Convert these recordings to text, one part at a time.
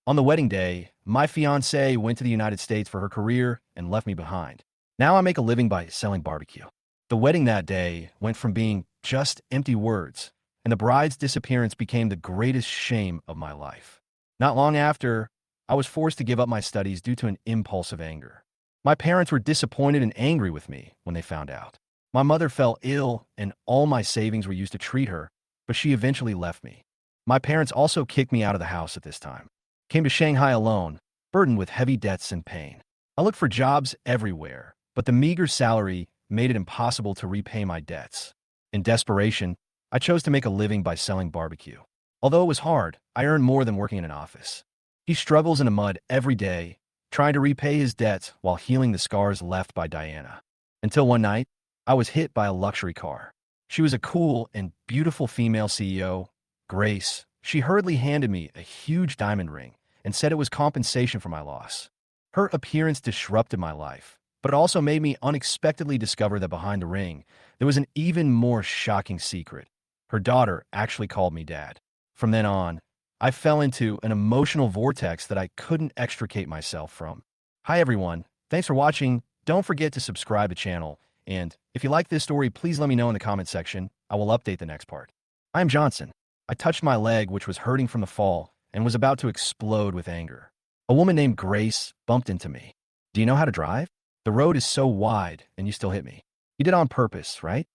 On the wedding day, my fiancée went to the United States for her career and left me behind. Now I make a living by selling barbecue. The wedding that day went from being just empty words, and the bride's disappearance became the greatest shame of my life. Not long after, I was forced to give up my studies due to an impulse of anger. My parents were disappointed and angry with me when they found out. My mother fell ill, and all my savings were used to treat her, but she eventually left me. My parents also kicked me out of the house at this time. Came to Shanghai alone, burdened with heavy debts and pain. I looked for jobs everywhere, but the meager salary made it impossible to repay my debts. In desperation, I chose to make a living by selling barbecue. Although it was hard, I earned more than working in an office. He struggles in the mud every day, trying to repay his debts while healing the scars left by Diana. Until one night, I was hit by a luxury car. She was a cool and beautiful female CEO, Grace. She hurriedly handed me a huge diamond ring and said it was compensation for my loss. Her appearance disrupted my life, but it also made me unexpectedly discover that behind the ring, there was an even more shocking secret. Her daughter actually called me dad. From then on, I fell into an emotional vortex that I couldn't extricate myself from. Hi everyone, thanks for watching. Don't forget to subscribe to the channel, and if you like this story, please let me know in the comment section. I will update the next part. I am Johnson. I touched my leg, which was hurting from the fall, and was about to explode with anger. A woman named Grace bumped into me. Do you know how to drive? The road is so wide, and you still hit me. You did it on purpose, right?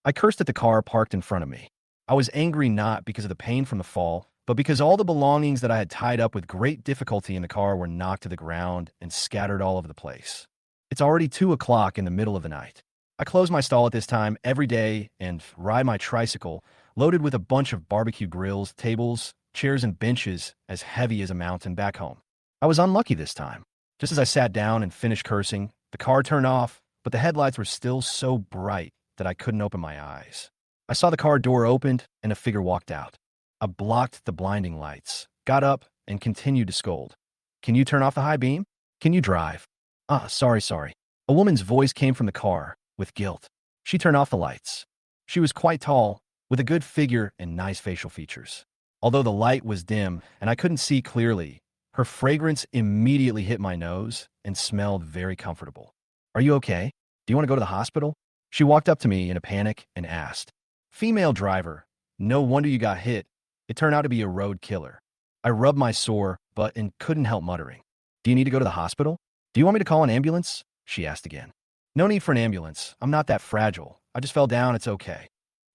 I cursed at the car parked in front of me. I was angry not because of the pain from the fall, but because all the belongings that I had tied up with great difficulty in the car were knocked to the ground and scattered all over the place. It's already 2 o'clock in the middle of the night. I close my stall at this time every day and ride my tricycle, loaded with a bunch of barbecue grills, tables, chairs, and benches as heavy as a mountain back home. I was unlucky this time. Just as I sat down and finished cursing, the car turned off, but the headlights were still so bright that I couldn't open my eyes. I saw the car door opened and a figure walked out. I blocked the blinding lights, got up, and continued to scold. Can you turn off the high beam? Can you drive? Sorry. A woman's voice came from the car, with guilt. She turned off the lights. She was quite tall, with a good figure and nice facial features. Although the light was dim and I couldn't see clearly, her fragrance immediately hit my nose and smelled very comfortable. Are you okay? Do you want to go to the hospital? She walked up to me in a panic and asked. Female driver, no wonder you got hit. It turned out to be a road killer. I rubbed my sore butt and couldn't help muttering. Do you need to go to the hospital? Do you want me to call an ambulance? She asked again. No need for an ambulance. I'm not that fragile. I just fell down. It's okay.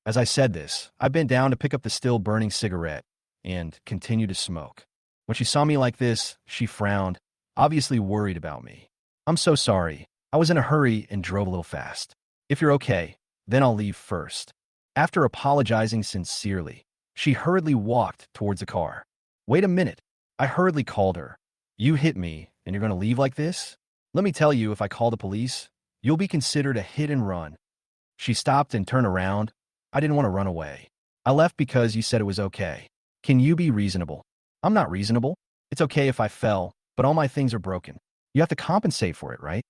As I said this, I bent down to pick up the still burning cigarette and continued to smoke. When she saw me like this, she frowned, obviously worried about me. I'm so sorry. I was in a hurry and drove a little fast. If you're okay, then I'll leave first. After apologizing sincerely, she hurriedly walked towards the car. Wait a minute. I hurriedly called her. You hit me, and you're going to leave like this? Let me tell you, if I call the police, you'll be considered a hit and run. She stopped and turned around. I didn't want to run away. I left because you said it was okay. Can you be reasonable? I'm not reasonable. It's okay if I fell, but all my things are broken. You have to compensate for it, right?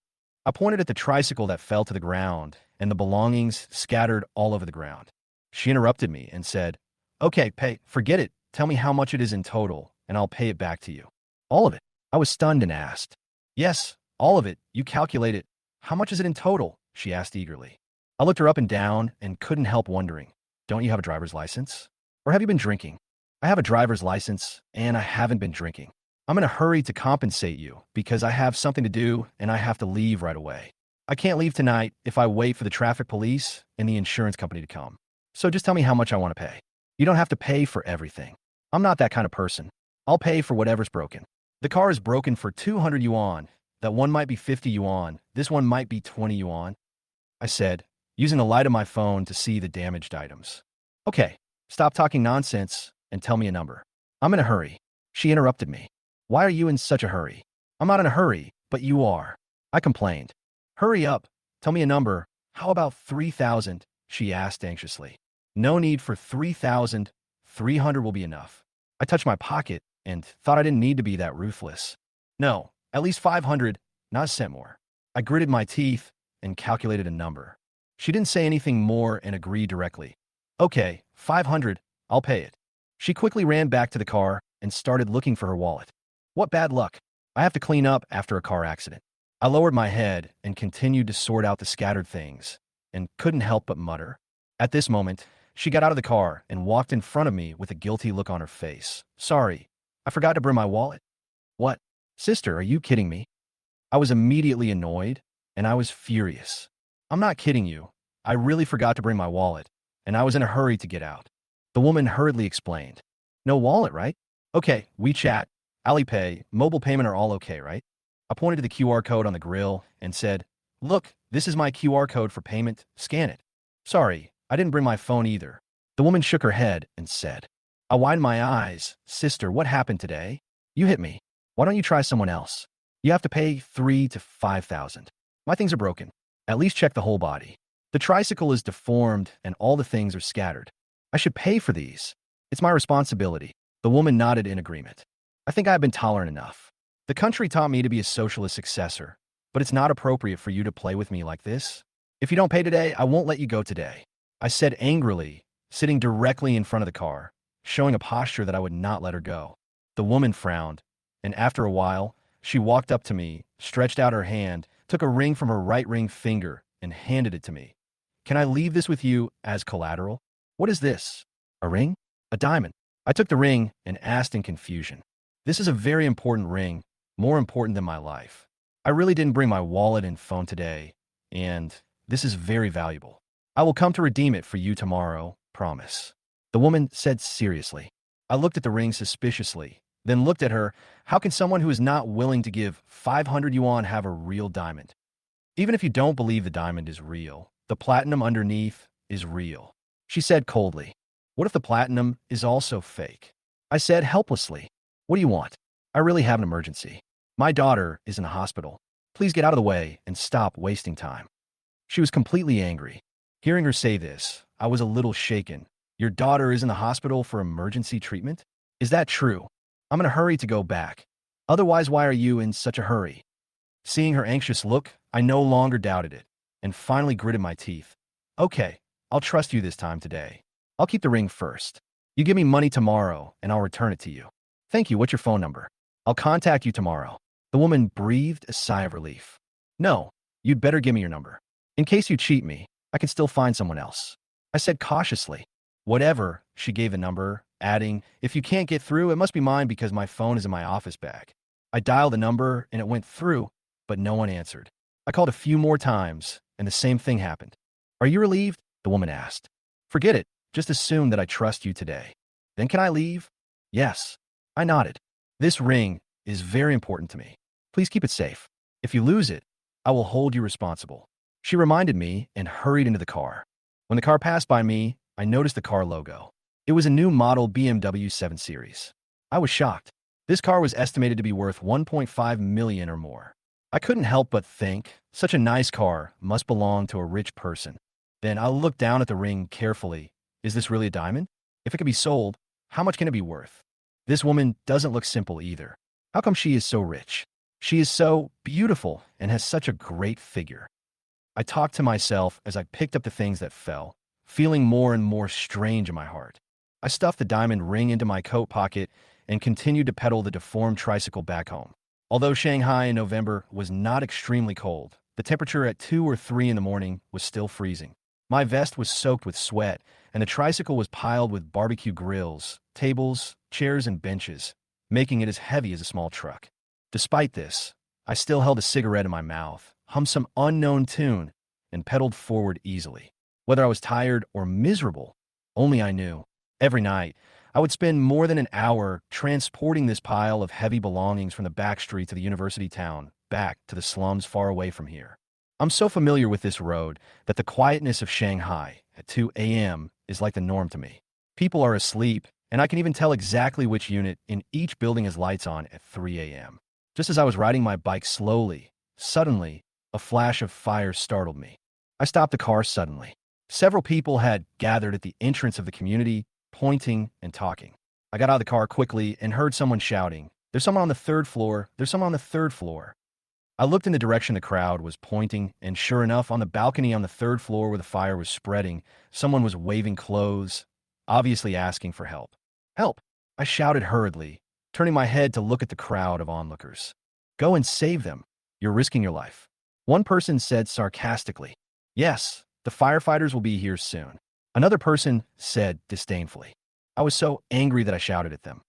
I pointed at the tricycle that fell to the ground and the belongings scattered all over the ground. She interrupted me and said, Okay, forget it. Tell me how much it is in total, and I'll pay it back to you. All of it. I was stunned and asked. Yes, all of it. You calculate it. How much is it in total? She asked eagerly. I looked her up and down and couldn't help wondering. Don't you have a driver's license? Or have you been drinking? I have a driver's license, and I haven't been drinking. I'm in a hurry to compensate you because I have something to do and I have to leave right away. I can't leave tonight if I wait for the traffic police and the insurance company to come. So just tell me how much I want to pay. You don't have to pay for everything. I'm not that kind of person. I'll pay for whatever's broken. The car is broken for 200 yuan. That one might be 50 yuan. This one might be 20 yuan. I said, using the light of my phone to see the damaged items. Okay, stop talking nonsense and tell me a number. I'm in a hurry. She interrupted me. Why are you in such a hurry? I'm not in a hurry, but you are. I complained. Hurry up. Tell me a number. How about 3,000? She asked anxiously. No need for 3,000. 300 will be enough. I touched my pocket and thought I didn't need to be that ruthless. No, at least 500, not a cent more. I gritted my teeth and calculated a number. She didn't say anything more and agreed directly. Okay, 500, I'll pay it. She quickly ran back to the car and started looking for her wallet. What bad luck. I have to clean up after a car accident. I lowered my head and continued to sort out the scattered things, and couldn't help but mutter. At this moment, she got out of the car and walked in front of me with a guilty look on her face. Sorry, I forgot to bring my wallet. What? Sister, are you kidding me? I was immediately annoyed, and I was furious. I'm not kidding you. I really forgot to bring my wallet, and I was in a hurry to get out. The woman hurriedly explained. No wallet, right? Okay, WeChat, Alipay, mobile payment are all okay, right? I pointed to the QR code on the grill and said, Look, this is my QR code for payment. Scan it. Sorry, I didn't bring my phone either. The woman shook her head and said, I widened my eyes. Sister, what happened today? You hit me. Why don't you try someone else? You have to pay 3 to 5,000. My things are broken. At least check the whole body. The tricycle is deformed and all the things are scattered. I should pay for these. It's my responsibility. The woman nodded in agreement. I think I've been tolerant enough. The country taught me to be a socialist successor, but it's not appropriate for you to play with me like this. If you don't pay today, I won't let you go today. I said angrily, sitting directly in front of the car, showing a posture that I would not let her go. The woman frowned, and after a while, she walked up to me, stretched out her hand, took a ring from her right ring finger, and handed it to me. Can I leave this with you as collateral? What is this? A ring? A diamond. I took the ring and asked in confusion. This is a very important ring, more important than my life. I really didn't bring my wallet and phone today, and this is very valuable. I will come to redeem it for you tomorrow, promise. The woman said seriously. I looked at the ring suspiciously, then looked at her. How can someone who is not willing to give 500 yuan have a real diamond? Even if you don't believe the diamond is real, the platinum underneath is real. She said coldly. What if the platinum is also fake? I said helplessly. What do you want? I really have an emergency. My daughter is in a hospital. Please get out of the way and stop wasting time. She was completely angry. Hearing her say this, I was a little shaken. Your daughter is in the hospital for emergency treatment? Is that true? I'm in a hurry to go back. Otherwise, why are you in such a hurry? Seeing her anxious look, I no longer doubted it, and finally gritted my teeth. Okay, I'll trust you this time today. I'll keep the ring first. You give me money tomorrow, and I'll return it to you. Thank you. What's your phone number? I'll contact you tomorrow. The woman breathed a sigh of relief. No, you'd better give me your number. In case you cheat me, I can still find someone else. I said cautiously. Whatever, she gave the number, adding, if you can't get through, it must be mine because my phone is in my office bag. I dialed the number, and it went through, but no one answered. I called a few more times, and the same thing happened. Are you relieved? The woman asked. Forget it. Just assume that I trust you today. Then can I leave? Yes. I nodded. This ring is very important to me. Please keep it safe. If you lose it, I will hold you responsible. She reminded me and hurried into the car. When the car passed by me, I noticed the car logo. It was a new model BMW 7 Series. I was shocked. This car was estimated to be worth 1.5 million or more. I couldn't help but think, such a nice car must belong to a rich person. Then I looked down at the ring carefully. Is this really a diamond? If it could be sold, how much can it be worth? This woman doesn't look simple either. How come she is so rich? She is so beautiful and has such a great figure. I talked to myself as I picked up the things that fell, feeling more and more strange in my heart. I stuffed the diamond ring into my coat pocket and continued to pedal the deformed tricycle back home. Although Shanghai in November was not extremely cold, the temperature at 2 or 3 in the morning was still freezing. My vest was soaked with sweat, and the tricycle was piled with barbecue grills, tables, chairs, and benches, making it as heavy as a small truck. Despite this, I still held a cigarette in my mouth, hummed some unknown tune, and pedaled forward easily. Whether I was tired or miserable, only I knew. Every night, I would spend more than an hour transporting this pile of heavy belongings from the back streets of the university town back to the slums far away from here. I'm so familiar with this road that the quietness of Shanghai at 2 a.m. is like the norm to me. People are asleep, and I can even tell exactly which unit in each building has lights on at 3 a.m. Just as I was riding my bike slowly, suddenly, a flash of fire startled me. I stopped the car suddenly. Several people had gathered at the entrance of the community, pointing and talking. I got out of the car quickly and heard someone shouting, "There's someone on the third floor! There's someone on the third floor!" I looked in the direction the crowd was pointing, and sure enough, on the balcony on the third floor where the fire was spreading, someone was waving clothes, obviously asking for help. Help! I shouted hurriedly, turning my head to look at the crowd of onlookers. Go and save them. You're risking your life. One person said sarcastically. Yes, the firefighters will be here soon. Another person said disdainfully. I was so angry that I shouted at them.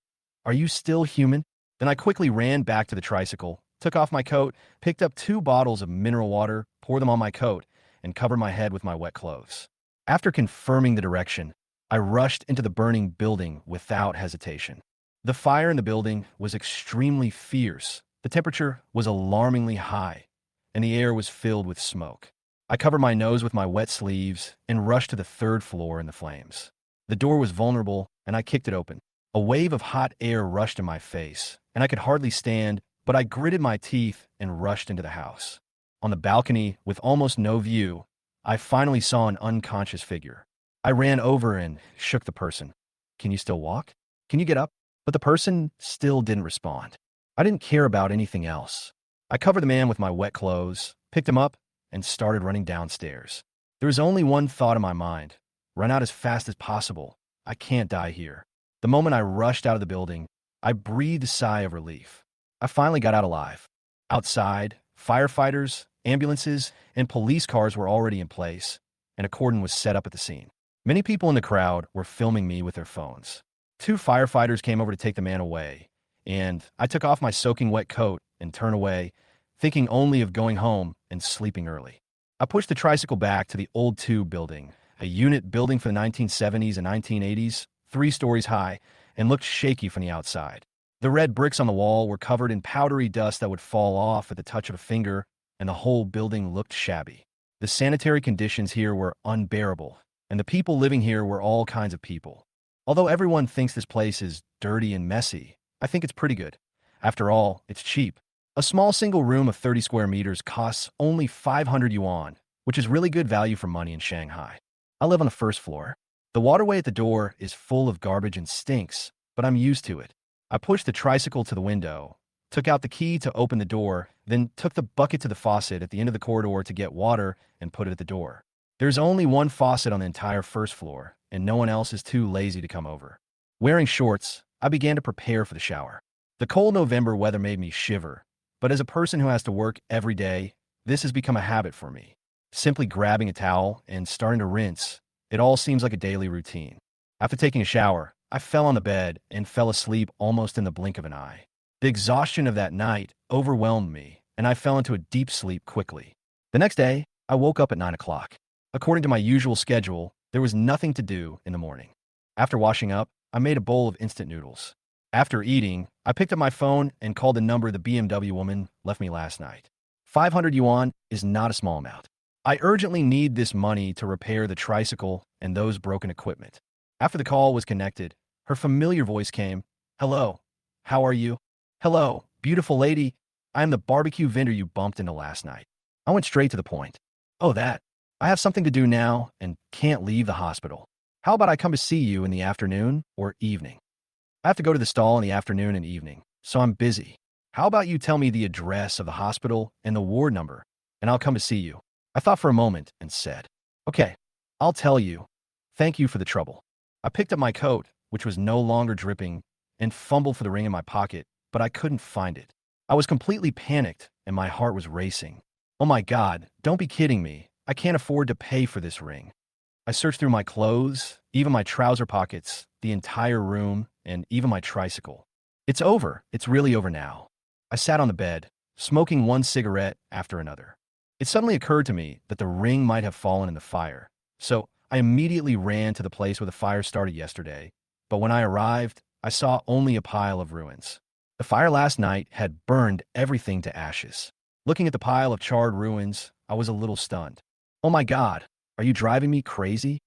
Are you still human? Then I quickly ran back to the tricycle, took off my coat, picked up 2 bottles of mineral water, poured them on my coat, and covered my head with my wet clothes. After confirming the direction, I rushed into the burning building without hesitation. The fire in the building was extremely fierce. The temperature was alarmingly high, and the air was filled with smoke. I covered my nose with my wet sleeves and rushed to the 3rd floor in the flames. The door was vulnerable, and I kicked it open. A wave of hot air rushed in my face, and I could hardly stand, but I gritted my teeth and rushed into the house. On the balcony, with almost no view, I finally saw an unconscious figure. I ran over and shook the person. Can you still walk? Can you get up? But the person still didn't respond. I didn't care about anything else. I covered the man with my wet clothes, picked him up, and started running downstairs. There was only one thought in my mind. Run out as fast as possible. I can't die here. The moment I rushed out of the building, I breathed a sigh of relief. I finally got out alive. Outside, firefighters, ambulances, and police cars were already in place, and a cordon was set up at the scene. Many people in the crowd were filming me with their phones. 2 firefighters came over to take the man away, and I took off my soaking wet coat and turned away, thinking only of going home and sleeping early. I pushed the tricycle back to the old Tube building, a unit building from the 1970s and 1980s, 3 stories high, and looked shaky from the outside. The red bricks on the wall were covered in powdery dust that would fall off at the touch of a finger, and the whole building looked shabby. The sanitary conditions here were unbearable, and the people living here were all kinds of people. Although everyone thinks this place is dirty and messy, I think it's pretty good. After all, it's cheap. A small single room of 30 square meters costs only 500 yuan, which is really good value for money in Shanghai. I live on the 1st floor. The waterway at the door is full of garbage and stinks, but I'm used to it. I pushed the tricycle to the window, took out the key to open the door, then took the bucket to the faucet at the end of the corridor to get water and put it at the door. There's only one faucet on the entire 1st floor, and no one else is too lazy to come over. Wearing shorts, I began to prepare for the shower. The cold November weather made me shiver, but as a person who has to work every day, this has become a habit for me. Simply grabbing a towel and starting to rinse, it all seems like a daily routine. After taking a shower, I fell on the bed and fell asleep almost in the blink of an eye. The exhaustion of that night overwhelmed me, and I fell into a deep sleep quickly. The next day, I woke up at 9 o'clock. According to my usual schedule, there was nothing to do in the morning. After washing up, I made a bowl of instant noodles. After eating, I picked up my phone and called the number the BMW woman left me last night. 500 yuan is not a small amount. I urgently need this money to repair the tricycle and those broken equipment. After the call was connected, her familiar voice came. Hello, how are you? Hello, beautiful lady. I am the barbecue vendor you bumped into last night. I went straight to the point. Oh, that. I have something to do now and can't leave the hospital. How about I come to see you in the afternoon or evening? I have to go to the stall in the afternoon and evening, so I'm busy. How about you tell me the address of the hospital and the ward number, and I'll come to see you? I thought for a moment and said, okay, I'll tell you. Thank you for the trouble. I picked up my coat, which was no longer dripping, and fumbled for the ring in my pocket, but I couldn't find it. I was completely panicked, and my heart was racing. Oh my God, don't be kidding me. I can't afford to pay for this ring. I searched through my clothes, even my trouser pockets, the entire room, and even my tricycle. It's over. It's really over now. I sat on the bed, smoking one cigarette after another. It suddenly occurred to me that the ring might have fallen in the fire. So I immediately ran to the place where the fire started yesterday. But when I arrived, I saw only a pile of ruins. The fire last night had burned everything to ashes. Looking at the pile of charred ruins, I was a little stunned. Oh my God, are you driving me crazy?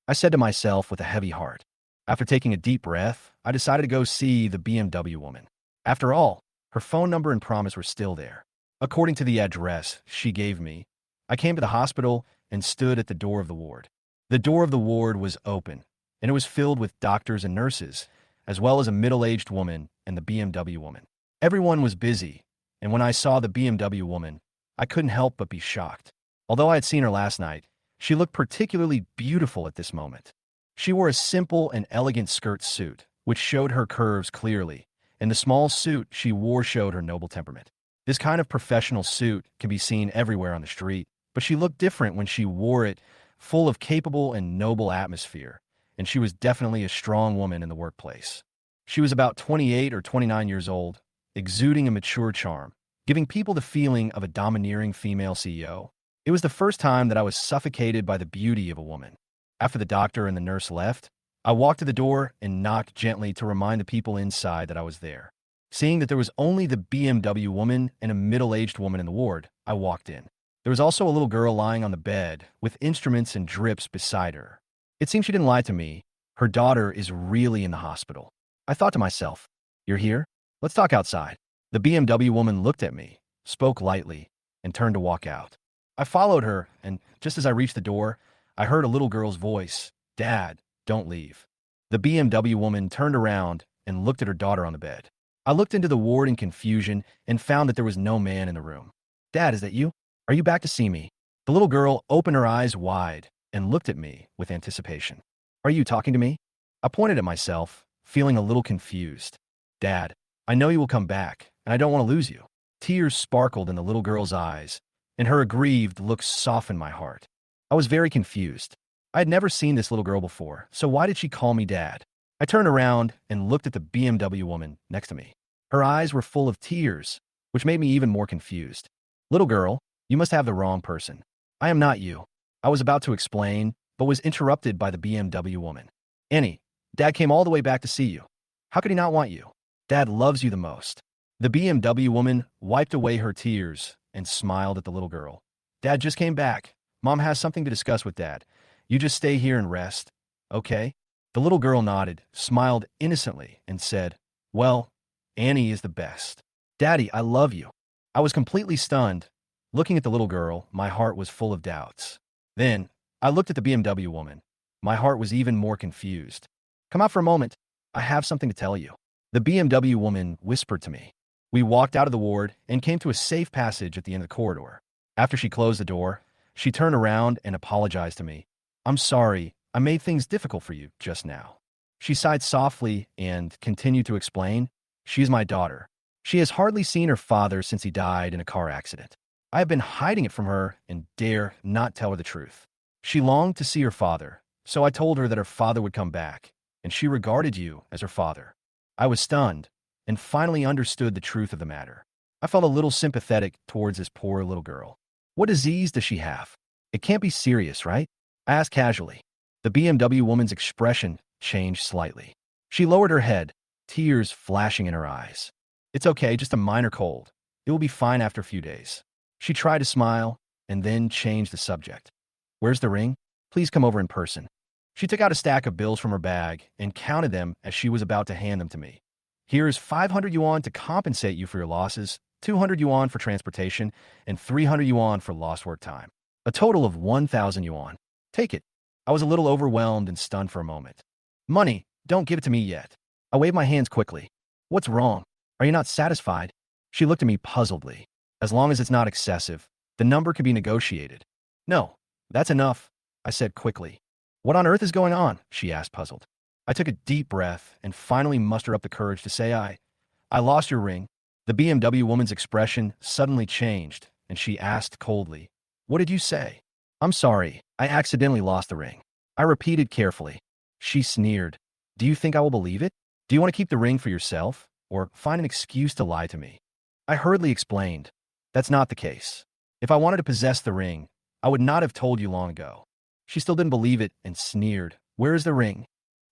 I said to myself with a heavy heart. After taking a deep breath, I decided to go see the BMW woman. After all, her phone number and promise were still there. According to the address she gave me, I came to the hospital and stood at the door of the ward. The door of the ward was open, and it was filled with doctors and nurses, as well as a middle-aged woman and the BMW woman. Everyone was busy, and when I saw the BMW woman, I couldn't help but be shocked. Although I had seen her last night, she looked particularly beautiful at this moment. She wore a simple and elegant skirt suit, which showed her curves clearly, and the small suit she wore showed her noble temperament. This kind of professional suit can be seen everywhere on the street, but she looked different when she wore it, full of capable and noble atmosphere, and she was definitely a strong woman in the workplace. She was about 28 or 29 years old, exuding a mature charm, giving people the feeling of a domineering female CEO. It was the first time that I was suffocated by the beauty of a woman. After the doctor and the nurse left, I walked to the door and knocked gently to remind the people inside that I was there. Seeing that there was only the BMW woman and a middle-aged woman in the ward, I walked in. There was also a little girl lying on the bed, with instruments and drips beside her. It seemed she didn't lie to me. Her daughter is really in the hospital. I thought to myself, "You're here? Let's talk outside." The BMW woman looked at me, spoke lightly, and turned to walk out. I followed her, and just as I reached the door, I heard a little girl's voice, "Dad, don't leave." The BMW woman turned around and looked at her daughter on the bed. I looked into the ward in confusion and found that there was no man in the room. "Dad, is that you? Are you back to see me?" The little girl opened her eyes wide and looked at me with anticipation. "Are you talking to me?" I pointed at myself, feeling a little confused. "Dad, I know you will come back, and I don't want to lose you." Tears sparkled in the little girl's eyes, and her aggrieved look softened my heart. I was very confused. I had never seen this little girl before, so why did she call me Dad? I turned around and looked at the BMW woman next to me. Her eyes were full of tears, which made me even more confused. "Little girl, you must have the wrong person. I am not you." I was about to explain, but was interrupted by the BMW woman. "Annie, Dad came all the way back to see you. How could he not want you? Dad loves you the most." The BMW woman wiped away her tears and smiled at the little girl. "Dad just came back. Mom has something to discuss with Dad. You just stay here and rest, okay?" The little girl nodded, smiled innocently, and said, "Well, Annie is the best. Daddy, I love you." I was completely stunned. Looking at the little girl, my heart was full of doubts. Then, I looked at the BMW woman. My heart was even more confused. "Come out for a moment. I have something to tell you." The BMW woman whispered to me. We walked out of the ward and came to a safe passage at the end of the corridor. After she closed the door, she turned around and apologized to me. "I'm sorry, I made things difficult for you just now." She sighed softly and continued to explain, "She is my daughter. She has hardly seen her father since he died in a car accident. I have been hiding it from her and dare not tell her the truth. She longed to see her father, so I told her that her father would come back, and she regarded you as her father." I was stunned and finally understood the truth of the matter. I felt a little sympathetic towards this poor little girl. "What disease does she have? It can't be serious, right?" I asked casually. The BMW woman's expression changed slightly. She lowered her head, tears flashing in her eyes. "It's okay, just a minor cold. It will be fine after a few days." She tried to smile and then changed the subject. "Where's the ring? Please come over in person." She took out a stack of bills from her bag and counted them as she was about to hand them to me. "Here is 500 yuan to compensate you for your losses, 200 yuan for transportation, and 300 yuan for lost work time. A total of 1,000 yuan. Take it." I was a little overwhelmed and stunned for a moment. "Money, don't give it to me yet." I waved my hands quickly. "What's wrong? Are you not satisfied?" She looked at me puzzledly. "As long as it's not excessive, the number can be negotiated." "No, that's enough," I said quickly. "What on earth is going on?" she asked, puzzled. I took a deep breath and finally mustered up the courage to say, I lost your ring." The BMW woman's expression suddenly changed, and she asked coldly, "What did you say?" "I'm sorry, I accidentally lost the ring." I repeated carefully. She sneered. "Do you think I will believe it? Do you want to keep the ring for yourself, or find an excuse to lie to me?" I hurriedly explained, "That's not the case. If I wanted to possess the ring, I would not have told you long ago." She still didn't believe it and sneered. "Where is the ring?"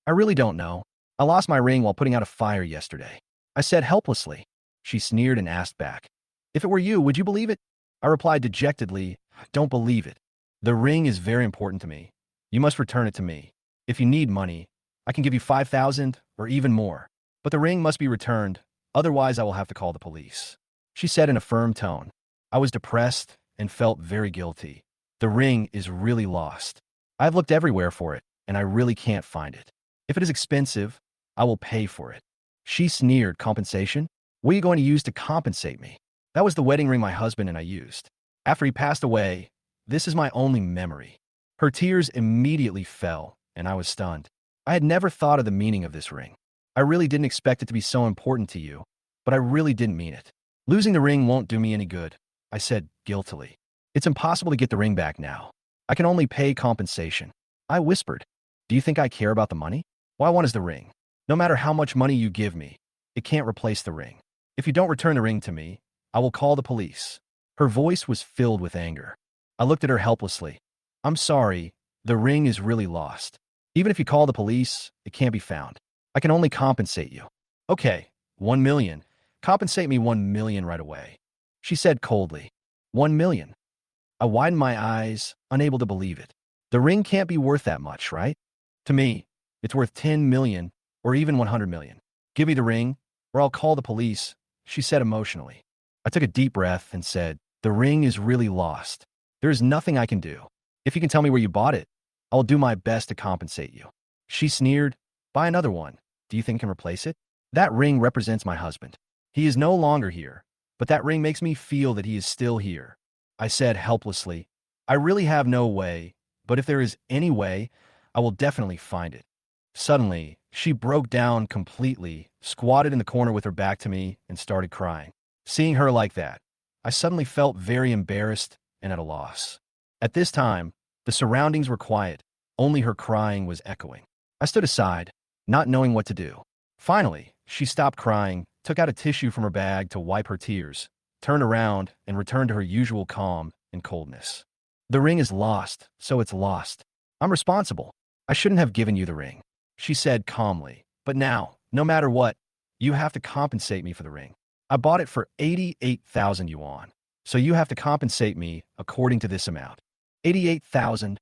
"I really don't know. I lost my ring while putting out a fire yesterday," I said helplessly. She sneered and asked back, "If it were you, would you believe it?" I replied dejectedly, "I don't believe it. The ring is very important to me. You must return it to me. If you need money, I can give you 5,000 or even more. But the ring must be returned, otherwise I will have to call the police," she said in a firm tone. I was depressed and felt very guilty. The ring is really lost. I've looked everywhere for it, and I really can't find it. If it is expensive, I will pay for it. She sneered. "Compensation? What are you going to use to compensate me?" "That was the wedding ring my husband and I used. After he passed away, this is my only memory." Her tears immediately fell, and I was stunned. I had never thought of the meaning of this ring. I really didn't expect it to be so important to you, but I really didn't mean it. Losing the ring won't do me any good, I said guiltily. It's impossible to get the ring back now. I can only pay compensation. I whispered. Do you think I care about the money? What I want is the ring. No matter how much money you give me, it can't replace the ring. If you don't return the ring to me, I will call the police. Her voice was filled with anger. I looked at her helplessly. I'm sorry, the ring is really lost. Even if you call the police, it can't be found. I can only compensate you. Okay, 1 million. Compensate me 1 million right away. She said coldly. 1 million. I widened my eyes, unable to believe it. The ring can't be worth that much, right? To me, it's worth 10 million or even 100 million. Give me the ring, or I'll call the police, she said emotionally. I took a deep breath and said, the ring is really lost. There is nothing I can do. If you can tell me where you bought it, I will do my best to compensate you. She sneered. Buy another one. Do you think I can replace it? That ring represents my husband. He is no longer here, but that ring makes me feel that he is still here. I said helplessly, I really have no way, but if there is any way, I will definitely find it. Suddenly, she broke down completely, squatted in the corner with her back to me, and started crying. Seeing her like that, I suddenly felt very embarrassed and at a loss. At this time, the surroundings were quiet. Only her crying was echoing. I stood aside, not knowing what to do. Finally, she stopped crying, took out a tissue from her bag to wipe her tears, turned around, and returned to her usual calm and coldness. The ring is lost, so it's lost. I'm responsible. I shouldn't have given you the ring, she said calmly. But now, no matter what, you have to compensate me for the ring. I bought it for 88,000 yuan, so you have to compensate me according to this amount. 88,000.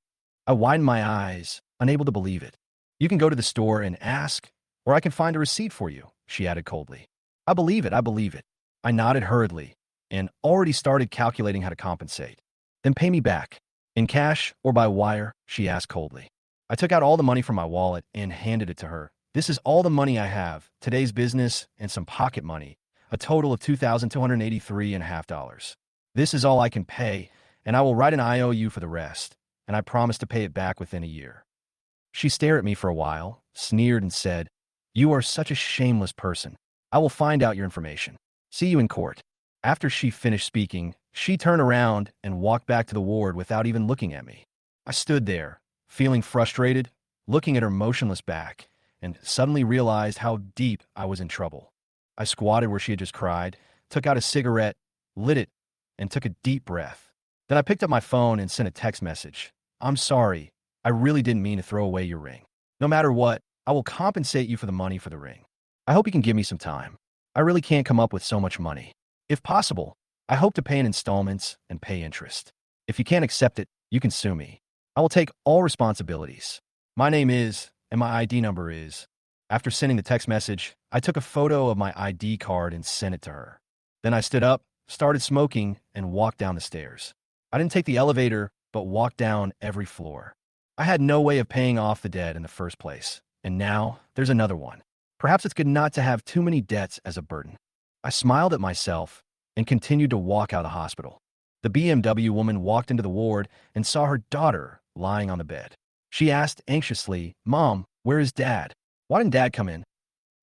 I widened my eyes, unable to believe it. You can go to the store and ask, or I can find a receipt for you, she added coldly. I believe it, I believe it. I nodded hurriedly and already started calculating how to compensate. Then pay me back. In cash or by wire, she asked coldly. I took out all the money from my wallet and handed it to her. This is all the money I have, today's business and some pocket money, a total of $2,283.50. This is all I can pay, and I will write an IOU for the rest, and I promise to pay it back within a year. She stared at me for a while, sneered and said, You are such a shameless person. I will find out your information. See you in court. After she finished speaking, she turned around and walked back to the ward without even looking at me. I stood there, feeling frustrated, looking at her motionless back, and suddenly realized how deep I was in trouble. I squatted where she had just cried, took out a cigarette, lit it, and took a deep breath. Then I picked up my phone and sent a text message. I'm sorry. I really didn't mean to throw away your ring. No matter what, I will compensate you for the money for the ring. I hope you can give me some time. I really can't come up with so much money. If possible, I hope to pay in installments and pay interest. If you can't accept it, you can sue me. I will take all responsibilities. My name is, and my ID number is. After sending the text message, I took a photo of my ID card and sent it to her. Then I stood up, started smoking, and walked down the stairs. I didn't take the elevator, but walked down every floor. I had no way of paying off the debt in the first place, and now there's another one. Perhaps it's good not to have too many debts as a burden. I smiled at myself and continued to walk out of the hospital. The BMW woman walked into the ward and saw her daughter lying on the bed. She asked anxiously, Mom, where is Dad? Why didn't Dad come in?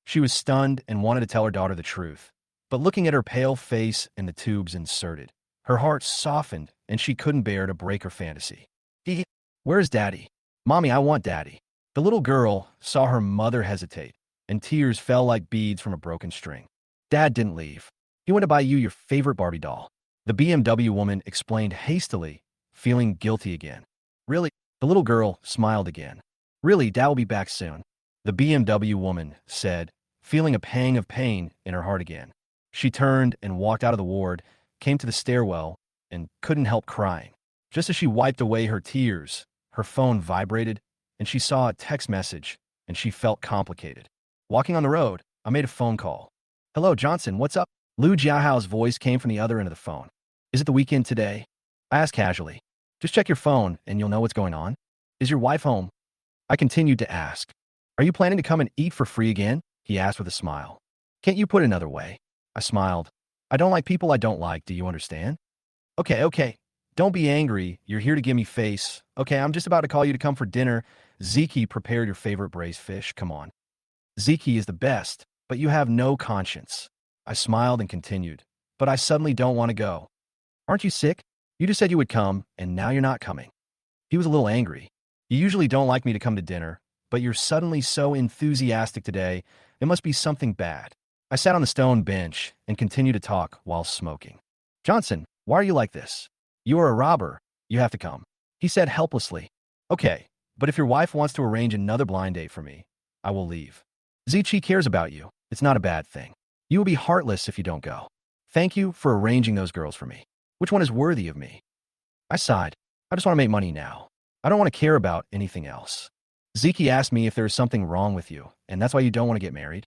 She was stunned and wanted to tell her daughter the truth. But looking at her pale face and the tubes inserted, her heart softened and she couldn't bear to break her fantasy. Where's Daddy? Mommy, I want Daddy. The little girl saw her mother hesitate, and tears fell like beads from a broken string. Dad didn't leave. He went to buy you your favorite Barbie doll. The BMW woman explained hastily, feeling guilty again. Really? The little girl smiled again. Really, Dad will be back soon. The BMW woman said, feeling a pang of pain in her heart again. She turned and walked out of the ward, came to the stairwell, and couldn't help crying. Just as she wiped away her tears, her phone vibrated, and she saw a text message, and she felt complicated. Walking on the road, I made a phone call. Hello, Johnson, what's up? Lu Jiahao's voice came from the other end of the phone. Is it the weekend today? I asked casually. Just check your phone, and you'll know what's going on. Is your wife home? I continued to ask. Are you planning to come and eat for free again? He asked with a smile. Can't you put it another way? I smiled. I don't like people I don't like, do you understand? Okay. Don't be angry. You're here to give me face. Okay, I'm just about to call you to come for dinner. Ziki prepared your favorite braised fish. Come on. Ziki is the best, but you have no conscience. I smiled and continued. But I suddenly don't want to go. Aren't you sick? You just said you would come, and now you're not coming. He was a little angry. You usually don't like me to come to dinner, but you're suddenly so enthusiastic today, it must be something bad. I sat on the stone bench and continued to talk while smoking. Johnson, why are you like this? You are a robber. You have to come. He said helplessly. Okay, but if your wife wants to arrange another blind date for me, I will leave. Zichi cares about you. It's not a bad thing. You will be heartless if you don't go. Thank you for arranging those girls for me. Which one is worthy of me? I sighed. I just want to make money now. I don't want to care about anything else. Ziki asked me if there is something wrong with you, and that's why you don't want to get married.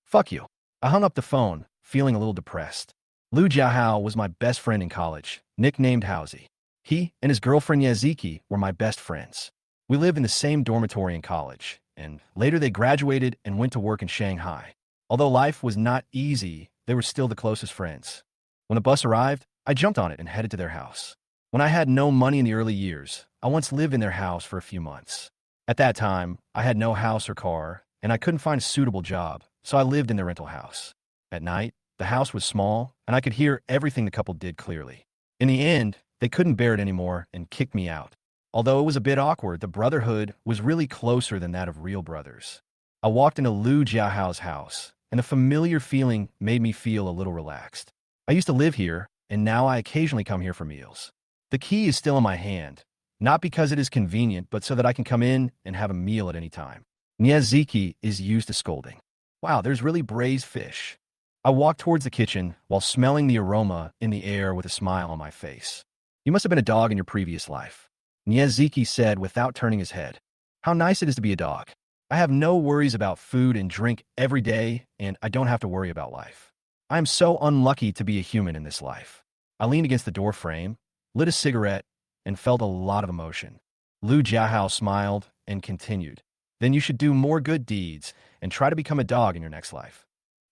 Fuck you. I hung up the phone, feeling a little depressed. Lu Jiahao was my best friend in college, nicknamed Housie. He and his girlfriend Yaziki were my best friends. We lived in the same dormitory in college, and later they graduated and went to work in Shanghai. Although life was not easy, they were still the closest friends. When the bus arrived, I jumped on it and headed to their house. When I had no money in the early years, I once lived in their house for a few months. At that time, I had no house or car, and I couldn't find a suitable job, so I lived in their rental house. At night, the house was small, and I could hear everything the couple did clearly. In the end, they couldn't bear it anymore and kicked me out. Although it was a bit awkward, the brotherhood was really closer than that of real brothers. I walked into Lu Jiahao's house, and the familiar feeling made me feel a little relaxed. I used to live here, and now I occasionally come here for meals. The key is still in my hand, not because it is convenient, but so that I can come in and have a meal at any time. Niaziki is used to scolding. Wow, there's really braised fish. I walked towards the kitchen while smelling the aroma in the air with a smile on my face. You must have been a dog in your previous life, Niaziki said without turning his head. How nice it is to be a dog. I have no worries about food and drink every day, and I don't have to worry about life. I am so unlucky to be a human in this life. I leaned against the door frame, lit a cigarette, and felt a lot of emotion. Lu Jiahao smiled and continued. Then you should do more good deeds and try to become a dog in your next life.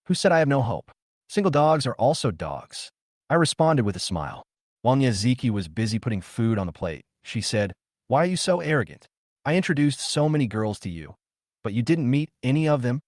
Who said I have no hope? Single dogs are also dogs. I responded with a smile. While Niaziki was busy putting food on the plate, she said, Why are you so arrogant? I introduced so many girls to you, but you didn't meet any of them?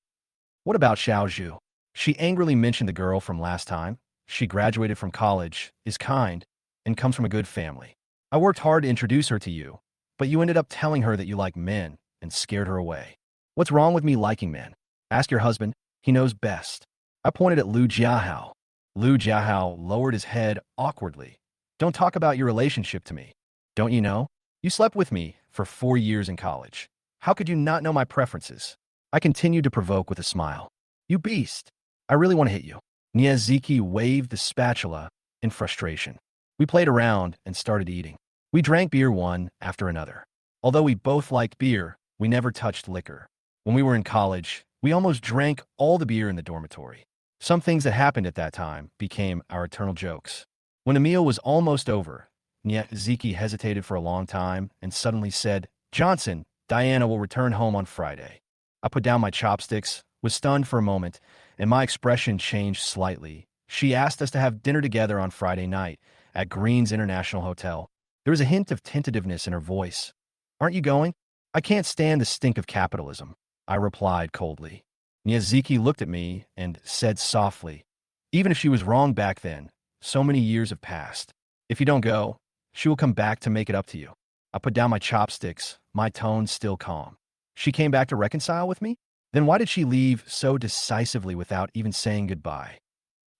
What about Xiao Zhu? She angrily mentioned the girl from last time. She graduated from college, is kind, and comes from a good family. I worked hard to introduce her to you, but you ended up telling her that you like men and scared her away. What's wrong with me liking men? Ask your husband. He knows best. I pointed at Lu Jiahao. Lu Jiahao lowered his head awkwardly. Don't talk about your relationship to me. Don't you know? You slept with me for 4 years in college. How could you not know my preferences? I continued to provoke with a smile. You beast. I really want to hit you. Niaziki waved the spatula in frustration. We played around and started eating. We drank beer one after another. Although we both liked beer, we never touched liquor. When we were in college, we almost drank all the beer in the dormitory. Some things that happened at that time became our eternal jokes. When the meal was almost over, Niaziki hesitated for a long time and suddenly said, Johnson, Diana will return home on Friday. I put down my chopsticks, was stunned for a moment, and my expression changed slightly. She asked us to have dinner together on Friday night at Green's International Hotel. There was a hint of tentativeness in her voice. Aren't you going? I can't stand the stink of capitalism, I replied coldly. Niaziki looked at me and said softly, Even if she was wrong back then, so many years have passed. If you don't go, she will come back to make it up to you. I put down my chopsticks, my tone still calm. She came back to reconcile with me? Then why did she leave so decisively without even saying goodbye?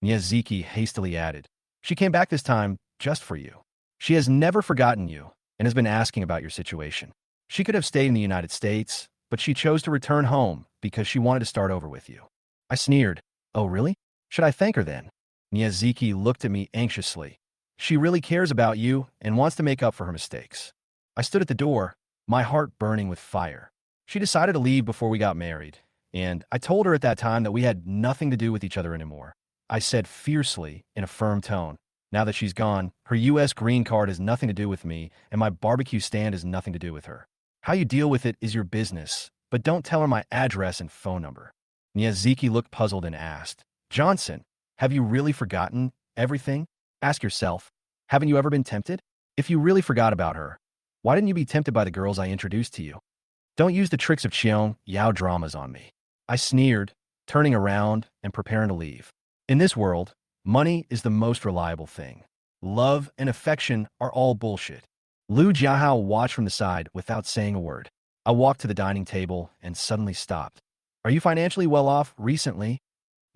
Niaziki hastily added, She came back this time just for you. She has never forgotten you and has been asking about your situation. She could have stayed in the United States, but she chose to return home because she wanted to start over with you. I sneered. Oh, really? Should I thank her then? Niaziki looked at me anxiously. She really cares about you and wants to make up for her mistakes. I stood at the door, my heart burning with fire. She decided to leave before we got married, and I told her at that time that we had nothing to do with each other anymore. I said fiercely in a firm tone, now that she's gone, her U.S. green card has nothing to do with me, and my barbecue stand has nothing to do with her. How you deal with it is your business, but don't tell her my address and phone number. Niaziki looked puzzled and asked, Johnson, have you really forgotten everything? Ask yourself, haven't you ever been tempted? If you really forgot about her, why didn't you be tempted by the girls I introduced to you? Don't use the tricks of Qiong Yao dramas on me. I sneered, turning around and preparing to leave. In this world, money is the most reliable thing. Love and affection are all bullshit. Lu Jiahao watched from the side without saying a word. I walked to the dining table and suddenly stopped. Are you financially well off recently?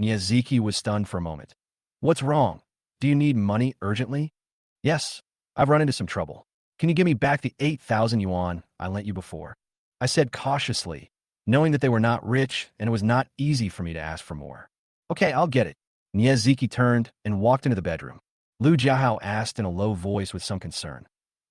Miyazaki was stunned for a moment. What's wrong? Do you need money urgently? Yes, I've run into some trouble. Can you give me back the 8,000 yuan I lent you before? I said cautiously, knowing that they were not rich and it was not easy for me to ask for more. Okay, I'll get it. Miyazaki turned and walked into the bedroom. Lu Jiahao asked in a low voice with some concern.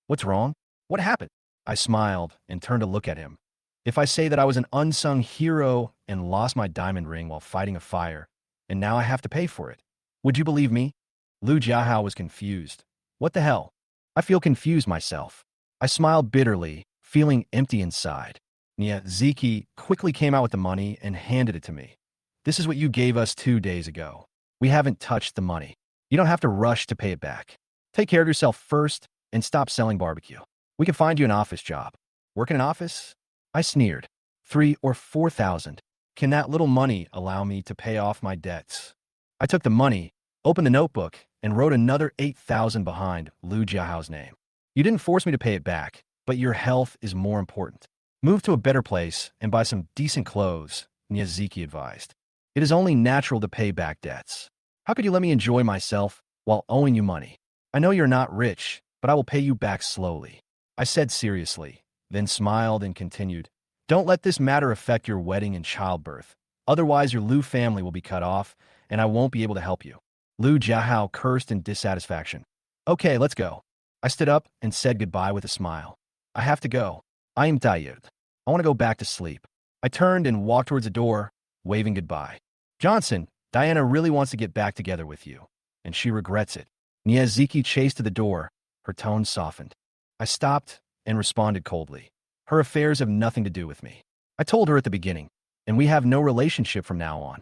What's wrong? What happened? I smiled and turned to look at him. If I say that I was an unsung hero and lost my diamond ring while fighting a fire, and now I have to pay for it, would you believe me? Lu Jiahao was confused. What the hell? I feel confused myself. I smiled bitterly, feeling empty inside. Miyazaki quickly came out with the money and handed it to me. This is what you gave us 2 days ago. We haven't touched the money. You don't have to rush to pay it back. Take care of yourself first and stop selling barbecue. We can find you an office job. Work in an office? I sneered. 3 or 4,000. Can that little money allow me to pay off my debts? I took the money, opened the notebook, and wrote another 8,000 behind Lu Jiahao's name. You didn't force me to pay it back, but your health is more important. Move to a better place and buy some decent clothes, Miyazaki advised. It is only natural to pay back debts. How could you let me enjoy myself while owing you money? I know you're not rich, but I will pay you back slowly. I said seriously, then smiled and continued. Don't let this matter affect your wedding and childbirth. Otherwise, your Lu family will be cut off, and I won't be able to help you. Lu Jiahao cursed in dissatisfaction. Okay, let's go. I stood up and said goodbye with a smile. I have to go. I am tired. I want to go back to sleep. I turned and walked towards the door, waving goodbye. Johnson, Diana really wants to get back together with you, and she regrets it. Miyazaki chased to the door. Her tone softened. I stopped and responded coldly. Her affairs have nothing to do with me. I told her at the beginning, and we have no relationship from now on.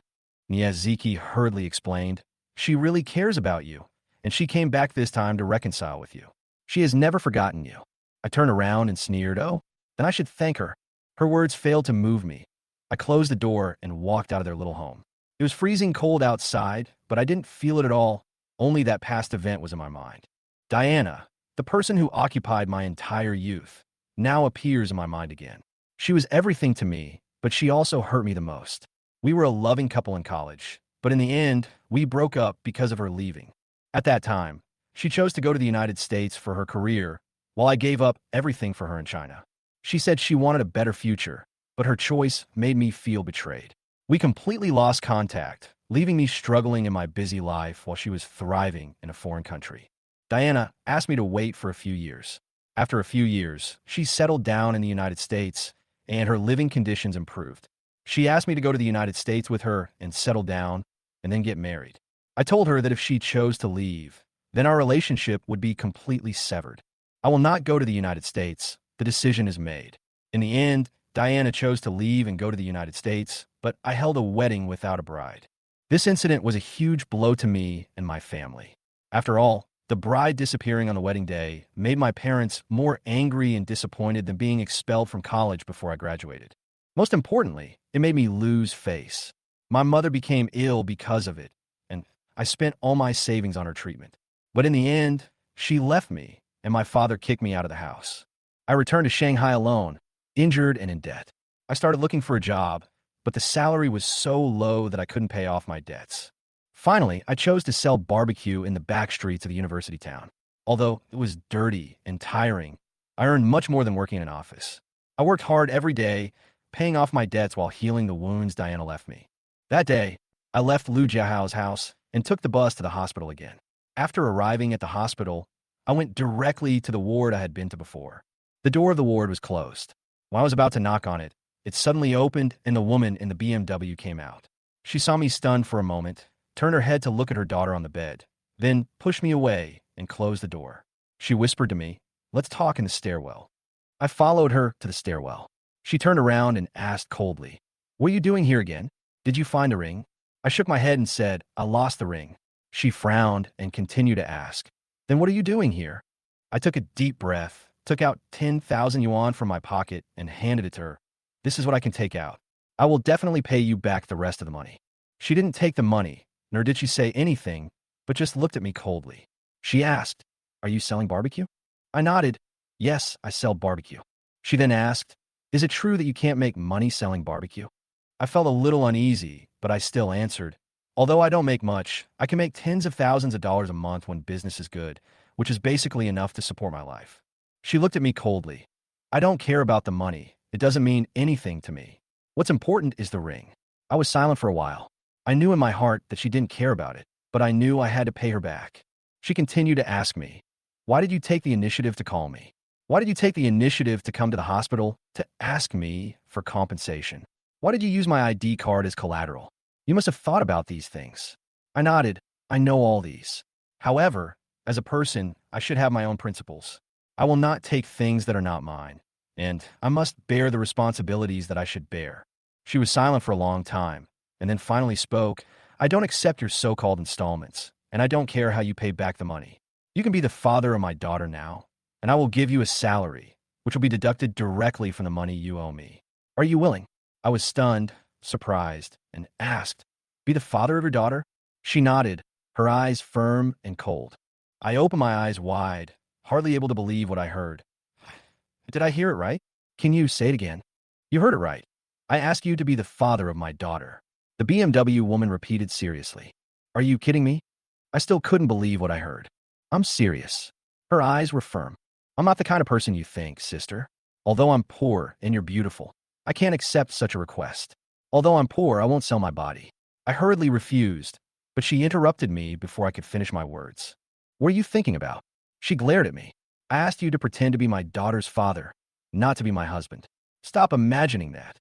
Miyazaki hurriedly explained. She really cares about you, and she came back this time to reconcile with you. She has never forgotten you. I turned around and sneered, oh, then I should thank her. Her words failed to move me. I closed the door and walked out of their little home. It was freezing cold outside, but I didn't feel it at all. Only that past event was in my mind. Diana, the person who occupied my entire youth, now appears in my mind again. She was everything to me, but she also hurt me the most. We were a loving couple in college, but in the end, we broke up because of her leaving. At that time, she chose to go to the United States for her career, while I gave up everything for her in China. She said she wanted a better future, but her choice made me feel betrayed. We completely lost contact, leaving me struggling in my busy life while she was thriving in a foreign country. Diana asked me to wait for a few years. After a few years, she settled down in the United States, and her living conditions improved. She asked me to go to the United States with her and settle down, and then get married. I told her that if she chose to leave, then our relationship would be completely severed. I will not go to the United States. The decision is made. In the end, Diana chose to leave and go to the United States, but I held a wedding without a bride. This incident was a huge blow to me and my family. After all, the bride disappearing on the wedding day made my parents more angry and disappointed than being expelled from college before I graduated. Most importantly, it made me lose face. My mother became ill because of it, and I spent all my savings on her treatment. But in the end, she left me, and my father kicked me out of the house. I returned to Shanghai alone, injured and in debt. I started looking for a job, but the salary was so low that I couldn't pay off my debts. Finally, I chose to sell barbecue in the back streets of the university town. Although it was dirty and tiring, I earned much more than working in an office. I worked hard every day, paying off my debts while healing the wounds Diana left me. That day, I left Lu Jiahao's house and took the bus to the hospital again. After arriving at the hospital, I went directly to the ward I had been to before. The door of the ward was closed. When I was about to knock on it, it suddenly opened and the woman in the BMW came out. She saw me stunned for a moment, turned her head to look at her daughter on the bed, then pushed me away and closed the door. She whispered to me, "Let's talk in the stairwell." I followed her to the stairwell. She turned around and asked coldly, "What are you doing here again? Did you find the ring?" I shook my head and said, "I lost the ring." She frowned and continued to ask, "Then what are you doing here?" I took a deep breath, took out 10,000 yuan from my pocket and handed it to her. "This is what I can take out." I will definitely pay you back the rest of the money. She didn't take the money, nor did she say anything, but just looked at me coldly. She asked, "Are you selling barbecue?" I nodded. "Yes, I sell barbecue." She then asked, "Is it true that you can't make money selling barbecue?" I felt a little uneasy, but I still answered, "Although I don't make much, I can make tens of thousands of dollars a month when business is good, which is basically enough to support my life." She looked at me coldly. "I don't care about the money. It doesn't mean anything to me. What's important is the ring." I was silent for a while. I knew in my heart that she didn't care about it, but I knew I had to pay her back. She continued to ask me, "Why did you take the initiative to call me? Why did you take the initiative to come to the hospital to ask me for compensation? Why did you use my ID card as collateral? You must have thought about these things." I nodded. "I know all these. However, as a person, I should have my own principles. I will not take things that are not mine, and I must bear the responsibilities that I should bear." She was silent for a long time, and then finally spoke. "I don't accept your so-called installments, and I don't care how you pay back the money. You can be the father of my daughter now, and I will give you a salary, which will be deducted directly from the money you owe me. Are you willing?" I was stunned, surprised, and asked, "Be the father of your daughter?" She nodded, her eyes firm and cold. I opened my eyes wide, hardly able to believe what I heard. "Did I hear it right? Can you say it again?" "You heard it right. I ask you to be the father of my daughter." The BMW woman repeated seriously. "Are you kidding me?" I still couldn't believe what I heard. "I'm serious." Her eyes were firm. "I'm not the kind of person you think, sister. Although I'm poor and you're beautiful, I can't accept such a request. Although I'm poor, I won't sell my body." I hurriedly refused, but she interrupted me before I could finish my words. "What are you thinking about?" She glared at me. "I asked you to pretend to be my daughter's father, not to be my husband. Stop imagining that."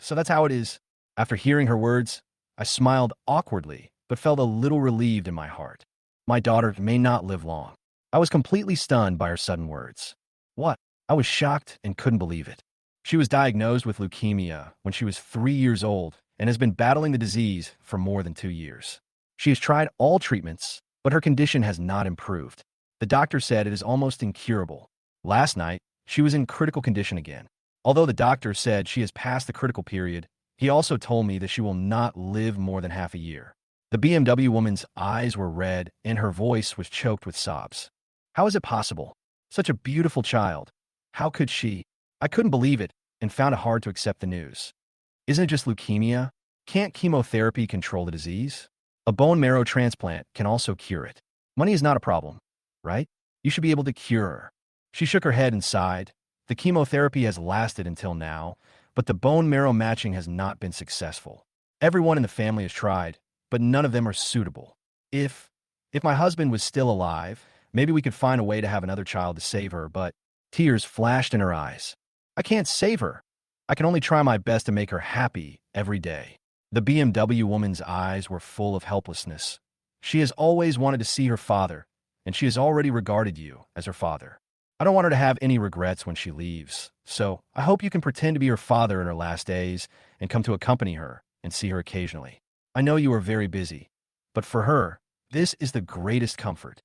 So that's how it is." After hearing her words, I smiled awkwardly, but felt a little relieved in my heart. My daughter may not live long. I was completely stunned by her sudden words. "What?" I was shocked and couldn't believe it. She was diagnosed with leukemia when she was 3 years old and has been battling the disease for more than 2 years. She has tried all treatments, but her condition has not improved. The doctor said it is almost incurable. Last night, she was in critical condition again. Although the doctor said she has passed the critical period, he also told me that she will not live more than half a year. The BMW woman's eyes were red and her voice was choked with sobs. "How is it possible? Such a beautiful child. How could she?" I couldn't believe it and found it hard to accept the news. "Isn't it just leukemia? Can't chemotherapy control the disease? A bone marrow transplant can also cure it. Money is not a problem, right? You should be able to cure her." She shook her head and sighed. "The chemotherapy has lasted until now, but the bone marrow matching has not been successful. Everyone in the family has tried, but none of them are suitable. If my husband was still alive, maybe we could find a way to have another child to save her," but tears flashed in her eyes. "I can't save her. I can only try my best to make her happy every day." The BMW woman's eyes were full of helplessness. "She has always wanted to see her father, and she has already regarded you as her father. I don't want her to have any regrets when she leaves, so I hope you can pretend to be her father in her last days and come to accompany her and see her occasionally. I know you are very busy, but for her, this is the greatest comfort."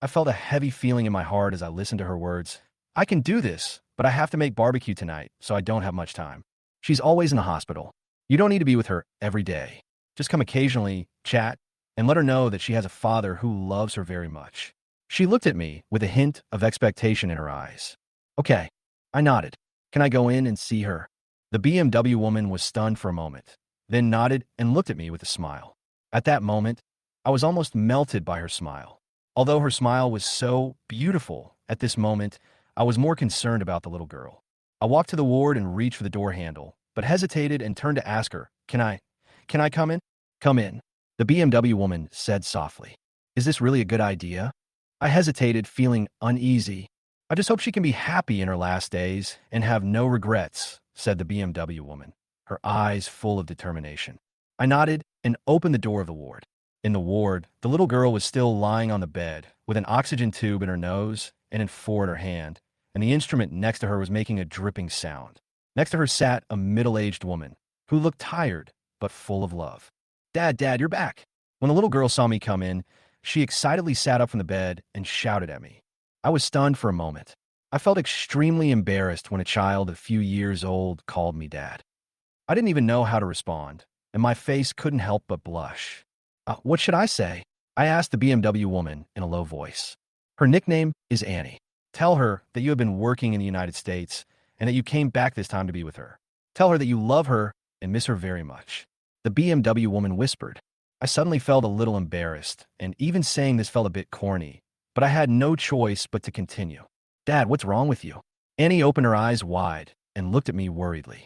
I felt a heavy feeling in my heart as I listened to her words. "I can do this, but I have to make barbecue tonight, so I don't have much time. She's always in the hospital. You don't need to be with her every day. Just come occasionally, chat, and let her know that she has a father who loves her very much." She looked at me with a hint of expectation in her eyes. "Okay." I nodded. "Can I go in and see her?" The BMW woman was stunned for a moment, then nodded and looked at me with a smile. At that moment, I was almost melted by her smile. Although her smile was so beautiful, at this moment, I was more concerned about the little girl. I walked to the ward and reached for the door handle, but hesitated and turned to ask her, Can I come in?" "Come in," the BMW woman said softly. "Is this really a good idea?" I hesitated, feeling uneasy. "I just hope she can be happy in her last days and have no regrets," said the BMW woman, her eyes full of determination. I nodded and opened the door of the ward. In the ward, the little girl was still lying on the bed, with an oxygen tube in her nose and four in her hand, and the instrument next to her was making a dripping sound. Next to her sat a middle-aged woman, who looked tired, but full of love. Dad, you're back." When the little girl saw me come in, she excitedly sat up from the bed and shouted at me. I was stunned for a moment. I felt extremely embarrassed when a child a few years old called me dad. I didn't even know how to respond, and my face couldn't help but blush. What should I say? I asked the BMW woman in a low voice. Her nickname is Annie. Tell her that you have been working in the United States and that you came back this time to be with her. Tell her that you love her and miss her very much. The BMW woman whispered. I suddenly felt a little embarrassed, and even saying this felt a bit corny, but I had no choice but to continue. Dad, what's wrong with you? Annie opened her eyes wide and looked at me worriedly.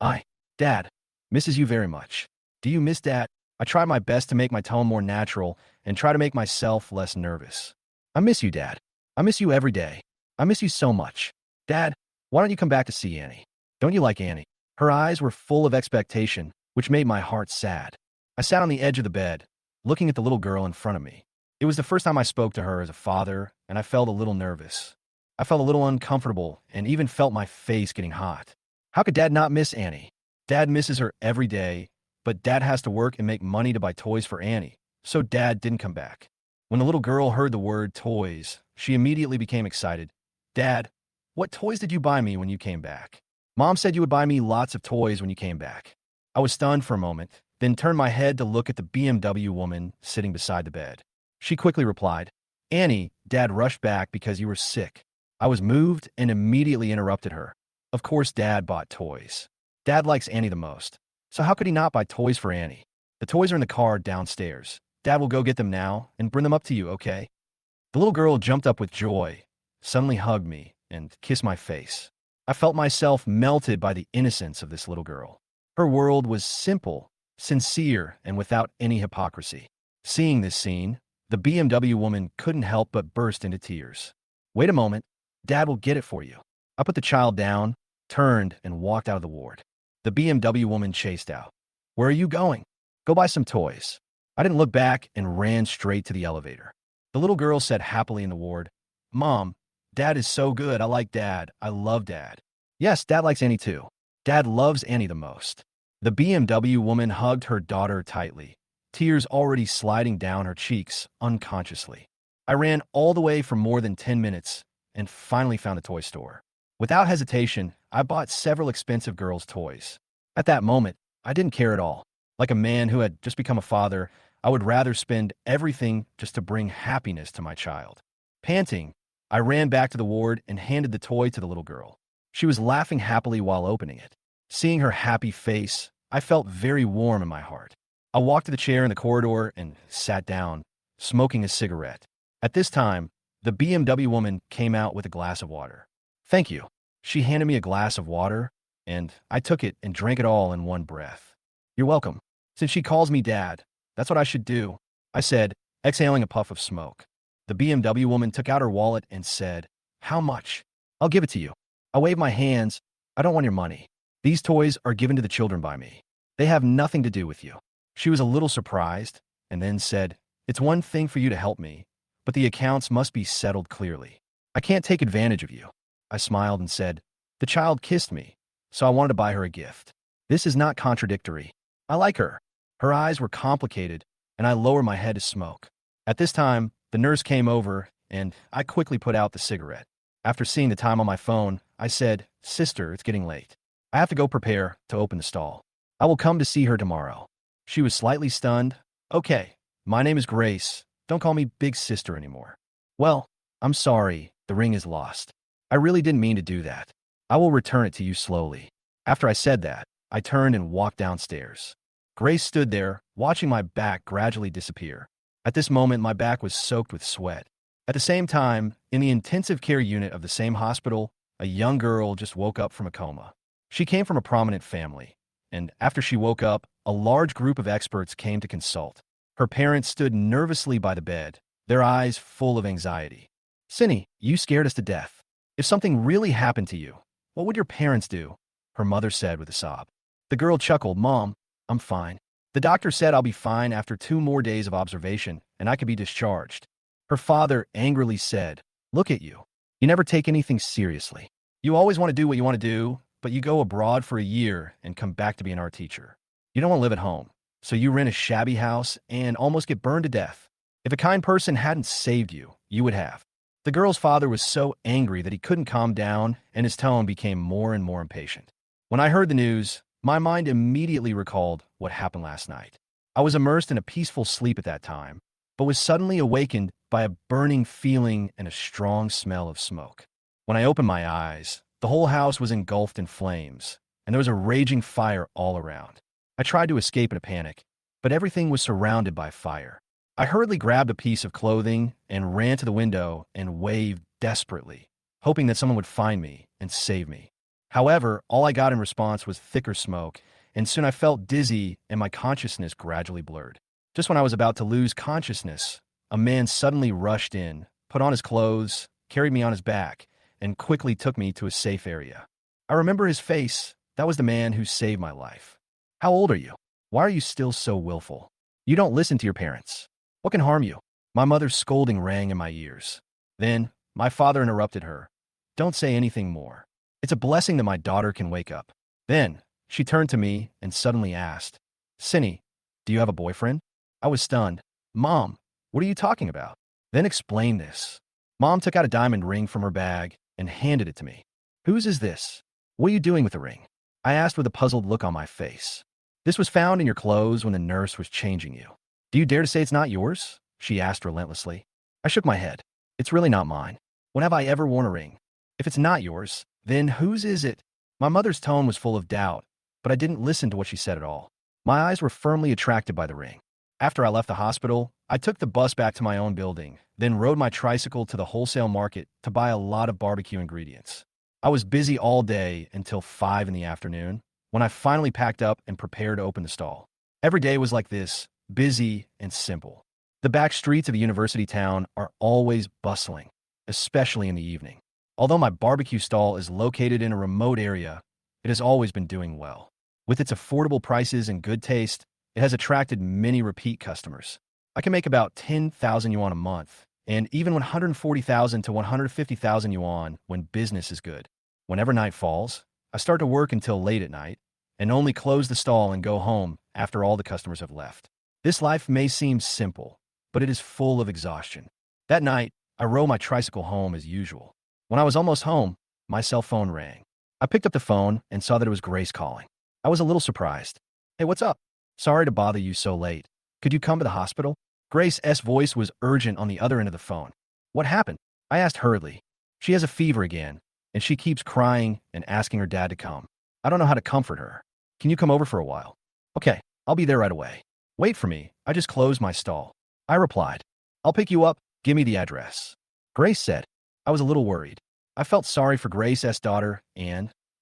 I, Dad, misses you very much. Do you miss Dad? I try my best to make my tone more natural and try to make myself less nervous. I miss you, Dad. I miss you every day. I miss you so much. Dad, why don't you come back to see Annie? Don't you like Annie? Her eyes were full of expectation, which made my heart sad. I sat on the edge of the bed, looking at the little girl in front of me. It was the first time I spoke to her as a father, and I felt a little nervous. I felt a little uncomfortable and even felt my face getting hot. How could Dad not miss Annie? Dad misses her every day, but Dad has to work and make money to buy toys for Annie, so Dad didn't come back. When the little girl heard the word toys, she immediately became excited. Dad, what toys did you buy me when you came back? Mom said you would buy me lots of toys when you came back. I was stunned for a moment, then turned my head to look at the BMW woman sitting beside the bed. She quickly replied, Annie, Dad rushed back because you were sick. I was moved and immediately interrupted her. Of course, Dad bought toys. Dad likes Annie the most. So how could he not buy toys for Annie? The toys are in the car downstairs. Dad will go get them now and bring them up to you, okay? The little girl jumped up with joy, suddenly hugged me, and kissed my face. I felt myself melted by the innocence of this little girl. Her world was simple, sincere, and without any hypocrisy. Seeing this scene, the BMW woman couldn't help but burst into tears. Wait a moment, Dad will get it for you. I put the child down, turned, and walked out of the ward. The BMW woman chased out. Where are you going? Go buy some toys. I didn't look back and ran straight to the elevator. The little girl said happily in the ward, Mom, Dad is so good. I like Dad. I love Dad. Yes, Dad likes Annie too. Dad loves Annie the most. The BMW woman hugged her daughter tightly, tears already sliding down her cheeks unconsciously. I ran all the way for more than 10 minutes and finally found a toy store. Without hesitation, I bought several expensive girls' toys. At that moment, I didn't care at all. Like a man who had just become a father, I would rather spend everything just to bring happiness to my child. Panting, I ran back to the ward and handed the toy to the little girl. She was laughing happily while opening it. Seeing her happy face, I felt very warm in my heart. I walked to the chair in the corridor and sat down, smoking a cigarette. At this time, the BMW woman came out with a glass of water. Thank you. She handed me a glass of water, and I took it and drank it all in one breath. You're welcome. Since she calls me Dad, that's what I should do, I said, exhaling a puff of smoke. The BMW woman took out her wallet and said, How much? I'll give it to you. I waved my hands. I don't want your money. These toys are given to the children by me. They have nothing to do with you. She was a little surprised and then said, It's one thing for you to help me, but the accounts must be settled clearly. I can't take advantage of you. I smiled and said, The child kissed me, so I wanted to buy her a gift. This is not contradictory. I like her. Her eyes were complicated, and I lowered my head to smoke. At this time, the nurse came over, and I quickly put out the cigarette. After seeing the time on my phone, I said, Sister, it's getting late. I have to go prepare to open the stall. I will come to see her tomorrow. She was slightly stunned. Okay, my name is Grace. Don't call me Big Sister anymore. Well, I'm sorry. The ring is lost. I really didn't mean to do that. I will return it to you slowly. After I said that, I turned and walked downstairs. Grace stood there, watching my back gradually disappear. At this moment, my back was soaked with sweat. At the same time, in the intensive care unit of the same hospital, a young girl just woke up from a coma. She came from a prominent family, and after she woke up, a large group of experts came to consult. Her parents stood nervously by the bed, their eyes full of anxiety. Cindy, you scared us to death. If something really happened to you, what would your parents do? Her mother said with a sob. The girl chuckled, Mom, I'm fine. The doctor said I'll be fine after 2 more days of observation, and I could be discharged. Her father angrily said, Look at you. You never take anything seriously. You always want to do what you want to do, but you go abroad for a year and come back to be an art teacher. You don't want to live at home, so you rent a shabby house and almost get burned to death. If a kind person hadn't saved you, you would have. The girl's father was so angry that he couldn't calm down, and his tone became more and more impatient. When I heard the news, My mind immediately recalled what happened last night. I was immersed in a peaceful sleep at that time, but was suddenly awakened by a burning feeling and a strong smell of smoke. When I opened my eyes, the whole house was engulfed in flames, and there was a raging fire all around. I tried to escape in a panic, but everything was surrounded by fire. I hurriedly grabbed a piece of clothing and ran to the window and waved desperately, hoping that someone would find me and save me. However, all I got in response was thicker smoke, and soon I felt dizzy and my consciousness gradually blurred. Just when I was about to lose consciousness, a man suddenly rushed in, put on his clothes, carried me on his back, and quickly took me to a safe area. I remember his face. That was the man who saved my life. How old are you? Why are you still so willful? You don't listen to your parents. What can harm you? My mother's scolding rang in my ears. Then, my father interrupted her. Don't say anything more. It's a blessing that my daughter can wake up. Then, she turned to me and suddenly asked, Cindy, do you have a boyfriend? I was stunned. Mom, what are you talking about? Then explain this. Mom took out a diamond ring from her bag and handed it to me. Whose is this? What are you doing with the ring? I asked with a puzzled look on my face. This was found in your clothes when the nurse was changing you. Do you dare to say it's not yours? She asked relentlessly. I shook my head. It's really not mine. When have I ever worn a ring? If it's not yours, then whose is it? My mother's tone was full of doubt, but I didn't listen to what she said at all. My eyes were firmly attracted by the ring. After I left the hospital, I took the bus back to my own building, then rode my tricycle to the wholesale market to buy a lot of barbecue ingredients. I was busy all day until 5 in the afternoon, when I finally packed up and prepared to open the stall. Every day was like this, busy and simple. The back streets of a university town are always bustling, especially in the evening. Although my barbecue stall is located in a remote area, it has always been doing well. With its affordable prices and good taste, it has attracted many repeat customers. I can make about 10,000 yuan a month, and even 140,000 to 150,000 yuan when business is good. Whenever night falls, I start to work until late at night, and only close the stall and go home after all the customers have left. This life may seem simple, but it is full of exhaustion. That night, I rode my tricycle home as usual. When I was almost home, my cell phone rang. I picked up the phone and saw that it was Grace calling. I was a little surprised. Hey, what's up? Sorry to bother you so late. Could you come to the hospital? Grace's voice was urgent on the other end of the phone. What happened? I asked hurriedly. She has a fever again, and she keeps crying and asking her dad to come. I don't know how to comfort her. Can you come over for a while? Okay, I'll be there right away. Wait for me. I just closed my stall. I replied. I'll pick you up. Give me the address. Grace said. I was a little worried. I felt sorry for Grace's daughter,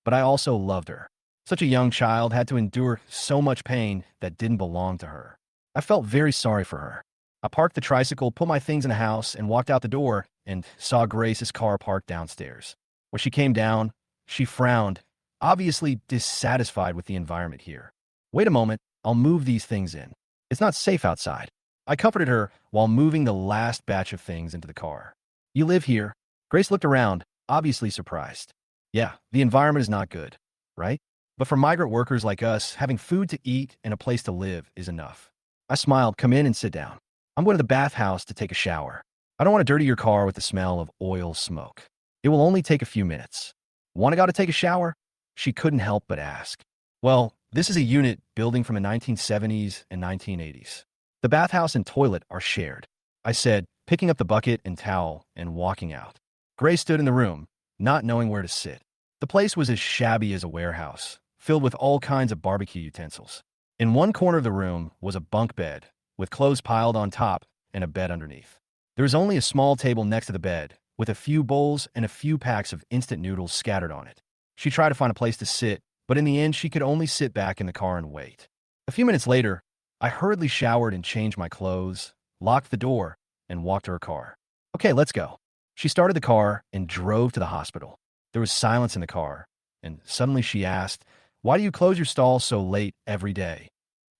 but I also loved her. Such a young child had to endure so much pain that didn't belong to her. I felt very sorry for her. I parked the tricycle, put my things in the house, and walked out the door and saw Grace's car parked downstairs. When she came down, she frowned, obviously dissatisfied with the environment here. Wait a moment, I'll move these things in. It's not safe outside. I comforted her while moving the last batch of things into the car. You live here? Grace looked around, obviously surprised. Yeah, the environment is not good, right? But for migrant workers like us, having food to eat and a place to live is enough. I smiled. Come in and sit down. I'm going to the bathhouse to take a shower. I don't want to dirty your car with the smell of oil smoke. It will only take a few minutes. Want to go to take a shower? She couldn't help but ask. Well, this is a unit building from the 1970s and 1980s. The bathhouse and toilet are shared, I said, picking up the bucket and towel and walking out. Grace stood in the room, not knowing where to sit. The place was as shabby as a warehouse, filled with all kinds of barbecue utensils. In one corner of the room was a bunk bed, with clothes piled on top and a bed underneath. There was only a small table next to the bed, with a few bowls and a few packs of instant noodles scattered on it. She tried to find a place to sit, but in the end she could only sit back in the car and wait. A few minutes later, I hurriedly showered and changed my clothes, locked the door, and walked to her car. Okay, let's go. She started the car and drove to the hospital. There was silence in the car, and suddenly she asked, why do you close your stall so late every day?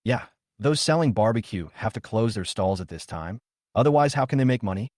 Yeah, those selling barbecue have to close their stalls at this time. Otherwise, how can they make money?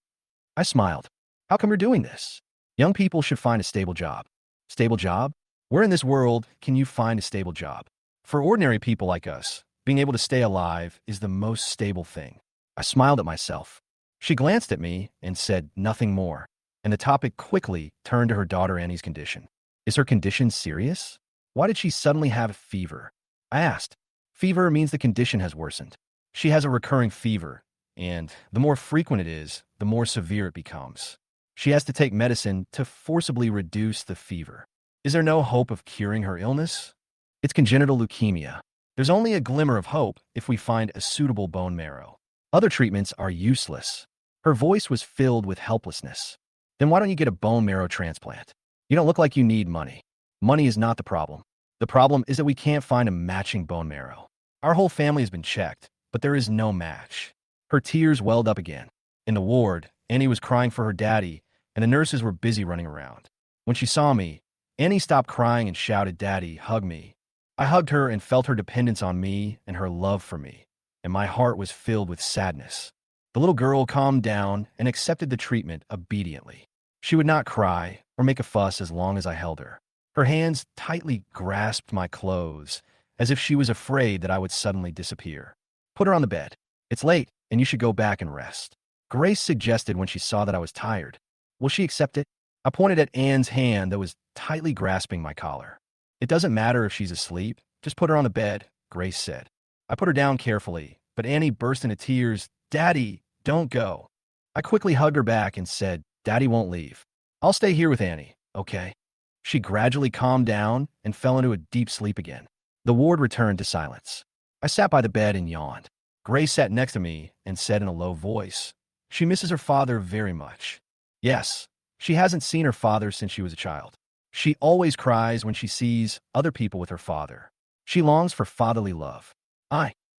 I smiled. How come you're doing this? Young people should find a stable job. Stable job? Where in this world can you find a stable job? For ordinary people like us, being able to stay alive is the most stable thing. I smiled at myself. She glanced at me and said nothing more, and the topic quickly turned to her daughter Annie's condition. Is her condition serious? Why did she suddenly have a fever? I asked. Fever means the condition has worsened. She has a recurring fever, and the more frequent it is, the more severe it becomes. She has to take medicine to forcibly reduce the fever. Is there no hope of curing her illness? It's congenital leukemia. There's only a glimmer of hope if we find a suitable bone marrow. Other treatments are useless. Her voice was filled with helplessness. Then why don't you get a bone marrow transplant? You don't look like you need money. Money is not the problem. The problem is that we can't find a matching bone marrow. Our whole family has been checked, but there is no match. Her tears welled up again. In the ward, Annie was crying for her daddy, and the nurses were busy running around. When she saw me, Annie stopped crying and shouted, "Daddy, hug me." I hugged her and felt her dependence on me and her love for me, and my heart was filled with sadness. The little girl calmed down and accepted the treatment obediently. She would not cry or make a fuss as long as I held her. Her hands tightly grasped my clothes, as if she was afraid that I would suddenly disappear. Put her on the bed. It's late, and you should go back and rest. Grace suggested when she saw that I was tired. Will she accept it? I pointed at Anne's hand that was tightly grasping my collar. It doesn't matter if she's asleep. Just put her on the bed, Grace said. I put her down carefully, but Annie burst into tears. "Daddy, don't go." I quickly hugged her back and said, "Daddy won't leave. I'll stay here with Annie, okay?" She gradually calmed down and fell into a deep sleep again. The ward returned to silence. I sat by the bed and yawned. Grace sat next to me and said in a low voice, "She misses her father very much." Yes, she hasn't seen her father since she was a child. She always cries when she sees other people with her father. She longs for fatherly love.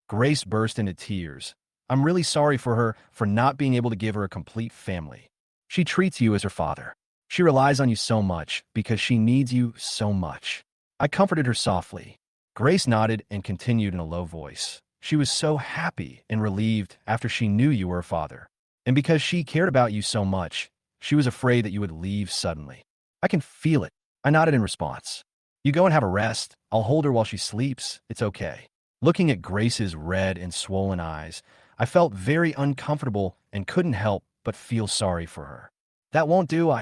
Grace burst into tears. "I'm really sorry for her for not being able to give her a complete family. She treats you as her father. She relies on you so much because she needs you so much." I comforted her softly. Grace nodded and continued in a low voice. "She was so happy and relieved after she knew you were her father. And because she cared about you so much, she was afraid that you would leave suddenly. I can feel it." I nodded in response. "You go and have a rest. I'll hold her while she sleeps. It's okay." Looking at Grace's red and swollen eyes, I felt very uncomfortable and couldn't help but feel sorry for her. "That won't do,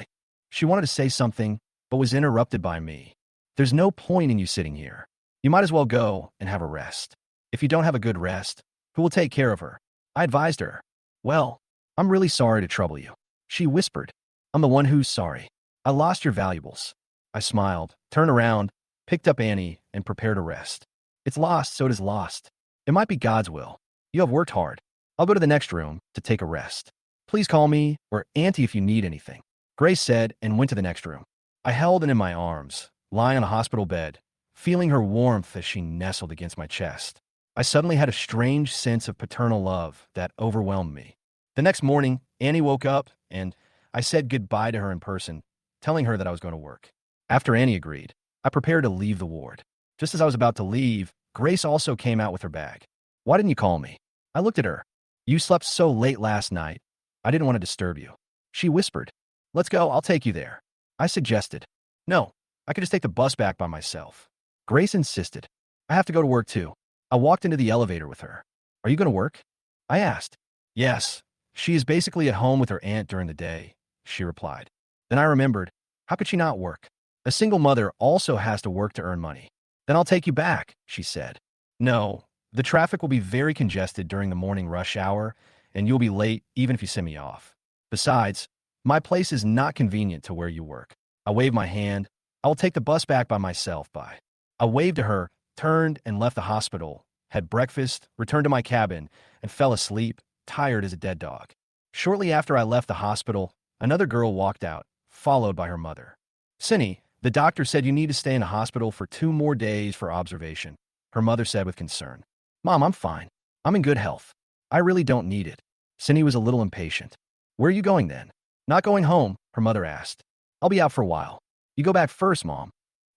She wanted to say something, but was interrupted by me. "There's no point in you sitting here. You might as well go and have a rest. If you don't have a good rest, who will take care of her?" I advised her. "Well, I'm really sorry to trouble you," she whispered. "I'm the one who's sorry. I lost your valuables." I smiled, turned around, picked up Annie, and prepared to rest. "It's lost, so it is lost. It might be God's will. You have worked hard. I'll go to the next room to take a rest. Please call me or Auntie if you need anything," Grace said and went to the next room. I held her in my arms, lying on a hospital bed, feeling her warmth as she nestled against my chest. I suddenly had a strange sense of paternal love that overwhelmed me. The next morning, Annie woke up, and I said goodbye to her in person, telling her that I was going to work. After Annie agreed, I prepared to leave the ward. Just as I was about to leave, Grace also came out with her bag. "Why didn't you call me?" I looked at her. "You slept so late last night. I didn't want to disturb you." She whispered. "Let's go, I'll take you there." I suggested. "No, I could just take the bus back by myself." Grace insisted. "I have to go to work too." I walked into the elevator with her. "Are you going to work?" I asked. "Yes. She is basically at home with her aunt during the day," she replied. Then I remembered, how could she not work? A single mother also has to work to earn money. "Then I'll take you back," she said. "No, the traffic will be very congested during the morning rush hour, and you'll be late even if you send me off. Besides, my place is not convenient to where you work." I waved my hand. "I will take the bus back by myself, bye." I waved to her, turned and left the hospital, had breakfast, returned to my cabin, and fell asleep, tired as a dead dog. Shortly after I left the hospital, another girl walked out, followed by her mother. "Cindy, the doctor said you need to stay in the hospital for 2 more days for observation," her mother said with concern. "Mom, I'm fine. I'm in good health. I really don't need it." Cindy was a little impatient. "Where are you going then?" "Not going home," her mother asked. "I'll be out for a while." "You go back first, Mom,"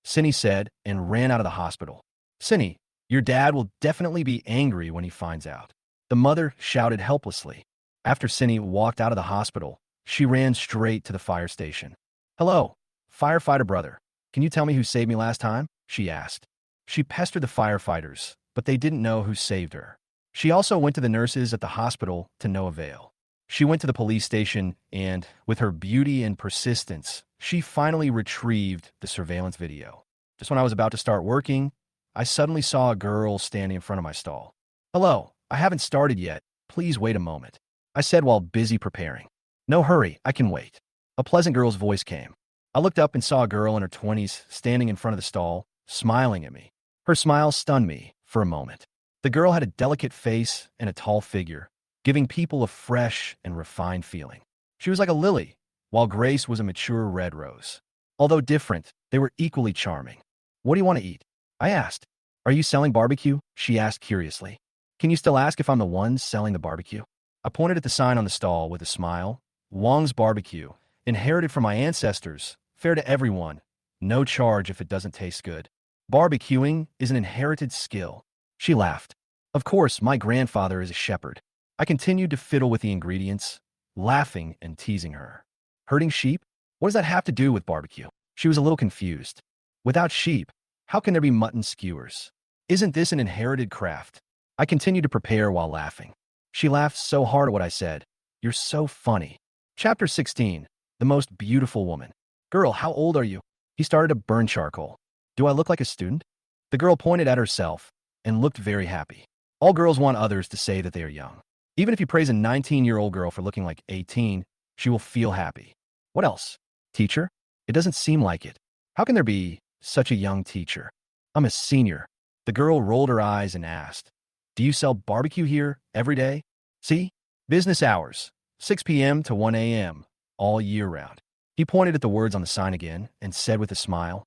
Cindy said and ran out of the hospital. "Cindy, your dad will definitely be angry when he finds out," the mother shouted helplessly. After Cindy walked out of the hospital, she ran straight to the fire station. "Hello, firefighter brother. Can you tell me who saved me last time?" she asked. She pestered the firefighters, but they didn't know who saved her. She also went to the nurses at the hospital to no avail. She went to the police station and, with her beauty and persistence, she finally retrieved the surveillance video. Just when I was about to start working, I suddenly saw a girl standing in front of my stall. Hello, I haven't started yet. Please wait a moment, I said while busy preparing. No hurry, I can wait. A pleasant girl's voice came. I looked up and saw a girl in her 20s standing in front of the stall, smiling at me. Her smile stunned me for a moment. The girl had a delicate face and a tall figure, giving people a fresh and refined feeling. She was like a lily, while Grace was a mature red rose. Although different, they were equally charming. What do you want to eat? I asked. Are you selling barbecue? She asked curiously. Can you still ask if I'm the one selling the barbecue? I pointed at the sign on the stall with a smile. Wong's Barbecue, inherited from my ancestors, fair to everyone, no charge if it doesn't taste good. Barbecuing is an inherited skill. She laughed. Of course, my grandfather is a shepherd. I continued to fiddle with the ingredients, laughing and teasing her. Herding sheep? What does that have to do with barbecue? She was a little confused. Without sheep, how can there be mutton skewers? Isn't this an inherited craft? I continued to prepare while laughing. She laughed so hard at what I said. You're so funny. Chapter 16. The Most Beautiful Woman. Girl, how old are you? He started to burn charcoal. Do I look like a student? The girl pointed at herself and looked very happy. All girls want others to say that they are young. Even if you praise a 19-year-old girl for looking like 18, she will feel happy. What else? Teacher? It doesn't seem like it. How can there be such a young teacher? I'm a senior. The girl rolled her eyes and asked, do you sell barbecue here every day? See? Business hours, 6 p.m. to 1 a.m., all year round. He pointed at the words on the sign again and said with a smile,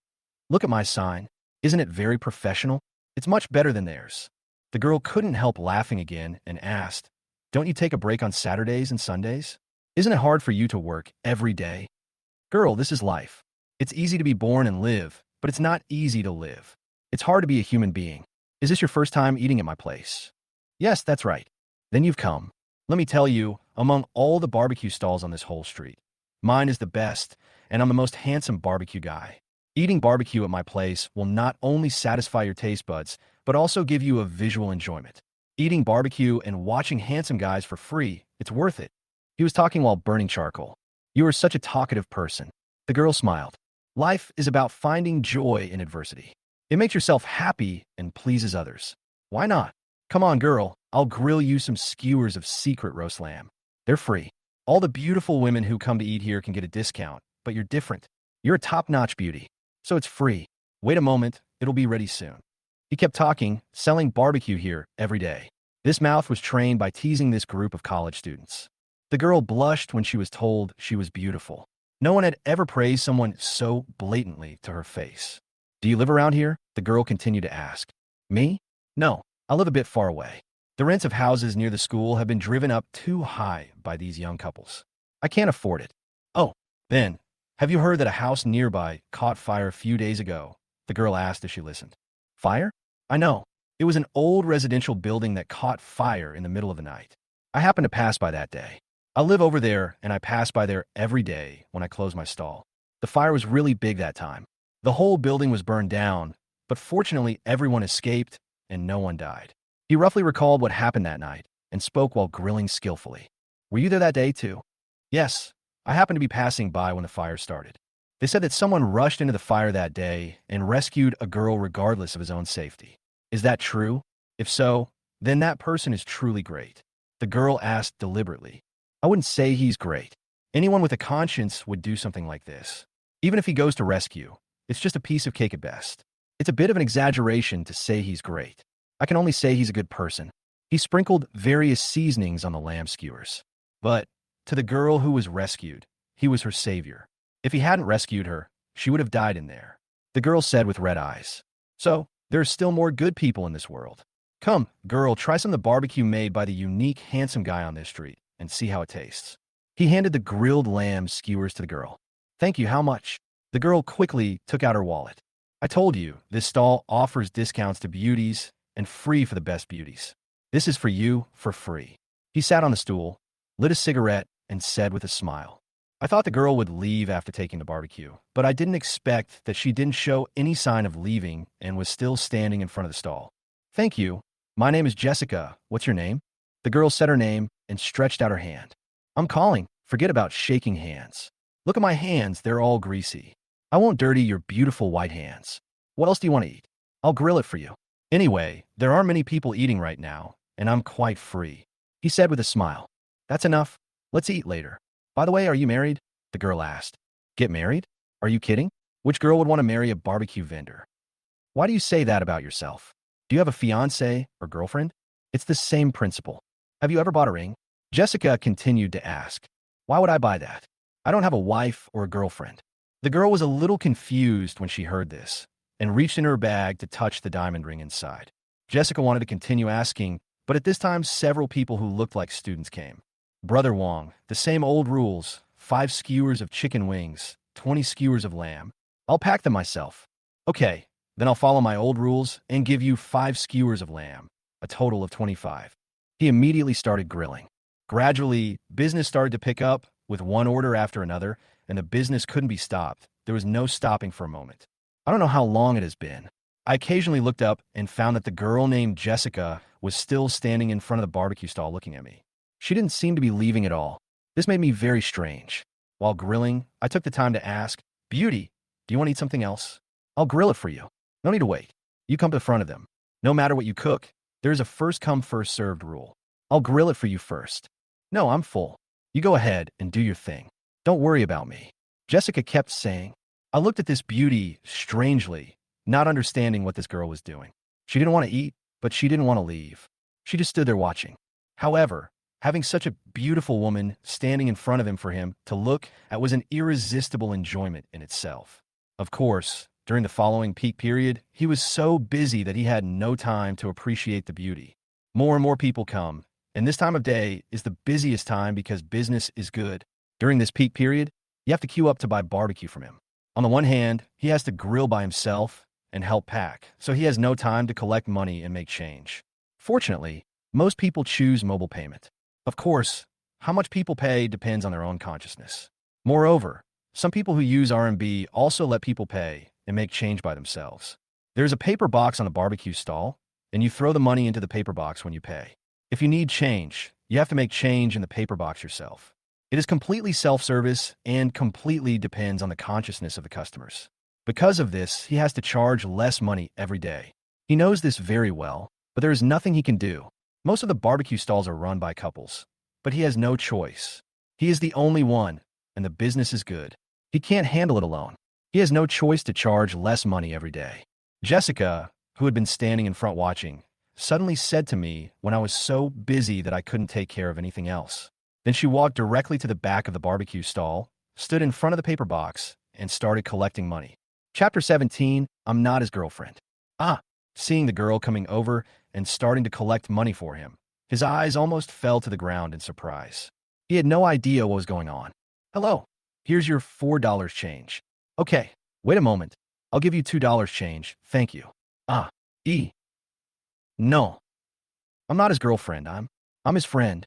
look at my sign. Isn't it very professional? It's much better than theirs. The girl couldn't help laughing again and asked, don't you take a break on Saturdays and Sundays? Isn't it hard for you to work every day? Girl, this is life. It's easy to be born and live, but it's not easy to live. It's hard to be a human being. Is this your first time eating at my place? Yes, that's right. Then you've come. Let me tell you, among all the barbecue stalls on this whole street, mine is the best, and I'm the most handsome barbecue guy. Eating barbecue at my place will not only satisfy your taste buds, but also give you a visual enjoyment. Eating barbecue and watching handsome guys for free, it's worth it. He was talking while burning charcoal. You are such a talkative person. The girl smiled. Life is about finding joy in adversity. It makes yourself happy and pleases others. Why not? Come on, girl. I'll grill you some skewers of secret roast lamb. They're free. All the beautiful women who come to eat here can get a discount, but you're different. You're a top-notch beauty, so it's free. Wait a moment. It'll be ready soon. He kept talking, selling barbecue here every day. This mouth was trained by teasing this group of college students. The girl blushed when she was told she was beautiful. No one had ever praised someone so blatantly to her face. Do you live around here? The girl continued to ask. Me? No, I live a bit far away. The rents of houses near the school have been driven up too high by these young couples. I can't afford it. Oh, then, have you heard that a house nearby caught fire a few days ago? The girl asked as she listened. Fire? I know. It was an old residential building that caught fire in the middle of the night. I happened to pass by that day. I live over there, and I pass by there every day when I close my stall. The fire was really big that time. The whole building was burned down, but fortunately everyone escaped and no one died. He roughly recalled what happened that night and spoke while grilling skillfully. Were you there that day too? Yes, I happened to be passing by when the fire started. They said that someone rushed into the fire that day and rescued a girl regardless of his own safety. Is that true? If so, then that person is truly great. The girl asked deliberately. I wouldn't say he's great. Anyone with a conscience would do something like this. Even if he goes to rescue, it's just a piece of cake at best. It's a bit of an exaggeration to say he's great. I can only say he's a good person. He sprinkled various seasonings on the lamb skewers. But to the girl who was rescued, he was her savior. If he hadn't rescued her, she would have died in there. The girl said with red eyes. So, there are still more good people in this world. Come, girl, try some of the barbecue made by the unique, handsome guy on this street and see how it tastes. He handed the grilled lamb skewers to the girl. Thank you, how much? The girl quickly took out her wallet. I told you, this stall offers discounts to beauties and free for the best beauties. This is for you for free. He sat on the stool, lit a cigarette, and said with a smile. I thought the girl would leave after taking the barbecue, but I didn't expect that she didn't show any sign of leaving and was still standing in front of the stall. Thank you. My name is Jessica. What's your name? The girl said her name and stretched out her hand. I'm calling. Forget about shaking hands. Look at my hands. They're all greasy. I won't dirty your beautiful white hands. What else do you want to eat? I'll grill it for you. Anyway, there aren't many people eating right now, and I'm quite free. He said with a smile. That's enough. Let's eat later. By the way, are you married? The girl asked. Get married? Are you kidding? Which girl would want to marry a barbecue vendor? Why do you say that about yourself? Do you have a fiancé or girlfriend? It's the same principle. Have you ever bought a ring? Jessica continued to ask. Why would I buy that? I don't have a wife or a girlfriend. The girl was a little confused when she heard this and reached in her bag to touch the diamond ring inside. Jessica wanted to continue asking, but at this time several people who looked like students came. Brother Wong, the same old rules, 5 skewers of chicken wings, 20 skewers of lamb. I'll pack them myself. Okay, then I'll follow my old rules and give you 5 skewers of lamb, a total of 25. He immediately started grilling. Gradually, business started to pick up with one order after another, and the business couldn't be stopped. There was no stopping for a moment. I don't know how long it has been. I occasionally looked up and found that the girl named Jessica was still standing in front of the barbecue stall looking at me. She didn't seem to be leaving at all. This made me very strange. While grilling, I took the time to ask, Beauty, do you want to eat something else? I'll grill it for you. No need to wait. You come to the front of them. No matter what you cook, there is a first-come, first-served rule. I'll grill it for you first. No, I'm full. You go ahead and do your thing. Don't worry about me. Jessica kept saying. I looked at this beauty strangely, not understanding what this girl was doing. She didn't want to eat, but she didn't want to leave. She just stood there watching. However, having such a beautiful woman standing in front of him for him to look at was an irresistible enjoyment in itself. Of course, during the following peak period, he was so busy that he had no time to appreciate the beauty. More and more people come, and this time of day is the busiest time because business is good. During this peak period, you have to queue up to buy barbecue from him. On the one hand, he has to grill by himself and help pack, so he has no time to collect money and make change. Fortunately, most people choose mobile payment. Of course, how much people pay depends on their own consciousness. Moreover, some people who use RMB also let people pay and make change by themselves. There's a paper box on the barbecue stall, and you throw the money into the paper box when you pay. If you need change, you have to make change in the paper box yourself. It is completely self-service and completely depends on the consciousness of the customers. Because of this, he has to charge less money every day. He knows this very well, but there is nothing he can do. Most of the barbecue stalls are run by couples, but he has no choice. He is the only one, and the business is good. He can't handle it alone. He has no choice to charge less money every day. Jessica, who had been standing in front watching, suddenly said to me when I was so busy that I couldn't take care of anything else. Then she walked directly to the back of the barbecue stall, stood in front of the paper box, and started collecting money. Chapter 17, I'm not his girlfriend. Seeing the girl coming over and starting to collect money for him, his eyes almost fell to the ground in surprise. He had no idea what was going on. Hello, here's your $4 change. Okay, wait a moment. I'll give you $2 change, thank you. No. I'm not his girlfriend, I'm his friend.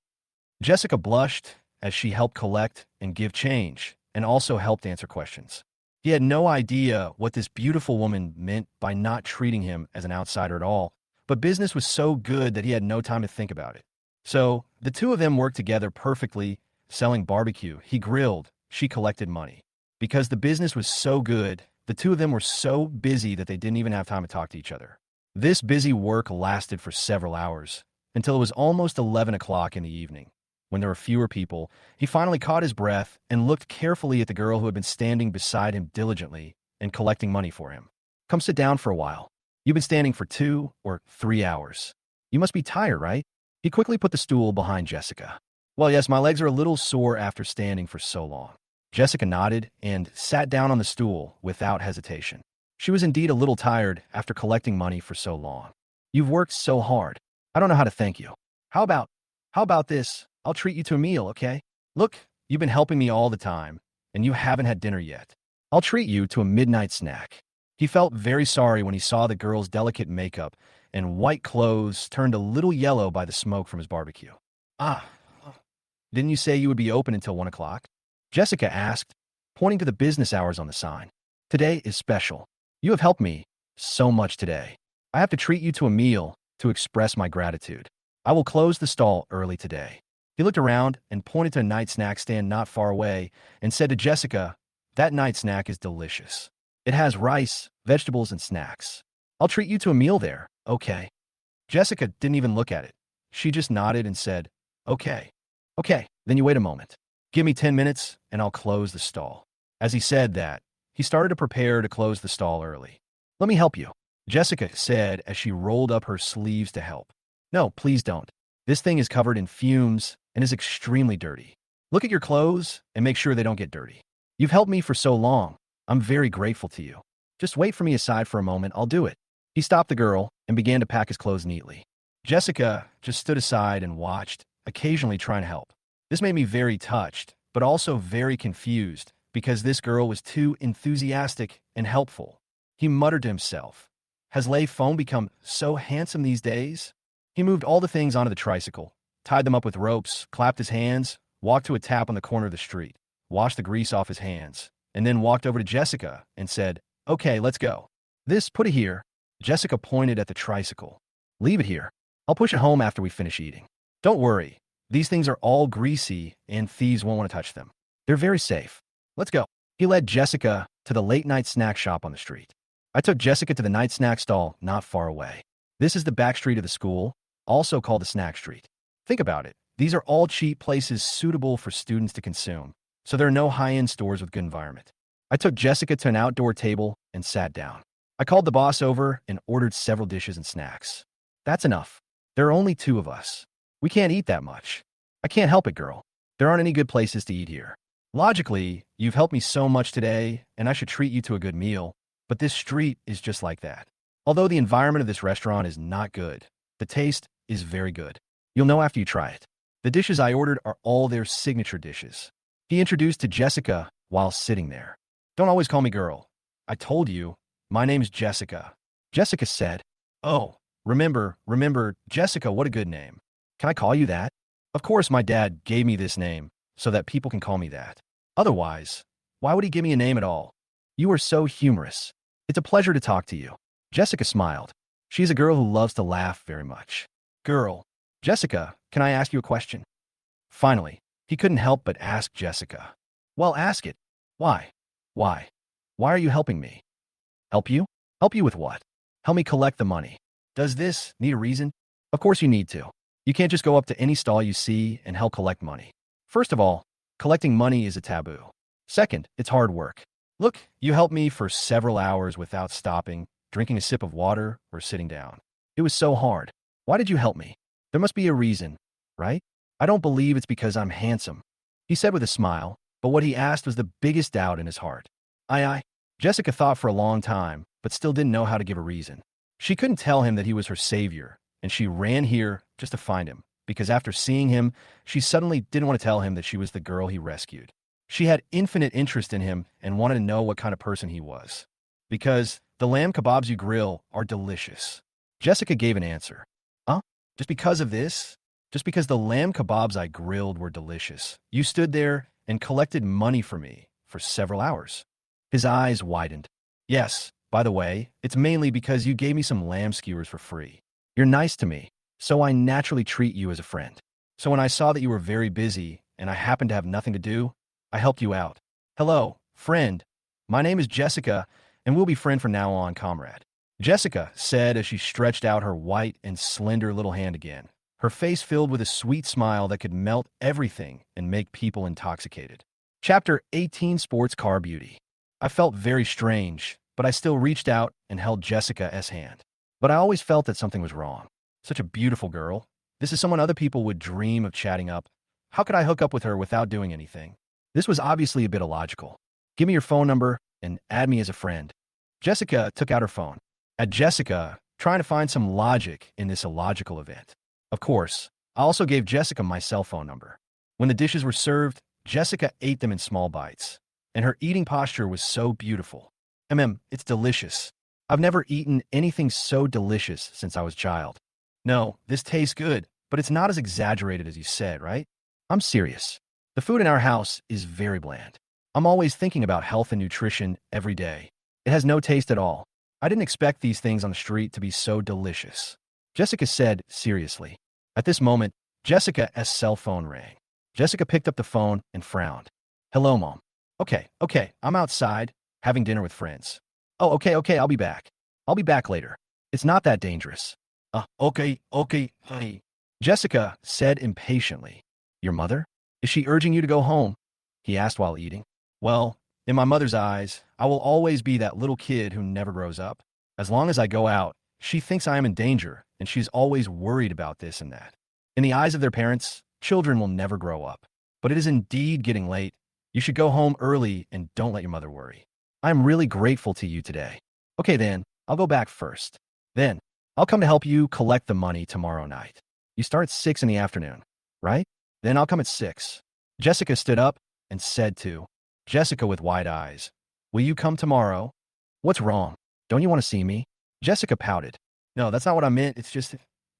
Jessica blushed as she helped collect and give change, and also helped answer questions. He had no idea what this beautiful woman meant by not treating him as an outsider at all, but business was so good that he had no time to think about it. So, the two of them worked together perfectly, selling barbecue. He grilled, she collected money. Because the business was so good, the two of them were so busy that they didn't even have time to talk to each other. This busy work lasted for several hours, until it was almost 11 o'clock in the evening. When there were fewer people, he finally caught his breath and looked carefully at the girl who had been standing beside him diligently and collecting money for him. Come sit down for a while. You've been standing for 2 or 3 hours. You must be tired, right? He quickly put the stool behind Jessica. Well, yes, my legs are a little sore after standing for so long. Jessica nodded and sat down on the stool without hesitation. She was indeed a little tired after collecting money for so long. You've worked so hard. I don't know how to thank you. How about this? I'll treat you to a meal, okay? Look, you've been helping me all the time, and you haven't had dinner yet. I'll treat you to a midnight snack. He felt very sorry when he saw the girl's delicate makeup and white clothes turned a little yellow by the smoke from his barbecue. Didn't you say you would be open until 1 o'clock? Jessica asked, pointing to the business hours on the sign. Today is special. You have helped me so much today. I have to treat you to a meal to express my gratitude. I will close the stall early today. He looked around and pointed to a night snack stand not far away and said to Jessica, that night snack is delicious. It has rice, vegetables, and snacks. I'll treat you to a meal there. Okay. Jessica didn't even look at it. She just nodded and said, okay. Okay, then you wait a moment. Give me 10 minutes and I'll close the stall. As he said that, he started to prepare to close the stall early. Let me help you, Jessica said as she rolled up her sleeves to help. No, please don't. This thing is covered in fumes and is extremely dirty. Look at your clothes and make sure they don't get dirty. You've helped me for so long. I'm very grateful to you. Just wait for me aside for a moment, I'll do it. He stopped the girl and began to pack his clothes neatly. Jessica just stood aside and watched, occasionally trying to help. This made me very touched, but also very confused, because this girl was too enthusiastic and helpful. He muttered to himself, has Lei Feng become so handsome these days? He moved all the things onto the tricycle, tied them up with ropes, clapped his hands, walked to a tap on the corner of the street, washed the grease off his hands, and then walked over to Jessica and said, okay, let's go. Put it here. Jessica pointed at the tricycle. Leave it here. I'll push it home after we finish eating. Don't worry. These things are all greasy and thieves won't want to touch them. They're very safe. Let's go. He led Jessica to the late-night snack shop on the street. I took Jessica to the night snack stall not far away. This is the back street of the school, also called the snack street. Think about it. These are all cheap places suitable for students to consume, so there are no high-end stores with good environment. I took Jessica to an outdoor table and sat down. I called the boss over and ordered several dishes and snacks. That's enough. There are only 2 of us. We can't eat that much. I can't help it, girl. There aren't any good places to eat here. Logically, you've helped me so much today, and I should treat you to a good meal, but this street is just like that. Although the environment of this restaurant is not good, the taste is very good. You'll know after you try it. The dishes I ordered are all their signature dishes. He introduced to Jessica while sitting there. Don't always call me girl. I told you, my name's Jessica. Jessica said, oh, remember, Jessica, what a good name. Can I call you that? Of course, my dad gave me this name so that people can call me that. Otherwise, why would he give me a name at all? You are so humorous. It's a pleasure to talk to you. Jessica smiled. She's a girl who loves to laugh very much. Girl. Jessica, can I ask you a question? Finally, he couldn't help but ask Jessica. Well, ask it. Why? Why? Why are you helping me? Help you? Help you with what? Help me collect the money. Does this need a reason? Of course you need to. You can't just go up to any stall you see and help collect money. First of all, collecting money is a taboo. Second, it's hard work. Look, you helped me for several hours without stopping, drinking a sip of water, or sitting down. It was so hard. Why did you help me? There must be a reason, right? I don't believe it's because I'm handsome, he said with a smile, but what he asked was the biggest doubt in his heart. Jessica thought for a long time, but still didn't know how to give a reason. She couldn't tell him that he was her savior, and she ran here just to find him, because after seeing him, she suddenly didn't want to tell him that she was the girl he rescued. She had infinite interest in him and wanted to know what kind of person he was. Because the lamb kebabs you grill are delicious. Jessica gave an answer. Huh? Just because of this? Just because the lamb kebabs I grilled were delicious, you stood there and collected money for me for several hours. His eyes widened. Yes, by the way, it's mainly because you gave me some lamb skewers for free. You're nice to me, so I naturally treat you as a friend. So when I saw that you were very busy and I happened to have nothing to do, I helped you out. Hello, friend. My name is Jessica, and we'll be friends from now on, comrade. Jessica said as she stretched out her white and slender little hand again, her face filled with a sweet smile that could melt everything and make people intoxicated. Chapter 18, Sports Car Beauty. I felt very strange, but I still reached out and held Jessica's hand. But I always felt that something was wrong. Such a beautiful girl. This is someone other people would dream of chatting up. How could I hook up with her without doing anything? This was obviously a bit illogical. Give me your phone number and add me as a friend. Jessica took out her phone. At Jessica, trying to find some logic in this illogical event. Of course, I also gave Jessica my cell phone number. When the dishes were served, Jessica ate them in small bites, and her eating posture was so beautiful. It's delicious. I've never eaten anything so delicious since I was a child. No, this tastes good, but it's not as exaggerated as you said, right? I'm serious. The food in our house is very bland. I'm always thinking about health and nutrition every day. It has no taste at all. I didn't expect these things on the street to be so delicious. Jessica said seriously. At this moment, Jessica's cell phone rang. Jessica picked up the phone and frowned. Hello, Mom. Okay, I'm outside, having dinner with friends. Oh, okay, I'll be back. I'll be back later. It's not that dangerous. Okay, honey. Jessica said impatiently. Your mother? Is she urging you to go home? He asked while eating. Well, in my mother's eyes, I will always be that little kid who never grows up. As long as I go out, she thinks I am in danger, and she's always worried about this and that. In the eyes of their parents, children will never grow up. But it is indeed getting late. You should go home early and don't let your mother worry. I am really grateful to you today. Okay then, I'll go back first. Then, I'll come to help you collect the money tomorrow night. You start at 6 in the afternoon, right? Then I'll come at 6. Jessica stood up and said to Jessica with wide eyes, will you come tomorrow? What's wrong? Don't you want to see me? Jessica pouted. No, that's not what I meant. It's just,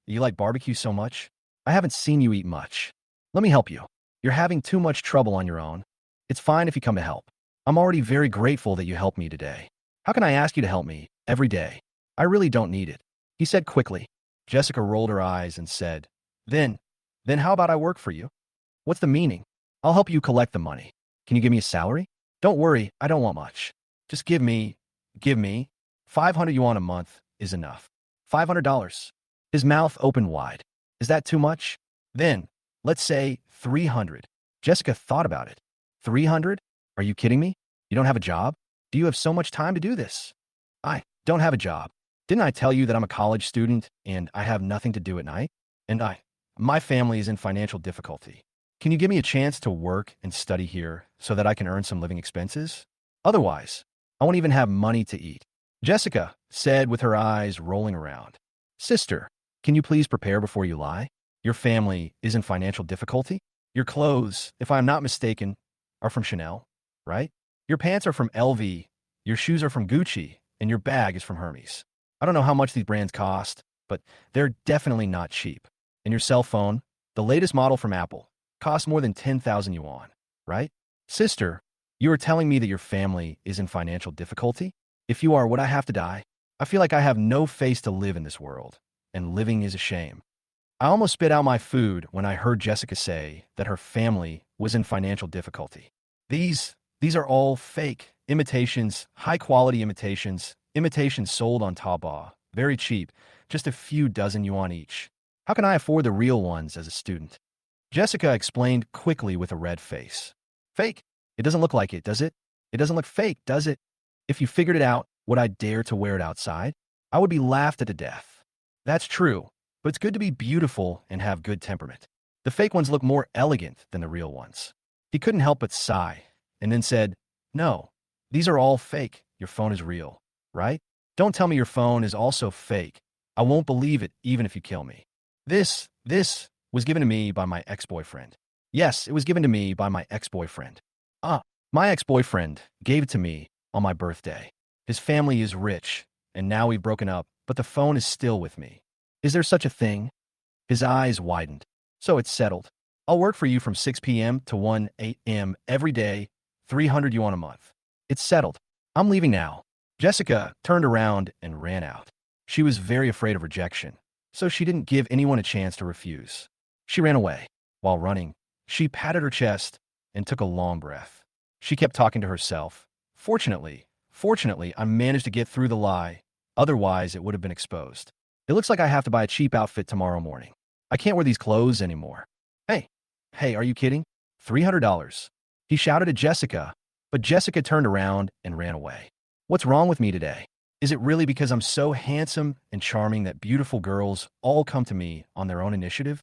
you like barbecue so much? I haven't seen you eat much. Let me help you. You're having too much trouble on your own. It's fine if you come to help. I'm already very grateful that you helped me today. How can I ask you to help me every day? I really don't need it. He said quickly. Jessica rolled her eyes and said, Then how about I work for you? What's the meaning? I'll help you collect the money. Can you give me a salary? Don't worry, I don't want much. Just give me 500 yuan a month is enough. $500. His mouth opened wide. Is that too much? Then, let's say 300. Jessica thought about it. 300? Are you kidding me? You don't have a job? Do you have so much time to do this? I don't have a job. Didn't I tell you that I'm a college student and I have nothing to do at night? And my family is in financial difficulty. Can you give me a chance to work and study here so that I can earn some living expenses? Otherwise, I won't even have money to eat. Jessica said with her eyes rolling around. Sister, can you please prepare before you lie? Your family is in financial difficulty? Your clothes, if I am not mistaken, are from Chanel, right? Your pants are from LV, your shoes are from Gucci, and your bag is from Hermes. I don't know how much these brands cost, but they're definitely not cheap. And your cell phone, the latest model from Apple, costs more than 10,000 yuan, right? Sister, you are telling me that your family is in financial difficulty? If you are, would I have to die? I feel like I have no face to live in this world, and living is a shame. I almost spit out my food when I heard Jessica say that her family was in financial difficulty. These are all fake imitations, high-quality imitations sold on Taobao, very cheap, just a few dozen yuan each. How can I afford the real ones as a student? Jessica explained quickly with a red face. Fake? It doesn't look like it, does it? It doesn't look fake, does it? If you figured it out, would I dare to wear it outside? I would be laughed at to death. That's true, but it's good to be beautiful and have good temperament. The fake ones look more elegant than the real ones. He couldn't help but sigh, and then said, No, these are all fake. Your phone is real, right? Don't tell me your phone is also fake. I won't believe it even if you kill me. This was given to me by my ex-boyfriend. Yes, it was given to me by my ex-boyfriend. My ex-boyfriend gave it to me on my birthday. His family is rich, and now we've broken up, but the phone is still with me. Is there such a thing? His eyes widened. So it's settled. I'll work for you from 6 p.m. to 1 a.m. every day, 300 yuan a month. It's settled. I'm leaving now. Jessica turned around and ran out. She was very afraid of rejection, so she didn't give anyone a chance to refuse. She ran away. While running, she patted her chest and took a long breath. She kept talking to herself. Fortunately, I managed to get through the lie. Otherwise, it would have been exposed. It looks like I have to buy a cheap outfit tomorrow morning. I can't wear these clothes anymore. Hey, are you kidding? $300. He shouted at Jessica, but Jessica turned around and ran away. What's wrong with me today? Is it really because I'm so handsome and charming that beautiful girls all come to me on their own initiative?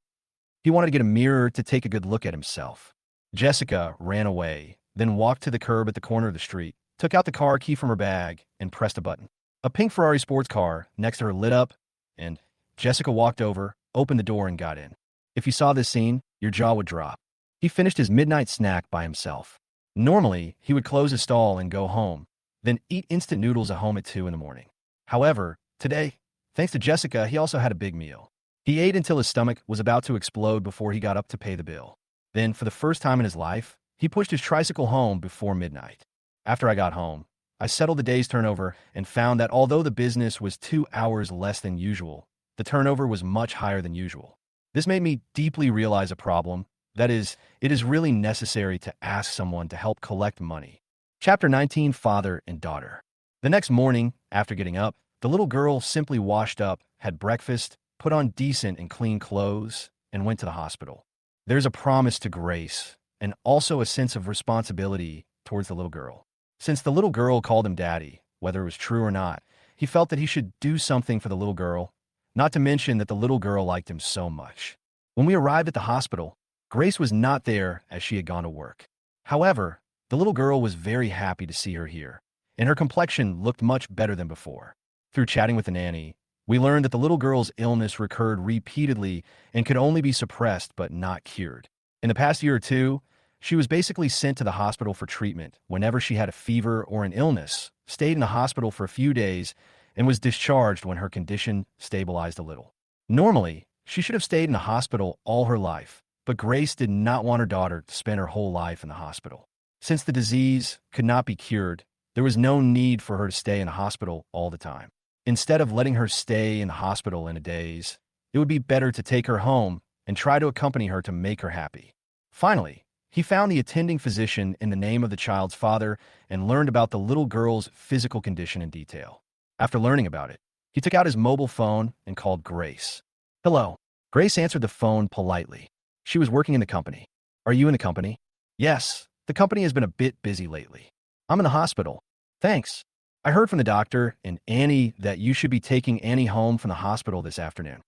He wanted to get a mirror to take a good look at himself. Jessica ran away, then walked to the curb at the corner of the street, took out the car key from her bag, and pressed a button. A pink Ferrari sports car next to her lit up, and Jessica walked over, opened the door, and got in. If you saw this scene, your jaw would drop. He finished his midnight snack by himself. Normally, he would close his stall and go home, then eat instant noodles at home at 2 in the morning. However, today, thanks to Jessica, he also had a big meal. He ate until his stomach was about to explode before he got up to pay the bill. Then, for the first time in his life, he pushed his tricycle home before midnight. After I got home, I settled the day's turnover and found that although the business was 2 hours less than usual, the turnover was much higher than usual. This made me deeply realize a problem. That is, it is really necessary to ask someone to help collect money. Chapter 19, Father and Daughter. The next morning, after getting up, The little girl simply washed up, had breakfast, put on decent and clean clothes, and went to the hospital. There's a promise to Grace, and also a sense of responsibility towards the little girl. Since the little girl called him daddy, whether it was true or not, he felt that he should do something for the little girl, not to mention that the little girl liked him so much. When we arrived at the hospital, Grace was not there as she had gone to work. However, the little girl was very happy to see her here, and her complexion looked much better than before. Through chatting with the nanny, we learned that the little girl's illness recurred repeatedly and could only be suppressed but not cured. In the past year or two, she was basically sent to the hospital for treatment whenever she had a fever or an illness, stayed in the hospital for a few days, and was discharged when her condition stabilized a little. Normally, she should have stayed in the hospital all her life, but Grace did not want her daughter to spend her whole life in the hospital. Since the disease could not be cured, there was no need for her to stay in the hospital all the time. Instead of letting her stay in the hospital in a daze, it would be better to take her home and try to accompany her to make her happy. Finally, he found the attending physician in the name of the child's father and learned about the little girl's physical condition in detail. After learning about it, he took out his mobile phone and called Grace. Hello. Grace answered the phone politely. She was working in the company. Are you in the company? Yes. The company has been a bit busy lately. I'm in the hospital. Thanks. I heard from the doctor and Annie that you should be taking Annie home from the hospital this afternoon.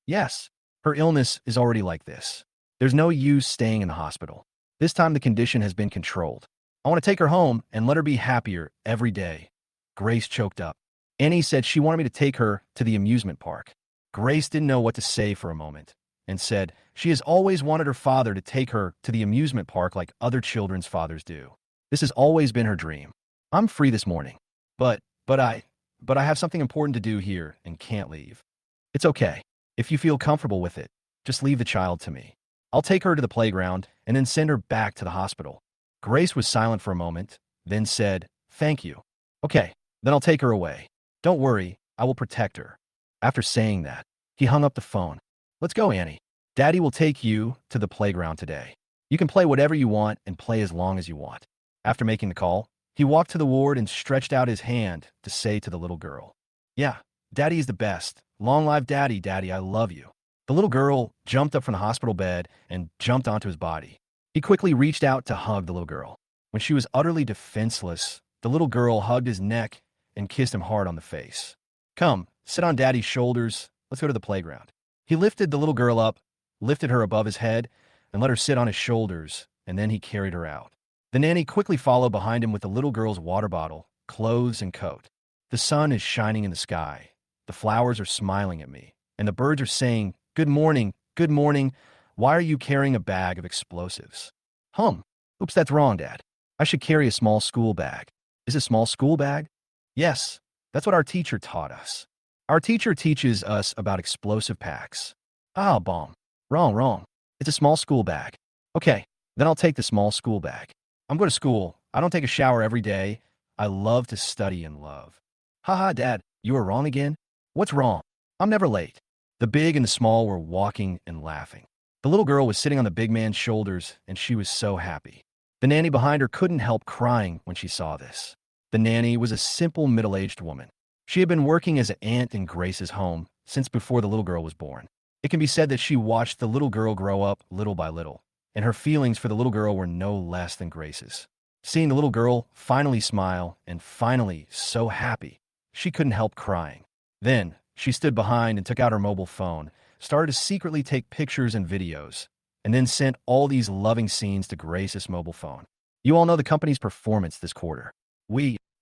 Yes. Her illness is already like this. There's no use staying in the hospital. This time the condition has been controlled. I want to take her home and let her be happier every day. Grace choked up. Annie said she wanted me to take her to the amusement park. Grace didn't know what to say for a moment and said she has always wanted her father to take her to the amusement park like other children's fathers do. This has always been her dream. I'm free this morning, but I have something important to do here and can't leave. It's okay. If you feel comfortable with it, just leave the child to me. I'll take her to the playground and then send her back to the hospital. Grace was silent for a moment, then said, Thank you. Okay, then I'll take her away. Don't worry, I will protect her. After saying that, he hung up the phone. Let's go, Annie. Daddy will take you to the playground today. You can play whatever you want and play as long as you want. After making the call, he walked to the ward and stretched out his hand to say to the little girl, Yeah, Daddy is the best. Long live Daddy, Daddy, I love you. The little girl jumped up from the hospital bed and jumped onto his body. He quickly reached out to hug the little girl. When she was utterly defenseless, the little girl hugged his neck and kissed him hard on the face. Come, sit on Daddy's shoulders. Let's go to the playground. He lifted the little girl up, lifted her above his head, and let her sit on his shoulders, and then he carried her out. The nanny quickly followed behind him with the little girl's water bottle, clothes, and coat. The sun is shining in the sky. The flowers are smiling at me, and the birds are saying, Good morning, good morning. Why are you carrying a bag of explosives? Oops, that's wrong, Dad. I should carry a small school bag. Is a small school bag? Yes, that's what our teacher taught us. Our teacher teaches us about explosive packs. Ah, bomb. Wrong. It's a small school bag. Okay, then I'll take the small school bag. I'm going to school. I don't take a shower every day. I love to study and love. Haha, Dad, you were wrong again? What's wrong? I'm never late. The big and the small were walking and laughing. The little girl was sitting on the big man's shoulders, and she was so happy. The nanny behind her couldn't help crying when she saw this. The nanny was a simple middle-aged woman. She had been working as an aunt in Grace's home since before the little girl was born. It can be said that she watched the little girl grow up little by little, and her feelings for the little girl were no less than Grace's. Seeing the little girl finally smile and finally so happy, she couldn't help crying. Then, she stood behind and took out her mobile phone, started to secretly take pictures and videos, and then sent all these loving scenes to Grace's mobile phone. You all know the company's performance this quarter.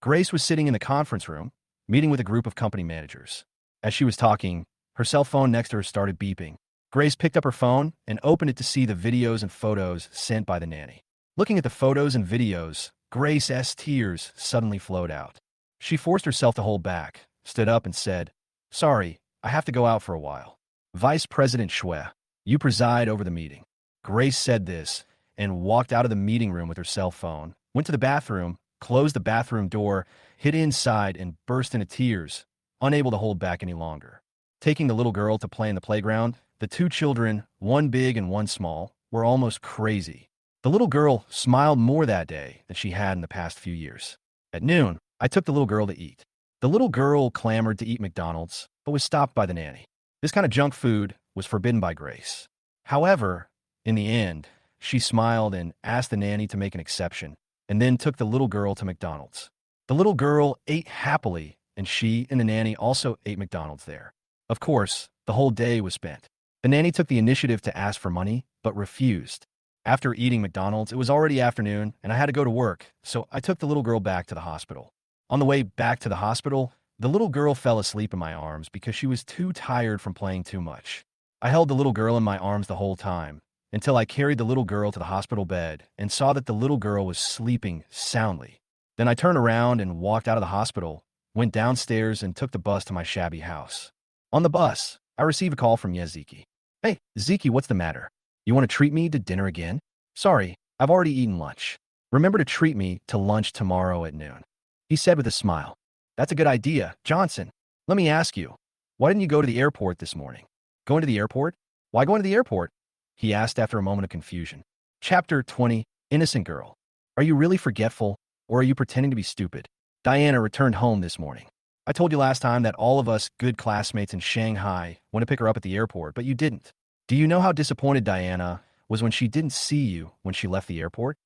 Grace was sitting in the conference room, meeting with a group of company managers. As she was talking, her cell phone next to her started beeping. Grace picked up her phone and opened it to see the videos and photos sent by the nanny. Looking at the photos and videos, Grace's tears suddenly flowed out. She forced herself to hold back, stood up and said, Sorry, I have to go out for a while. Vice President Shue, you preside over the meeting. Grace said this and walked out of the meeting room with her cell phone, went to the bathroom, closed the bathroom door, hid inside, and burst into tears, unable to hold back any longer. Taking the little girl to play in the playground, the two children, one big and one small, were almost crazy. The little girl smiled more that day than she had in the past few years. At noon, I took the little girl to eat. The little girl clamored to eat McDonald's, but was stopped by the nanny. This kind of junk food was forbidden by Grace. However, in the end, she smiled and asked the nanny to make an exception, and then took the little girl to McDonald's. The little girl ate happily, and she and the nanny also ate McDonald's there. Of course, the whole day was spent. The nanny took the initiative to ask for money, but refused. After eating McDonald's, it was already afternoon, and I had to go to work, so I took the little girl back to the hospital. On the way back to the hospital, the little girl fell asleep in my arms because she was too tired from playing too much. I held the little girl in my arms the whole time, until I carried the little girl to the hospital bed and saw that the little girl was sleeping soundly. Then I turned around and walked out of the hospital, went downstairs, and took the bus to my shabby house. On the bus, I received a call from Ziki. Hey, Ziki, what's the matter? You want to treat me to dinner again? Sorry, I've already eaten lunch. Remember to treat me to lunch tomorrow at noon. He said with a smile. That's a good idea, Johnson. Let me ask you, why didn't you go to the airport this morning? Going to the airport? Why going to the airport? He asked after a moment of confusion. Chapter 20, Innocent Girl. Are you really forgetful, or are you pretending to be stupid? Diana returned home this morning. I told you last time that all of us good classmates in Shanghai went to pick her up at the airport, but you didn't. Do you know how disappointed Diana was when she didn't see you when she left the airport?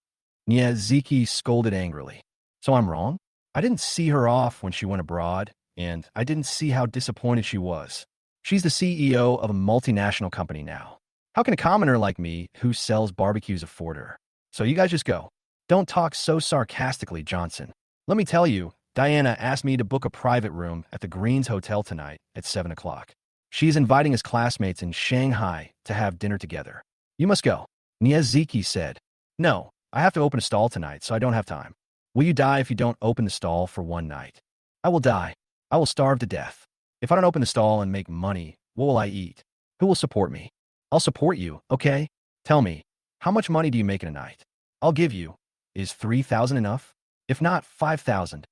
Ziki scolded angrily. So I'm wrong? I didn't see her off when she went abroad, and I didn't see how disappointed she was. She's the CEO of a multinational company now. How can a commoner like me who sells barbecues afford her? So you guys just go. Don't talk so sarcastically, Johnson. Let me tell you, Diana asked me to book a private room at the Greens Hotel tonight at 7 o'clock. She's inviting his classmates in Shanghai to have dinner together. You must go. Ziki said. No, I have to open a stall tonight, so I don't have time. Will you die if you don't open the stall for one night? I will die. I will starve to death. If I don't open the stall and make money, what will I eat? Who will support me? I'll support you, okay? Tell me, how much money do you make in a night? I'll give you. Is 3,000 enough? If not, 5,000.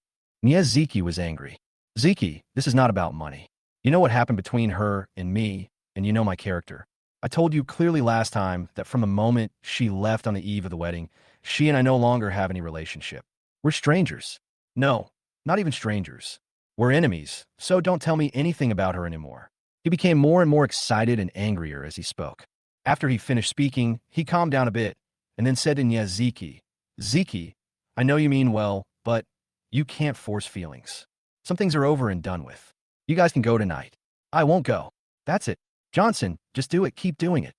Ziki was angry. Ziki, this is not about money. You know what happened between her and me, and you know my character. I told you clearly last time that from the moment she left on the eve of the wedding, she and I no longer have any relationship. We're strangers. No, not even strangers. We're enemies, so don't tell me anything about her anymore. He became more and more excited and angrier as he spoke. After he finished speaking, he calmed down a bit, and then said to Ziki, Ziki, I know you mean well, but you can't force feelings. Some things are over and done with. You guys can go tonight. I won't go. That's it. Johnson, just do it. Keep doing it.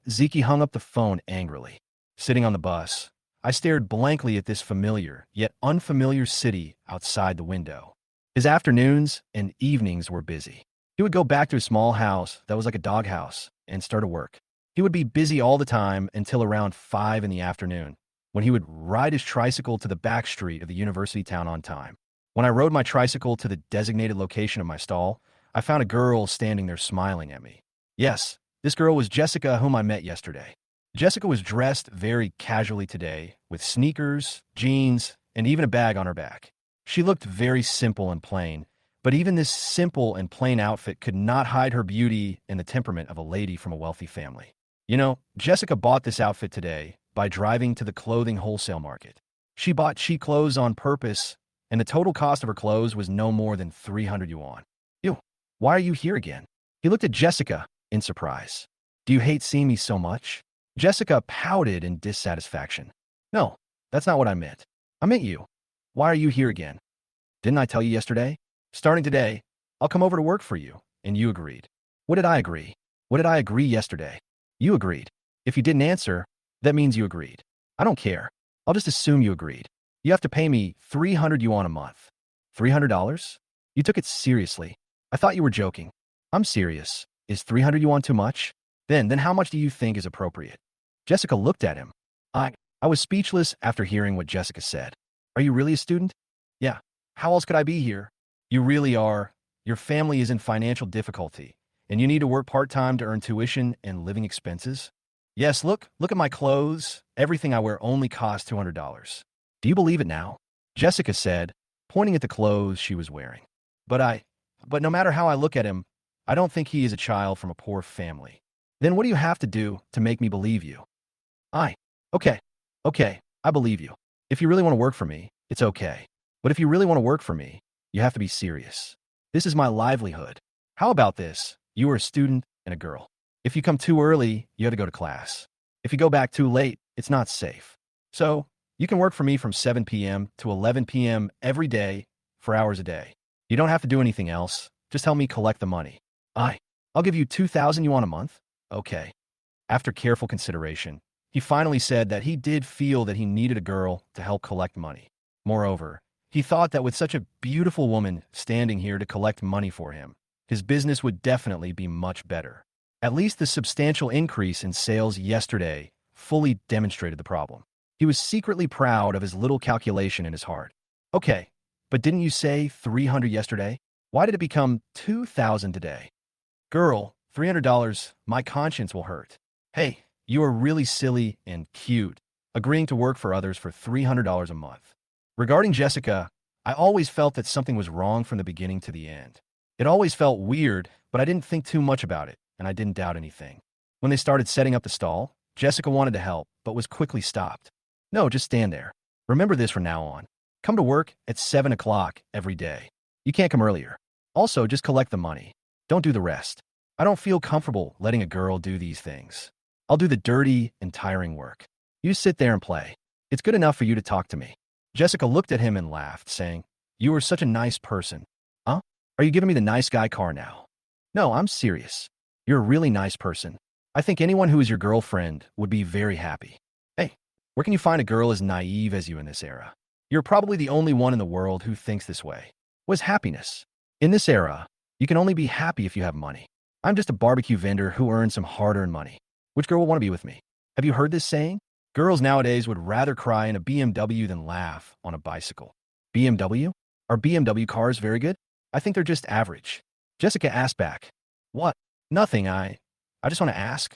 Ziki hung up the phone angrily. Sitting on the bus, I stared blankly at this familiar, yet unfamiliar city outside the window. His afternoons and evenings were busy. He would go back to his small house that was like a doghouse and start to work. He would be busy all the time until around 5 in the afternoon, when he would ride his tricycle to the back street of the university town on time. When I rode my tricycle to the designated location of my stall, I found a girl standing there smiling at me. Yes, this girl was Jessica, whom I met yesterday. Jessica was dressed very casually today, with sneakers, jeans, and even a bag on her back. She looked very simple and plain, but even this simple and plain outfit could not hide her beauty and the temperament of a lady from a wealthy family. You know, Jessica bought this outfit today by driving to the clothing wholesale market. She bought cheap clothes on purpose, and the total cost of her clothes was no more than 300 yuan. Ew, why are you here again? He looked at Jessica in surprise. Do you hate seeing me so much? Jessica pouted in dissatisfaction. No, that's not what I meant. I meant you. Why are you here again? Didn't I tell you yesterday? Starting today, I'll come over to work for you, and you agreed. What did I agree? What did I agree yesterday? You agreed. If you didn't answer, that means you agreed. I don't care. I'll just assume you agreed. You have to pay me 300 yuan a month. $300? You took it seriously. I thought you were joking. I'm serious. Is 300 yuan too much? Then how much do you think is appropriate? Jessica looked at him. I was speechless after hearing what Jessica said. Are you really a student? Yeah. How else could I be here? You really are. Your family is in financial difficulty, and you need to work part-time to earn tuition and living expenses? Yes, look at my clothes. Everything I wear only costs $200. Do you believe it now? Jessica said, pointing at the clothes she was wearing. But no matter how I look at him, I don't think he is a child from a poor family. Then what do you have to do to make me believe you? Okay, I believe you. If you really want to work for me, it's okay. But if you really want to work for me, You have to be serious. This is my livelihood. How about this? You are a student and a girl. If you come too early, you have to go to class. If you go back too late, it's not safe. So, you can work for me from 7 p.m. to 11 p.m. every day for hours a day. You don't have to do anything else. Just help me collect the money. I'll give you 2,000 yuan a month. Okay. After careful consideration, he finally said that he did feel that he needed a girl to help collect money. Moreover, he thought that with such a beautiful woman standing here to collect money for him, his business would definitely be much better. At least the substantial increase in sales yesterday fully demonstrated the problem. He was secretly proud of his little calculation in his heart. Okay, but didn't you say 300 yesterday? Why did it become 2,000 today? Girl, $300, my conscience will hurt. Hey, you are really silly and cute, agreeing to work for others for $300 a month. Regarding Jessica, I always felt that something was wrong from the beginning to the end. It always felt weird, but I didn't think too much about it, and I didn't doubt anything. When they started setting up the stall, Jessica wanted to help, but was quickly stopped. No, just stand there. Remember this from now on. Come to work at 7 o'clock every day. You can't come earlier. Also, just collect the money. Don't do the rest. I don't feel comfortable letting a girl do these things. I'll do the dirty and tiring work. You sit there and play. It's good enough for you to talk to me. Jessica looked at him and laughed, saying, You are such a nice person. Huh? Are you giving me the nice guy car now? No, I'm serious. You're a really nice person. I think anyone who is your girlfriend would be very happy. Hey, where can you find a girl as naive as you in this era? You're probably the only one in the world who thinks this way. What is happiness? In this era, you can only be happy if you have money. I'm just a barbecue vendor who earns some hard-earned money. Which girl will want to be with me? Have you heard this saying? Girls nowadays would rather cry in a BMW than laugh on a bicycle. BMW? Are BMW cars very good? I think they're just average. Jessica asked back. What? Nothing, I just want to ask.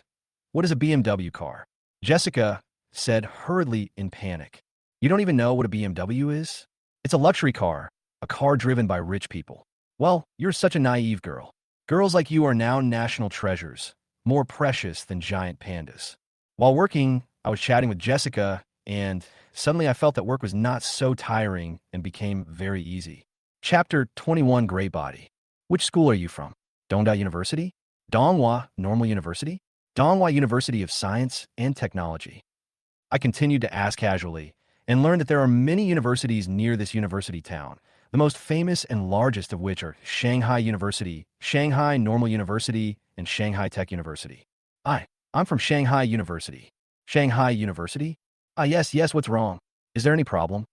What is a BMW car? Jessica said hurriedly in panic. You don't even know what a BMW is? It's a luxury car, a car driven by rich people. Well, you're such a naive girl. Girls like you are now national treasures, more precious than giant pandas. While working, I was chatting with Jessica, and suddenly I felt that work was not so tiring and became very easy. Chapter 21, Gray Body. Which school are you from? Dongda University? Donghua Normal University? Donghua University of Science and Technology. I continued to ask casually, and learned that there are many universities near this university town, the most famous and largest of which are Shanghai University, Shanghai Normal University, and Shanghai Tech University. I'm from Shanghai University. Shanghai University? Yes, what's wrong? Is there any problem?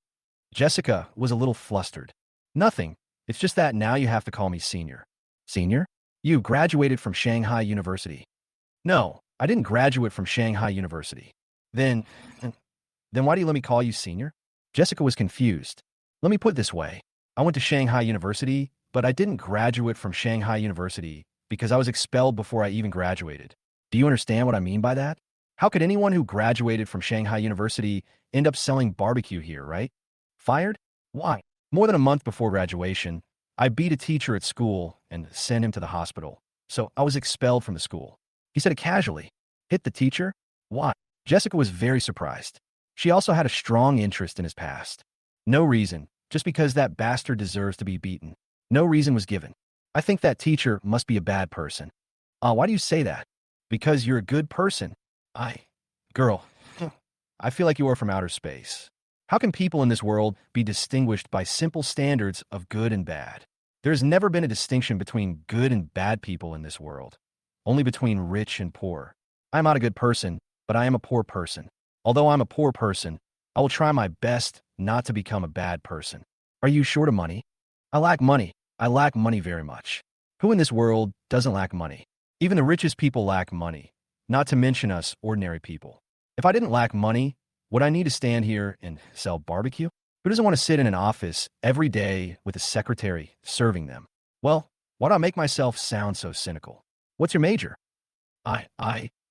Jessica was a little flustered. Nothing. It's just that now you have to call me senior. Senior? You graduated from Shanghai University. No, I didn't graduate from Shanghai University. Then why do you let me call you senior? Jessica was confused. Let me put it this way. I went to Shanghai University, but I didn't graduate from Shanghai University because I was expelled before I even graduated. Do you understand what I mean by that? How could anyone who graduated from Shanghai University end up selling barbecue here, right? Fired? Why? More than a month before graduation, I beat a teacher at school and sent him to the hospital. So I was expelled from the school. He said it casually. Hit the teacher? Why? Jessica was very surprised. She also had a strong interest in his past. No reason, just because that bastard deserves to be beaten. No reason was given. I think that teacher must be a bad person. Why do you say that? Because you're a good person. Girl, I feel like you are from outer space. How can people in this world be distinguished by simple standards of good and bad? There's never been a distinction between good and bad people in this world, only between rich and poor. I'm not a good person, but I am a poor person. Although I'm a poor person, I will try my best not to become a bad person. Are you short of money? I lack money. I lack money very much. Who in this world doesn't lack money? Even the richest people lack money, not to mention us ordinary people. If I didn't lack money, would I need to stand here and sell barbecue? Who doesn't want to sit in an office every day with a secretary serving them? Well, why do I make myself sound so cynical? What's your major? I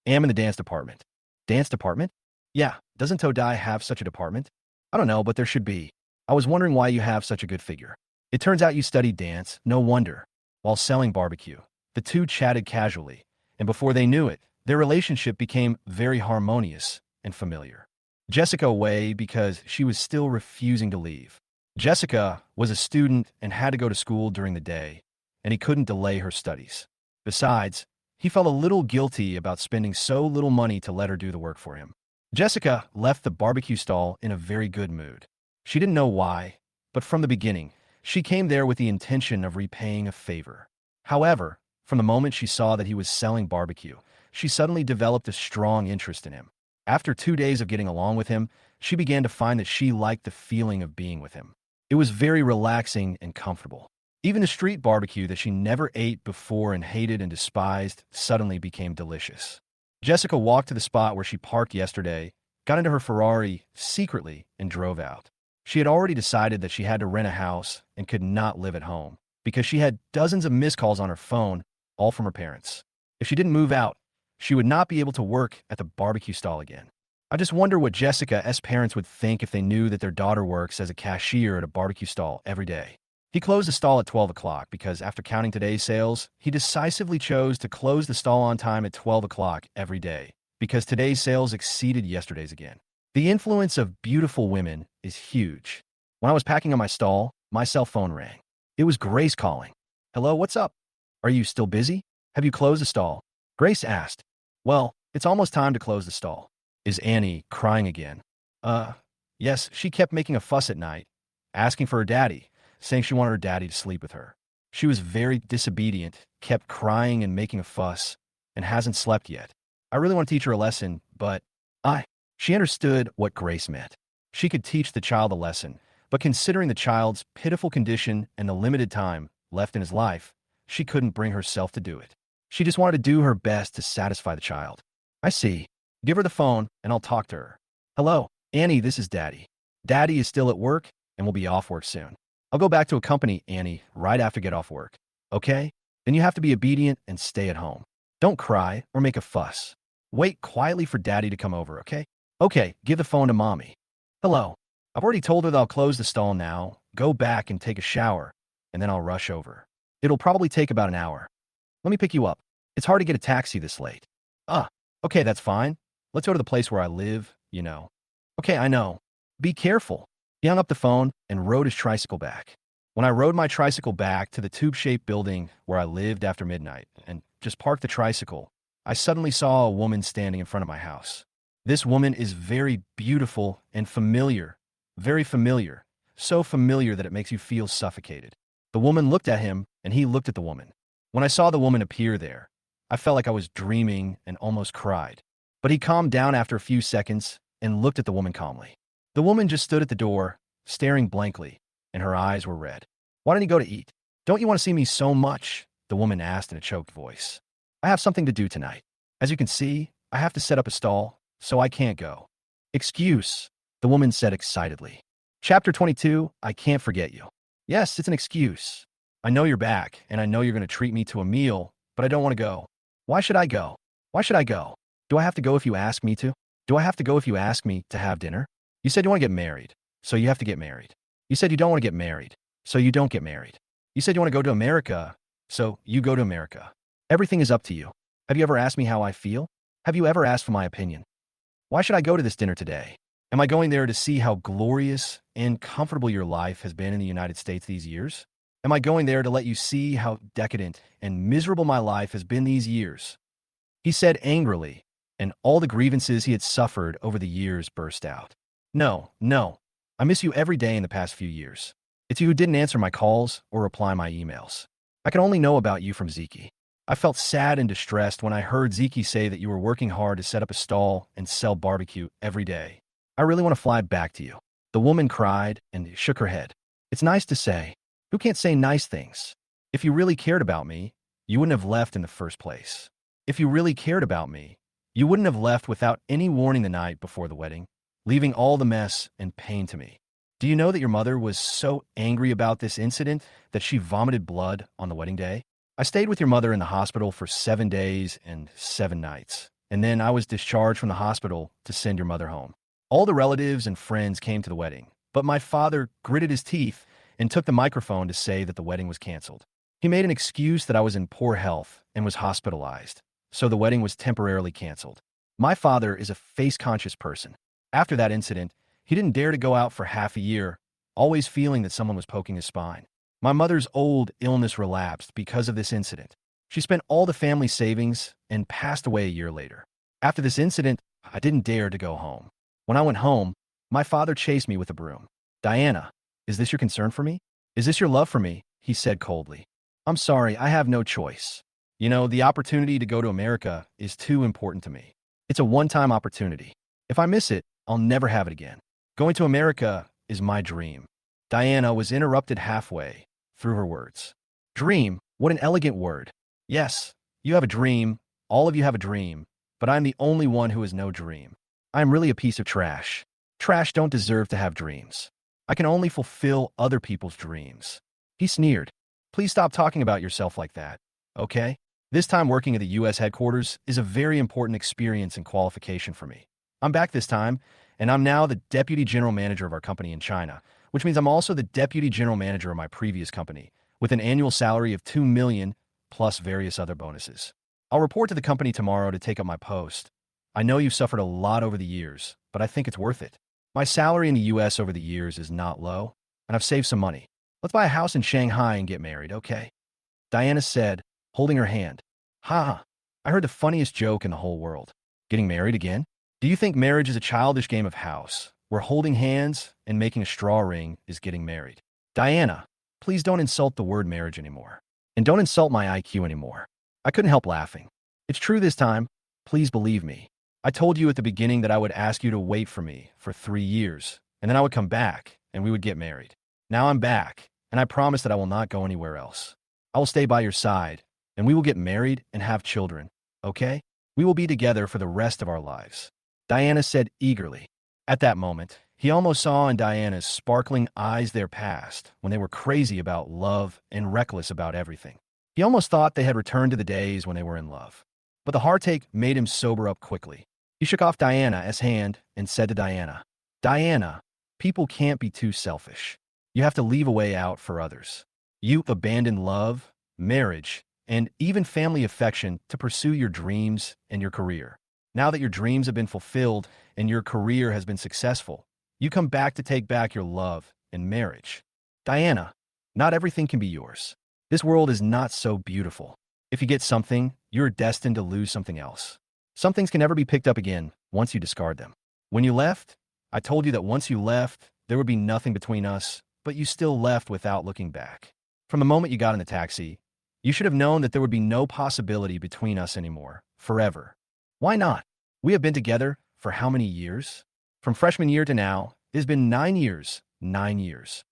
am in the dance department. Dance department? Yeah, doesn't Todai have such a department? I don't know, but there should be. I was wondering why you have such a good figure. It turns out you studied dance, no wonder. While selling barbecue, the two chatted casually, and before they knew it, their relationship became very harmonious and familiar. Jessica away because she was still refusing to leave. Jessica was a student and had to go to school during the day, and he couldn't delay her studies. Besides, he felt a little guilty about spending so little money to let her do the work for him. Jessica left the barbecue stall in a very good mood. She didn't know why, but from the beginning, she came there with the intention of repaying a favor. However, from the moment she saw that he was selling barbecue, she suddenly developed a strong interest in him. After 2 days of getting along with him, she began to find that she liked the feeling of being with him. It was very relaxing and comfortable. Even the street barbecue that she never ate before and hated and despised suddenly became delicious. Jessica walked to the spot where she parked yesterday, got into her Ferrari secretly, and drove out. She had already decided that she had to rent a house and could not live at home because she had dozens of missed calls on her phone, all from her parents. If she didn't move out, she would not be able to work at the barbecue stall again. I just wonder what Jessica's parents would think if they knew that their daughter works as a cashier at a barbecue stall every day. He closed the stall at 12 o'clock because after counting today's sales, he decisively chose to close the stall on time at 12 o'clock every day because today's sales exceeded yesterday's again. The influence of beautiful women is huge. When I was packing up my stall, my cell phone rang. It was Grace calling. "Hello, what's up? Are you still busy? Have you closed the stall?" Grace asked. "Well, it's almost time to close the stall." Is Annie crying again? Yes, she kept making a fuss at night, asking for her daddy, saying she wanted her daddy to sleep with her. She was very disobedient, kept crying and making a fuss, and hasn't slept yet. I really want to teach her a lesson, but she understood what Grace meant. She could teach the child a lesson, but considering the child's pitiful condition and the limited time left in his life, she couldn't bring herself to do it. She just wanted to do her best to satisfy the child. I see. Give her the phone, and I'll talk to her. "Hello, Annie, this is Daddy. Daddy is still at work and will be off work soon. I'll go back to accompany Annie right after get off work. Okay? Then you have to be obedient and stay at home. Don't cry or make a fuss. Wait quietly for Daddy to come over, okay? Okay, give the phone to Mommy. Hello. I've already told her that I'll close the stall now, go back and take a shower, and then I'll rush over. It'll probably take about an hour. Let me pick you up. It's hard to get a taxi this late." Okay, that's fine. Let's go to the place where I live, you know." "Okay, I know. Be careful." He hung up the phone and rode his tricycle back. When I rode my tricycle back to the tube-shaped building where I lived after midnight and just parked the tricycle, I suddenly saw a woman standing in front of my house. This woman is very beautiful and familiar, very familiar, so familiar that it makes you feel suffocated. The woman looked at him and he looked at the woman. When I saw the woman appear there, I felt like I was dreaming and almost cried. But he calmed down after a few seconds and looked at the woman calmly. The woman just stood at the door, staring blankly, and her eyes were red. "Why don't you go to eat? Don't you want to see me so much?" the woman asked in a choked voice. "I have something to do tonight. As you can see, I have to set up a stall, so I can't go." "Excuse," the woman said excitedly. Chapter 22, I Can't Forget You. "Yes, it's an excuse. I know you're back, and I know you're going to treat me to a meal, but I don't want to go." "Why should I go? Why should I go? Do I have to go if you ask me to? Do I have to go if you ask me to have dinner? You said you want to get married, so you have to get married. You said you don't want to get married, so you don't get married. You said you want to go to America, so you go to America. Everything is up to you. Have you ever asked me how I feel? Have you ever asked for my opinion? Why should I go to this dinner today? Am I going there to see how glorious and comfortable your life has been in the United States these years? Am I going there to let you see how decadent and miserable my life has been these years?" He said angrily, and all the grievances he had suffered over the years burst out. No. I miss you every day in the past few years. It's you who didn't answer my calls or reply my emails. I can only know about you from Ziki. I felt sad and distressed when I heard Ziki say that you were working hard to set up a stall and sell barbecue every day. I really want to fly back to you." The woman cried and shook her head. "It's nice to say. Who can't say nice things? If you really cared about me, you wouldn't have left in the first place. If you really cared about me, you wouldn't have left without any warning the night before the wedding, leaving all the mess and pain to me. Do you know that your mother was so angry about this incident that she vomited blood on the wedding day? I stayed with your mother in the hospital for 7 days and 7 nights, and then I was discharged from the hospital to send your mother home. All the relatives and friends came to the wedding, but my father gritted his teeth and took the microphone to say that the wedding was canceled. He made an excuse that I was in poor health and was hospitalized, so the wedding was temporarily canceled. My father is a face-conscious person. After that incident, he didn't dare to go out for half a year, always feeling that someone was poking his spine. My mother's old illness relapsed because of this incident. She spent all the family savings and passed away a year later. After this incident, I didn't dare to go home. When I went home, my father chased me with a broom. Diana, is this your concern for me? Is this your love for me? He said coldly. I'm sorry, I have no choice. You know, the opportunity to go to America is too important to me. It's a one-time opportunity. If I miss it, I'll never have it again. Going to America is my dream. Diana was interrupted halfway through her words. Dream? What an elegant word. Yes, you have a dream. All of you have a dream. But I'm the only one who has no dream. I'm really a piece of trash. Trash don't deserve to have dreams. I can only fulfill other people's dreams. He sneered. Please stop talking about yourself like that, okay? This time working at the U.S. headquarters is a very important experience and qualification for me. I'm back this time, and I'm now the deputy general manager of our company in China, which means I'm also the deputy general manager of my previous company, with an annual salary of $2 million plus various other bonuses. I'll report to the company tomorrow to take up my post. I know you've suffered a lot over the years, but I think it's worth it. My salary in the U.S. over the years is not low, and I've saved some money. Let's buy a house in Shanghai and get married, okay? Diana said, holding her hand. Ha ha, I heard the funniest joke in the whole world. Getting married again? Do you think marriage is a childish game of house, where holding hands and making a straw ring is getting married? Diana, please don't insult the word marriage anymore. And don't insult my IQ anymore. I couldn't help laughing. It's true this time. Please believe me. I told you at the beginning that I would ask you to wait for me for 3 years, and then I would come back, and we would get married. Now I'm back, and I promise that I will not go anywhere else. I will stay by your side, and we will get married and have children, okay? We will be together for the rest of our lives. Diana said eagerly. At that moment, he almost saw in Diana's sparkling eyes their past, when they were crazy about love and reckless about everything. He almost thought they had returned to the days when they were in love. But the heartache made him sober up quickly. He shook off Diana's hand and said to Diana, Diana, people can't be too selfish. You have to leave a way out for others. You abandon love, marriage, and even family affection to pursue your dreams and your career. Now that your dreams have been fulfilled and your career has been successful, you come back to take back your love and marriage. Diana, not everything can be yours. This world is not so beautiful. If you get something, you're destined to lose something else. Some things can never be picked up again once you discard them. When you left, I told you that once you left, there would be nothing between us, but you still left without looking back. From the moment you got in the taxi, you should have known that there would be no possibility between us anymore, forever. Why not? We have been together for how many years? From freshman year to now, it has been 9 years, 9 years.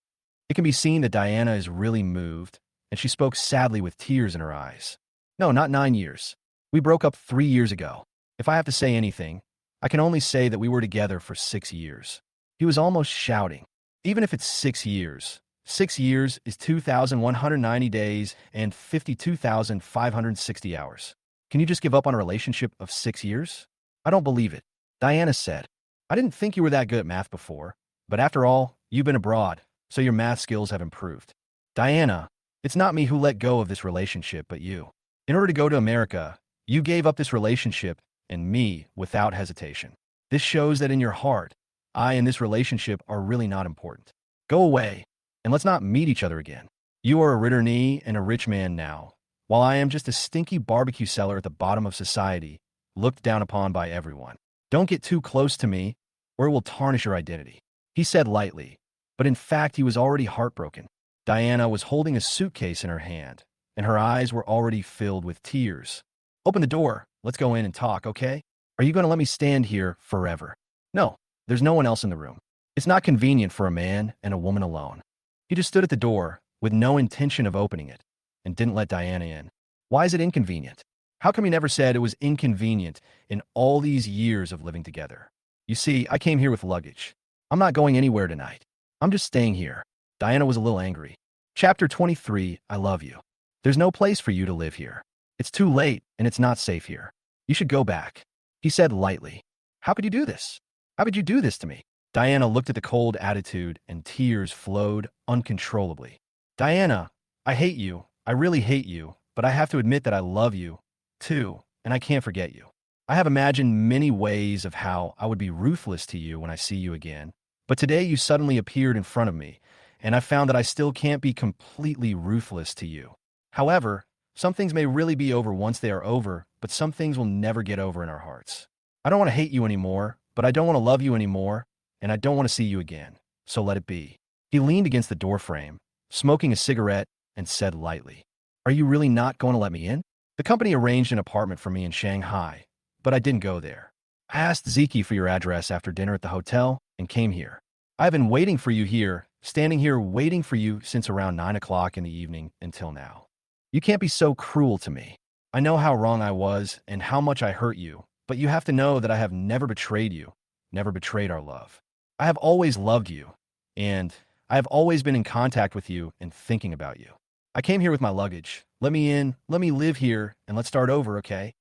It can be seen that Diana is really moved, and she spoke sadly with tears in her eyes. No, not 9 years. We broke up 3 years ago. If I have to say anything, I can only say that we were together for 6 years. He was almost shouting. Even if it's 6 years, 6 years is 2,190 days and 52,560 hours. Can you just give up on a relationship of 6 years? I don't believe it. Diana said, I didn't think you were that good at math before, but after all, you've been abroad, so your math skills have improved. Diana, it's not me who let go of this relationship, but you. In order to go to America, you gave up this relationship and me without hesitation. This shows that in your heart, I and this relationship are really not important. Go away, and let's not meet each other again. You are a returnee and a rich man now, while I am just a stinky barbecue seller at the bottom of society, looked down upon by everyone. Don't get too close to me, or it will tarnish your identity. He said lightly, but in fact he was already heartbroken. Diana was holding a suitcase in her hand, and her eyes were already filled with tears. Open the door. Let's go in and talk, okay? Are you going to let me stand here forever? No, there's no one else in the room. It's not convenient for a man and a woman alone. He just stood at the door with no intention of opening it and didn't let Diana in. Why is it inconvenient? How come you never said it was inconvenient in all these years of living together? You see, I came here with luggage. I'm not going anywhere tonight. I'm just staying here. Diana was a little angry. Chapter 23, I love you. There's no place for you to live here. It's too late, and it's not safe here. You should go back. He said lightly. How could you do this? How could you do this to me? Diana looked at the cold attitude, and tears flowed uncontrollably. Diana, I hate you. I really hate you, but I have to admit that I love you, too, and I can't forget you. I have imagined many ways of how I would be ruthless to you when I see you again, But today you suddenly appeared in front of me, and I found that I still can't be completely ruthless to you. However, some things may really be over once they are over, but some things will never get over in our hearts. I don't want to hate you anymore, but I don't want to love you anymore, and I don't want to see you again. So let it be. He leaned against the doorframe, smoking a cigarette, and said lightly, "Are you really not going to let me in?" The company arranged an apartment for me in Shanghai, but I didn't go there. I asked Ziki for your address after dinner at the hotel and came here. I've been waiting for you here, standing here waiting for you since around 9 o'clock in the evening until now. You can't be so cruel to me. I know how wrong I was and how much I hurt you, but you have to know that I have never betrayed you, never betrayed our love. I have always loved you, and I have always been in contact with you and thinking about you. I came here with my luggage. Let me in, let me live here, and let's start over, okay?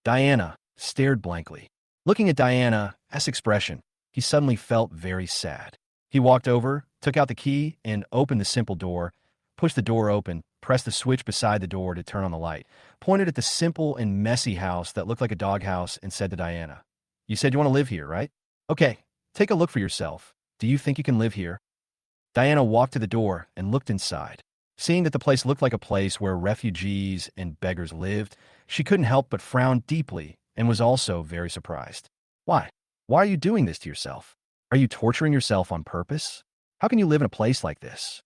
Diana stared blankly. Looking at Diana's expression, he suddenly felt very sad. He walked over, took out the key, and opened the simple door, pushed the door open, pressed the switch beside the door to turn on the light, pointed at the simple and messy house that looked like a doghouse, and said to Diana, "You said you want to live here, right? Okay, take a look for yourself. Do you think you can live here?" Diana walked to the door and looked inside. Seeing that the place looked like a place where refugees and beggars lived, she couldn't help but frown deeply and was also very surprised. Why? Why are you doing this to yourself? Are you torturing yourself on purpose? How can you live in a place like this?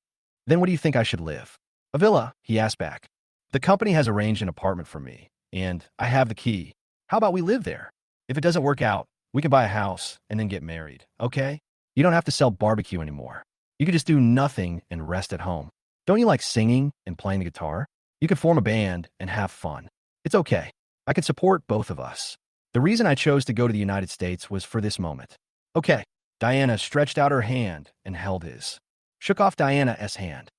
Then what do you think I should live? A villa, he asked back. The company has arranged an apartment for me, and I have the key. How about we live there? If it doesn't work out, we can buy a house and then get married, okay? You don't have to sell barbecue anymore. You could just do nothing and rest at home. Don't you like singing and playing the guitar? You could form a band and have fun. It's okay. I can support both of us. The reason I chose to go to the United States was for this moment. Okay. Diana stretched out her hand and held his. Shook off Diana's hand.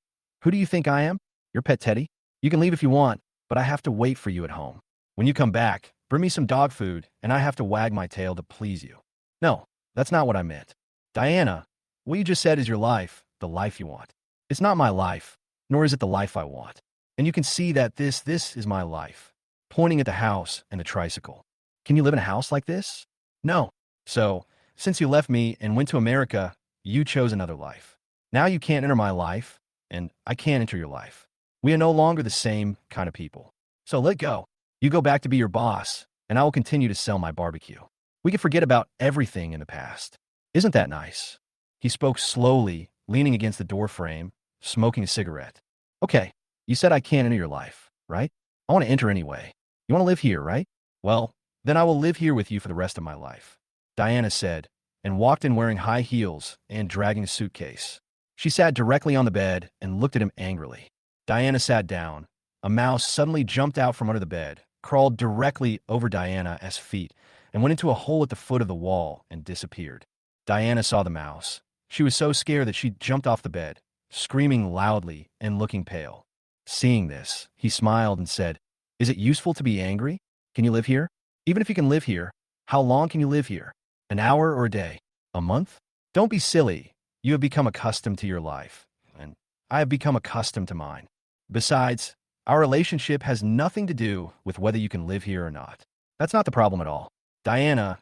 Who do you think I am? Your pet Teddy? You can leave if you want, but I have to wait for you at home. When you come back, bring me some dog food, and I have to wag my tail to please you. No, that's not what I meant. Diana, what you just said is your life, the life you want. It's not my life, nor is it the life I want. And you can see that this is my life. Pointing at the house and the tricycle. Can you live in a house like this? No. So, since you left me and went to America, you chose another life. Now you can't enter my life, and I can't enter your life. We are no longer the same kind of people. So let go. You go back to be your boss, and I will continue to sell my barbecue. We can forget about everything in the past. Isn't that nice? He spoke slowly, leaning against the door frame, smoking a cigarette. Okay, you said I can't enter your life, right? I want to enter anyway. You want to live here, right? Well, then I will live here with you for the rest of my life, Diana said, and walked in wearing high heels and dragging a suitcase. She sat directly on the bed and looked at him angrily. Diana sat down. A mouse suddenly jumped out from under the bed, crawled directly over Diana's feet, and went into a hole at the foot of the wall and disappeared. Diana saw the mouse. She was so scared that she jumped off the bed, screaming loudly and looking pale. Seeing this, he smiled and said, "Is it useful to be angry? Can you live here? Even if you can live here, how long can you live here? An hour or a day? A month? Don't be silly. You have become accustomed to your life, and I have become accustomed to mine. Besides, our relationship has nothing to do with whether you can live here or not. That's not the problem at all. Diana,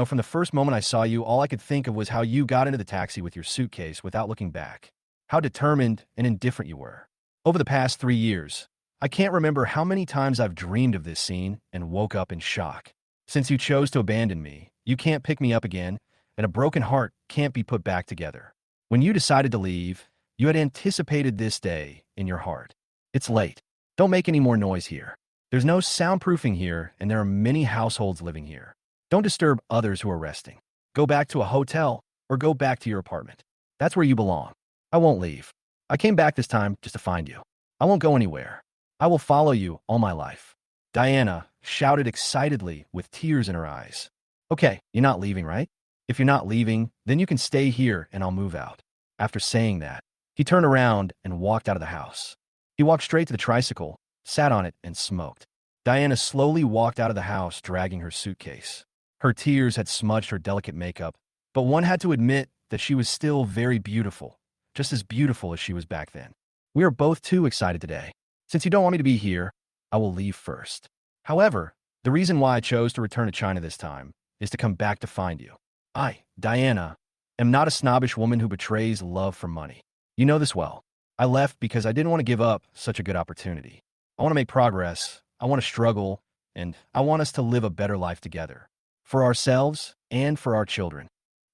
from the first moment I saw you, all I could think of was how you got into the taxi with your suitcase without looking back. How determined and indifferent you were. Over the past 3 years, I can't remember how many times I've dreamed of this scene and woke up in shock. Since you chose to abandon me, you can't pick me up again, and a broken heart can't be put back together. When you decided to leave, you had anticipated this day in your heart. It's late. Don't make any more noise here. There's no soundproofing here, and there are many households living here. Don't disturb others who are resting. Go back to a hotel or go back to your apartment. That's where you belong. I won't leave. I came back this time just to find you. I won't go anywhere. I will follow you all my life." Diana shouted excitedly with tears in her eyes. "Okay, you're not leaving, right? If you're not leaving, then you can stay here and I'll move out." After saying that, he turned around and walked out of the house. He walked straight to the tricycle, sat on it, and smoked. Diana slowly walked out of the house, dragging her suitcase. Her tears had smudged her delicate makeup, but one had to admit that she was still very beautiful, just as beautiful as she was back then. "We are both too excited today. Since you don't want me to be here, I will leave first. However, the reason why I chose to return to China this time is to come back to find you. Diana, am not a snobbish woman who betrays love for money. You know this well. I left because I didn't want to give up such a good opportunity. I want to make progress, I want to struggle, and I want us to live a better life together. For ourselves and for our children.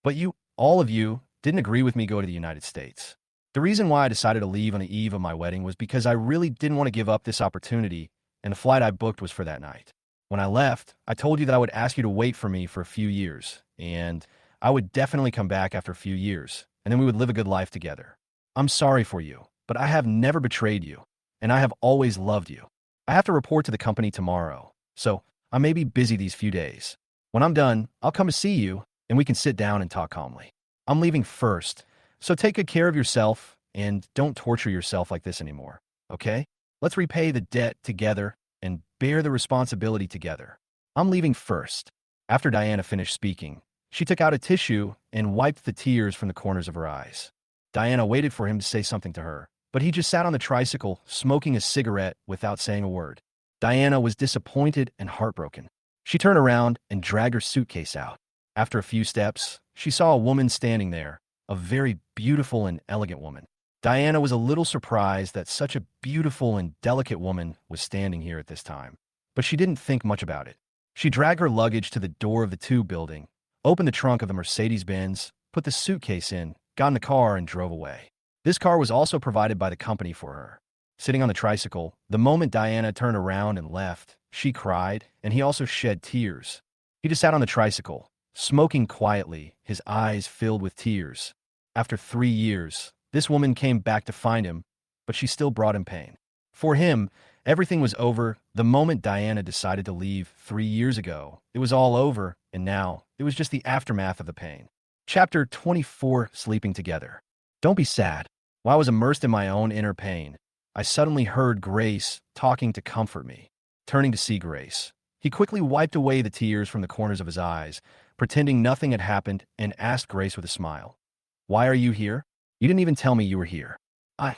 But you, all of you, didn't agree with me go to the United States. The reason why I decided to leave on the eve of my wedding was because I really didn't want to give up this opportunity, and the flight I booked was for that night. When I left, I told you that I would ask you to wait for me for a few years, and I would definitely come back after a few years, and then we would live a good life together. I'm sorry for you, but I have never betrayed you, and I have always loved you. I have to report to the company tomorrow, so I may be busy these few days. When I'm done, I'll come to see you, and we can sit down and talk calmly. I'm leaving first, so take good care of yourself, and don't torture yourself like this anymore, okay? Let's repay the debt together and bear the responsibility together. I'm leaving first. After Diana finished speaking, she took out a tissue and wiped the tears from the corners of her eyes. Diana waited for him to say something to her, but he just sat on the tricycle, smoking a cigarette without saying a word. Diana was disappointed and heartbroken. She turned around and dragged her suitcase out. After a few steps, she saw a woman standing there, a very beautiful and elegant woman. Diana was a little surprised that such a beautiful and delicate woman was standing here at this time, but she didn't think much about it. She dragged her luggage to the door of the tube building, opened the trunk of the Mercedes-Benz, put the suitcase in, got in the car, and drove away. This car was also provided by the company for her. Sitting on the tricycle, the moment Diana turned around and left, she cried, and he also shed tears. He just sat on the tricycle, smoking quietly, his eyes filled with tears. After 3 years, this woman came back to find him, but she still brought him pain. For him, everything was over the moment Diana decided to leave 3 years ago. It was all over, and now it was just the aftermath of the pain. Chapter 24, Sleeping Together. Don't be sad. While I was immersed in my own inner pain, I suddenly heard Grace talking to comfort me. Turning to see Grace, he quickly wiped away the tears from the corners of his eyes, pretending nothing had happened, and asked Grace with a smile, "Why are you here? You didn't even tell me you were here." I've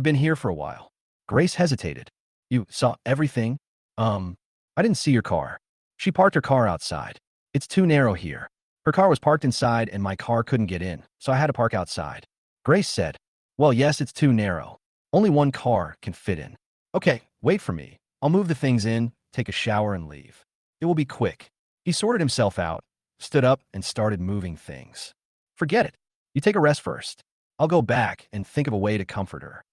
been here for a while." Grace hesitated. "You saw everything?" I didn't see your car." She parked her car outside. "It's too narrow here." Her car was parked inside and my car couldn't get in, so I had to park outside. Grace said, "Well, yes, it's too narrow. Only one car can fit in." "Okay, wait for me. I'll move the things in, take a shower, and leave. It will be quick." He sorted himself out, stood up, and started moving things. "Forget it. You take a rest first. I'll go back and think of a way to comfort her."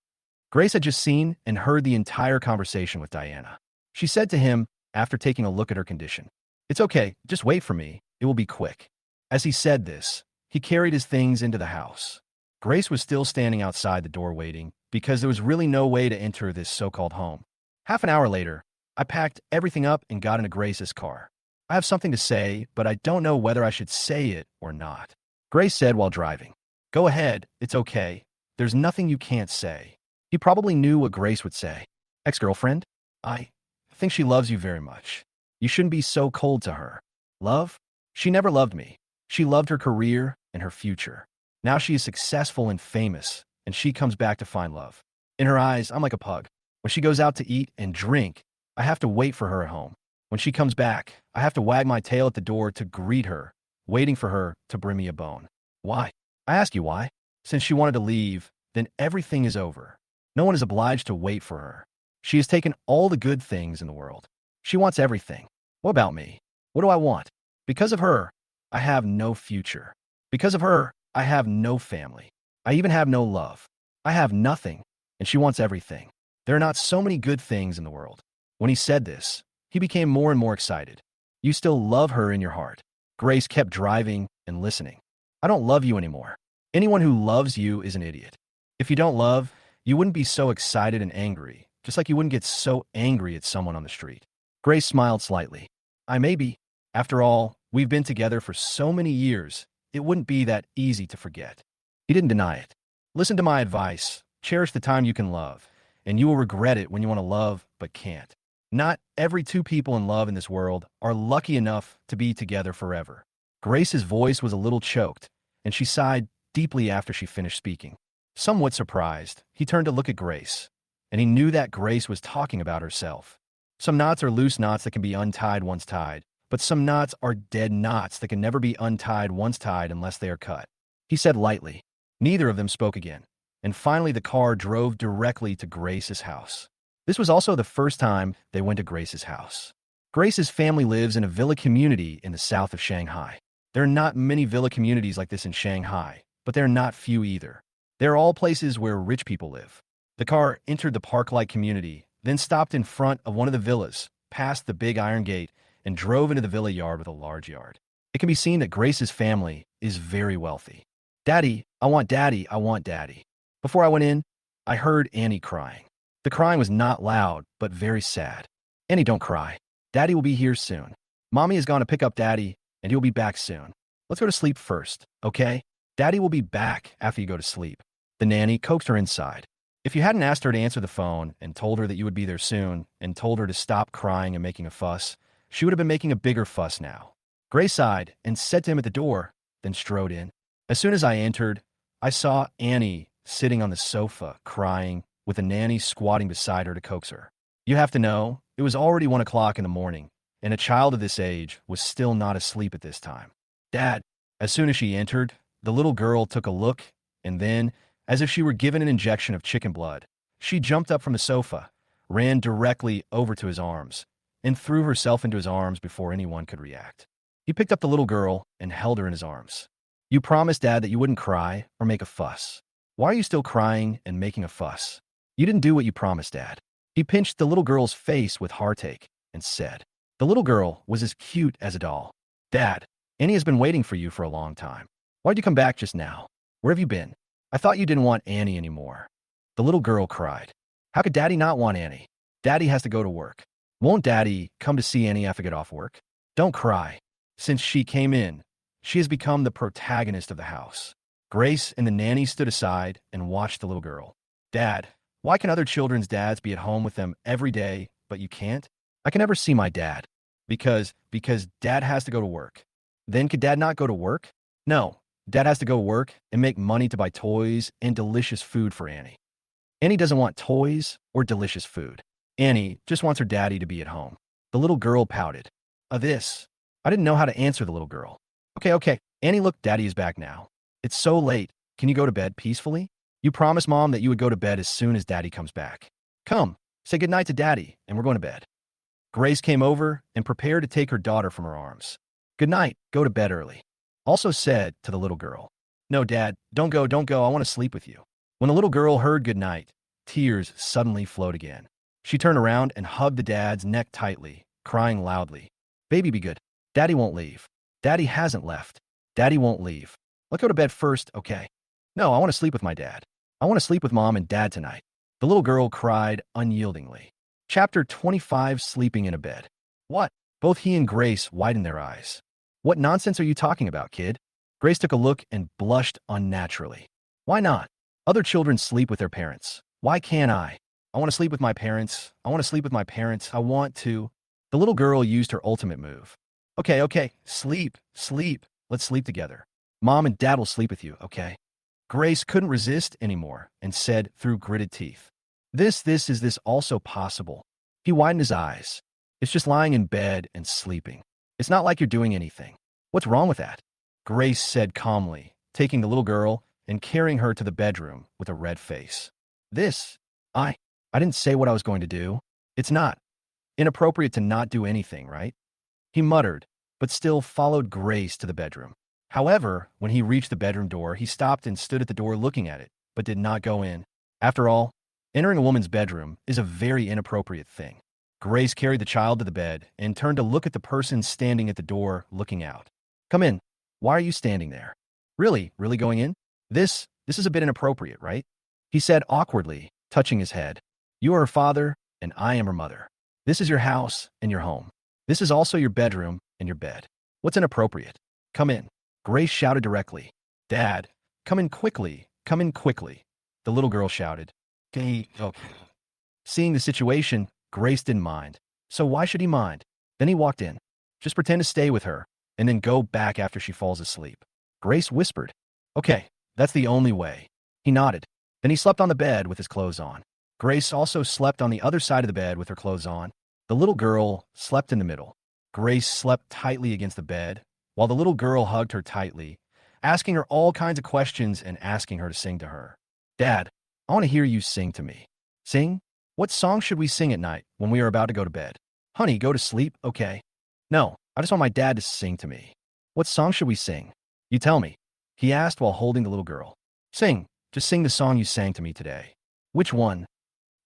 Grace had just seen and heard the entire conversation with Diana. She said to him, after taking a look at her condition, "It's okay, just wait for me. It will be quick." As he said this, he carried his things into the house. Grace was still standing outside the door waiting, because there was really no way to enter this so-called home. Half an hour later, I packed everything up and got into Grace's car. "I have something to say, but I don't know whether I should say it or not," Grace said while driving. "Go ahead, it's okay. There's nothing you can't say." He probably knew what Grace would say. "Ex-girlfriend? I think she loves you very much. You shouldn't be so cold to her." "Love? She never loved me. She loved her career and her future. Now she is successful and famous, and she comes back to find love. In her eyes, I'm like a pug. When she goes out to eat and drink, I have to wait for her at home. When she comes back, I have to wag my tail at the door to greet her, waiting for her to bring me a bone." "Why?" "I ask you why. Since she wanted to leave, then everything is over. No one is obliged to wait for her. She has taken all the good things in the world. She wants everything. What about me? What do I want? Because of her, I have no future. Because of her, I have no family. I even have no love. I have nothing, and she wants everything. There are not so many good things in the world." When he said this, he became more and more excited. "You still love her in your heart." Grace kept driving and listening. "I don't love you anymore. Anyone who loves you is an idiot. If you don't love, you wouldn't be so excited and angry, just like you wouldn't get so angry at someone on the street." Grace smiled slightly. "I may be. After all, we've been together for so many years, it wouldn't be that easy to forget." He didn't deny it. "Listen to my advice. Cherish the time you can love, and you will regret it when you want to love but can't. Not every two people in love in this world are lucky enough to be together forever." Grace's voice was a little choked, and she sighed deeply after she finished speaking. Somewhat surprised, he turned to look at Grace, and he knew that Grace was talking about herself. Some knots are loose knots that can be untied once tied, but some knots are dead knots that can never be untied once tied unless they are cut. he said lightly. Neither of them spoke again, and finally the car drove directly to Grace's house. This was also the first time they went to Grace's house. Grace's family lives in a villa community in the south of Shanghai. There are not many villa communities like this in Shanghai, but there are not few either. They're all places where rich people live. The car entered the park-like community, then stopped in front of one of the villas, passed the big iron gate, and drove into the villa yard with a large yard. It can be seen that Grace's family is very wealthy. Daddy, I want daddy, I want daddy. Before I went in, I heard Annie crying. The crying was not loud, but very sad. Annie, don't cry. Daddy will be here soon. Mommy is going to pick up daddy, and he'll be back soon. Let's go to sleep first, okay? Daddy will be back after you go to sleep. The nanny coaxed her inside. If you hadn't asked her to answer the phone and told her that you would be there soon and told her to stop crying and making a fuss, she would have been making a bigger fuss now. Grace sighed and said to him at the door, then strode in. As soon as I entered, I saw Annie sitting on the sofa, crying, with the nanny squatting beside her to coax her. You have to know, it was already 1 o'clock in the morning, and a child of this age was still not asleep at this time. Dad, as soon as she entered, the little girl took a look, and then, as if she were given an injection of chicken blood, she jumped up from the sofa, ran directly over to his arms, and threw herself into his arms before anyone could react. He picked up the little girl and held her in his arms. You promised, Dad, that you wouldn't cry or make a fuss. Why are you still crying and making a fuss? You didn't do what you promised, Dad. He pinched the little girl's face with heartache and said. The little girl was as cute as a doll. Dad, Annie has been waiting for you for a long time. Why'd you come back just now? Where have you been? I thought you didn't want Annie anymore. The little girl cried. How could Daddy not want Annie? Daddy has to go to work. Won't Daddy come to see Annie after I get off work? Don't cry. Since she came in, she has become the protagonist of the house. Grace and the nanny stood aside and watched the little girl. Dad, why can other children's dads be at home with them every day, but you can't? I can never see my dad. Because Dad has to go to work. Then could Dad not go to work? No, Dad has to go to work and make money to buy toys and delicious food for Annie. Annie doesn't want toys or delicious food. Annie just wants her daddy to be at home. The little girl pouted. This. I didn't know how to answer the little girl. Okay. Annie, look, Daddy is back now. It's so late. Can you go to bed peacefully? You promised Mom that you would go to bed as soon as Daddy comes back. Come, say goodnight to Daddy, and we're going to bed. Grace came over and prepared to take her daughter from her arms. Good night, go to bed early. Also said to the little girl. No, Dad, don't go, I want to sleep with you. When the little girl heard good night, tears suddenly flowed again. She turned around and hugged the dad's neck tightly, crying loudly. Baby, be good. Daddy won't leave. Daddy hasn't left. Daddy won't leave. Let's go to bed first, okay? No, I want to sleep with my dad. I want to sleep with Mom and Dad tonight. The little girl cried unyieldingly. Chapter 25, Sleeping in a Bed. What? Both he and Grace widened their eyes. What nonsense are you talking about, kid? Grace took a look and blushed unnaturally. Why not? Other children sleep with their parents. Why can't I? I want to sleep with my parents. I want to sleep with my parents. I want to. The little girl used her ultimate move. Okay. Sleep. Let's sleep together. Mom and Dad will sleep with you, okay? Grace couldn't resist anymore and said through gritted teeth. Is this also possible? He widened his eyes. It's just lying in bed and sleeping. It's not like you're doing anything. What's wrong with that? Grace said calmly, taking the little girl and carrying her to the bedroom with a red face. I didn't say what I was going to do. It's not inappropriate to not do anything, right? He muttered, but still followed Grace to the bedroom. However, when he reached the bedroom door, he stopped and stood at the door looking at it, but did not go in. After all, entering a woman's bedroom is a very inappropriate thing. Grace carried the child to the bed and turned to look at the person standing at the door looking out. Come in. Why are you standing there? Really going in? This is a bit inappropriate, right? He said awkwardly, touching his head. You are her father, and I am her mother. This is your house and your home. This is also your bedroom and your bed. What's inappropriate? Come in. Grace shouted directly. Dad, come in quickly. Come in quickly. The little girl shouted. Okay. Seeing the situation, Grace didn't mind. So why should he mind? Then he walked in. Just pretend to stay with her, and then go back after she falls asleep. Grace whispered. Okay, that's the only way. He nodded. Then he slept on the bed with his clothes on. Grace also slept on the other side of the bed with her clothes on. The little girl slept in the middle. Grace slept tightly against the bed, while the little girl hugged her tightly, asking her all kinds of questions and asking her to sing to her. Dad, I want to hear you sing to me. Sing? What song should we sing at night when we are about to go to bed? Honey, go to sleep, okay? No, I just want my dad to sing to me. What song should we sing? You tell me, he asked while holding the little girl. Sing, just sing the song you sang to me today. Which one?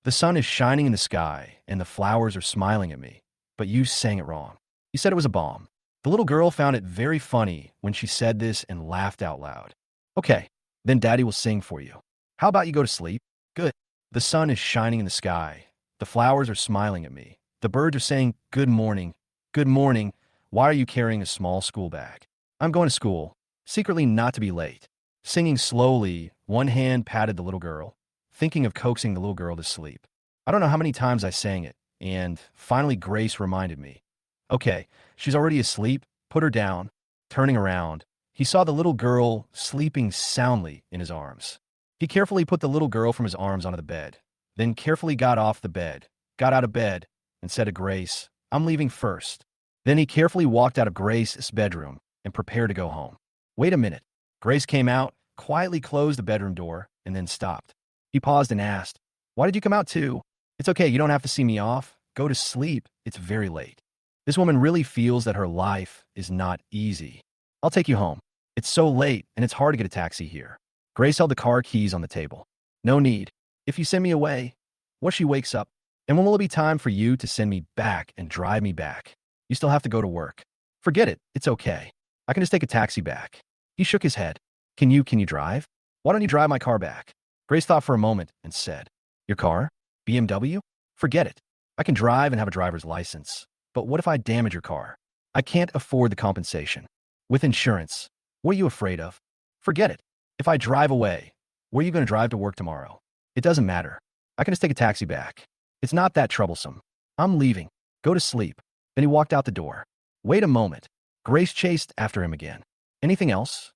The sun is shining in the sky, and the flowers are smiling at me. But you sang it wrong. You said it was a bomb. The little girl found it very funny when she said this and laughed out loud. Okay, then Daddy will sing for you. How about you go to sleep? Good. The sun is shining in the sky. The flowers are smiling at me. The birds are saying, good morning. Good morning. Why are you carrying a small school bag? I'm going to school, secretly not to be late. Singing slowly, one hand patted the little girl, thinking of coaxing the little girl to sleep. I don't know how many times I sang it, and finally Grace reminded me. Okay, she's already asleep. Put her down. Turning around, he saw the little girl sleeping soundly in his arms. He carefully put the little girl from his arms onto the bed, then carefully got off the bed, got out of bed, and said to Grace, I'm leaving first. Then he carefully walked out of Grace's bedroom and prepared to go home. Wait a minute. Grace came out, quietly closed the bedroom door, and then stopped. He paused and asked, why did you come out too? It's okay, you don't have to see me off. Go to sleep. It's very late. This woman really feels that her life is not easy. I'll take you home. It's so late, and it's hard to get a taxi here. Grace held the car keys on the table. No need. If you send me away, what if she wakes up? And when will it be time for you to send me back and drive me back? You still have to go to work. Forget it. It's okay. I can just take a taxi back. He shook his head. Can you drive? Why don't you drive my car back? Grace thought for a moment and said, your car? BMW? Forget it. I can drive and have a driver's license. But what if I damage your car? I can't afford the compensation. With insurance, what are you afraid of? Forget it. If I drive away, where are you going to drive to work tomorrow? It doesn't matter. I can just take a taxi back. It's not that troublesome. I'm leaving. Go to sleep. Then he walked out the door. Wait a moment. Grace chased after him again. Anything else?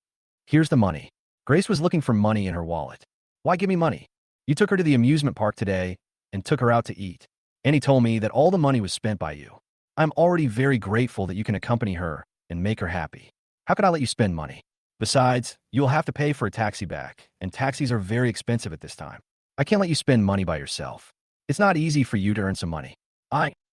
Here's the money. Grace was looking for money in her wallet. Why give me money? You took her to the amusement park today and took her out to eat. And he told me that all the money was spent by you. I'm already very grateful that you can accompany her and make her happy. How could I let you spend money? Besides, you'll have to pay for a taxi back, and taxis are very expensive at this time. I can't let you spend money by yourself. It's not easy for you to earn some money.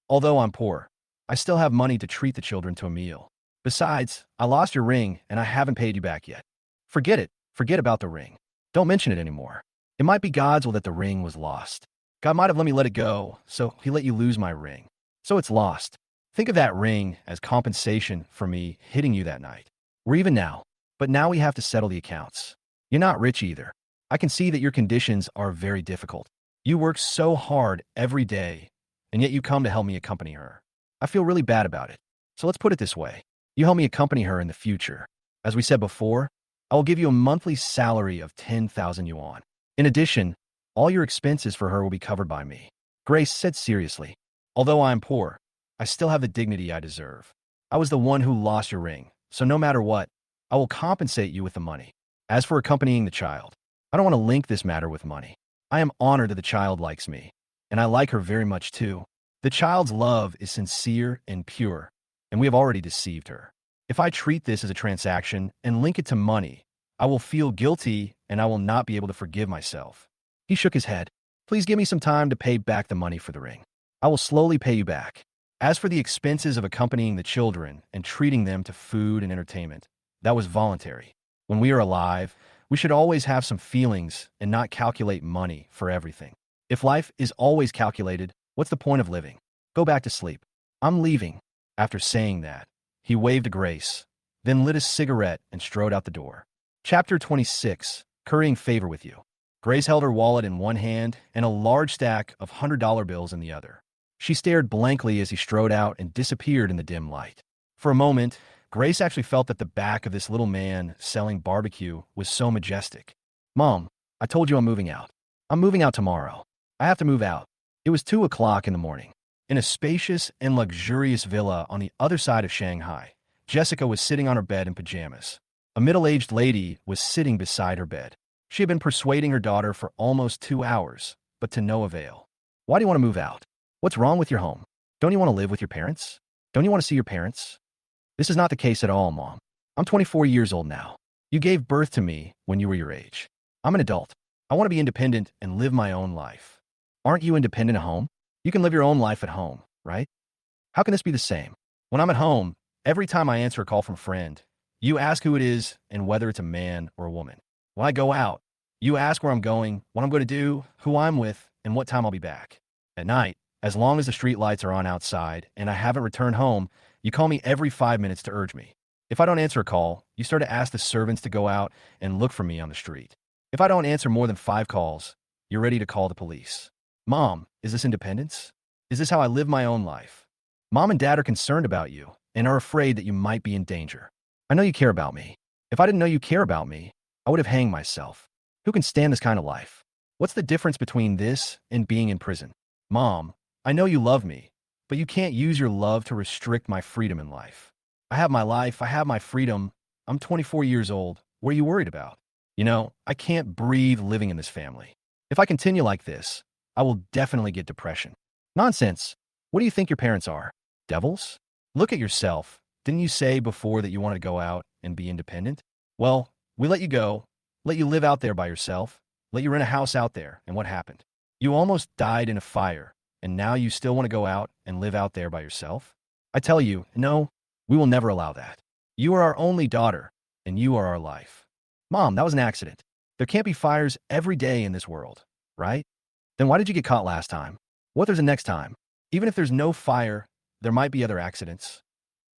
Although I'm poor, I still have money to treat the children to a meal. Besides, I lost your ring, and I haven't paid you back yet. Forget it. Forget about the ring. Don't mention it anymore. It might be God's will that the ring was lost. God might have let me let it go, so he let you lose my ring. So it's lost. Think of that ring as compensation for me hitting you that night. We're even now. But now we have to settle the accounts. You're not rich either. I can see that your conditions are very difficult. You work so hard every day, and yet you come to help me accompany her. I feel really bad about it. So let's put it this way. You help me accompany her in the future. As we said before, I will give you a monthly salary of 10,000 yuan. In addition, all your expenses for her will be covered by me. Grace said seriously, although I am poor, I still have the dignity I deserve. I was the one who lost your ring, so no matter what, I will compensate you with the money. As for accompanying the child, I don't want to link this matter with money. I am honored that the child likes me, and I like her very much too. The child's love is sincere and pure, and we have already deceived her. If I treat this as a transaction and link it to money, I will feel guilty and I will not be able to forgive myself. He shook his head. Please give me some time to pay back the money for the ring. I will slowly pay you back. As for the expenses of accompanying the children and treating them to food and entertainment, that was voluntary. When we are alive, we should always have some feelings and not calculate money for everything. If life is always calculated, what's the point of living? Go back to sleep. I'm leaving. After saying that, he waved to Grace, then lit a cigarette and strode out the door. Chapter 26, Currying Favor with You. Grace held her wallet in one hand and a large stack of $100 bills in the other. She stared blankly as he strode out and disappeared in the dim light. For a moment, Grace actually felt that the back of this little man selling barbecue was so majestic. Mom, I told you I'm moving out. I'm moving out tomorrow. I have to move out. It was 2 o'clock in the morning. In a spacious and luxurious villa on the other side of Shanghai, Jessica was sitting on her bed in pajamas. A middle-aged lady was sitting beside her bed. She had been persuading her daughter for almost 2 hours, but to no avail. Why do you want to move out? What's wrong with your home? Don't you want to live with your parents? Don't you want to see your parents? This is not the case at all, Mom. I'm 24 years old now. You gave birth to me when you were your age. I'm an adult. I want to be independent and live my own life. Aren't you independent at home? You can live your own life at home, right? How can this be the same? When I'm at home, every time I answer a call from a friend, you ask who it is and whether it's a man or a woman. When I go out, you ask where I'm going, what I'm going to do, who I'm with, and what time I'll be back. At night, as long as the street lights are on outside and I haven't returned home, you call me every 5 minutes to urge me. If I don't answer a call, you start to ask the servants to go out and look for me on the street. If I don't answer more than 5 calls, you're ready to call the police. Mom, is this independence? Is this how I live my own life? Mom and Dad are concerned about you and are afraid that you might be in danger. I know you care about me. If I didn't know you care about me, I would have hanged myself. Who can stand this kind of life? What's the difference between this and being in prison? Mom, I know you love me, but you can't use your love to restrict my freedom in life. I have my life, I have my freedom. I'm 24 years old. What are you worried about? I can't breathe living in this family. If I continue like this, I will definitely get depression. Nonsense. What do you think your parents are? Devils? Look at yourself. Didn't you say before that you wanted to go out and be independent? Well, we let you go, let you live out there by yourself, let you rent a house out there, and what happened? You almost died in a fire, and now you still want to go out and live out there by yourself? I tell you, no, we will never allow that. You are our only daughter, and you are our life. Mom, that was an accident. There can't be fires every day in this world, right? Then why did you get caught last time? What if there's a next time? Even if there's no fire, there might be other accidents.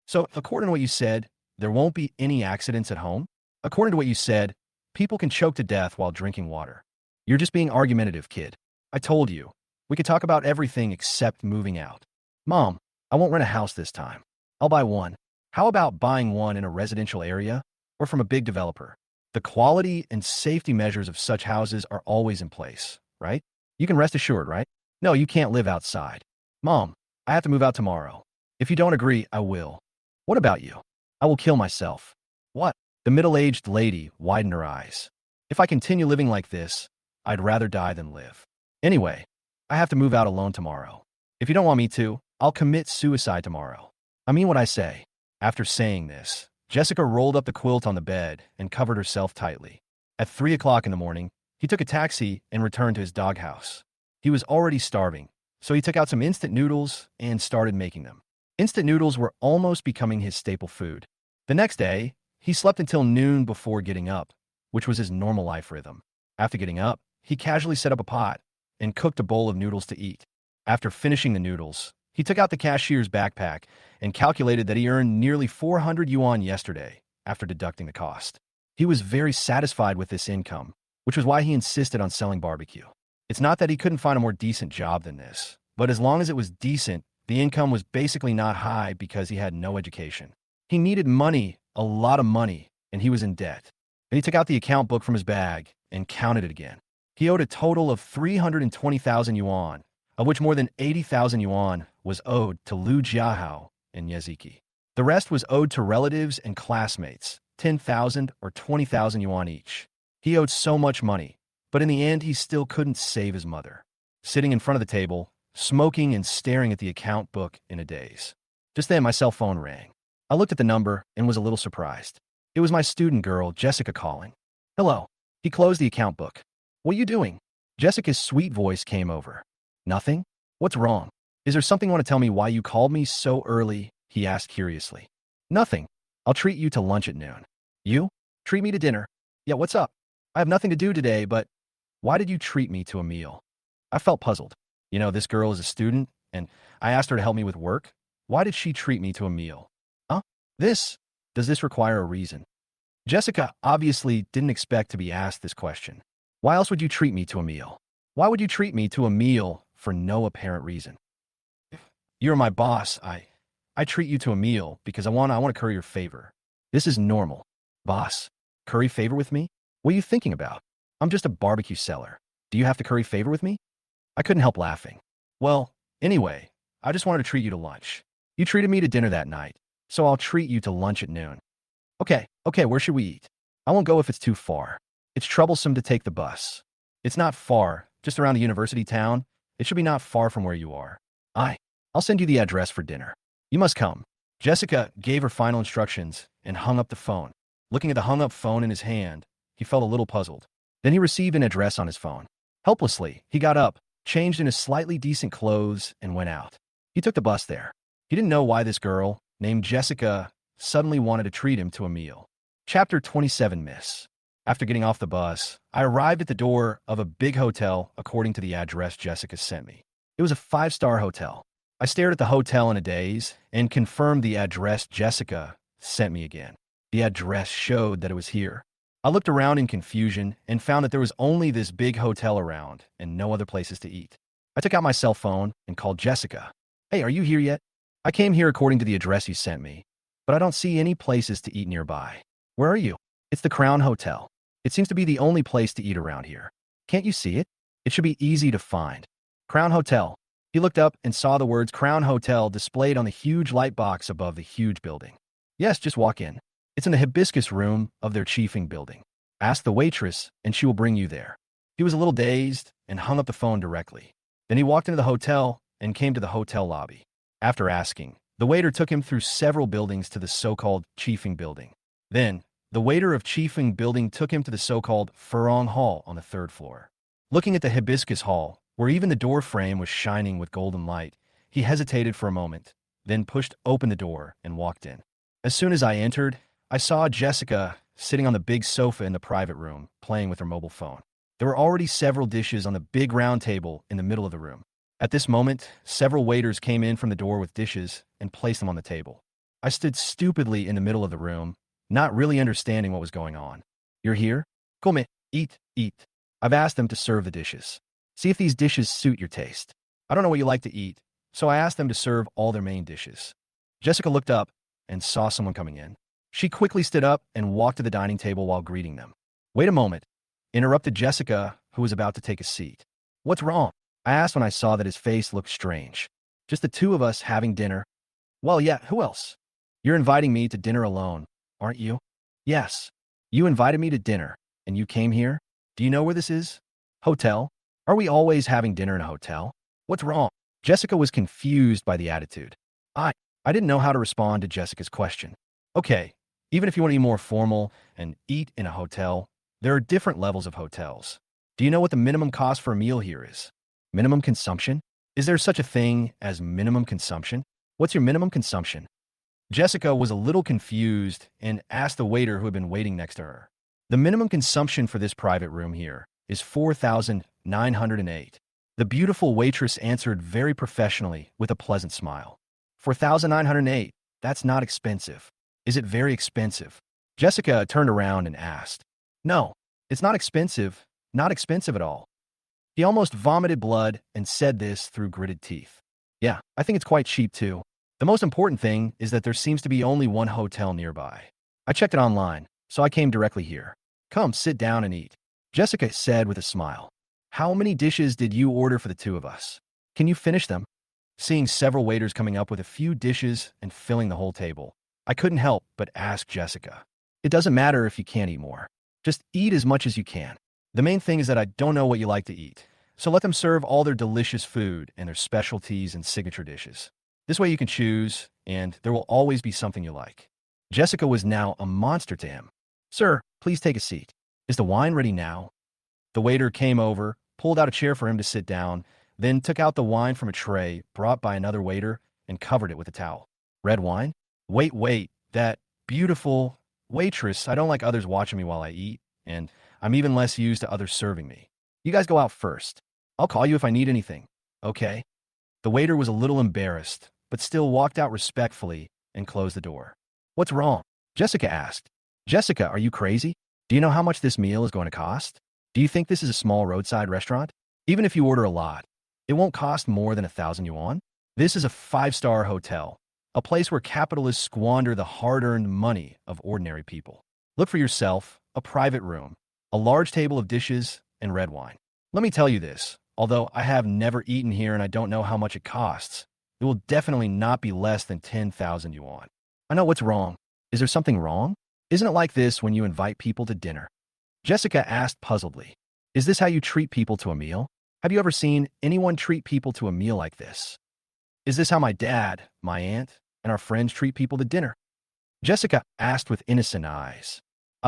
So, according to what you said, there won't be any accidents at home? According to what you said, people can choke to death while drinking water. You're just being argumentative, kid. I told you. We could talk about everything except moving out. Mom, I won't rent a house this time. I'll buy one. How about buying one in a residential area or from a big developer? The quality and safety measures of such houses are always in place, right? You can rest assured, right? No, you can't live outside. Mom, I have to move out tomorrow. If you don't agree, I will. What about you? I will kill myself. What? The middle-aged lady widened her eyes. If I continue living like this, I'd rather die than live. Anyway, I have to move out alone tomorrow. If you don't want me to, I'll commit suicide tomorrow. I mean what I say. After saying this, Jessica rolled up the quilt on the bed and covered herself tightly. At 3 o'clock in the morning, he took a taxi and returned to his doghouse. He was already starving, so he took out some instant noodles and started making them. Instant noodles were almost becoming his staple food. The next day, he slept until noon before getting up, which was his normal life rhythm. After getting up, he casually set up a pot and cooked a bowl of noodles to eat. After finishing the noodles, he took out the cashier's backpack and calculated that he earned nearly 400 yuan yesterday after deducting the cost. He was very satisfied with this income, which was why he insisted on selling barbecue. It's not that he couldn't find a more decent job than this, but as long as it was decent, the income was basically not high because he had no education. He needed money, a lot of money, and he was in debt. Then he took out the account book from his bag and counted it again. He owed a total of 320,000 yuan, of which more than 80,000 yuan was owed to Liu Jiahao and Yeziki. The rest was owed to relatives and classmates, 10,000 or 20,000 yuan each. He owed so much money, but in the end he still couldn't save his mother. Sitting in front of the table, smoking and staring at the account book in a daze. Just then my cell phone rang. I looked at the number and was a little surprised. It was my student girl, Jessica, calling. Hello. He closed the account book. What are you doing? Jessica's sweet voice came over. Nothing? What's wrong? Is there something you want to tell me why you called me so early? He asked curiously. Nothing. I'll treat you to lunch at noon. You? Treat me to dinner? Yeah, what's up? I have nothing to do today, but why did you treat me to a meal? I felt puzzled. This girl is a student, and I asked her to help me with work. Why did she treat me to a meal? Huh? Does this require a reason? Jessica obviously didn't expect to be asked this question. Why else would you treat me to a meal? Why would you treat me to a meal for no apparent reason? You're my boss. I treat you to a meal because I want to curry your favor. This is normal. Boss, curry favor with me? What are you thinking about? I'm just a barbecue seller. Do you have to curry favor with me? I couldn't help laughing. Well, anyway, I just wanted to treat you to lunch. You treated me to dinner that night, so I'll treat you to lunch at noon. Okay, where should we eat? I won't go if it's too far. It's troublesome to take the bus. It's not far, just around the university town. It should be not far from where you are. I'll send you the address for dinner. You must come. Jessica gave her final instructions and hung up the phone. Looking at the hung-up phone in his hand, he felt a little puzzled. Then he received an address on his phone. Helplessly, he got up, changed into slightly decent clothes, and went out. He took the bus there. He didn't know why this girl, named Jessica, suddenly wanted to treat him to a meal. Chapter 27 Miss. After getting off the bus, I arrived at the door of a big hotel according to the address Jessica sent me. It was a 5-star hotel. I stared at the hotel in a daze and confirmed the address Jessica sent me again. The address showed that it was here. I looked around in confusion and found that there was only this big hotel around and no other places to eat. I took out my cell phone and called Jessica. Hey, are you here yet? I came here according to the address you sent me, but I don't see any places to eat nearby. Where are you? It's the Crown Hotel. It seems to be the only place to eat around here. Can't you see it? It should be easy to find. Crown Hotel. He looked up and saw the words Crown Hotel displayed on the huge light box above the huge building. Yes, just walk in. It's in the hibiscus room of their chiefing building. Ask the waitress, and she will bring you there. He was a little dazed and hung up the phone directly. Then he walked into the hotel and came to the hotel lobby. After asking, the waiter took him through several buildings to the so-called chiefing building. Then, the waiter of chiefing building took him to the so-called Furong Hall on the 3rd floor. Looking at the hibiscus hall, where even the door frame was shining with golden light, he hesitated for a moment, then pushed open the door and walked in. As soon as I entered, I saw Jessica sitting on the big sofa in the private room, playing with her mobile phone. There were already several dishes on the big round table in the middle of the room. At this moment, several waiters came in from the door with dishes and placed them on the table. I stood stupidly in the middle of the room, not really understanding what was going on. You're here? Come, eat, eat. I've asked them to serve the dishes. See if these dishes suit your taste. I don't know what you like to eat, so I asked them to serve all their main dishes. Jessica looked up and saw someone coming in. She quickly stood up and walked to the dining table while greeting them. Wait a moment, interrupted Jessica, who was about to take a seat. What's wrong? I asked when I saw that his face looked strange. Just the two of us having dinner. Well, yeah, who else? You're inviting me to dinner alone, aren't you? Yes. You invited me to dinner, and you came here? Do you know where this is? Hotel? Are we always having dinner in a hotel? What's wrong? Jessica was confused by the attitude. I didn't know how to respond to Jessica's question. Okay, even if you want to be more formal and eat in a hotel, there are different levels of hotels. Do you know what the minimum cost for a meal here is? Minimum consumption? Is there such a thing as minimum consumption? What's your minimum consumption? Jessica was a little confused and asked the waiter who had been waiting next to her. The minimum consumption for this private room here is 4,908. The beautiful waitress answered very professionally with a pleasant smile. 4,908, that's not expensive. Is it very expensive? Jessica turned around and asked. No, it's not expensive at all. He almost vomited blood and said this through gritted teeth. Yeah, I think it's quite cheap too. The most important thing is that there seems to be only one hotel nearby. I checked it online, so I came directly here. Come, sit down and eat. Jessica said with a smile. How many dishes did you order for the two of us? Can you finish them? Seeing several waiters coming up with a few dishes and filling the whole table, I couldn't help but ask Jessica. It doesn't matter if you can't eat more. Just eat as much as you can. The main thing is that I don't know what you like to eat, so let them serve all their delicious food and their specialties and signature dishes. This way you can choose, and there will always be something you like. Jessica was now a monster to him. Sir, please take a seat. Is the wine ready now? The waiter came over, pulled out a chair for him to sit down, then took out the wine from a tray brought by another waiter and covered it with a towel. Red wine? Wait, that beautiful waitress. I don't like others watching me while I eat, and I'm even less used to others serving me. You guys go out first. I'll call you if I need anything. Okay? The waiter was a little embarrassed, but still walked out respectfully and closed the door. What's wrong? Jessica asked. Jessica, are you crazy? Do you know how much this meal is going to cost? Do you think this is a small roadside restaurant? Even if you order a lot, it won't cost more than 1,000 yuan. This is a 5-star hotel, a place where capitalists squander the hard-earned money of ordinary people. Look for yourself, a private room, a large table of dishes, and red wine. Let me tell you this, although I have never eaten here and I don't know how much it costs, it will definitely not be less than 10,000 yuan. I know what's wrong. Is there something wrong? Isn't it like this when you invite people to dinner? Jessica asked puzzledly. Is this how you treat people to a meal? Have you ever seen anyone treat people to a meal like this? Is this how my dad, my aunt, and our friends treat people to dinner? Jessica asked with innocent eyes.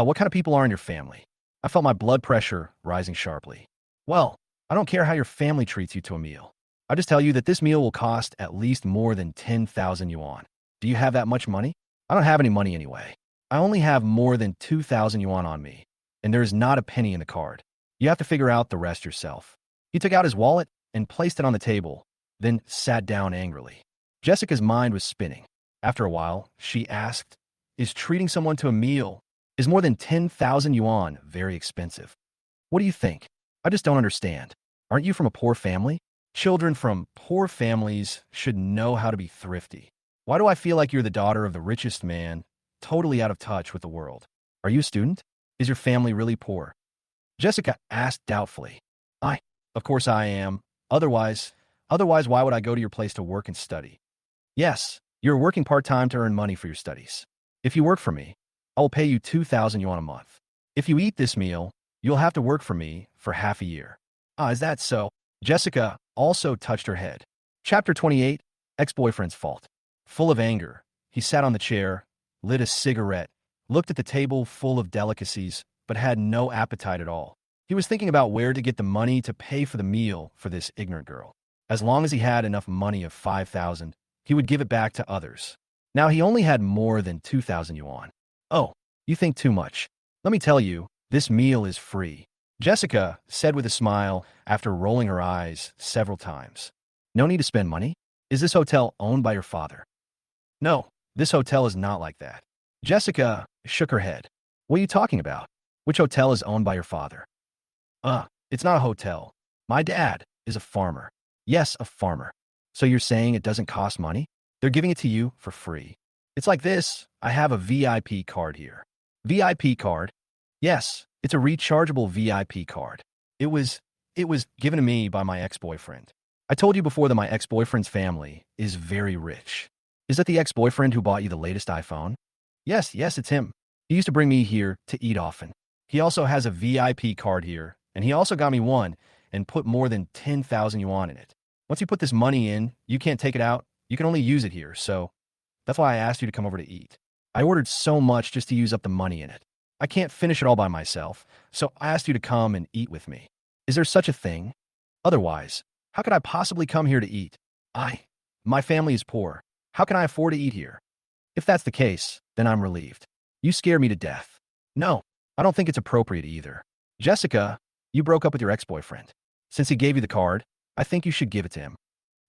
What kind of people are in your family? I felt my blood pressure rising sharply. Well, I don't care how your family treats you to a meal. I just tell you that this meal will cost at least more than 10,000 yuan. Do you have that much money? I don't have any money anyway. I only have more than 2,000 yuan on me, and there is not a penny in the card. You have to figure out the rest yourself. He took out his wallet and placed it on the table, then sat down angrily. Jessica's mind was spinning. After a while, she asked, is treating someone to a meal, is more than 10,000 yuan very expensive? What do you think? I just don't understand. Aren't you from a poor family? Children from poor families should know how to be thrifty. Why do I feel like you're the daughter of the richest man, totally out of touch with the world? Are you a student? Is your family really poor? Jessica asked doubtfully. Of course I am. Otherwise, why would I go to your place to work and study? Yes, you're working part-time to earn money for your studies. If you work for me, I will pay you 2,000 yuan a month. If you eat this meal, you'll have to work for me for half a year. Is that so? Jessica also touched her head. Chapter 28, Ex-Boyfriend's Fault. Full of anger, he sat on the chair, lit a cigarette, looked at the table full of delicacies, but had no appetite at all. He was thinking about where to get the money to pay for the meal for this ignorant girl. As long as he had enough money of 5,000, he would give it back to others. Now he only had more than 2,000 yuan. Oh, you think too much. Let me tell you, this meal is free. Jessica said with a smile after rolling her eyes several times. No need to spend money? Is this hotel owned by your father? No, this hotel is not like that. Jessica shook her head. What are you talking about? Which hotel is owned by your father? It's not a hotel. My dad is a farmer. Yes, a farmer. So you're saying it doesn't cost money? They're giving it to you for free. It's like this. I have a VIP card here. VIP card? Yes, it's a rechargeable VIP card. It was given to me by my ex-boyfriend. I told you before that my ex-boyfriend's family is very rich. Is that the ex-boyfriend who bought you the latest iPhone? Yes, it's him. He used to bring me here to eat often. He also has a VIP card here, and he also got me one and put more than 10,000 yuan in it. Once you put this money in, you can't take it out. You can only use it here, so that's why I asked you to come over to eat. I ordered so much just to use up the money in it. I can't finish it all by myself, so I asked you to come and eat with me. Is there such a thing? Otherwise, how could I possibly come here to eat? My family is poor. How can I afford to eat here? If that's the case, then I'm relieved. You scare me to death. No, I don't think it's appropriate either. Jessica, you broke up with your ex-boyfriend. Since he gave you the card, I think you should give it to him.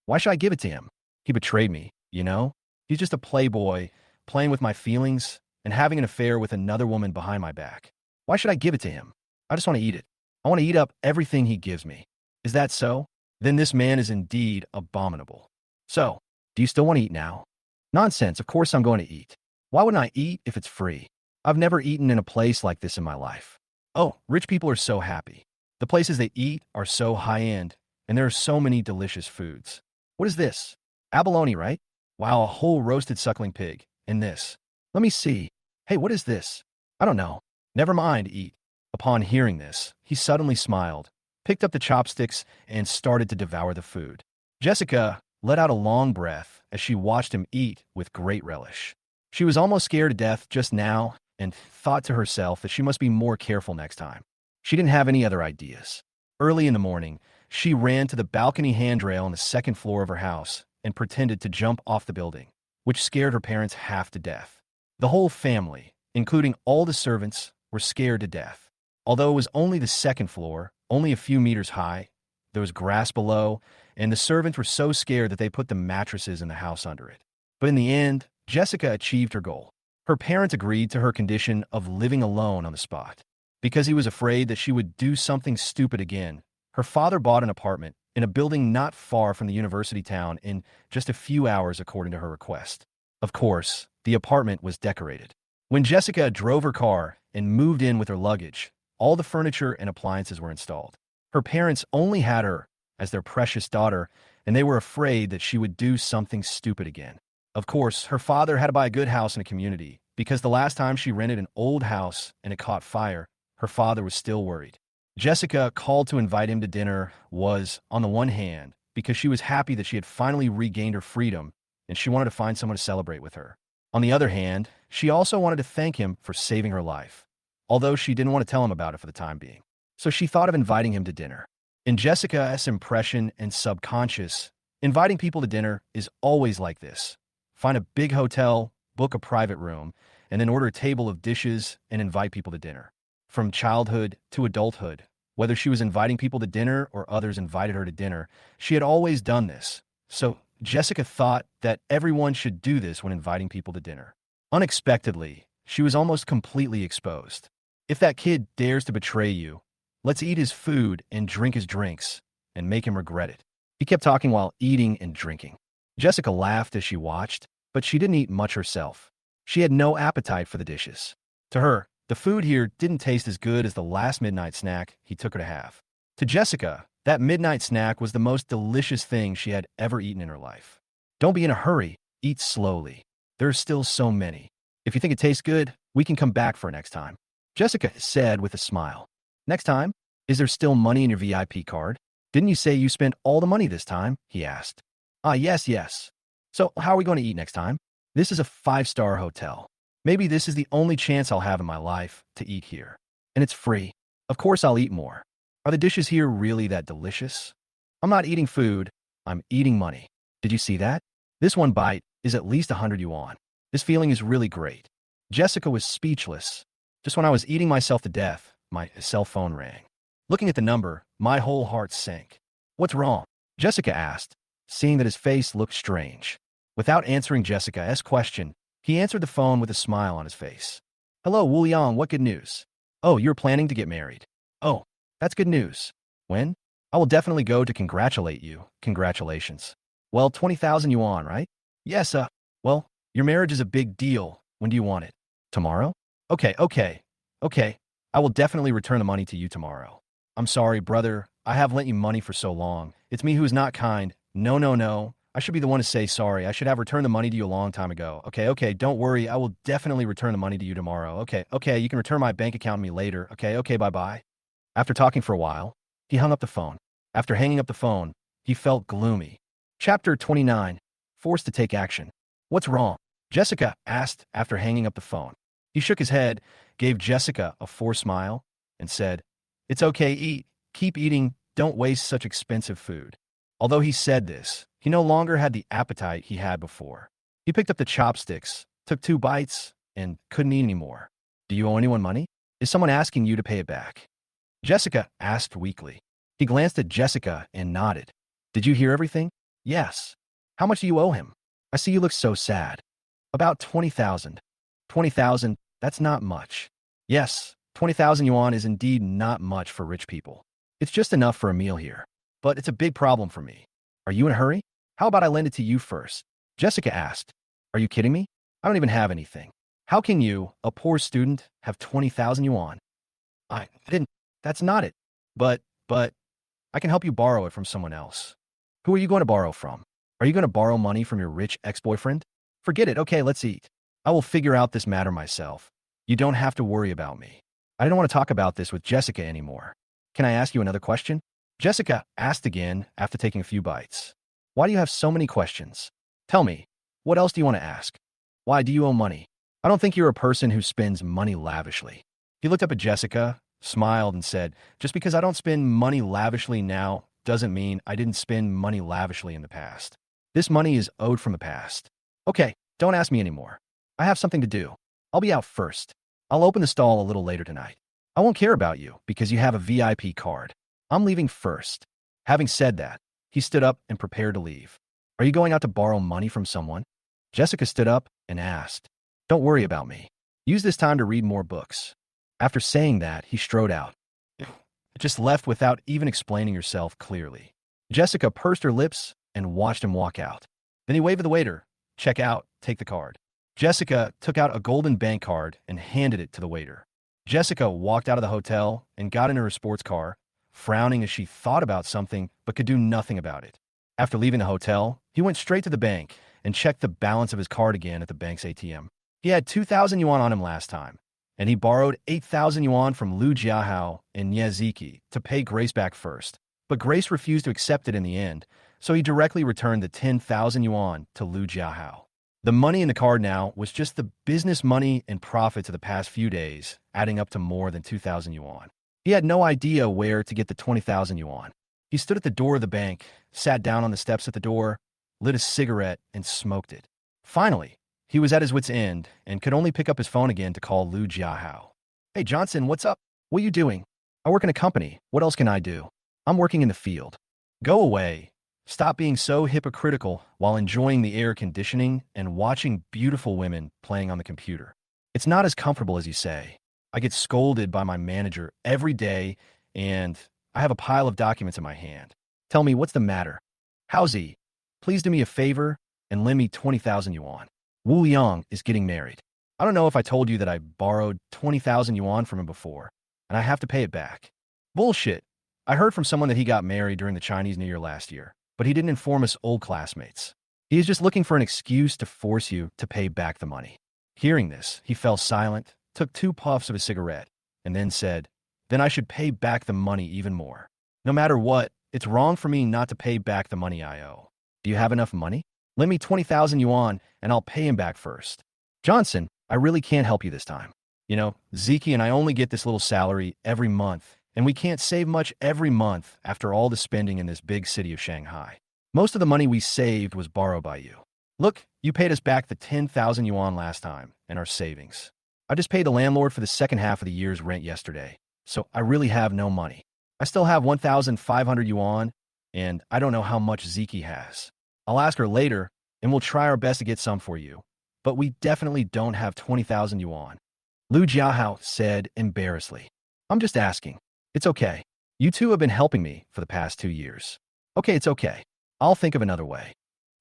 Why should I give it to him? He betrayed me, you know? He's just a playboy, playing with my feelings and having an affair with another woman behind my back. Why should I give it to him? I just want to eat it. I want to eat up everything he gives me. Is that so? Then this man is indeed abominable. So, do you still want to eat now? Nonsense, of course I'm going to eat. Why wouldn't I eat if it's free? I've never eaten in a place like this in my life. Oh, rich people are so happy. The places they eat are so high-end, and there are so many delicious foods. What is this? Abalone, right? Wow, a whole roasted suckling pig. And this. Let me see. Hey, what is this? I don't know. Never mind, eat. Upon hearing this, he suddenly smiled, picked up the chopsticks, and started to devour the food. Jessica let out a long breath as she watched him eat with great relish. She was almost scared to death just now and thought to herself that she must be more careful next time. She didn't have any other ideas. Early in the morning, she ran to the balcony handrail on the second floor of her house and pretended to jump off the building, which scared her parents half to death. The whole family, including all the servants, were scared to death. Although it was only the second floor, only a few meters high, there was grass below, and the servants were so scared that they put the mattresses in the house under it. But in the end, Jessica achieved her goal. Her parents agreed to her condition of living alone on the spot. Because he was afraid that she would do something stupid again, her father bought an apartment in a building not far from the university town in just a few hours according to her request. Of course, the apartment was decorated. When Jessica drove her car and moved in with her luggage, all the furniture and appliances were installed. Her parents only had her as their precious daughter, and they were afraid that she would do something stupid again. Of course, her father had to buy a good house in a community, because the last time she rented an old house and it caught fire, her father was still worried. Jessica called to invite him to dinner was, on the one hand, because she was happy that she had finally regained her freedom and she wanted to find someone to celebrate with her. On the other hand, she also wanted to thank him for saving her life. although she didn't want to tell him about it for the time being. So she thought of inviting him to dinner. In Jessica's impression and subconscious, inviting people to dinner is always like this. Find a big hotel, book a private room, and then order a table of dishes and invite people to dinner. From childhood to adulthood, whether she was inviting people to dinner or others invited her to dinner, she had always done this. So Jessica thought that everyone should do this when inviting people to dinner. Unexpectedly, she was almost completely exposed. If that kid dares to betray you, let's eat his food and drink his drinks and make him regret it. He kept talking while eating and drinking. Jessica laughed as she watched, but she didn't eat much herself. She had no appetite for the dishes. To her, the food here didn't taste as good as the last midnight snack he took her to have. To Jessica, that midnight snack was the most delicious thing she had ever eaten in her life. Don't be in a hurry. Eat slowly. There are still so many. If you think it tastes good, we can come back for next time. Jessica said with a smile. Next time? Is there still money in your VIP card? Didn't you say you spent all the money this time? He asked. Yes. So how are we going to eat next time? This is a 5-star hotel. Maybe this is the only chance I'll have in my life to eat here. And it's free. Of course I'll eat more. Are the dishes here really that delicious? I'm not eating food. I'm eating money. Did you see that? This one bite is at least 100 yuan. This feeling is really great. Jessica was speechless. Just when I was eating myself to death, my cell phone rang. Looking at the number, my whole heart sank. What's wrong? Jessica asked, seeing that his face looked strange. Without answering Jessica's question, he answered the phone with a smile on his face. Hello, Wu Yang, what good news? Oh, you're planning to get married. Oh, that's good news. When? I will definitely go to congratulate you. Congratulations. Well, 20,000 yuan, right? Yes, well, your marriage is a big deal. When do you want it? Tomorrow? Okay. I will definitely return the money to you tomorrow. I'm sorry, brother. I have lent you money for so long. It's me who is not kind. No. I should be the one to say sorry. I should have returned the money to you a long time ago. Okay, don't worry. I will definitely return the money to you tomorrow. Okay, you can return my bank account to me later. Okay, bye-bye. After talking for a while, he hung up the phone. After hanging up the phone, he felt gloomy. Chapter 29. Forced to take action. What's wrong? Jessica asked after hanging up the phone. He shook his head, gave Jessica a forced smile, and said, It's okay, eat. Keep eating. Don't waste such expensive food. Although he said this, he no longer had the appetite he had before. He picked up the chopsticks, took 2 bites, and couldn't eat anymore. Do you owe anyone money? Is someone asking you to pay it back? Jessica asked weakly. He glanced at Jessica and nodded. Did you hear everything? Yes. How much do you owe him? I see you look so sad. About 20,000. 20,000, that's not much. Yes, 20,000 yuan is indeed not much for rich people. It's just enough for a meal here. But it's a big problem for me. Are you in a hurry? How about I lend it to you first? Jessica asked. Are you kidding me? I don't even have anything. How can you, a poor student, have 20,000 yuan? I didn't. That's not it. But, I can help you borrow it from someone else. Who are you going to borrow from? Are you going to borrow money from your rich ex-boyfriend? Forget it. Okay, let's eat. I will figure out this matter myself. You don't have to worry about me. I don't want to talk about this with Jessica anymore. Can I ask you another question? Jessica asked again after taking a few bites. Why do you have so many questions? Tell me, what else do you want to ask? Why do you owe money? I don't think you're a person who spends money lavishly. He looked up at Jessica, smiled, and said, Just because I don't spend money lavishly now doesn't mean I didn't spend money lavishly in the past. This money is owed from the past. Okay, don't ask me anymore. I have something to do. I'll be out first. I'll open the stall a little later tonight. I won't care about you because you have a VIP card. I'm leaving first. Having said that, he stood up and prepared to leave. Are you going out to borrow money from someone? Jessica stood up and asked. Don't worry about me. Use this time to read more books. After saying that, he strode out. Just left without even explaining herself clearly. Jessica pursed her lips and watched him walk out. Then he waved at the waiter. Check out, take the card. Jessica took out a golden bank card and handed it to the waiter. Jessica walked out of the hotel and got into her sports car, frowning as she thought about something but could do nothing about it. After leaving the hotel, he went straight to the bank and checked the balance of his card again at the bank's ATM. He had 2,000 yuan on him last time, and he borrowed 8,000 yuan from Lu Jiahao and Nieziki to pay Grace back first. But Grace refused to accept it in the end, so he directly returned the 10,000 yuan to Lu Jiahao. The money in the card now was just the business money and profits of the past few days, adding up to more than 2,000 yuan. He had no idea where to get the 20,000 yuan. He stood at the door of the bank, sat down on the steps at the door, lit a cigarette, and smoked it. Finally, he was at his wit's end and could only pick up his phone again to call Lu Jiahao. Hey, Johnson, what's up? What are you doing? I work in a company. What else can I do? I'm working in the field. Go away. Stop being so hypocritical while enjoying the air conditioning and watching beautiful women playing on the computer. It's not as comfortable as you say. I get scolded by my manager every day, and I have a pile of documents in my hand. Tell me, what's the matter? How's he? Please do me a favor and lend me 20,000 yuan. Wu Yang is getting married. I don't know if I told you that I borrowed 20,000 yuan from him before, and I have to pay it back. Bullshit. I heard from someone that he got married during the Chinese New Year last year, but he didn't inform us old classmates. He is just looking for an excuse to force you to pay back the money. Hearing this, he fell silent, took 2 puffs of his cigarette, and then said, then I should pay back the money even more. No matter what, it's wrong for me not to pay back the money I owe. Do you have enough money? Lend me 20,000 yuan, and I'll pay him back first. Johnson, I really can't help you this time. You know, Zeke and I only get this little salary every month, and we can't save much every month after all the spending in this big city of Shanghai. Most of the money we saved was borrowed by you. Look, you paid us back the 10,000 yuan last time, and our savings. I just paid the landlord for the second half of the year's rent yesterday, so I really have no money. I still have 1,500 yuan, and I don't know how much Zeke has. I'll ask her later, and we'll try our best to get some for you. But we definitely don't have 20,000 yuan. Lu Jiahao said embarrassedly. I'm just asking. It's okay. You two have been helping me for the past 2 years. Okay, it's okay. I'll think of another way.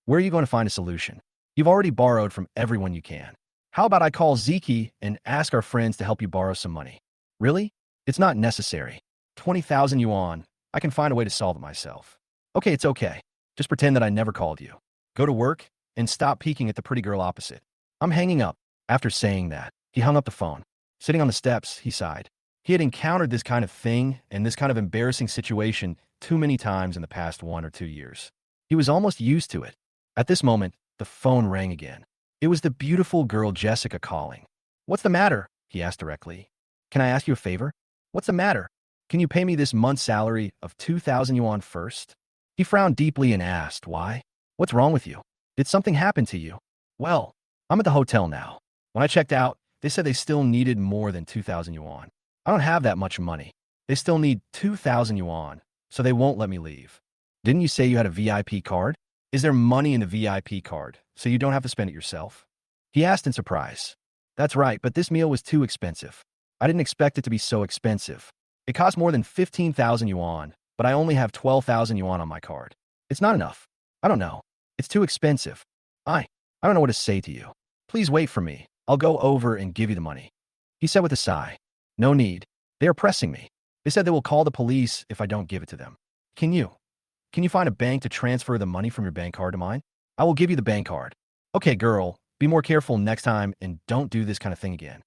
Where are you going to find a solution? You've already borrowed from everyone you can. How about I call Zeke and ask our friends to help you borrow some money? Really? It's not necessary. 20,000 yuan. I can find a way to solve it myself. Okay, it's okay. Just pretend that I never called you. Go to work and stop peeking at the pretty girl opposite. I'm hanging up. After saying that, he hung up the phone. Sitting on the steps, he sighed. He had encountered this kind of thing and this kind of embarrassing situation too many times in the past 1 or 2 years. He was almost used to it. At this moment, the phone rang again. It was the beautiful girl Jessica calling. What's the matter? He asked directly. Can I ask you a favor? What's the matter? Can you pay me this month's salary of 2,000 yuan first? He frowned deeply and asked, why? What's wrong with you? Did something happen to you? Well, I'm at the hotel now. When I checked out, they said they still needed more than 2,000 yuan. I don't have that much money. They still need 2,000 yuan, so they won't let me leave. Didn't you say you had a VIP card? Is there money in the VIP card, so you don't have to spend it yourself? He asked in surprise. That's right, but this meal was too expensive. I didn't expect it to be so expensive. It cost more than 15,000 yuan, but I only have 12,000 yuan on my card. It's not enough. I don't know. It's too expensive. I don't know what to say to you. Please wait for me. I'll go over and give you the money. He said with a sigh. No need. They are pressing me. They said they will call the police if I don't give it to them. Can you find a bank to transfer the money from your bank card to mine? I will give you the bank card. Okay, girl, be more careful next time and don't do this kind of thing again.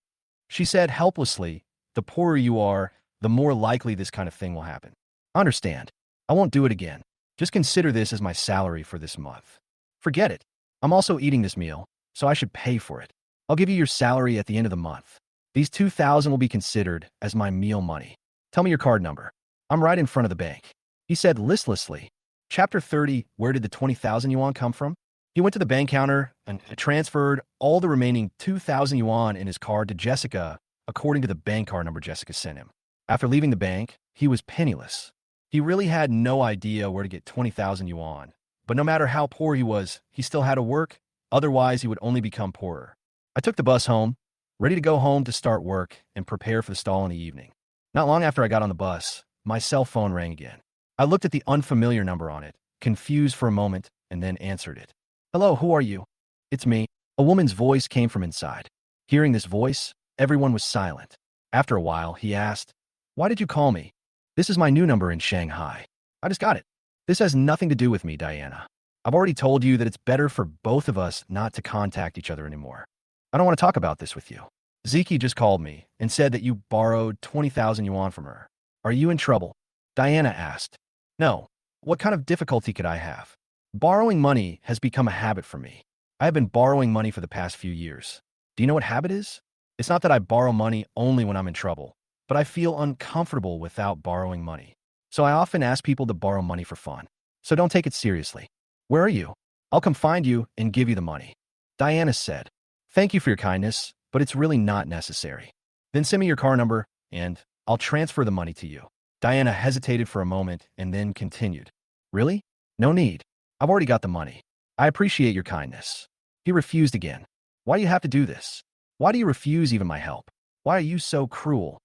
She said helplessly, the poorer you are, the more likely this kind of thing will happen. I understand. I won't do it again. Just consider this as my salary for this month. Forget it. I'm also eating this meal, so I should pay for it. I'll give you your salary at the end of the month. These 2,000 will be considered as my meal money. Tell me your card number. I'm right in front of the bank. He said listlessly. Chapter 30, where did the 20,000 yuan come from? He went to the bank counter and transferred all the remaining 2,000 yuan in his card to Jessica, according to the bank card number Jessica sent him. After leaving the bank, he was penniless. He really had no idea where to get 20,000 yuan. But no matter how poor he was, he still had to work. Otherwise, he would only become poorer. I took the bus home, ready to go home to start work and prepare for the stall in the evening. Not long after I got on the bus, my cell phone rang again. I looked at the unfamiliar number on it, confused for a moment, and then answered it. Hello, who are you? It's me. A woman's voice came from inside. Hearing this voice, everyone was silent. After a while, he asked, why did you call me? This is my new number in Shanghai. I just got it. This has nothing to do with me, Diana. I've already told you that it's better for both of us not to contact each other anymore. I don't want to talk about this with you. Zeke just called me and said that you borrowed 20,000 yuan from her. Are you in trouble? Diana asked. No. What kind of difficulty could I have? Borrowing money has become a habit for me. I have been borrowing money for the past few years. Do you know what habit is? It's not that I borrow money only when I'm in trouble, but I feel uncomfortable without borrowing money. So I often ask people to borrow money for fun. So don't take it seriously. Where are you? I'll come find you and give you the money. Diana said, thank you for your kindness, but it's really not necessary. Then send me your car number, and I'll transfer the money to you. Diana hesitated for a moment and then continued. Really? No need. I've already got the money. I appreciate your kindness. He refused again. Why do you have to do this? Why do you refuse even my help? Why are you so cruel?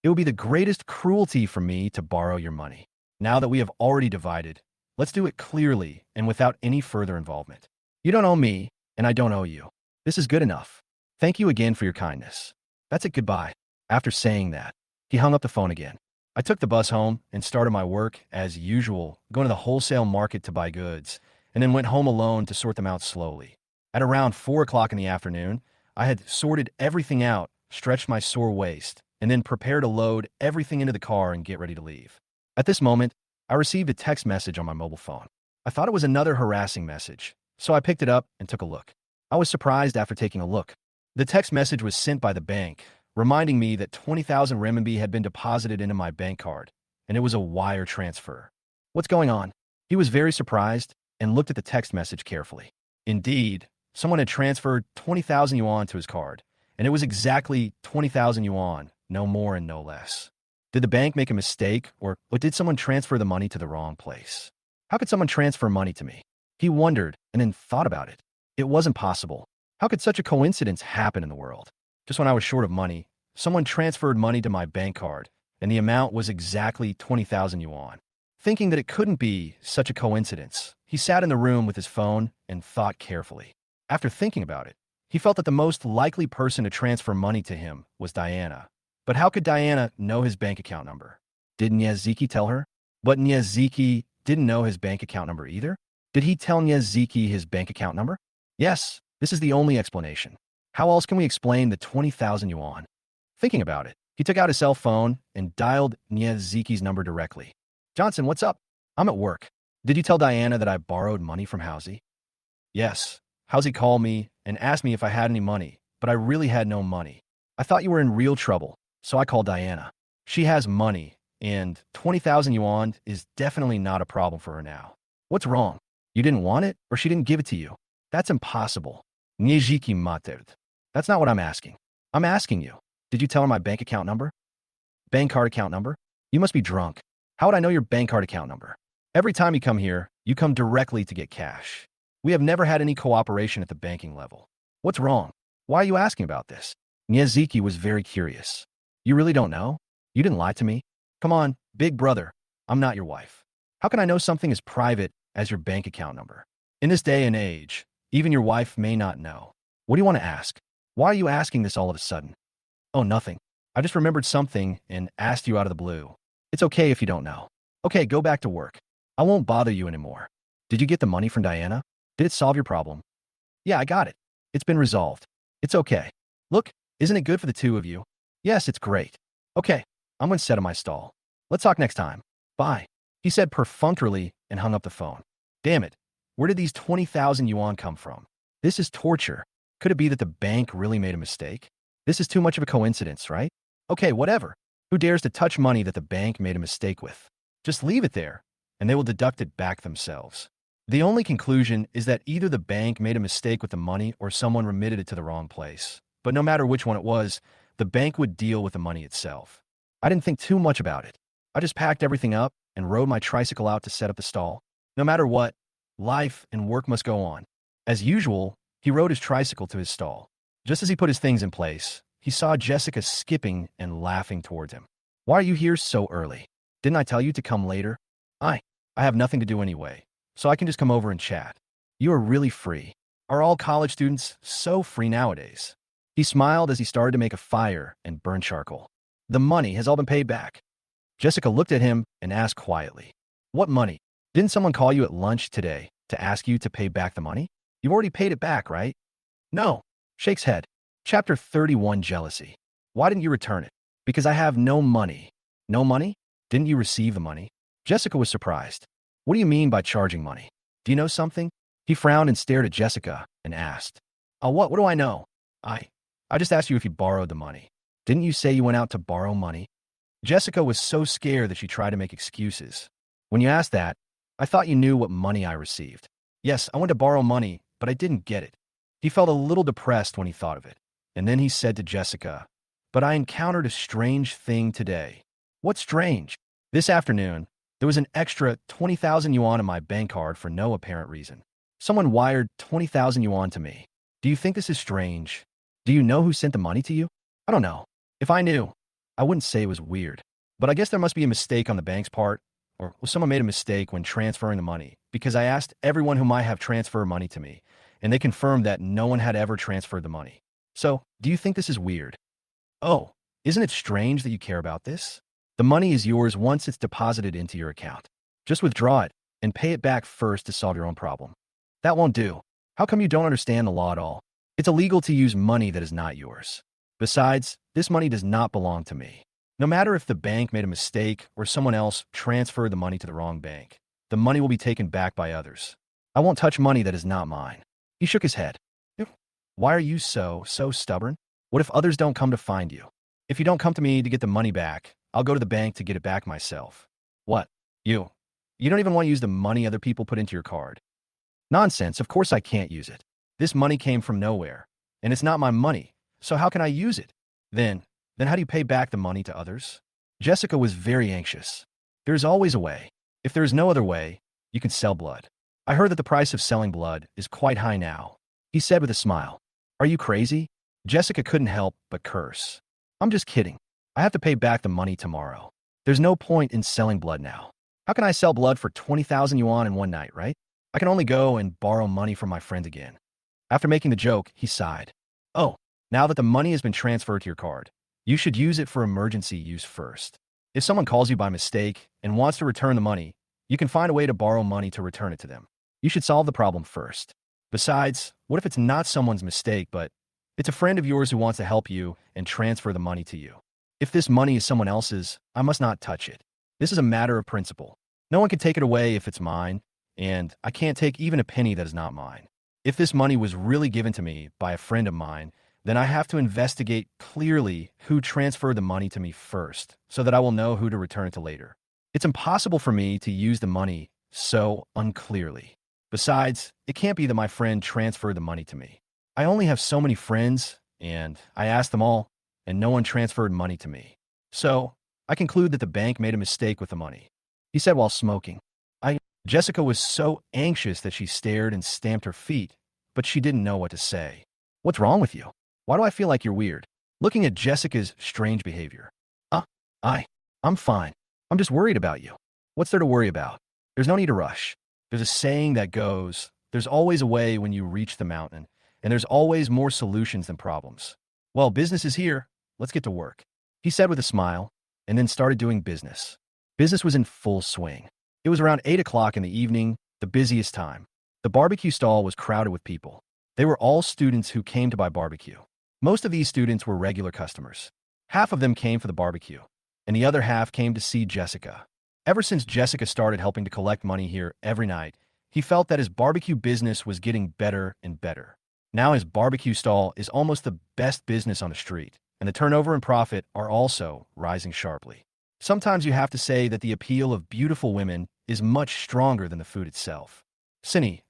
It would be the greatest cruelty for me to borrow your money. Now that we have already divided, let's do it clearly and without any further involvement. You don't owe me, and I don't owe you. This is good enough. Thank you again for your kindness. That's it, goodbye. After saying that, he hung up the phone again. I took the bus home and started my work as usual, going to the wholesale market to buy goods, and then went home alone to sort them out slowly. At around 4 o'clock in the afternoon, I had sorted everything out, stretched my sore waist, and then prepared to load everything into the car and get ready to leave. At this moment, I received a text message on my mobile phone. I thought it was another harassing message, so I picked it up and took a look. I was surprised after taking a look. The text message was sent by the bank, reminding me that 20,000 renminbi had been deposited into my bank card, and it was a wire transfer. What's going on? He was very surprised and looked at the text message carefully. Indeed, someone had transferred 20,000 yuan to his card, and it was exactly 20,000 yuan, no more and no less. Did the bank make a mistake, or did someone transfer the money to the wrong place? How could someone transfer money to me? He wondered and then thought about it. It wasn't possible. How could such a coincidence happen in the world? Just when I was short of money, someone transferred money to my bank card, and the amount was exactly 20,000 yuan. Thinking that it couldn't be such a coincidence, he sat in the room with his phone and thought carefully. After thinking about it, he felt that the most likely person to transfer money to him was Diana. But how could Diana know his bank account number? Did Niaziki tell her? But Niaziki didn't know his bank account number either? Did he tell Niaziki his bank account number? Yes, this is the only explanation. How else can we explain the 20,000 yuan? Thinking about it, he took out his cell phone and dialed Niaziki's number directly. Johnson, what's up? I'm at work. Did you tell Diana that I borrowed money from Housie? Yes. Housie called me and asked me if I had any money, but I really had no money. I thought you were in real trouble, so I called Diana. She has money, and 20,000 yuan is definitely not a problem for her now. What's wrong? You didn't want it, or she didn't give it to you? That's impossible. Niezhiki materu. That's not what I'm asking. I'm asking you, did you tell her my bank account number? Bank card account number? You must be drunk. How would I know your bank card account number? Every time you come here, you come directly to get cash. We have never had any cooperation at the banking level. What's wrong? Why are you asking about this? Niezhiki was very curious. You really don't know? You didn't lie to me? Come on, big brother. I'm not your wife. How can I know something as private as your bank account number? In this day and age, even your wife may not know. What do you want to ask? Why are you asking this all of a sudden? Oh, nothing. I just remembered something and asked you out of the blue. It's okay if you don't know. Okay, go back to work. I won't bother you anymore. Did you get the money from Diana? Did it solve your problem? Yeah, I got it. It's been resolved. It's okay. Look, isn't it good for the two of you? Yes, it's great. Okay, I'm going to set in my stall. Let's talk next time. Bye. He said perfunctorily and hung up the phone. Damn it. Where did these 20,000 yuan come from? This is torture. Could it be that the bank really made a mistake? This is too much of a coincidence, right? Okay, whatever. Who dares to touch money that the bank made a mistake with? Just leave it there, and they will deduct it back themselves. The only conclusion is that either the bank made a mistake with the money or someone remitted it to the wrong place. But no matter which one it was, the bank would deal with the money itself. I didn't think too much about it. I just packed everything up and rode my tricycle out to set up the stall. No matter what, life and work must go on. As usual, he rode his tricycle to his stall. Just as he put his things in place, he saw Jessica skipping and laughing towards him. Why are you here so early? Didn't I tell you to come later? I have nothing to do anyway, so I can just come over and chat. You are really free. Are all college students so free nowadays? He smiled as he started to make a fire and burn charcoal. The money has all been paid back. Jessica looked at him and asked quietly, what money? Didn't someone call you at lunch today to ask you to pay back the money? You've already paid it back, right? No. Shakes head. Chapter 31, Jealousy. Why didn't you return it? Because I have no money. No money? Didn't you receive the money? Jessica was surprised. What do you mean by charging money? Do you know something? He frowned and stared at Jessica and asked, "Oh, what do I know? I, I just asked you if you borrowed the money. Didn't you say you went out to borrow money?" Jessica was so scared that she tried to make excuses. "When you asked that, I thought you knew what money I received. Yes, I went to borrow money, but I didn't get it." He felt a little depressed when he thought of it. And then he said to Jessica, "But I encountered a strange thing today." "What's strange?" "This afternoon, there was an extra 20,000 yuan on my bank card for no apparent reason. Someone wired 20,000 yuan to me. Do you think this is strange? Do you know who sent the money to you?" "I don't know. If I knew, I wouldn't say it was weird. But I guess there must be a mistake on the bank's part, or someone made a mistake when transferring the money, because I asked everyone who might have transferred money to me, and they confirmed that no one had ever transferred the money. So, do you think this is weird?" "Oh, isn't it strange that you care about this? The money is yours once it's deposited into your account. Just withdraw it and pay it back first to solve your own problem." "That won't do. How come you don't understand the law at all? It's illegal to use money that is not yours. Besides, this money does not belong to me. No matter if the bank made a mistake or someone else transferred the money to the wrong bank, the money will be taken back by others. I won't touch money that is not mine." He shook his head. "Why are you so stubborn? What if others don't come to find you? If you don't come to me to get the money back, I'll go to the bank to get it back myself." "What? You don't even want to use the money other people put into your card?" "Nonsense, of course I can't use it. This money came from nowhere, and it's not my money, so how can I use it? Then how do you pay back the money to others?" Jessica was very anxious. "There is always a way. If there is no other way, you can sell blood. I heard that the price of selling blood is quite high now," he said with a smile. "Are you crazy?" Jessica couldn't help but curse. "I'm just kidding. I have to pay back the money tomorrow. There's no point in selling blood now. How can I sell blood for 20,000 yuan in one night, right? I can only go and borrow money from my friend again." After making the joke, he sighed. "Oh, now that the money has been transferred to your card, you should use it for emergency use first. If someone calls you by mistake and wants to return the money, you can find a way to borrow money to return it to them. You should solve the problem first. Besides, what if it's not someone's mistake, but it's a friend of yours who wants to help you and transfer the money to you? If this money is someone else's, I must not touch it. This is a matter of principle. No one can take it away if it's mine, and I can't take even a penny that is not mine. If this money was really given to me by a friend of mine, then I have to investigate clearly who transferred the money to me first, so that I will know who to return it to later. It's impossible for me to use the money so unclearly. Besides, it can't be that my friend transferred the money to me. I only have so many friends, and I asked them all, and no one transferred money to me. So, I conclude that the bank made a mistake with the money," he said while smoking. Jessica was so anxious that she stared and stamped her feet, but she didn't know what to say. "What's wrong with you? Why do I feel like you're weird?" Looking at Jessica's strange behavior. "Uh, I'm fine. I'm just worried about you." "What's there to worry about? There's no need to rush. There's a saying that goes, there's always a way when you reach the mountain, and there's always more solutions than problems. Well, business is here. Let's get to work," he said with a smile, and then started doing business. Business was in full swing. It was around 8 o'clock in the evening, the busiest time. The barbecue stall was crowded with people. They were all students who came to buy barbecue. Most of these students were regular customers. Half of them came for the barbecue, and the other half came to see Jessica. Ever since Jessica started helping to collect money here every night, he felt that his barbecue business was getting better and better. Now his barbecue stall is almost the best business on the street, and the turnover and profit are also rising sharply. Sometimes you have to say that the appeal of beautiful women is much stronger than the food itself. Cinny,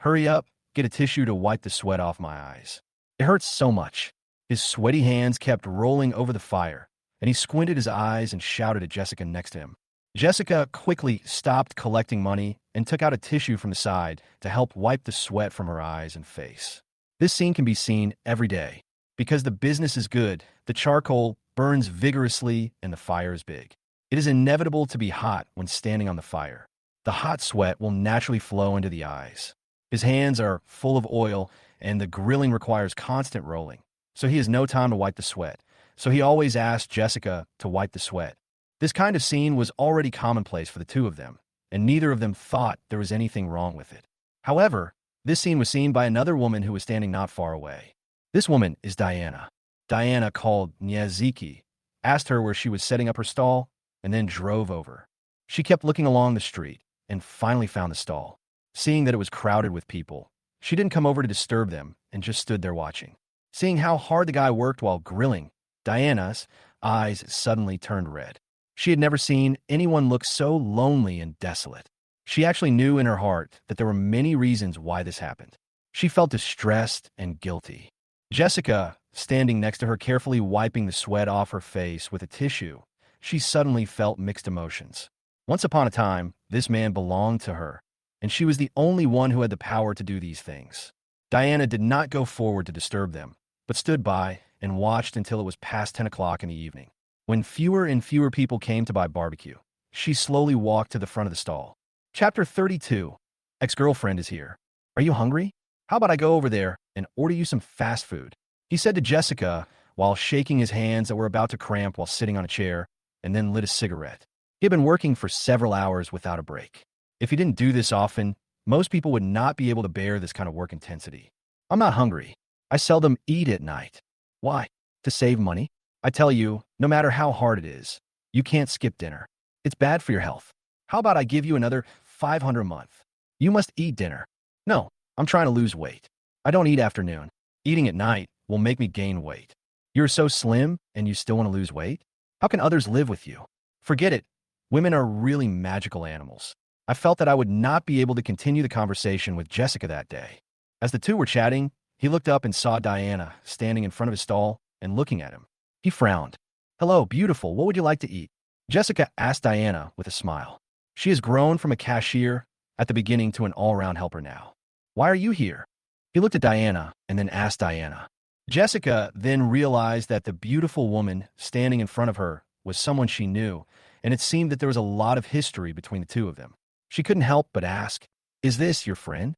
hurry up, get a tissue to wipe the sweat off my eyes. It hurts so much." His sweaty hands kept rolling over the fire, and he squinted his eyes and shouted at Jessica next to him. Jessica quickly stopped collecting money and took out a tissue from the side to help wipe the sweat from her eyes and face. This scene can be seen every day. Because the business is good, the charcoal burns vigorously and the fire is big. It is inevitable to be hot when standing on the fire. The hot sweat will naturally flow into the eyes. His hands are full of oil, and the grilling requires constant rolling, so he has no time to wipe the sweat. So he always asked Jessica to wipe the sweat. This kind of scene was already commonplace for the two of them, and neither of them thought there was anything wrong with it. However, this scene was seen by another woman who was standing not far away. This woman is Diana. Diana called Nyaziki, asked her where she was setting up her stall, and then drove over. She kept looking along the street and finally found the stall. Seeing that it was crowded with people, she didn't come over to disturb them and just stood there watching. Seeing how hard the guy worked while grilling, Diana's eyes suddenly turned red. She had never seen anyone look so lonely and desolate. She actually knew in her heart that there were many reasons why this happened. She felt distressed and guilty. Jessica, standing next to her carefully wiping the sweat off her face with a tissue, she suddenly felt mixed emotions. Once upon a time, this man belonged to her, and she was the only one who had the power to do these things. Diana did not go forward to disturb them, but stood by and watched until it was past 10 o'clock in the evening. When fewer and fewer people came to buy barbecue, she slowly walked to the front of the stall. Chapter 32. Ex-girlfriend is here. Are you hungry? How about I go over there and order you some fast food? He said to Jessica while shaking his hands that were about to cramp while sitting on a chair, and then lit a cigarette. He had been working for several hours without a break. If he didn't do this often, most people would not be able to bear this kind of work intensity. I'm not hungry. I seldom eat at night. Why? To save money? I tell you, no matter how hard it is, you can't skip dinner. It's bad for your health. How about I give you another 500 a month? You must eat dinner. No, I'm trying to lose weight. I don't eat afternoon. Eating at night will make me gain weight. You're so slim and you still want to lose weight? How can others live with you? Forget it. Women are really magical animals. I felt that I would not be able to continue the conversation with Jessica that day. As the two were chatting, he looked up and saw Diana standing in front of his stall and looking at him. He frowned. Hello, beautiful. What would you like to eat? Jessica asked Diana with a smile. She has grown from a cashier at the beginning to an all-around helper now. Why are you here? He looked at Diana and then asked Diana. Jessica then realized that the beautiful woman standing in front of her was someone she knew, and it seemed that there was a lot of history between the two of them. She couldn't help but ask, "Is this your friend?"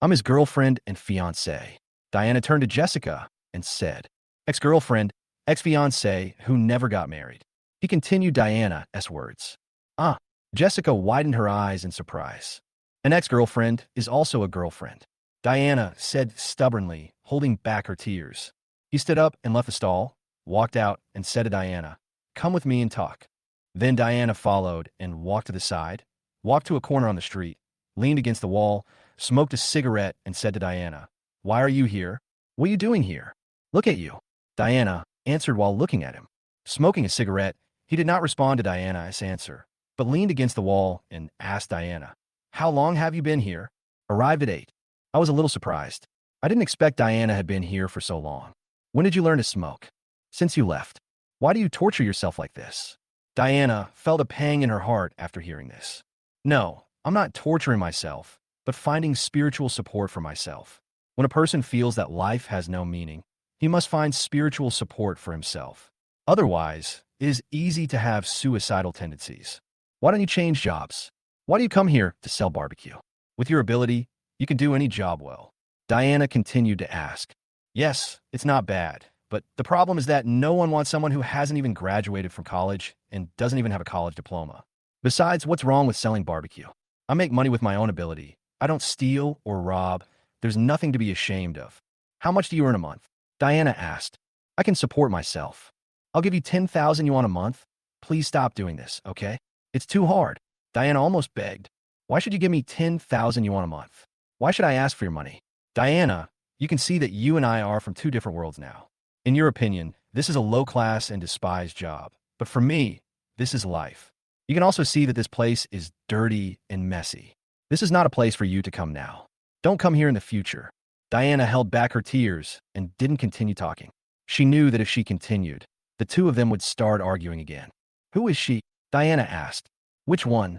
"I'm his girlfriend and fiancé." Diana turned to Jessica and said, "Ex-girlfriend, ex-fiancé who never got married." He continued Diana's words. "Ah." Jessica widened her eyes in surprise. "An ex-girlfriend is also a girlfriend," Diana said stubbornly, holding back her tears. He stood up and left the stall, walked out, and said to Diana, "Come with me and talk." Then Diana followed and walked to the side, walked to a corner on the street, leaned against the wall, smoked a cigarette, and said to Diana, "Why are you here? What are you doing here? Look at you." Diana answered while looking at him. Smoking a cigarette, he did not respond to Diana's answer, but leaned against the wall and asked Diana, "How long have you been here?" "Arrived at 8. I was a little surprised. I didn't expect Diana had been here for so long. "When did you learn to smoke?" "Since you left." "Why do you torture yourself like this?" Diana felt a pang in her heart after hearing this. "No, I'm not torturing myself, but finding spiritual support for myself. When a person feels that life has no meaning, he must find spiritual support for himself. Otherwise, it is easy to have suicidal tendencies. Why don't you change jobs? Why do you come here to sell barbecue? With your ability, you can do any job well." Diana continued to ask. "Yes, it's not bad, but the problem is that no one wants someone who hasn't even graduated from college and doesn't even have a college diploma. Besides, what's wrong with selling barbecue? I make money with my own ability. I don't steal or rob. There's nothing to be ashamed of." "How much do you earn a month?" Diana asked. "I can support myself. I'll give you 10,000 yuan a month. Please stop doing this, okay? It's too hard." Diana almost begged. "Why should you give me 10,000 yuan a month? Why should I ask for your money?" "Diana, you can see that you and I are from two different worlds now. In your opinion, this is a low-class and despised job. But for me, this is life. You can also see that this place is dirty and messy. This is not a place for you to come now. Don't come here in the future." Diana held back her tears and didn't continue talking. She knew that if she continued, the two of them would start arguing again. "Who is she?" Diana asked. "Which one?"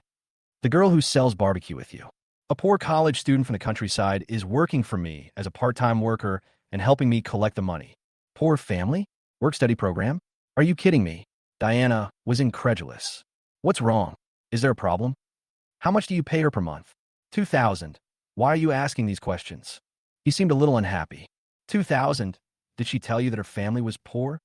"The girl who sells barbecue with you. A poor college student from the countryside is working for me as a part-time worker and helping me collect the money." "Poor family? Work-study program? Are you kidding me?" Diana was incredulous. "What's wrong? Is there a problem? How much do you pay her per month?" 2,000. "Why are you asking these questions?" He seemed a little unhappy. 2,000? Did she tell you that her family was poor?"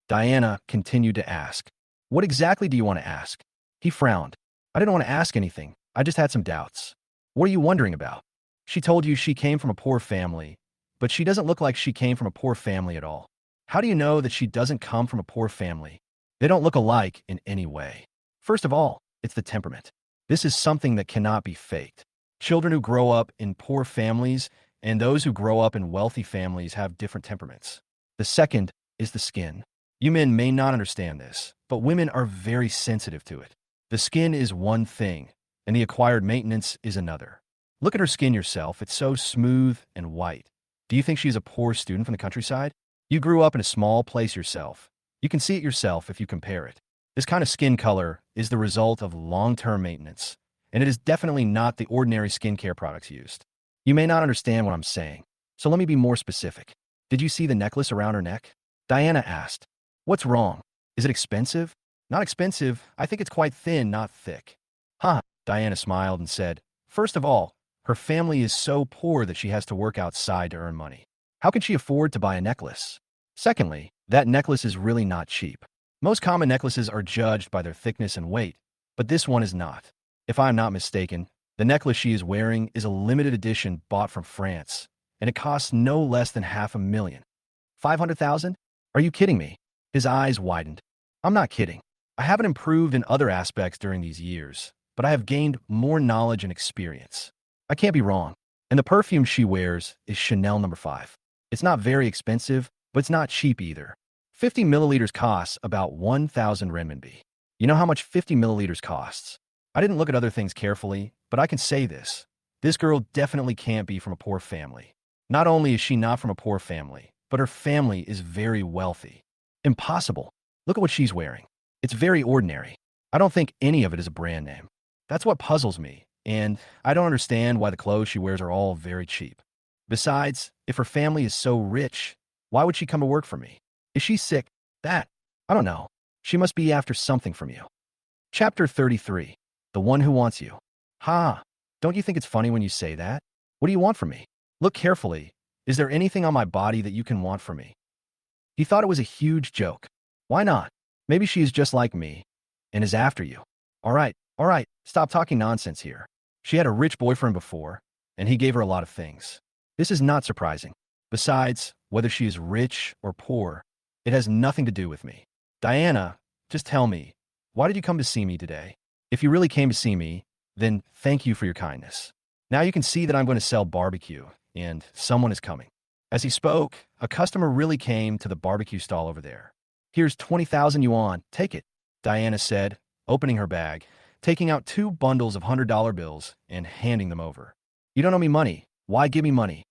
Diana continued to ask. "What exactly do you want to ask?" He frowned. "I didn't want to ask anything. I just had some doubts." "What are you wondering about?" "She told you she came from a poor family, but she doesn't look like she came from a poor family at all." "How do you know that she doesn't come from a poor family? They don't look alike in any way. First of all, it's the temperament. This is something that cannot be faked. Children who grow up in poor families and those who grow up in wealthy families have different temperaments. The second is the skin. You men may not understand this, but women are very sensitive to it. The skin is one thing, and the acquired maintenance is another. Look at her skin yourself. It's so smooth and white. Do you think she's a poor student from the countryside? You grew up in a small place yourself. You can see it yourself if you compare it. This kind of skin color is the result of long-term maintenance, and it is definitely not the ordinary skincare products used. You may not understand what I'm saying, so let me be more specific. Did you see the necklace around her neck? Diana asked. What's wrong? Is it expensive? Not expensive. I think it's quite thin, not thick. Huh, Diana smiled and said, first of all, her family is so poor that she has to work outside to earn money. How can she afford to buy a necklace? Secondly, that necklace is really not cheap. Most common necklaces are judged by their thickness and weight, but this one is not. If I am not mistaken, the necklace she is wearing is a limited edition bought from France, and it costs no less than $500,000. 500,000? Are you kidding me? His eyes widened. I'm not kidding. I haven't improved in other aspects during these years, but I have gained more knowledge and experience. I can't be wrong. And the perfume she wears is Chanel No. 5. It's not very expensive, but it's not cheap either. 50 milliliters costs about 1,000 renminbi. You know how much 50 milliliters costs? I didn't look at other things carefully, but I can say this. This girl definitely can't be from a poor family. Not only is she not from a poor family, but her family is very wealthy. Impossible. Look at what she's wearing. It's very ordinary. I don't think any of it is a brand name. That's what puzzles me, and I don't understand why the clothes she wears are all very cheap. Besides, if her family is so rich, why would she come to work for me? Is she sick? I don't know. She must be after something from you. Chapter 33. The One Who Wants You. Ha! Don't you think it's funny when you say that? What do you want from me? Look carefully. Is there anything on my body that you can want from me? He thought it was a huge joke. Why not? Maybe she is just like me and is after you. All right, stop talking nonsense here. She had a rich boyfriend before, and he gave her a lot of things. This is not surprising. Besides, whether she is rich or poor, it has nothing to do with me. Diana, just tell me, why did you come to see me today? If you really came to see me, then thank you for your kindness. Now you can see that I'm going to sell barbecue, and someone is coming. As he spoke, a customer really came to the barbecue stall over there. Here's 20,000 yuan, take it, Diana said, opening her bag, taking out 2 bundles of $100 bills and handing them over. You don't owe me money. Why give me money?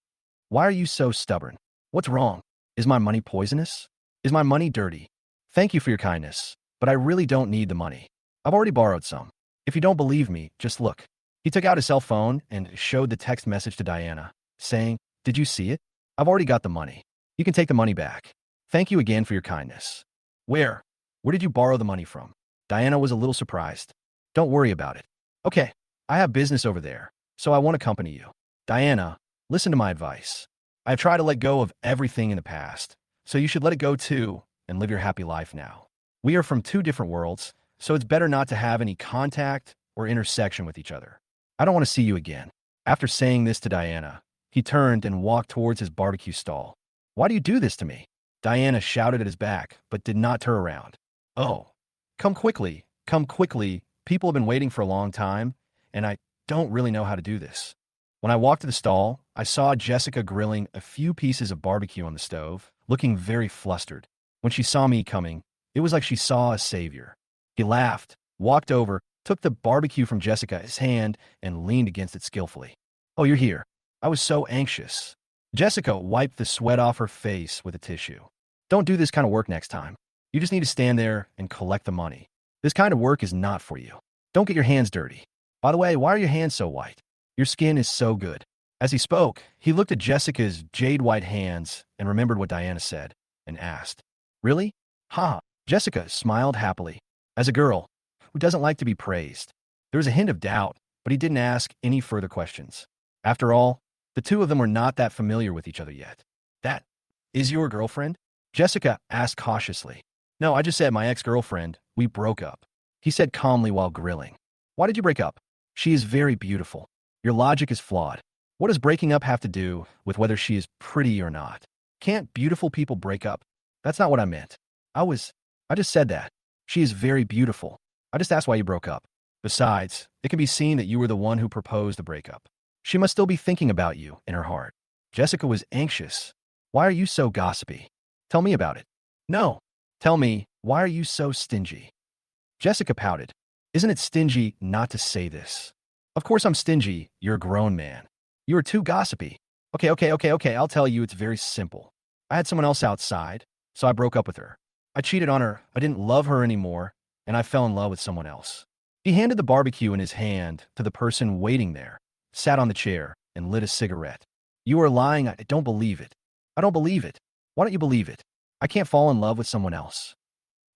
Why are you so stubborn? What's wrong? Is my money poisonous? Is my money dirty? Thank you for your kindness, but I really don't need the money. I've already borrowed some. If you don't believe me, just look. He took out his cell phone and showed the text message to Diana, saying, Did you see it? I've already got the money. You can take the money back. Thank you again for your kindness. Where did you borrow the money from? Diana was a little surprised. Don't worry about it. Okay, I have business over there, so I won't accompany you. Diana, listen to my advice. I have tried to let go of everything in the past, so you should let it go too and live your happy life now. We are from 2 different worlds, so it's better not to have any contact or intersection with each other. I don't want to see you again. After saying this to Diana, he turned and walked towards his barbecue stall. Why do you do this to me? Diana shouted at his back, but did not turn around. Oh, come quickly, come quickly. People have been waiting for a long time, and I don't really know how to do this. When I walked to the stall, I saw Jessica grilling a few pieces of barbecue on the stove, looking very flustered. When she saw me coming, it was like she saw a savior. He laughed, walked over, took the barbecue from Jessica's hand, and leaned against it skillfully. Oh, you're here. I was so anxious. Jessica wiped the sweat off her face with a tissue. Don't do this kind of work next time. You just need to stand there and collect the money. This kind of work is not for you. Don't get your hands dirty. By the way, why are your hands so white? Your skin is so good. As he spoke, he looked at Jessica's jade-white hands and remembered what Diana said, and asked, Really? Ha! Jessica smiled happily. As a girl who doesn't like to be praised, there was a hint of doubt, but he didn't ask any further questions. After all, the 2 of them were not that familiar with each other yet. That is your girlfriend? Jessica asked cautiously. No, I just said my ex-girlfriend. We broke up. He said calmly while grilling. Why did you break up? She is very beautiful. Your logic is flawed. What does breaking up have to do with whether she is pretty or not? Can't beautiful people break up? That's not what I meant. I just said that. She is very beautiful. I just asked why you broke up. Besides, it can be seen that you were the one who proposed the breakup. She must still be thinking about you in her heart. Jessica was anxious. Why are you so gossipy? Tell me about it. No. Tell me, why are you so stingy? Jessica pouted. Isn't it stingy not to say this? Of course I'm stingy. You're a grown man. You are too gossipy. Okay. I'll tell you, it's very simple. I had someone else outside, so I broke up with her. I cheated on her. I didn't love her anymore, and I fell in love with someone else. He handed the barbecue in his hand to the person waiting there, sat on the chair, and lit a cigarette. You are lying. I don't believe it. I don't believe it. Why don't you believe it? I can't fall in love with someone else.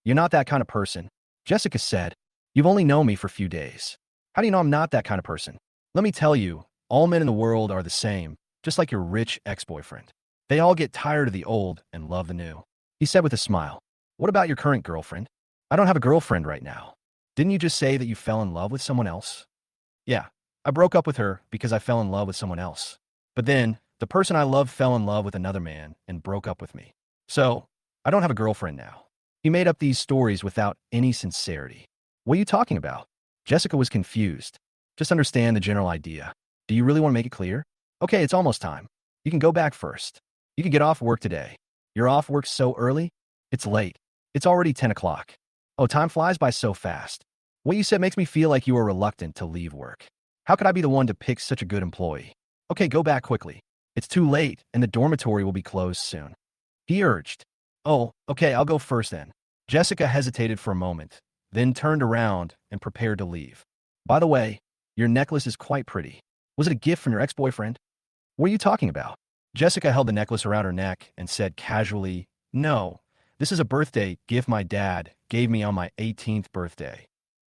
You're not that kind of person. Jessica said, you've only known me for a few days. How do you know I'm not that kind of person? Let me tell you, all men in the world are the same, just like your rich ex-boyfriend. They all get tired of the old and love the new. He said with a smile. What about your current girlfriend? I don't have a girlfriend right now. Didn't you just say that you fell in love with someone else? Yeah, I broke up with her because I fell in love with someone else. But then, the person I loved fell in love with another man and broke up with me. So, I don't have a girlfriend now. He made up these stories without any sincerity. What are you talking about? Jessica was confused. Just understand the general idea. Do you really want to make it clear? Okay, it's almost time. You can go back first. You can get off work today. You're off work so early? It's late. It's already 10 o'clock. Oh, time flies by so fast. What you said makes me feel like you are reluctant to leave work. How could I be the one to pick such a good employee? Okay, go back quickly. It's too late, and the dormitory will be closed soon. He urged. Oh, okay, I'll go first then. Jessica hesitated for a moment, then turned around and prepared to leave. By the way, your necklace is quite pretty. Was it a gift from your ex-boyfriend? What are you talking about? Jessica held the necklace around her neck and said casually, no, this is a birthday gift my dad gave me on my 18th birthday.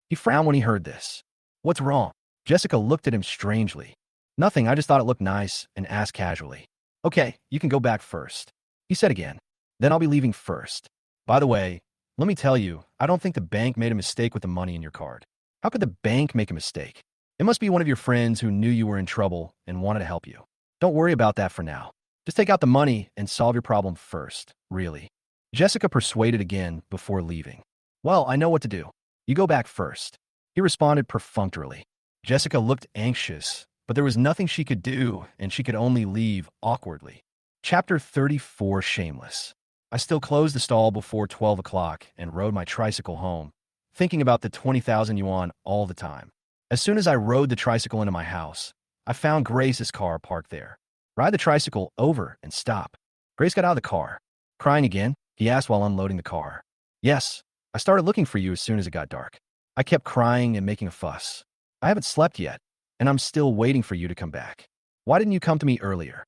He frowned when he heard this. What's wrong? Jessica looked at him strangely. Nothing, I just thought it looked nice and asked casually. Okay, you can go back first. He said again. Then I'll be leaving first. By the way, let me tell you, I don't think the bank made a mistake with the money in your card. How could the bank make a mistake? It must be one of your friends who knew you were in trouble and wanted to help you. Don't worry about that for now. Just take out the money and solve your problem first, really. Jessica persuaded again before leaving. Well, I know what to do. You go back first. He responded perfunctorily. Jessica looked anxious, but there was nothing she could do, and she could only leave awkwardly. Chapter 34, Shameless. I still closed the stall before 12 o'clock and rode my tricycle home, thinking about the 20,000 yuan all the time. As soon as I rode the tricycle into my house, I found Grace's car parked there. Ride the tricycle over and stop. Grace got out of the car. Crying again? He asked while unloading the car. Yes, I started looking for you as soon as it got dark. I kept crying and making a fuss. I haven't slept yet, and I'm still waiting for you to come back. Why didn't you come to me earlier?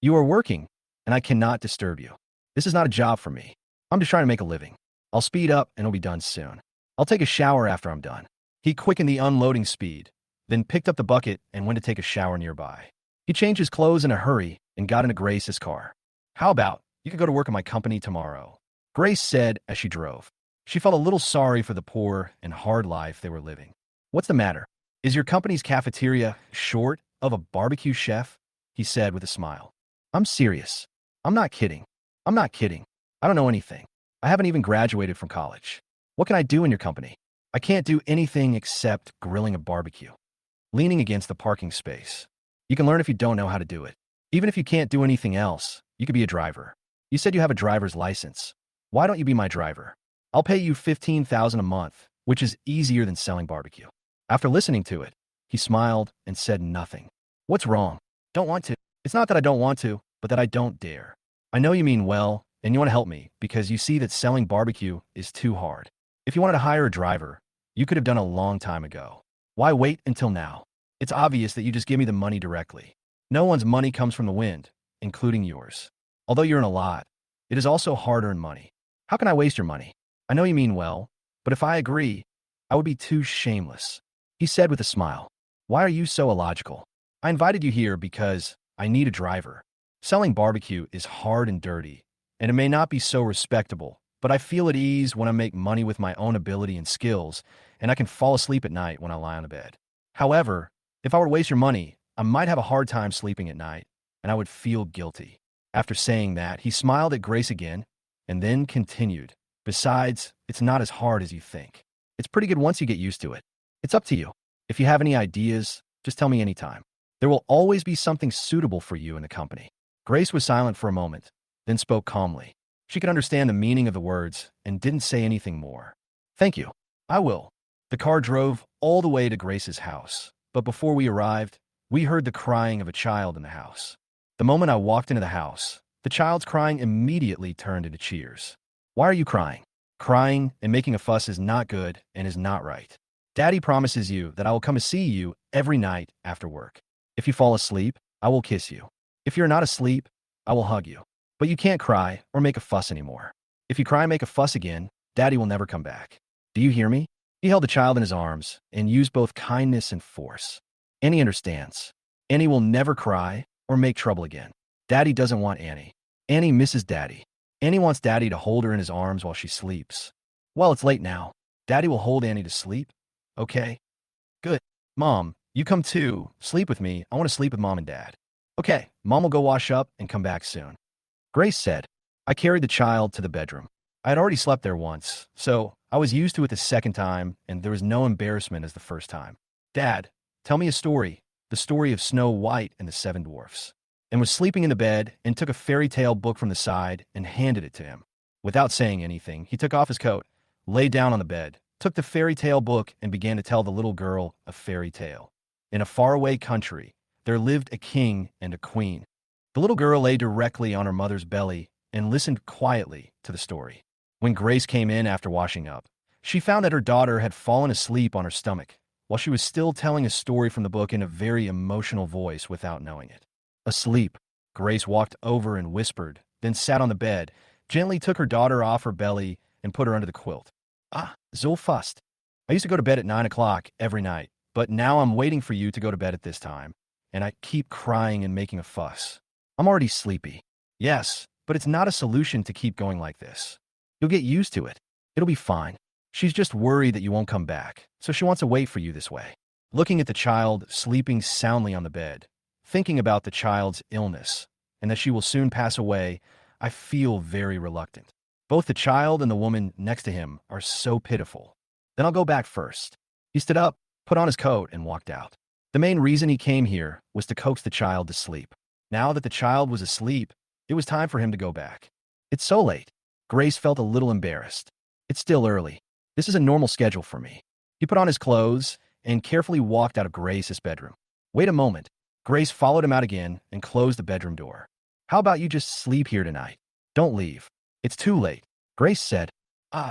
You are working, and I cannot disturb you. This is not a job for me. I'm just trying to make a living. I'll speed up and it'll be done soon. I'll take a shower after I'm done. He quickened the unloading speed, then picked up the bucket and went to take a shower nearby. He changed his clothes in a hurry and got into Grace's car. How about, you could go to work at my company tomorrow? Grace said as she drove. She felt a little sorry for the poor and hard life they were living. What's the matter? Is your company's cafeteria short of a barbecue chef? He said with a smile. I'm serious. I'm not kidding. I'm not kidding. I don't know anything. I haven't even graduated from college. What can I do in your company? I can't do anything except grilling a barbecue. Leaning against the parking space. You can learn if you don't know how to do it. Even if you can't do anything else, you could be a driver. You said you have a driver's license. Why don't you be my driver? I'll pay you 15,000 a month, which is easier than selling barbecue. After listening to it, he smiled and said nothing. What's wrong? Don't want to. It's not that I don't want to, but that I don't dare. I know you mean well, and you want to help me because you see that selling barbecue is too hard. If you wanted to hire a driver, you could have done a long time ago. Why wait until now? It's obvious that you just give me the money directly. No one's money comes from the wind, including yours. Although you earn a lot, it is also hard-earned money. How can I waste your money? I know you mean well, but if I agree, I would be too shameless. He said with a smile. Why are you so illogical? I invited you here because I need a driver. Selling barbecue is hard and dirty, and it may not be so respectable, but I feel at ease when I make money with my own ability and skills, and I can fall asleep at night when I lie on the bed. However, if I were to waste your money, I might have a hard time sleeping at night, and I would feel guilty. After saying that, he smiled at Grace again, and then continued. Besides, it's not as hard as you think. It's pretty good once you get used to it. It's up to you. If you have any ideas, just tell me anytime. There will always be something suitable for you in the company. Grace was silent for a moment, then spoke calmly. She could understand the meaning of the words and didn't say anything more. Thank you. I will. The car drove all the way to Grace's house, but before we arrived, we heard the crying of a child in the house. The moment I walked into the house, the child's crying immediately turned into cheers. Why are you crying? Crying and making a fuss is not good and is not right. Daddy promises you that I will come to see you every night after work. If you fall asleep, I will kiss you. If you're not asleep, I will hug you. But you can't cry or make a fuss anymore. If you cry and make a fuss again, Daddy will never come back. Do you hear me? He held the child in his arms and used both kindness and force. Annie understands. Annie will never cry or make trouble again. Daddy doesn't want Annie. Annie misses Daddy. Annie wants Daddy to hold her in his arms while she sleeps. Well, it's late now. Daddy will hold Annie to sleep. Okay? Good. Mom, you come too. Sleep with me. I want to sleep with Mom and Dad. Okay, Mom will go wash up and come back soon. Grace said. I carried the child to the bedroom. I had already slept there once, so I was used to it the second time, and there was no embarrassment as the first time. Dad, tell me a story, the story of Snow White and the Seven Dwarfs. And was sleeping in the bed and took a fairy tale book from the side and handed it to him. Without saying anything, he took off his coat, lay down on the bed, took the fairy tale book, and began to tell the little girl a fairy tale. In a faraway country, there lived a king and a queen. The little girl lay directly on her mother's belly and listened quietly to the story. When Grace came in after washing up, she found that her daughter had fallen asleep on her stomach while she was still telling a story from the book in a very emotional voice without knowing it. Asleep, Grace walked over and whispered, then sat on the bed, gently took her daughter off her belly and put her under the quilt. Ah, so fast. I used to go to bed at 9 o'clock every night, but now I'm waiting for you to go to bed at this time, and I keep crying and making a fuss. I'm already sleepy. Yes, but it's not a solution to keep going like this. You'll get used to it. It'll be fine. She's just worried that you won't come back, so she wants to wait for you this way. Looking at the child sleeping soundly on the bed, thinking about the child's illness and that she will soon pass away, I feel very reluctant. Both the child and the woman next to him are so pitiful. Then I'll go back first. He stood up, put on his coat, and walked out. The main reason he came here was to coax the child to sleep. Now that the child was asleep, it was time for him to go back. It's so late. Grace felt a little embarrassed. It's still early. This is a normal schedule for me. He put on his clothes and carefully walked out of Grace's bedroom. Wait a moment. Grace followed him out again and closed the bedroom door. How about you just sleep here tonight? Don't leave. It's too late. Grace said.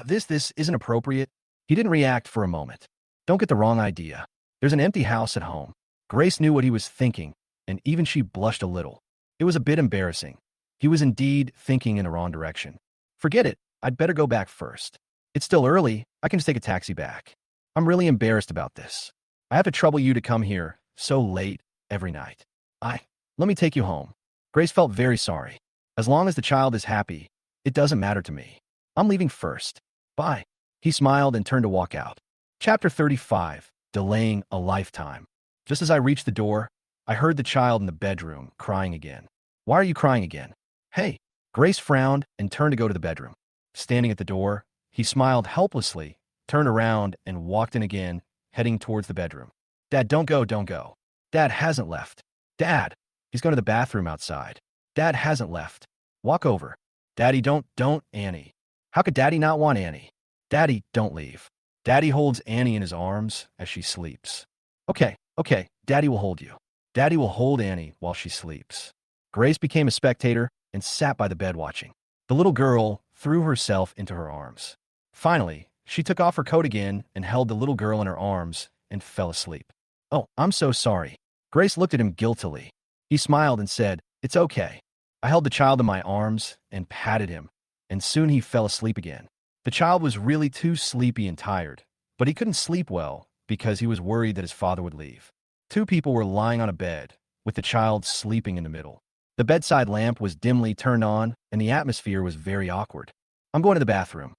This isn't appropriate. He didn't react for a moment. Don't get the wrong idea. There's an empty house at home. Grace knew what he was thinking, and even she blushed a little. It was a bit embarrassing. He was indeed thinking in the wrong direction. Forget it. I'd better go back first. It's still early. I can just take a taxi back. I'm really embarrassed about this. I have to trouble you to come here so late every night. Let me take you home. Grace felt very sorry. As long as the child is happy, it doesn't matter to me. I'm leaving first. Bye. He smiled and turned to walk out. Chapter 35, Delaying a Lifetime. Just as I reached the door, I heard the child in the bedroom crying again. Why are you crying again? Hey. Grace frowned and turned to go to the bedroom. Standing at the door, he smiled helplessly, turned around, and walked in again, heading towards the bedroom. Dad, don't go, don't go. Dad hasn't left. Dad! He's going to the bathroom outside. Dad hasn't left. Walk over. Daddy, don't, Annie. How could Daddy not want Annie? Daddy, don't leave. Daddy holds Annie in his arms as she sleeps. Okay, Daddy will hold you. Daddy will hold Annie while she sleeps. Grace became a spectator and sat by the bed watching. The little girl threw herself into her arms. Finally, she took off her coat again and held the little girl in her arms and fell asleep. Oh, I'm so sorry. Grace looked at him guiltily. He smiled and said, It's okay. I held the child in my arms and patted him, and soon he fell asleep again. The child was really too sleepy and tired, but he couldn't sleep well because he was worried that his father would leave. Two people were lying on a bed, with the child sleeping in the middle. The bedside lamp was dimly turned on, and the atmosphere was very awkward. I'm going to the bathroom,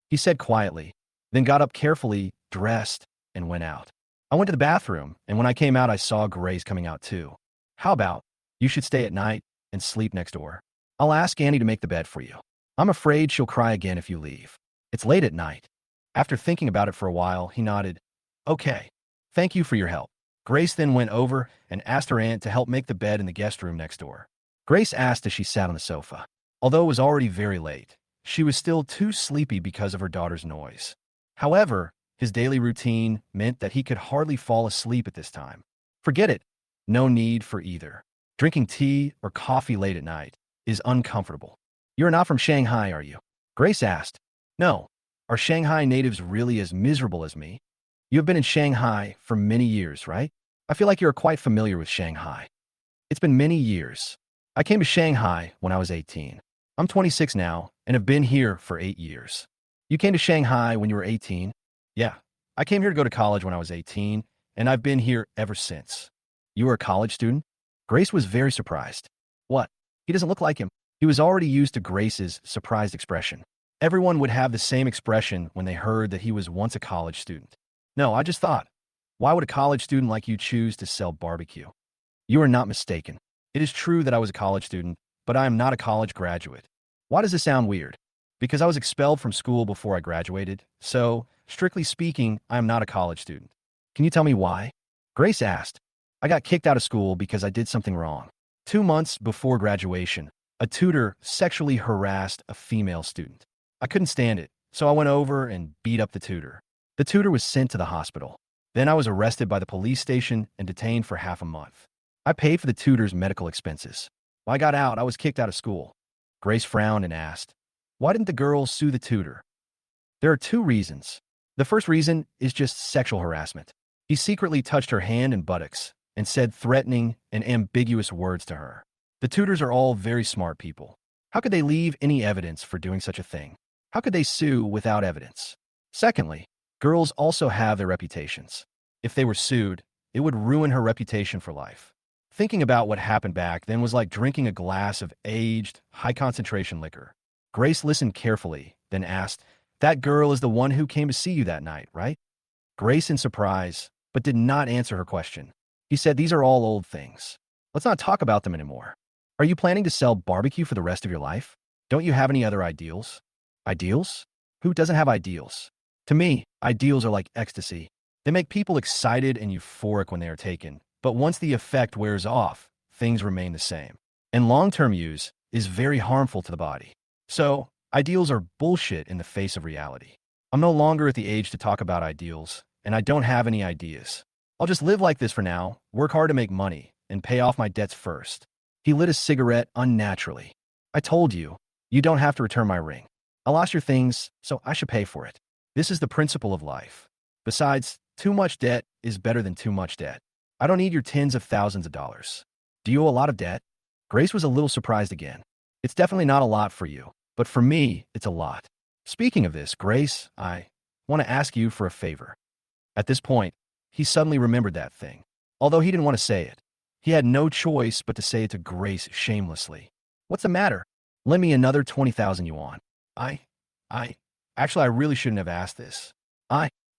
he said quietly, then got up carefully, dressed, and went out. I went to the bathroom, and when I came out, I saw Grace coming out too. How about you should stay at night and sleep next door? I'll ask Annie to make the bed for you. I'm afraid she'll cry again if you leave. It's late at night. After thinking about it for a while, he nodded. Okay. Thank you for your help. Grace then went over and asked her aunt to help make the bed in the guest room next door. Grace asked as she sat on the sofa. Although it was already very late, she was still too sleepy because of her daughter's noise. However, his daily routine meant that he could hardly fall asleep at this time. Forget it. No need for either. Drinking tea or coffee late at night is uncomfortable. You're not from Shanghai, are you? Grace asked. No. Are Shanghai natives really as miserable as me? You have been in Shanghai for many years, right? I feel like you're quite familiar with Shanghai. It's been many years. I came to Shanghai when I was 18. I'm 26 now and have been here for 8 years. You came to Shanghai when you were 18? Yeah. I came here to go to college when I was 18, and I've been here ever since. You were a college student? Grace was very surprised. What? He doesn't look like him. He was already used to Grace's surprised expression. Everyone would have the same expression when they heard that he was once a college student. No, I just thought, why would a college student like you choose to sell barbecue? You are not mistaken. It is true that I was a college student, but I am not a college graduate. Why does this sound weird? Because I was expelled from school before I graduated, so, strictly speaking, I am not a college student. Can you tell me why? Grace asked. I got kicked out of school because I did something wrong. 2 months before graduation, a tutor sexually harassed a female student. I couldn't stand it, so I went over and beat up the tutor. The tutor was sent to the hospital. Then I was arrested by the police station and detained for half a month. I paid for the tutor's medical expenses. When I got out, I was kicked out of school. Grace frowned and asked, why didn't the girl sue the tutor? There are 2 reasons. The first reason is just sexual harassment. He secretly touched her hand and buttocks and said threatening and ambiguous words to her. The tutors are all very smart people. How could they leave any evidence for doing such a thing? How could they sue without evidence? Secondly, girls also have their reputations. If they were sued, it would ruin her reputation for life. Thinking about what happened back then was like drinking a glass of aged, high-concentration liquor. Grace listened carefully, then asked, that girl is the one who came to see you that night, right? Grace in surprise, but did not answer her question. He said, these are all old things. Let's not talk about them anymore. Are you planning to sell barbecue for the rest of your life? Don't you have any other ideals? Ideals? Who doesn't have ideals? To me, ideals are like ecstasy. They make people excited and euphoric when they are taken, but once the effect wears off, things remain the same. And long-term use is very harmful to the body. So, ideals are bullshit in the face of reality. I'm no longer at the age to talk about ideals, and I don't have any ideas. I'll just live like this for now, work hard to make money, and pay off my debts first. He lit a cigarette unnaturally. I told you, you don't have to return my ring. I lost your things, so I should pay for it. This is the principle of life. Besides, too much debt is better than too much debt. I don't need your tens of thousands of dollars. Do you owe a lot of debt? Grace was a little surprised again. It's definitely not a lot for you, but for me, it's a lot. Speaking of this, Grace, I want to ask you for a favor. At this point, he suddenly remembered that thing. Although he didn't want to say it, he had no choice but to say it to Grace shamelessly. What's the matter? Lend me another 20,000 yuan. Actually, I really shouldn't have asked this.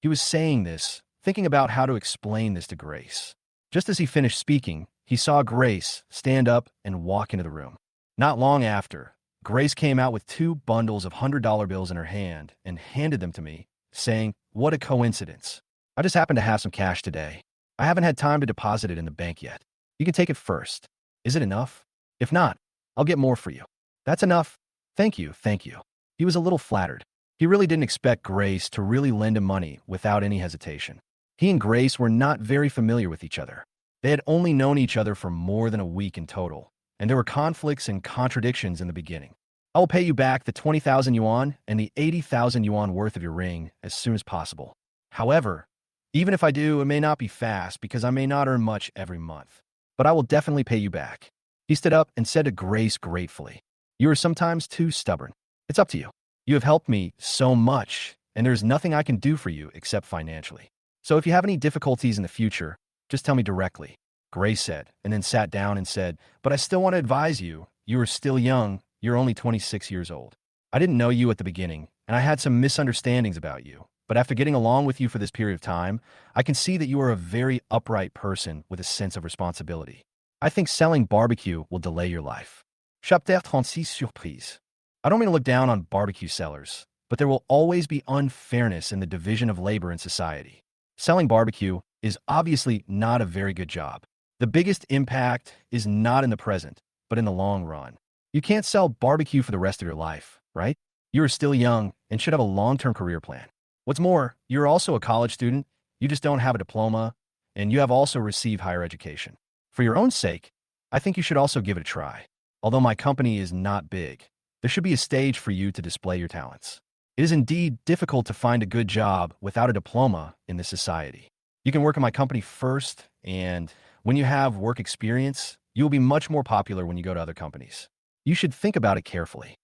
He was saying this, thinking about how to explain this to Grace. Just as he finished speaking, he saw Grace stand up and walk into the room. Not long after, Grace came out with 2 bundles of $100 bills in her hand and handed them to me, saying, what a coincidence. I just happened to have some cash today. I haven't had time to deposit it in the bank yet. You can take it first. Is it enough? If not, I'll get more for you. That's enough. Thank you, thank you. He was a little flattered. He really didn't expect Grace to really lend him money without any hesitation. He and Grace were not very familiar with each other. They had only known each other for more than a week in total, and there were conflicts and contradictions in the beginning. I will pay you back the 20,000 yuan and the 80,000 yuan worth of your ring as soon as possible. However, even if I do, it may not be fast because I may not earn much every month. But I will definitely pay you back. He stood up and said to Grace gratefully, you are sometimes too stubborn. It's up to you. You have helped me so much, and there's nothing I can do for you except financially. So if you have any difficulties in the future, just tell me directly, Grace said, and then sat down and said, but I still want to advise you, you are still young, you're only 26 years old. I didn't know you at the beginning, and I had some misunderstandings about you. But after getting along with you for this period of time, I can see that you are a very upright person with a sense of responsibility. I think selling barbecue will delay your life. Chapitre 36 Surprise. I don't mean to look down on barbecue sellers, but there will always be unfairness in the division of labor in society. Selling barbecue is obviously not a very good job. The biggest impact is not in the present, but in the long run. You can't sell barbecue for the rest of your life, right? You are still young and should have a long-term career plan. What's more, you're also a college student, you just don't have a diploma, and you have also received higher education. For your own sake, I think you should also give it a try. Although my company is not big, there should be a stage for you to display your talents. It is indeed difficult to find a good job without a diploma in this society. You can work in my company first, and when you have work experience, you will be much more popular when you go to other companies. You should think about it carefully.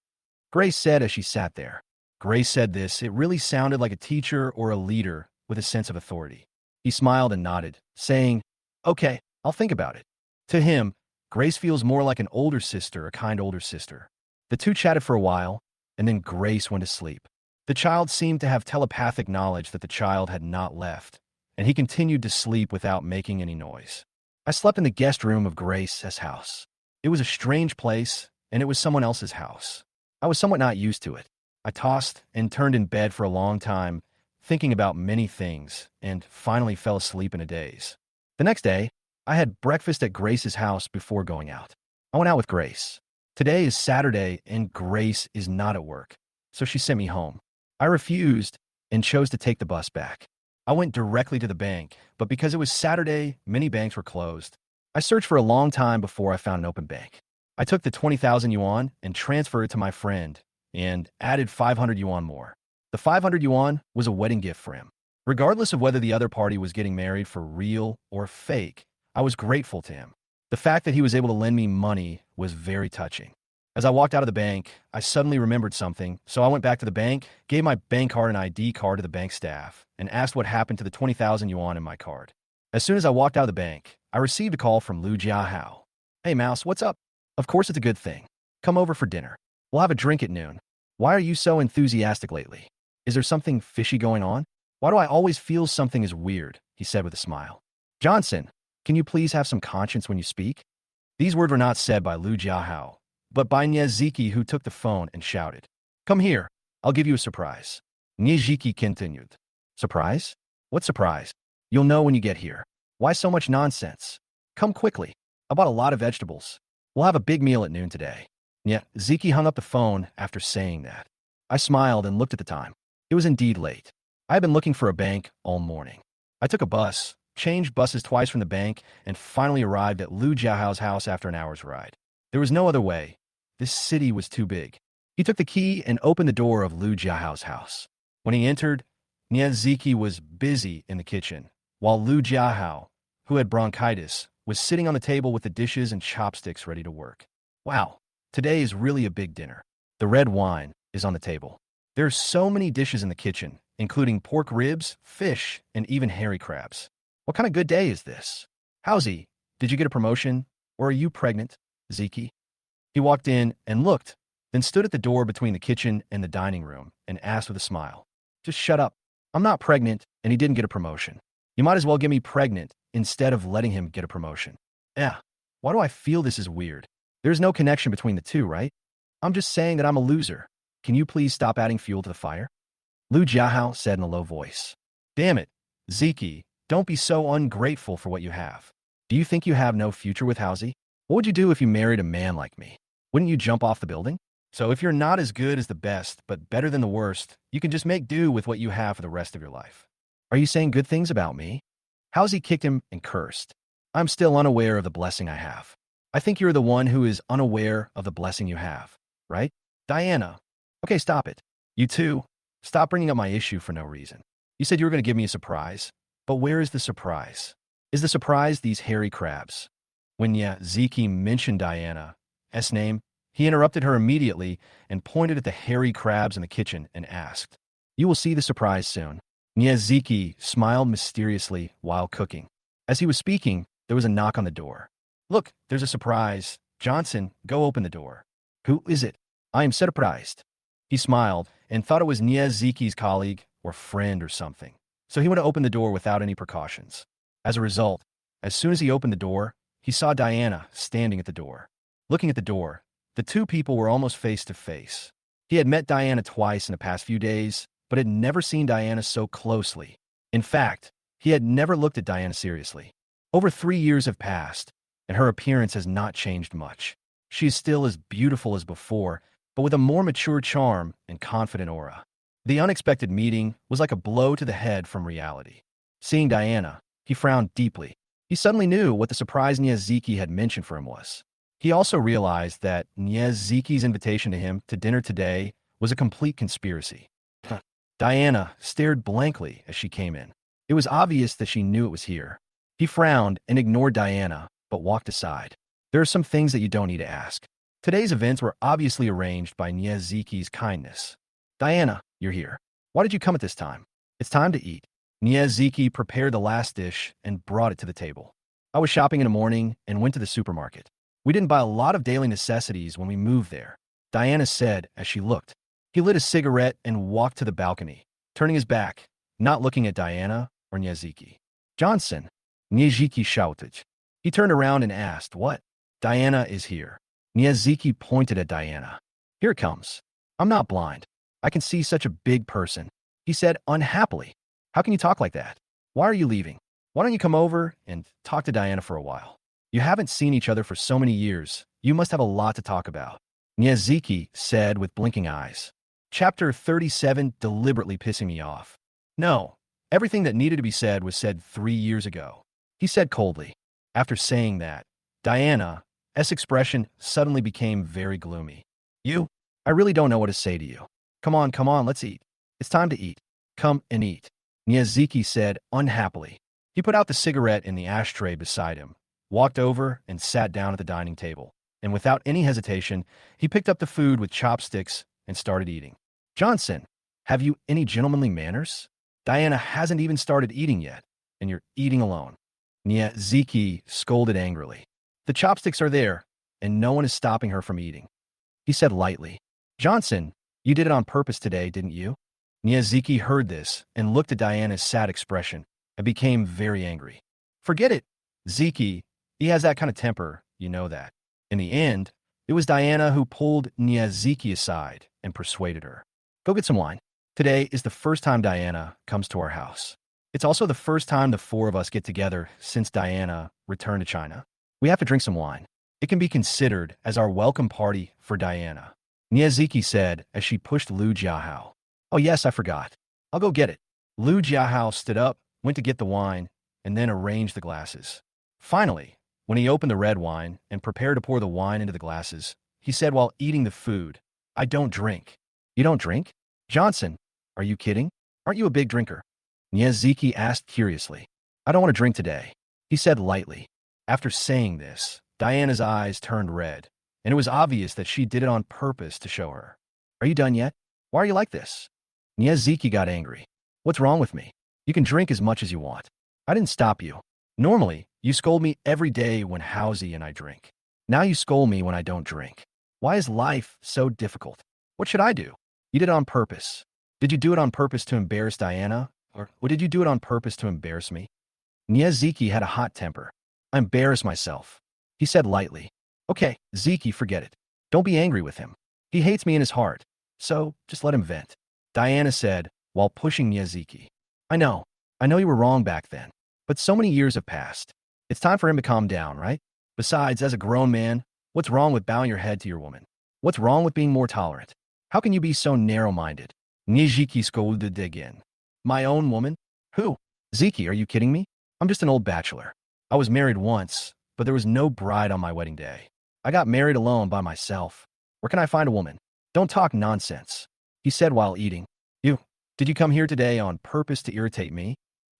Grace said as she sat there. Grace said this, it really sounded like a teacher or a leader with a sense of authority. He smiled and nodded, saying, "Okay, I'll think about it." To him, Grace feels more like an older sister, a kind older sister. The two chatted for a while, and then Grace went to sleep. The child seemed to have telepathic knowledge that the child had not left, and he continued to sleep without making any noise. I slept in the guest room of Grace's house. It was a strange place, and it was someone else's house. I was somewhat not used to it. I tossed and turned in bed for a long time, thinking about many things, and finally fell asleep in a daze. The next day, I had breakfast at Grace's house before going out. I went out with Grace. Today is Saturday, and Grace is not at work, so she sent me home. I refused and chose to take the bus back. I went directly to the bank, but because it was Saturday, many banks were closed. I searched for a long time before I found an open bank. I took the 20,000 yuan and transferred it to my friend, and added 500 yuan more. The 500 yuan was a wedding gift for him. Regardless of whether the other party was getting married for real or fake, I was grateful to him. The fact that he was able to lend me money was very touching. As I walked out of the bank, I suddenly remembered something, so I went back to the bank, gave my bank card and ID card to the bank staff, and asked what happened to the 20,000 yuan in my card. As soon as I walked out of the bank, I received a call from Lu Jiahao. "Hey, Mouse, what's up?" "Of course it's a good thing. Come over for dinner. We'll have a drink at noon. Why are you so enthusiastic lately? Is there something fishy going on? Why do I always feel something is weird?" he said with a smile. "Johnson, can you please have some conscience when you speak?" These words were not said by Lu Jiahao, but by Nieziki, who took the phone and shouted, "Come here. I'll give you a surprise." Nieziki continued, "Surprise? What surprise? You'll know when you get here. Why so much nonsense? Come quickly. I bought a lot of vegetables. We'll have a big meal at noon today." Ziki hung up the phone after saying that. I smiled and looked at the time. It was indeed late. I had been looking for a bank all morning. I took a bus, changed buses twice from the bank, and finally arrived at Lu Jiahao's house after an hour's ride. There was no other way. This city was too big. He took the key and opened the door of Lu Jiahao's house. When he entered, Nieziki was busy in the kitchen, while Lu Jiahao, who had bronchitis, was sitting on the table with the dishes and chopsticks ready to work. Wow, today is really a big dinner. The red wine is on the table. There are so many dishes in the kitchen, including pork ribs, fish, and even hairy crabs. What kind of good day is this? "Howsy, did you get a promotion? Or are you pregnant, Ziki?" He walked in and looked, then stood at the door between the kitchen and the dining room and asked with a smile, "Just shut up. I'm not pregnant, and he didn't get a promotion. You might as well get me pregnant instead of letting him get a promotion." Yeah, why do I feel this is weird? There's no connection between the two, right? I'm just saying that I'm a loser. Can you please stop adding fuel to the fire? Lu Jiahao said in a low voice. "Damn it, Ziki, don't be so ungrateful for what you have. Do you think you have no future with Housie? What would you do if you married a man like me? Wouldn't you jump off the building? So if you're not as good as the best, but better than the worst, you can just make do with what you have for the rest of your life. Are you saying good things about me?" Housie kicked him and cursed. "I'm still unaware of the blessing I have. I think you're the one who is unaware of the blessing you have, right? Diana. Okay, stop it. You two, stop bringing up my issue for no reason. You said you were going to give me a surprise, but where is the surprise? Is the surprise these hairy crabs?" When Ziki mentioned Diana's name, he interrupted her immediately and pointed at the hairy crabs in the kitchen and asked, "You will see the surprise soon." Nieziki smiled mysteriously while cooking. As he was speaking, there was a knock on the door. "Look, there's a surprise. Johnson, go open the door." "Who is it? I am surprised." He smiled and thought it was Nieziki's colleague or friend or something, so he went to open the door without any precautions. As a result, as soon as he opened the door, he saw Diana standing at the door. Looking at the door, the two people were almost face to face. He had met Diana twice in the past few days, but had never seen Diana so closely. In fact, He had never looked at Diana seriously. Over 3 years have passed, and her appearance has not changed much. She is still as beautiful as before, but with a more mature charm and confident aura. The unexpected meeting was like a blow to the head from reality. Seeing Diana, he frowned deeply. He suddenly knew what the surprise Nieziki had mentioned for him was. He also realized that Nieziki's invitation to him to dinner today was a complete conspiracy. Diana stared blankly as she came in. It was obvious that she knew it was here. He frowned and ignored Diana, but walked aside. There are some things that you don't need to ask. Today's events were obviously arranged by Nieziki's kindness. Diana, you're here. Why did you come at this time? It's time to eat. Nieziki prepared the last dish and brought it to the table. I was shopping in the morning and went to the supermarket. We didn't buy a lot of daily necessities when we moved there, Diana said as she looked. He lit a cigarette and walked to the balcony, turning his back, not looking at Diana or Nieziki. Johnson, Nieziki shouted. He turned around and asked, what? Diana is here. Nieziki pointed at Diana. Here it comes. I'm not blind. I can see such a big person, he said unhappily. How can you talk like that? Why are you leaving? Why don't you come over and talk to Diana for a while? You haven't seen each other for so many years. You must have a lot to talk about, Nieziki said with blinking eyes. Chapter 37, deliberately pissing me off. No, everything that needed to be said was said 3 years ago, he said coldly. After saying that, Diana's expression suddenly became very gloomy. I really don't know what to say to you. Come on, let's eat. It's time to eat. Come and eat, Nieziki said unhappily. He put out the cigarette in the ashtray beside him, walked over and sat down at the dining table, and without any hesitation, he picked up the food with chopsticks and started eating. Johnson, have you any gentlemanly manners? Diana hasn't even started eating yet, and you're eating alone. Nieziki scolded angrily. The chopsticks are there, and no one is stopping her from eating, he said lightly. Johnson, you did it on purpose today, didn't you? Nieziki heard this and looked at Diana's sad expression and became very angry. Forget it, Ziki. He has that kind of temper, you know that. In the end, it was Diana who pulled Nieziki aside and persuaded her. Go get some wine. Today is the first time Diana comes to our house. It's also the first time the four of us get together since Diana returned to China. We have to drink some wine. It can be considered as our welcome party for Diana, Nieziki said as she pushed Lu Jiahao. Oh yes, I forgot. I'll go get it. Lu Jiahao stood up, went to get the wine, and then arranged the glasses. Finally, when he opened the red wine and prepared to pour the wine into the glasses, he said while eating the food, I don't drink. You don't drink? Johnson, are you kidding? Aren't you a big drinker? Nieziki asked curiously. I don't want to drink today, he said lightly. After saying this, Diana's eyes turned red, and it was obvious that she did it on purpose to show her. Are you done yet? Why are you like this? Nieziki got angry. What's wrong with me? You can drink as much as you want. I didn't stop you. Normally, you scold me every day when Housie and I drink. Now you scold me when I don't drink. Why is life so difficult? What should I do? You did it on purpose. Did you do it on purpose to embarrass Diana? Or did you do it on purpose to embarrass me? Nieziki had a hot temper. I embarrassed myself, he said lightly. Okay, Ziki, forget it. Don't be angry with him. He hates me in his heart, so just let him vent, Diana said while pushing Nieziki. I know you were wrong back then, but so many years have passed. It's time for him to calm down, right? Besides, as a grown man, what's wrong with bowing your head to your woman? What's wrong with being more tolerant? How can you be so narrow-minded? Nieziki scolded again. My own woman? Who? Ziki, are you kidding me? I'm just an old bachelor. I was married once, but there was no bride on my wedding day. I got married alone by myself. Where can I find a woman? Don't talk nonsense, he said while eating. Did you come here today on purpose to irritate me?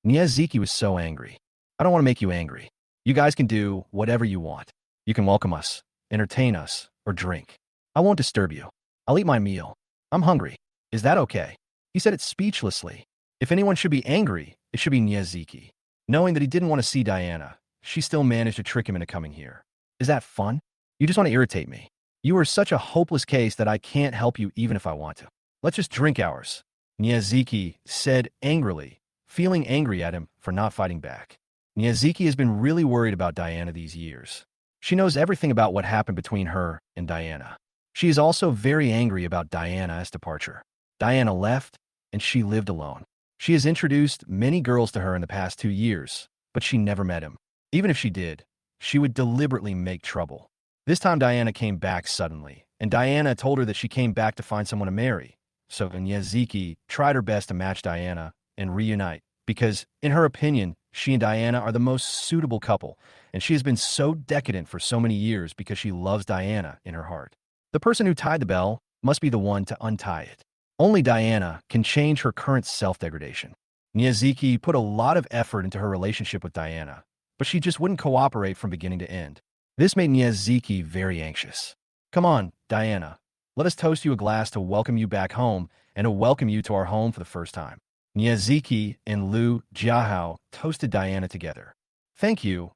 Nieziki was so angry. I don't want to make you angry. You guys can do whatever you want. You can welcome us, entertain us, or drink. I won't disturb you. I'll eat my meal. I'm hungry. Is that okay? He said it speechlessly. If anyone should be angry, it should be Nieziki. Knowing that he didn't want to see Diana, she still managed to trick him into coming here. Is that fun? You just want to irritate me. You are such a hopeless case that I can't help you even if I want to. Let's just drink ours, Nieziki said angrily, feeling angry at him for not fighting back. Nieziki has been really worried about Diana these years. She knows everything about what happened between her and Diana. She is also very angry about Diana's departure. Diana left, and she lived alone. She has introduced many girls to her in the past 2 years, but she never met him. Even if she did, she would deliberately make trouble. This time Diana came back suddenly, and Diana told her that she came back to find someone to marry. So Nyaziki tried her best to match Diana and reunite, because, in her opinion, she and Diana are the most suitable couple, and she has been so decadent for so many years because she loves Diana in her heart. The person who tied the bell must be the one to untie it. Only Diana can change her current self-degradation. Nyaziki put a lot of effort into her relationship with Diana, but she just wouldn't cooperate from beginning to end. This made Nyaziki very anxious. Come on, Diana. Let us toast you a glass to welcome you back home and to welcome you to our home for the first time. Nyaziki and Liu Jiahao toasted Diana together. Thank you.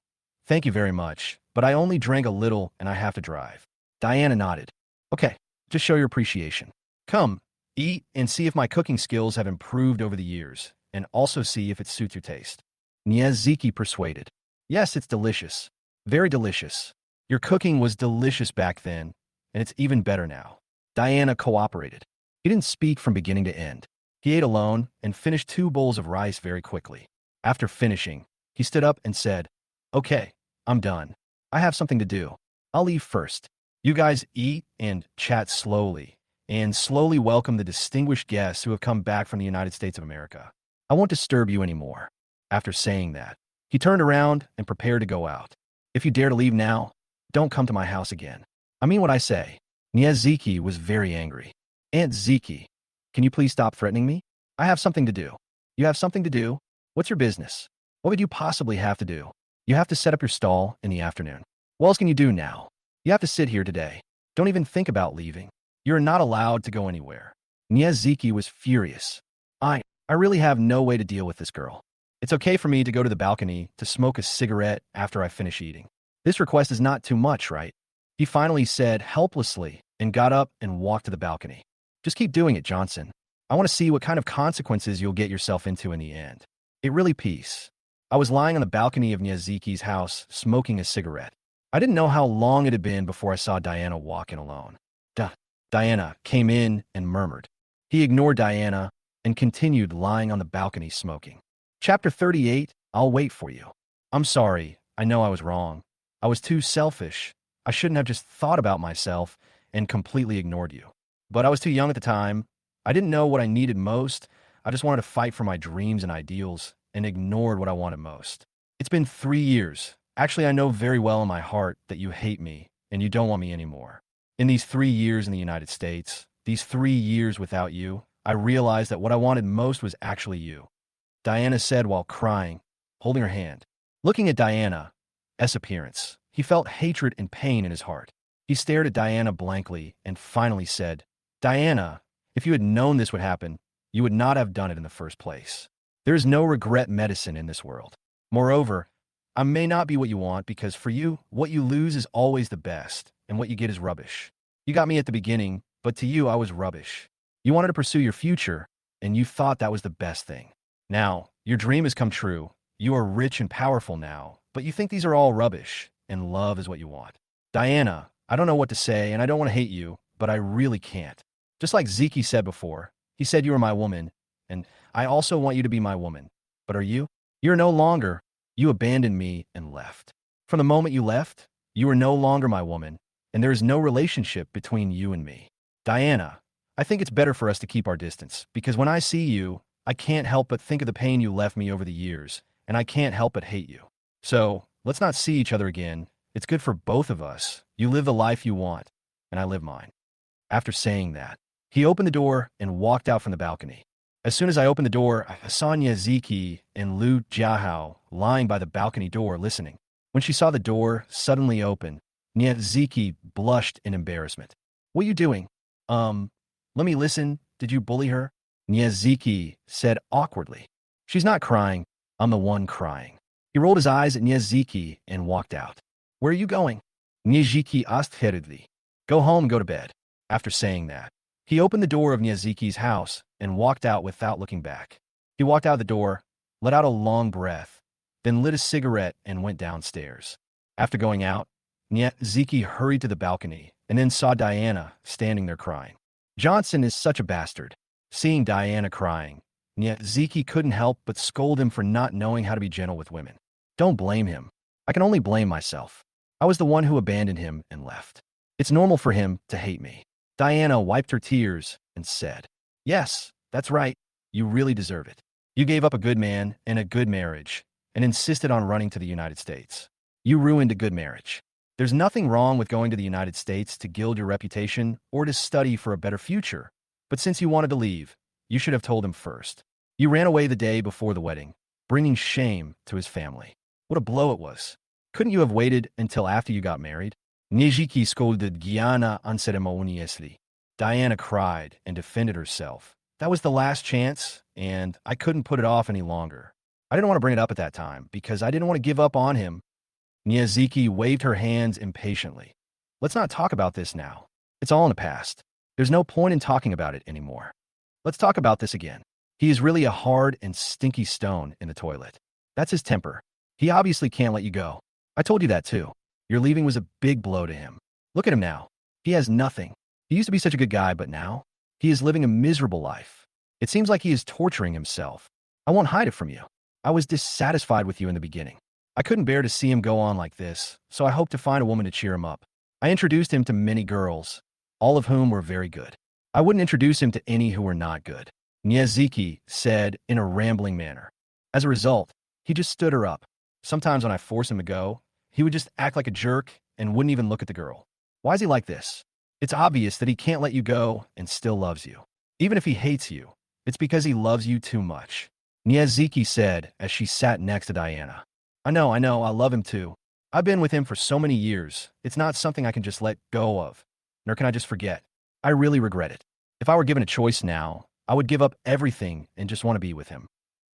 Thank you very much, but I only drank a little and I have to drive. Diana nodded. Okay, just show your appreciation. Come, eat and see if my cooking skills have improved over the years, and also see if it suits your taste. Nyaziki persuaded. Yes, it's delicious. Very delicious. Your cooking was delicious back then, and it's even better now. Diana cooperated. He didn't speak from beginning to end. He ate alone and finished 2 bowls of rice very quickly. After finishing, he stood up and said, Okay, I'm done. I have something to do. I'll leave first. You guys eat and chat slowly, and slowly welcome the distinguished guests who have come back from the United States of America. I won't disturb you anymore. After saying that, he turned around and prepared to go out. If you dare to leave now, don't come to my house again. I mean what I say. Nyaziki was very angry. Aunt Ziki, can you please stop threatening me? I have something to do. You have something to do? What's your business? What would you possibly have to do? You have to set up your stall in the afternoon. What else can you do now? You have to sit here today. Don't even think about leaving. You're not allowed to go anywhere. Nyaziki was furious. I really have no way to deal with this girl. It's okay for me to go to the balcony to smoke a cigarette after I finish eating. This request is not too much, right? He finally said helplessly and got up and walked to the balcony. Just keep doing it, Johnson. I want to see what kind of consequences you'll get yourself into in the end. It really peace. I was lying on the balcony of Nyaziki's house, smoking a cigarette. I didn't know how long it had been before I saw Diana walk in alone. Diana came in and murmured. He ignored Diana and continued lying on the balcony smoking. Chapter 38, I'll wait for you. I'm sorry. I know I was wrong. I was too selfish. I shouldn't have just thought about myself and completely ignored you. But I was too young at the time. I didn't know what I needed most. I just wanted to fight for my dreams and ideals and ignored what I wanted most. It's been 3 years. Actually, I know very well in my heart that you hate me and you don't want me anymore. In these 3 years in the United States, these 3 years without you, I realized that what I wanted most was actually you. Diana said while crying, holding her hand. Looking at Diana's appearance, he felt hatred and pain in his heart. He stared at Diana blankly and finally said, Diana, if you had known this would happen, you would not have done it in the first place. There is no regret medicine in this world. Moreover, I may not be what you want because for you, what you lose is always the best, and what you get is rubbish. You got me at the beginning, but to you, I was rubbish. You wanted to pursue your future, and you thought that was the best thing. Now, your dream has come true. You are rich and powerful now, but you think these are all rubbish, and love is what you want. Diana, I don't know what to say, and I don't want to hate you, but I really can't. Just like Ziki said before, he said you were my woman, and I also want you to be my woman. But are you? You're no longer. You abandoned me and left. From the moment you left, you are no longer my woman, and there is no relationship between you and me. Diana, I think it's better for us to keep our distance, because when I see you, I can't help but think of the pain you left me over the years, and I can't help but hate you. So, let's not see each other again. It's good for both of us. You live the life you want, and I live mine. After saying that, he opened the door and walked out from the balcony. As soon as I opened the door, I saw Nyaziki and Liu Jiahao lying by the balcony door listening. When she saw the door suddenly open, Nyaziki blushed in embarrassment. What are you doing? Let me listen. Did you bully her? Nyaziki said awkwardly. She's not crying. I'm the one crying. He rolled his eyes at Nyaziki and walked out. Where are you going? Nyaziki asked hurriedly. Go home and go to bed. After saying that, he opened the door of Nyaziki's house and walked out without looking back. He walked out the door, let out a long breath, then lit a cigarette and went downstairs. After going out, Nyaziki hurried to the balcony and then saw Diana standing there crying. Johnson is such a bastard. Seeing Diana crying, Yet Zeke couldn't help but scold him for not knowing how to be gentle with women. Don't blame him. I can only blame myself. I was the one who abandoned him and left. It's normal for him to hate me. Diana wiped her tears and said, Yes, that's right. You really deserve it. You gave up a good man and a good marriage and insisted on running to the United States. You ruined a good marriage. There's nothing wrong with going to the United States to gild your reputation or to study for a better future. But since you wanted to leave, you should have told him first. You ran away the day before the wedding, bringing shame to his family. What a blow it was. Couldn't you have waited until after you got married? Nijiki scolded Diana unceremoniously. Diana cried and defended herself. That was the last chance, and I couldn't put it off any longer. I didn't want to bring it up at that time because I didn't want to give up on him. Niyazaki waved her hands impatiently. Let's not talk about this now. It's all in the past. There's no point in talking about it anymore. Let's talk about this again. He is really a hard and stinky stone in the toilet. That's his temper. He obviously can't let you go. I told you that too. Your leaving was a big blow to him. Look at him now. He has nothing. He used to be such a good guy, but now he is living a miserable life. It seems like he is torturing himself. I won't hide it from you. I was dissatisfied with you in the beginning. I couldn't bear to see him go on like this, so I hoped to find a woman to cheer him up. I introduced him to many girls, all of whom were very good. I wouldn't introduce him to any who were not good, Niyazaki said in a rambling manner. As a result, he just stood her up. Sometimes when I forced him to go, he would just act like a jerk and wouldn't even look at the girl. Why is he like this? It's obvious that he can't let you go and still loves you. Even if he hates you, it's because he loves you too much, Niyazaki said as she sat next to Diana. I know, I love him too. I've been with him for so many years. It's not something I can just let go of, nor can I just forget. I really regret it. If I were given a choice now, I would give up everything and just want to be with him.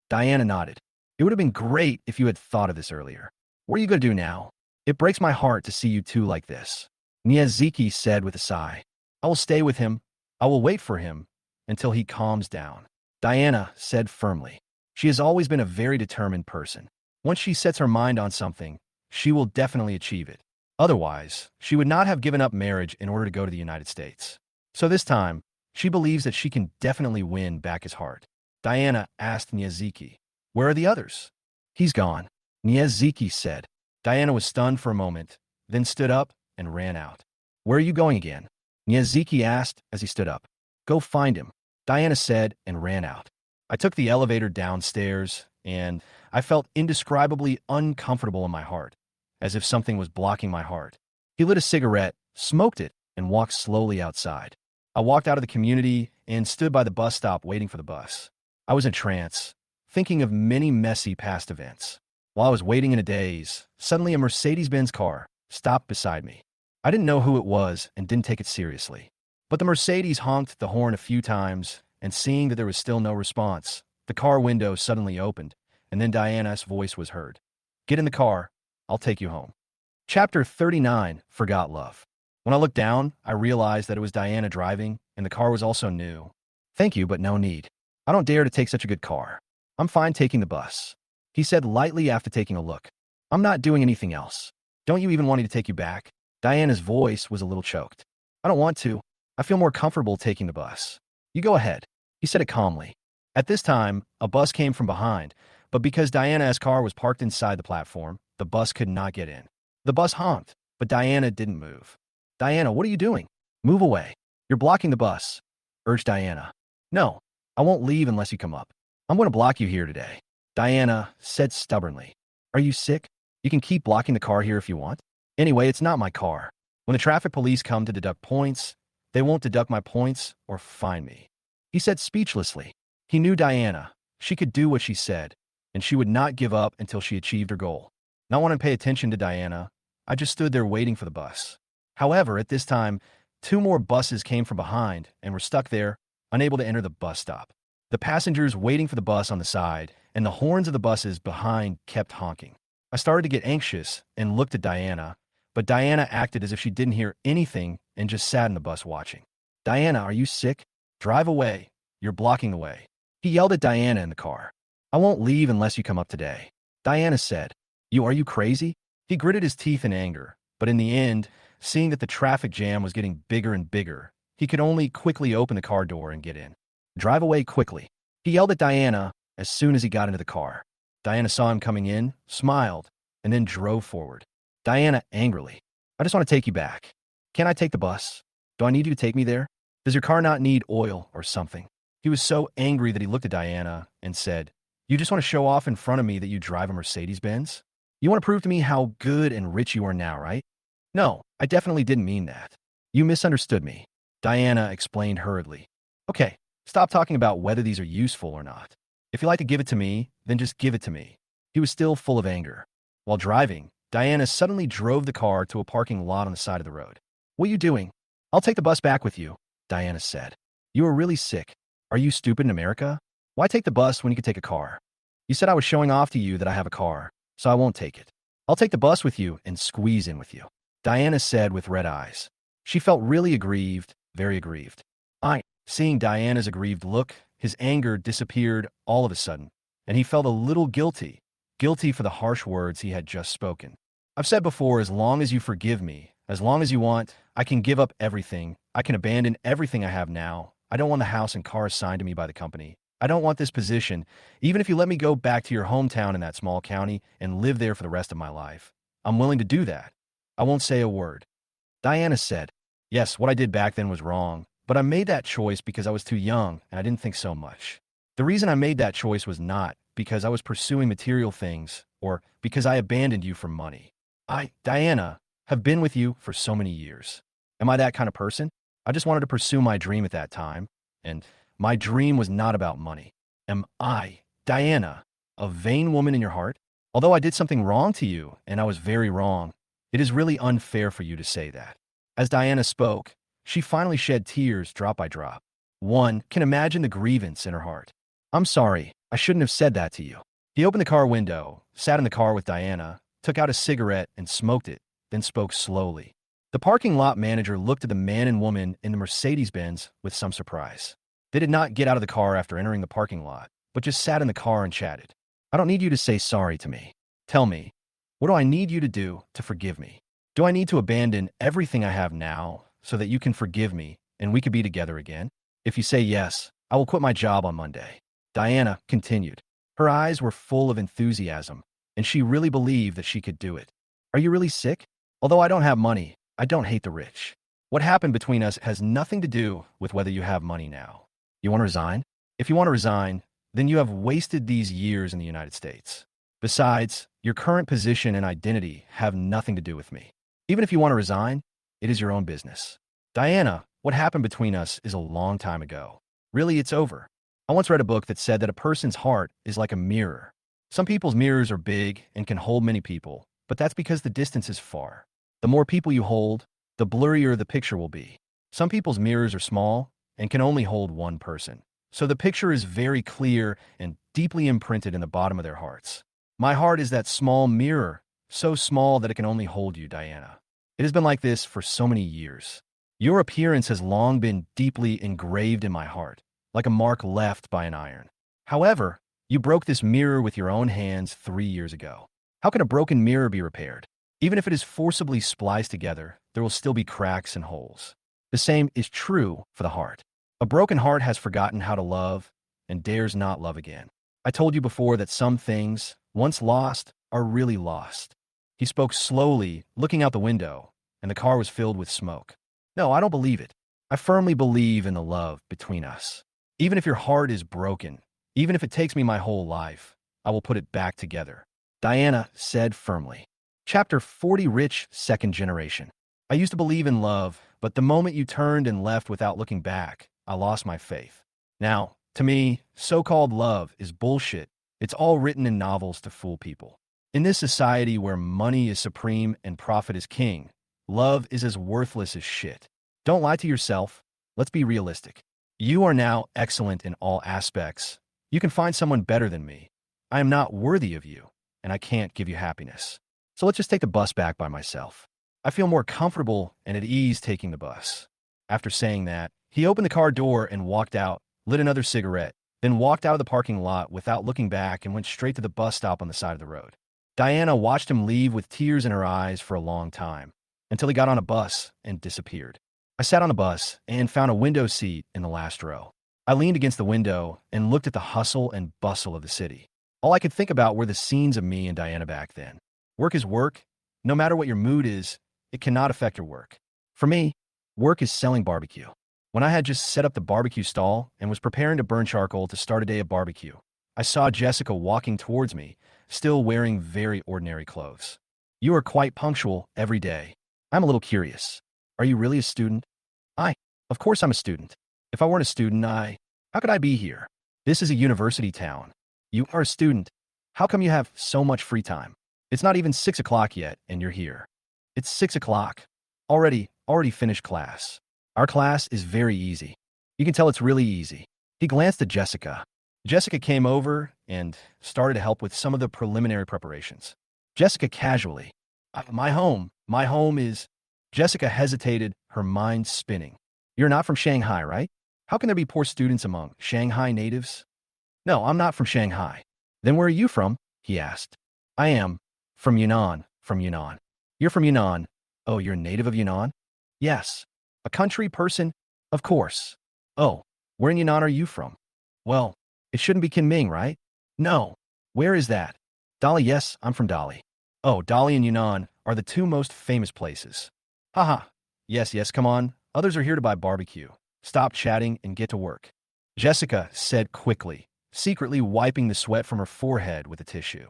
Diana nodded. It would have been great if you had thought of this earlier. What are you going to do now? It breaks my heart to see you two like this, Niyazaki said with a sigh. I will stay with him. I will wait for him until he calms down, Diana said firmly. She has always been a very determined person. Once she sets her mind on something, she will definitely achieve it. Otherwise, she would not have given up marriage in order to go to the United States. So this time, she believes that she can definitely win back his heart. Diana asked Niyazaki, Where are the others? He's gone, Niyazaki said. Diana was stunned for a moment, then stood up and ran out. Where are you going again? Niyazaki asked as he stood up. Go find him, Diana said and ran out. I took the elevator downstairs, and I felt indescribably uncomfortable in my heart, as if something was blocking my heart. He lit a cigarette, smoked it, and walked slowly outside. I walked out of the community and stood by the bus stop waiting for the bus. I was in a trance, thinking of many messy past events. While I was waiting in a daze, suddenly a Mercedes-Benz car stopped beside me. I didn't know who it was and didn't take it seriously. But the Mercedes honked the horn a few times, and seeing that there was still no response, the car window suddenly opened, and then Diana's voice was heard. Get in the car. I'll take you home. Chapter 39, Forgot Love. When I looked down, I realized that it was Diana driving, and the car was also new. Thank you, but no need. I don't dare to take such a good car. I'm fine taking the bus, he said lightly after taking a look. I'm not doing anything else. Don't you even want me to take you back? Diana's voice was a little choked. I don't want to. I feel more comfortable taking the bus. You go ahead, he said it calmly. At this time, a bus came from behind, but because Diana's car was parked inside the platform, the bus could not get in. The bus honked, but Diana didn't move. Diana, what are you doing? Move away. You're blocking the bus, urged Diana. No, I won't leave unless you come up. I'm going to block you here today, Diana said stubbornly. Are you sick? You can keep blocking the car here if you want. Anyway, it's not my car. When the traffic police come to deduct points, they won't deduct my points or fine me, he said speechlessly. He knew Diana. She could do what she said, and she would not give up until she achieved her goal. Not wanting to pay attention to Diana, I just stood there waiting for the bus. However, at this time, 2 more buses came from behind and were stuck there, unable to enter the bus stop. The passengers waiting for the bus on the side, and the horns of the buses behind kept honking. I started to get anxious and looked at Diana, but Diana acted as if she didn't hear anything and just sat in the bus watching. Diana, are you sick? Drive away. You're blocking the way. He yelled at Diana in the car. I won't leave unless you come up today, Diana said. Are you crazy? He gritted his teeth in anger, but in the end, seeing that the traffic jam was getting bigger and bigger, he could only quickly open the car door and get in. Drive away quickly. He yelled at Diana as soon as he got into the car. Diana saw him coming in, smiled, and then drove forward. Diana angrily, I just want to take you back. Can't I take the bus? Do I need you to take me there? Does your car not need oil or something? He was so angry that he looked at Diana and said, You just want to show off in front of me that you drive a Mercedes-Benz? You want to prove to me how good and rich you are now, right? No, I definitely didn't mean that. You misunderstood me. Diana explained hurriedly. Okay, stop talking about whether these are useful or not. If you like to give it to me, then just give it to me. He was still full of anger. While driving, Diana suddenly drove the car to a parking lot on the side of the road. What are you doing? I'll take the bus back with you, Diana said. You are really sick. Are you stupid in America? Why take the bus when you could take a car? You said I was showing off to you that I have a car, so I won't take it. I'll take the bus with you and squeeze in with you, Diana said with red eyes. She felt really aggrieved, very aggrieved. Seeing Diana's aggrieved look, his anger disappeared all of a sudden, and he felt a little guilty for the harsh words he had just spoken. I've said before, as long as you forgive me, as long as you want, I can give up everything. I can abandon everything I have now. I don't want the house and car assigned to me by the company. I don't want this position, even if you let me go back to your hometown in that small county and live there for the rest of my life. I'm willing to do that. I won't say a word. Diana said, Yes, what I did back then was wrong, but I made that choice because I was too young and I didn't think so much. The reason I made that choice was not because I was pursuing material things or because I abandoned you for money. Diana, have been with you for so many years. Am I that kind of person? I just wanted to pursue my dream at that time, and my dream was not about money. Am I, Diana, a vain woman in your heart? Although I did something wrong to you, and I was very wrong, it is really unfair for you to say that. As Diana spoke, she finally shed tears drop by drop. One can imagine the grievance in her heart. I'm sorry, I shouldn't have said that to you. He opened the car window, sat in the car with Diana, took out a cigarette and smoked it, then spoke slowly. The parking lot manager looked at the man and woman in the Mercedes-Benz with some surprise. They did not get out of the car after entering the parking lot, but just sat in the car and chatted. I don't need you to say sorry to me. Tell me, what do I need you to do to forgive me? Do I need to abandon everything I have now so that you can forgive me and we could be together again? If you say yes, I will quit my job on Monday. Diana continued. Her eyes were full of enthusiasm, and she really believed that she could do it. Are you really sick? Although I don't have money, I don't hate the rich. What happened between us has nothing to do with whether you have money now. You want to resign? If you want to resign, then you have wasted these years in the United States. Besides, your current position and identity have nothing to do with me. Even if you want to resign, it is your own business. Diana, what happened between us is a long time ago. Really, it's over. I once read a book that said that a person's heart is like a mirror. Some people's mirrors are big and can hold many people, but that's because the distance is far. The more people you hold, the blurrier the picture will be. Some people's mirrors are small and can only hold one person. So the picture is very clear and deeply imprinted in the bottom of their hearts. My heart is that small mirror, so small that it can only hold you, Diana. It has been like this for so many years. Your appearance has long been deeply engraved in my heart, like a mark left by an iron. However, you broke this mirror with your own hands 3 years ago. How can a broken mirror be repaired? Even if it is forcibly spliced together, there will still be cracks and holes. The same is true for the heart. A broken heart has forgotten how to love and dares not love again. I told you before that some things, once lost, are really lost. He spoke slowly, looking out the window, and the car was filled with smoke. No, I don't believe it. I firmly believe in the love between us. Even if your heart is broken, even if it takes me my whole life, I will put it back together, Diana said firmly. Chapter 40, Rich Second Generation. I used to believe in love, but the moment you turned and left without looking back, I lost my faith. Now, to me, so-called love is bullshit. It's all written in novels to fool people. In this society where money is supreme and profit is king, love is as worthless as shit. Don't lie to yourself. Let's be realistic. You are now excellent in all aspects. You can find someone better than me. I am not worthy of you, and I can't give you happiness. So let's just take the bus back by myself. I feel more comfortable and at ease taking the bus. After saying that, he opened the car door and walked out, lit another cigarette, then walked out of the parking lot without looking back and went straight to the bus stop on the side of the road. Diana watched him leave with tears in her eyes for a long time, until he got on a bus and disappeared. I sat on the bus and found a window seat in the last row. I leaned against the window and looked at the hustle and bustle of the city. All I could think about were the scenes of me and Diana back then. Work is work. No matter what your mood is, it cannot affect your work. For me, work is selling barbecue. When I had just set up the barbecue stall and was preparing to burn charcoal to start a day of barbecue, I saw Jessica walking towards me, still wearing very ordinary clothes. You are quite punctual every day. I'm a little curious. Are you really a student? Of course I'm a student. If I weren't a student, how could I be here? This is a university town. You are a student. How come you have so much free time? It's not even 6 o'clock yet, and you're here. It's 6 o'clock. Already finished class. Our class is very easy. You can tell it's really easy. He glanced at Jessica. Jessica came over and started to help with some of the preliminary preparations. Jessica casually, my home is... Jessica hesitated, her mind spinning. You're not from Shanghai, right? How can there be poor students among Shanghai natives? No, I'm not from Shanghai. Then where are you from? He asked. I am from Yunnan. From Yunnan. You're from Yunnan. Oh, you're a native of Yunnan? Yes. A country person? Of course. Oh, where in Yunnan are you from? Well, it shouldn't be Kunming, right? No. Where is that? Dali. Yes, I'm from Dali. Oh, Dali and Yunnan are the two most famous places. Haha. Yes, come on. Others are here to buy barbecue. Stop chatting and get to work. Jessica said quickly, secretly wiping the sweat from her forehead with a tissue.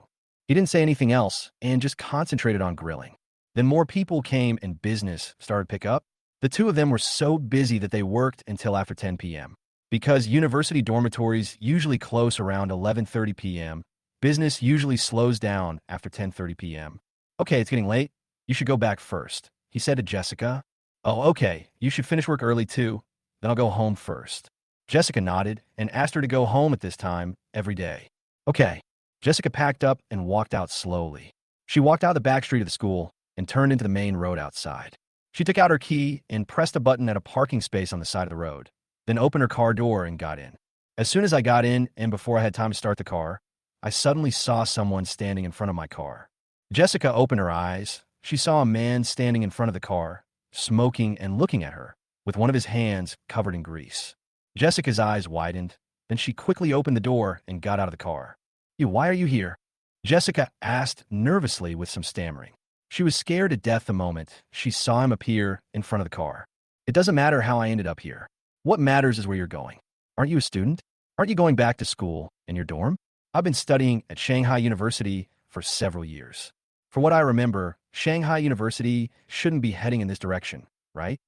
He didn't say anything else and just concentrated on grilling. Then more people came and business started to pick up. The two of them were so busy that they worked until after 10 p.m. Because university dormitories usually close around 11:30 p.m., business usually slows down after 10:30 p.m. Okay, it's getting late. You should go back first, he said to Jessica. Oh, okay, you should finish work early too. Then I'll go home first. Jessica nodded and asked her to go home at this time every day. Okay. Jessica packed up and walked out slowly. She walked out the back street of the school and turned into the main road outside. She took out her key and pressed a button at a parking space on the side of the road, then opened her car door and got in. As soon as I got in and before I had time to start the car, I suddenly saw someone standing in front of my car. Jessica opened her eyes. She saw a man standing in front of the car, smoking and looking at her, with one of his hands covered in grease. Jessica's eyes widened. Then she quickly opened the door and got out of the car. Why are you here? Jessica asked nervously with some stammering. She was scared to death the moment she saw him appear in front of the car. It doesn't matter how I ended up here. What matters is where you're going. Aren't you a student? Aren't you going back to school in your dorm? I've been studying at Shanghai University for several years. For what I remember, Shanghai University shouldn't be heading in this direction, right?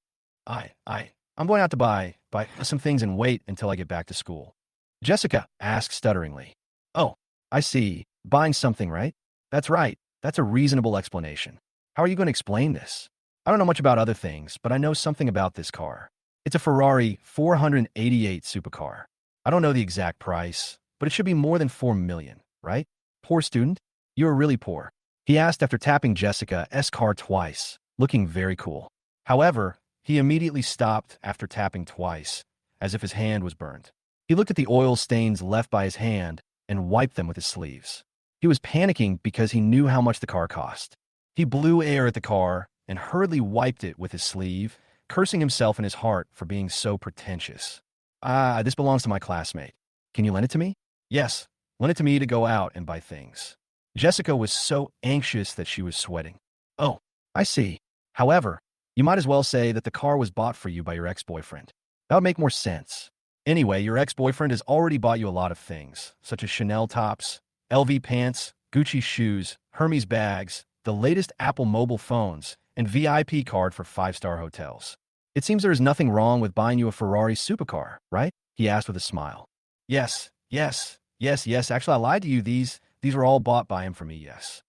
I'm going out to buy some things and wait until I get back to school. Jessica asked stutteringly. Oh, I see. Buying something, right? That's right. That's a reasonable explanation. How are you going to explain this? I don't know much about other things, but I know something about this car. It's a Ferrari 488 supercar. I don't know the exact price, but it should be more than 4 million, right? Poor student? You are really poor. He asked after tapping Jessica's car twice, looking very cool. However, he immediately stopped after tapping twice, as if his hand was burned. He looked at the oil stains left by his hand and wiped them with his sleeves. He was panicking because he knew how much the car cost. He blew air at the car and hurriedly wiped it with his sleeve, cursing himself in his heart for being so pretentious. This belongs to my classmate. Can you lend it to me? Yes, lend it to me to go out and buy things. Jessica was so anxious that she was sweating. Oh, I see. However, you might as well say that the car was bought for you by your ex-boyfriend. That would make more sense. Anyway, your ex-boyfriend has already bought you a lot of things, such as Chanel tops, LV pants, Gucci shoes, Hermes bags, the latest Apple mobile phones, and VIP card for 5-star hotels. It seems there is nothing wrong with buying you a Ferrari supercar, right? He asked with a smile. Yes. Actually, I lied to you. These were all bought by him for me, yes.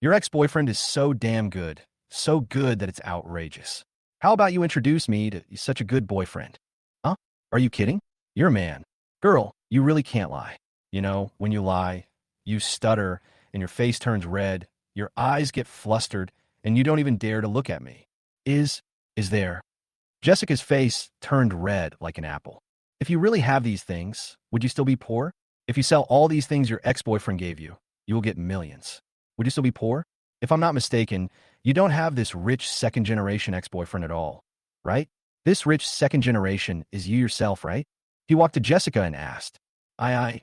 Your ex-boyfriend is so damn good. So good that it's outrageous. How about you introduce me to such a good boyfriend? Huh? Are you kidding? You're a man. Girl, you really can't lie. You know, when you lie, you stutter and your face turns red, your eyes get flustered, and you don't even dare to look at me. Is there? Jessica's face turned red like an apple. If you really have these things, would you still be poor? If you sell all these things your ex-boyfriend gave you, you will get millions. Would you still be poor? If I'm not mistaken, you don't have this rich second-generation ex-boyfriend at all, right? This rich second generation is you yourself, right? He walked to Jessica and asked, I,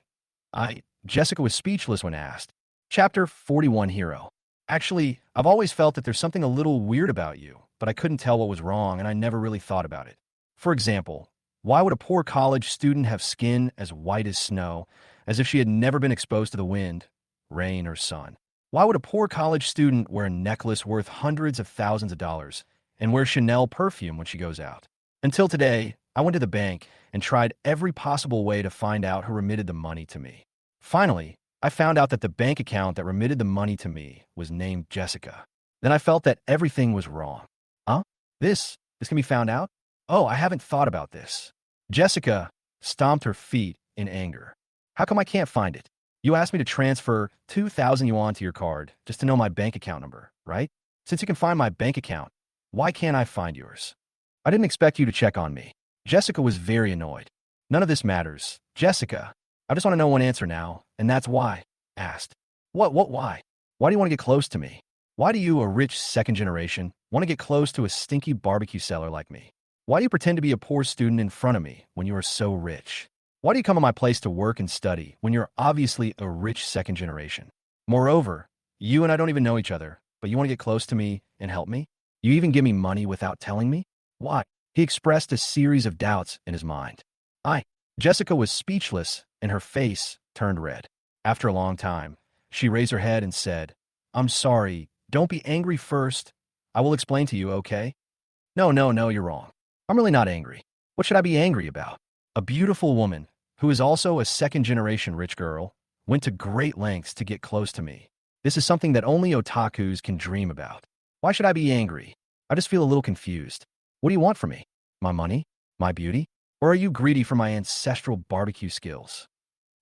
Jessica was speechless when asked. Chapter 41 Hero. Actually, I've always felt that there's something a little weird about you, but I couldn't tell what was wrong and I never really thought about it. For example, why would a poor college student have skin as white as snow, as if she had never been exposed to the wind, rain, or sun? Why would a poor college student wear a necklace worth hundreds of thousands of dollars and wear Chanel perfume when she goes out? Until today, I went to the bank and tried every possible way to find out who remitted the money to me. Finally, I found out that the bank account that remitted the money to me was named Jessica. Then I felt that everything was wrong. Huh? This can be found out? Oh, I haven't thought about this. Jessica stomped her feet in anger. How come I can't find it? You asked me to transfer 2,000 yuan to your card just to know my bank account number, right? Since you can find my bank account, why can't I find yours? I didn't expect you to check on me. Jessica was very annoyed. None of this matters. Jessica, I just want to know one answer now, and that's why. Asked. Why? Why do you want to get close to me? Why do you, a rich second generation, want to get close to a stinky barbecue seller like me? Why do you pretend to be a poor student in front of me when you are so rich? Why do you come to my place to work and study when you're obviously a rich second generation? Moreover, you and I don't even know each other, but you want to get close to me and help me? You even give me money without telling me? Why? He expressed a series of doubts in his mind. Jessica was speechless and her face turned red. After a long time, she raised her head and said, I'm sorry. Don't be angry first. I will explain to you, okay? No, you're wrong. I'm really not angry. What should I be angry about? A beautiful woman, who is also a second-generation rich girl, went to great lengths to get close to me. This is something that only otakus can dream about. Why should I be angry? I just feel a little confused. What do you want from me? My money? My beauty? Or are you greedy for my ancestral barbecue skills?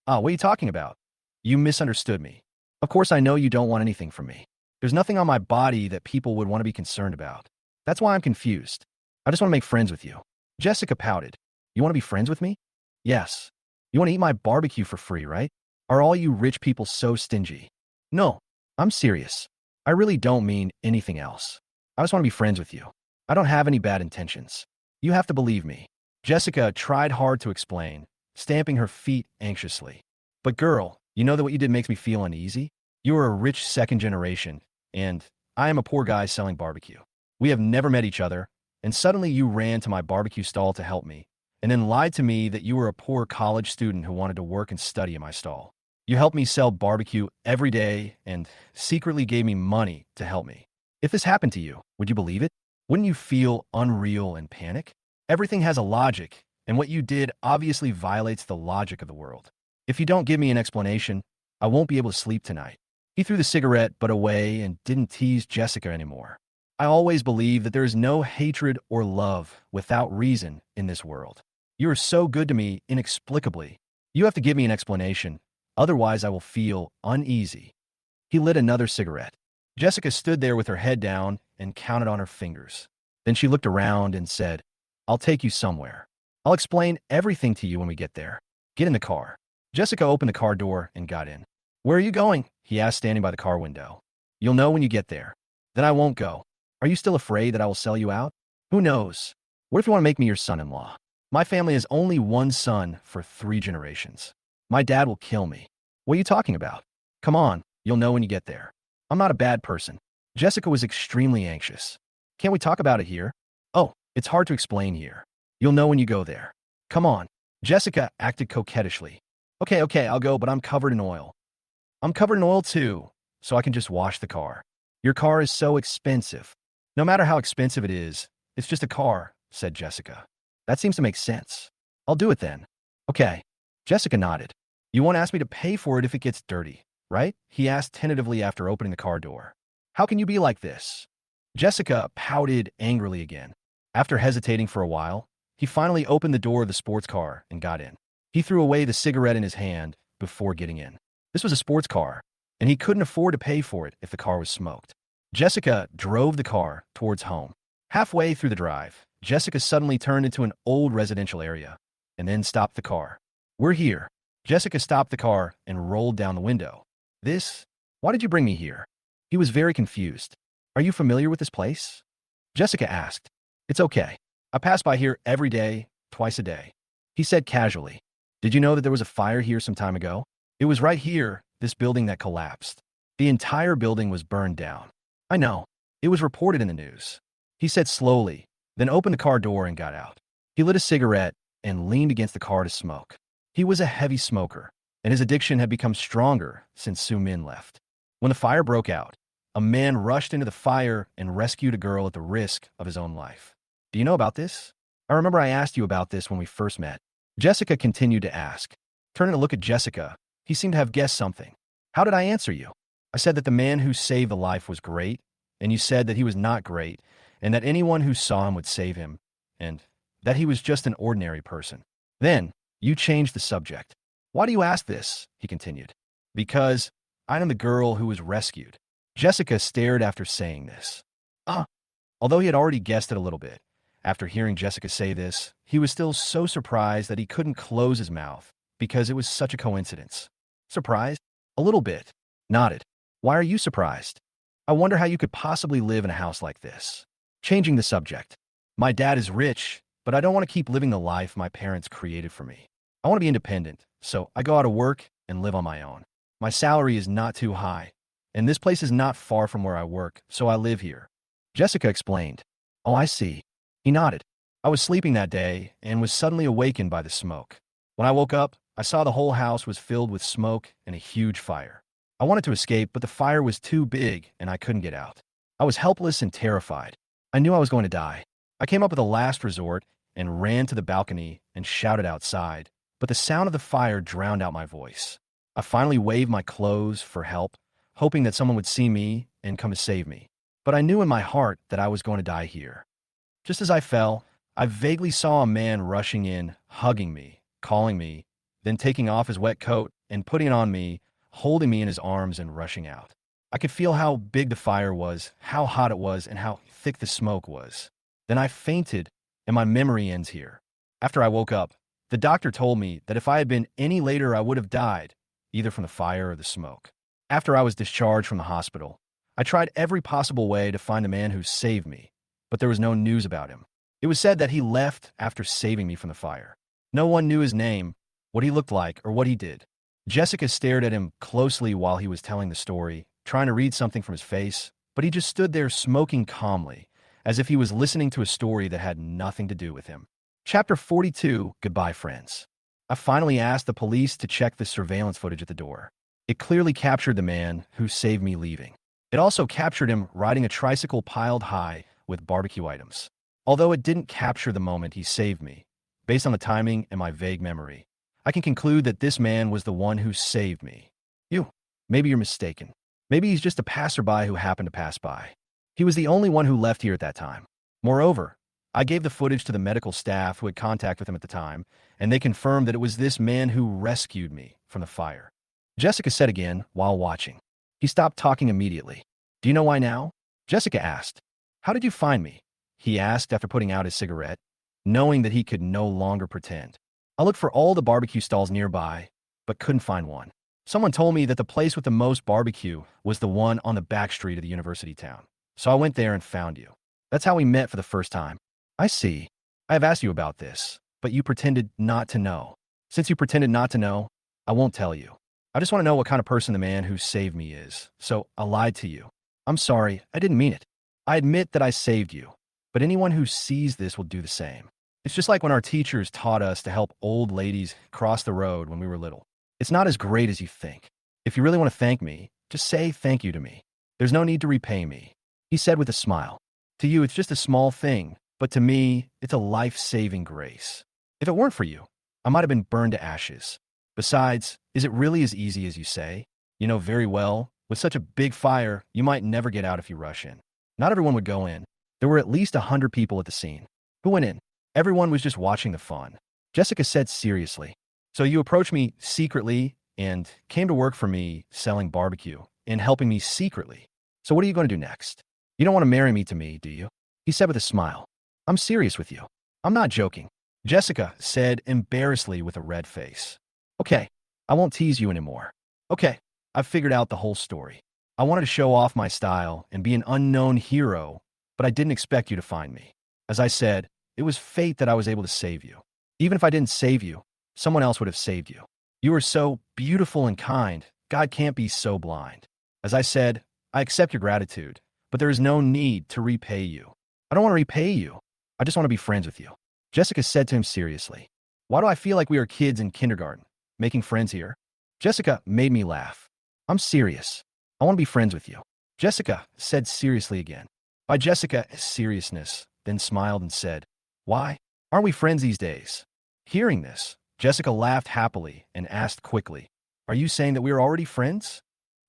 What are you talking about? You misunderstood me. Of course I know you don't want anything from me. There's nothing on my body that people would want to be concerned about. That's why I'm confused. I just want to make friends with you. Jessica pouted. You want to be friends with me? Yes. You want to eat my barbecue for free, right? Are all you rich people so stingy? No, I'm serious. I really don't mean anything else. I just want to be friends with you. I don't have any bad intentions. You have to believe me. Jessica tried hard to explain, stamping her feet anxiously. But girl, you know that what you did makes me feel uneasy? You are a rich second generation, and I am a poor guy selling barbecue. We have never met each other, and suddenly you ran to my barbecue stall to help me, and then lied to me that you were a poor college student who wanted to work and study in my stall. You helped me sell barbecue every day and secretly gave me money to help me. If this happened to you, would you believe it? Wouldn't you feel unreal and panic? Everything has a logic, and what you did obviously violates the logic of the world. If you don't give me an explanation, I won't be able to sleep tonight. He threw the cigarette butt away and didn't tease Jessica anymore. I always believe that there is no hatred or love without reason in this world. You are so good to me inexplicably. You have to give me an explanation, otherwise I will feel uneasy. He lit another cigarette. Jessica stood there with her head down and counted on her fingers. Then she looked around and said, I'll take you somewhere. I'll explain everything to you when we get there. Get in the car. Jessica opened the car door and got in. Where are you going? He asked, standing by the car window. You'll know when you get there. Then I won't go. Are you still afraid that I will sell you out? Who knows? What if you want to make me your son-in-law? My family has only one son for 3 generations. My dad will kill me. What are you talking about? Come on, you'll know when you get there. I'm not a bad person. Jessica was extremely anxious. Can't we talk about it here? Oh, it's hard to explain here. You'll know when you go there. Come on. Jessica acted coquettishly. Okay, I'll go, but I'm covered in oil. I'm covered in oil too, so I can just wash the car. Your car is so expensive. No matter how expensive it is, it's just a car, said Jessica. That seems to make sense. I'll do it then. Okay. Jessica nodded. You won't ask me to pay for it if it gets dirty, right? He asked tentatively after opening the car door. How can you be like this? Jessica pouted angrily again. After hesitating for a while, he finally opened the door of the sports car and got in. He threw away the cigarette in his hand before getting in. This was a sports car, and he couldn't afford to pay for it if the car was smoked. Jessica drove the car towards home. Halfway through the drive, Jessica suddenly turned into an old residential area and then stopped the car. We're here. Jessica stopped the car and rolled down the window. Why did you bring me here? He was very confused. Are you familiar with this place? Jessica asked. It's okay. I pass by here every day, twice a day. He said casually, "Did you know that there was a fire here some time ago? It was right here, this building that collapsed. The entire building was burned down." "I know. It was reported in the news," he said slowly, then opened the car door and got out. He lit a cigarette and leaned against the car to smoke. He was a heavy smoker, and his addiction had become stronger since Su Min left. When the fire broke out, a man rushed into the fire and rescued a girl at the risk of his own life. "Do you know about this? I remember I asked you about this when we first met." Jessica continued to ask. Turning to look at Jessica, he seemed to have guessed something. "How did I answer you?" "I said that the man who saved the life was great, and you said that he was not great, and that anyone who saw him would save him, and that he was just an ordinary person. Then, you changed the subject." "Why do you ask this?" he continued. "Because I am the girl who was rescued." Jessica stared after saying this. Although he had already guessed it a little bit, after hearing Jessica say this, he was still so surprised that he couldn't close his mouth because it was such a coincidence. "Surprised?" "A little bit." Nodded. "Why are you surprised?" "I wonder how you could possibly live in a house like this." Changing the subject. "My dad is rich, but I don't want to keep living the life my parents created for me. I want to be independent, so I go out of work and live on my own. My salary is not too high, and this place is not far from where I work, so I live here." Jessica explained. "Oh, I see." He nodded. "I was sleeping that day and was suddenly awakened by the smoke. When I woke up, I saw the whole house was filled with smoke and a huge fire. I wanted to escape, but the fire was too big and I couldn't get out. I was helpless and terrified. I knew I was going to die. I came up with a last resort and ran to the balcony and shouted outside, but the sound of the fire drowned out my voice. I finally waved my clothes for help, hoping that someone would see me and come to save me. But I knew in my heart that I was going to die here. Just as I fell, I vaguely saw a man rushing in, hugging me, calling me, then taking off his wet coat and putting it on me, holding me in his arms and rushing out. I could feel how big the fire was, how hot it was, and how thick the smoke was. Then I fainted, and my memory ends here. After I woke up, the doctor told me that if I had been any later, I would have died, either from the fire or the smoke. After I was discharged from the hospital, I tried every possible way to find the man who saved me, but there was no news about him. It was said that he left after saving me from the fire. No one knew his name, what he looked like, or what he did. Jessica stared at him closely while he was telling the story, trying to read something from his face, but he just stood there smoking calmly, as if he was listening to a story that had nothing to do with him. Chapter 42, Goodbye, Friends. I finally asked the police to check the surveillance footage at the door. It clearly captured the man who saved me leaving. It also captured him riding a tricycle piled high with barbecue items. Although it didn't capture the moment he saved me, based on the timing and my vague memory, I can conclude that this man was the one who saved me. Maybe you're mistaken. Maybe he's just a passerby who happened to pass by. He was the only one who left here at that time. Moreover, I gave the footage to the medical staff who had contact with him at the time, and they confirmed that it was this man who rescued me from the fire. Jessica said again while watching. He stopped talking immediately. "Do you know why now?" Jessica asked. "How did you find me?" he asked after putting out his cigarette, knowing that he could no longer pretend. "I looked for all the barbecue stalls nearby, but couldn't find one. Someone told me that the place with the most barbecue was the one on the back street of the university town. So I went there and found you. That's how we met for the first time." "I see. I have asked you about this, but you pretended not to know. Since you pretended not to know, I won't tell you. I just want to know what kind of person the man who saved me is, so I lied to you. I'm sorry, I didn't mean it. I admit that I saved you, but anyone who sees this will do the same. It's just like when our teachers taught us to help old ladies cross the road when we were little. It's not as great as you think. If you really want to thank me, just say thank you to me. There's no need to repay me," he said with a smile. "To you, it's just a small thing, but to me, it's a life-saving grace. If it weren't for you, I might have been burned to ashes. Besides, is it really as easy as you say? You know very well, with such a big fire, you might never get out if you rush in. Not everyone would go in. There were at least 100 people at the scene. Who went in? Everyone was just watching the fun." Jessica said seriously. "So you approached me secretly and came to work for me selling barbecue and helping me secretly. So what are you going to do next? You don't want to marry me to me, do you?" he said with a smile. "I'm serious with you. I'm not joking," Jessica said embarrassedly with a red face. "Okay, I won't tease you anymore. Okay, I've figured out the whole story. I wanted to show off my style and be an unknown hero, but I didn't expect you to find me. As I said, it was fate that I was able to save you. Even if I didn't save you, someone else would have saved you. You are so beautiful and kind. God can't be so blind. As I said, I accept your gratitude, but there is no need to repay you. I don't want to repay you. I just want to be friends with you. Jessica said to him seriously. Why do I feel like we are kids in kindergarten, making friends here? Jessica made me laugh. I'm serious. I want to be friends with you. Jessica said seriously again. By Jessica's seriousness, then smiled and said, Why? Aren't we friends these days? Hearing this, Jessica laughed happily and asked quickly, Are you saying that we are already friends?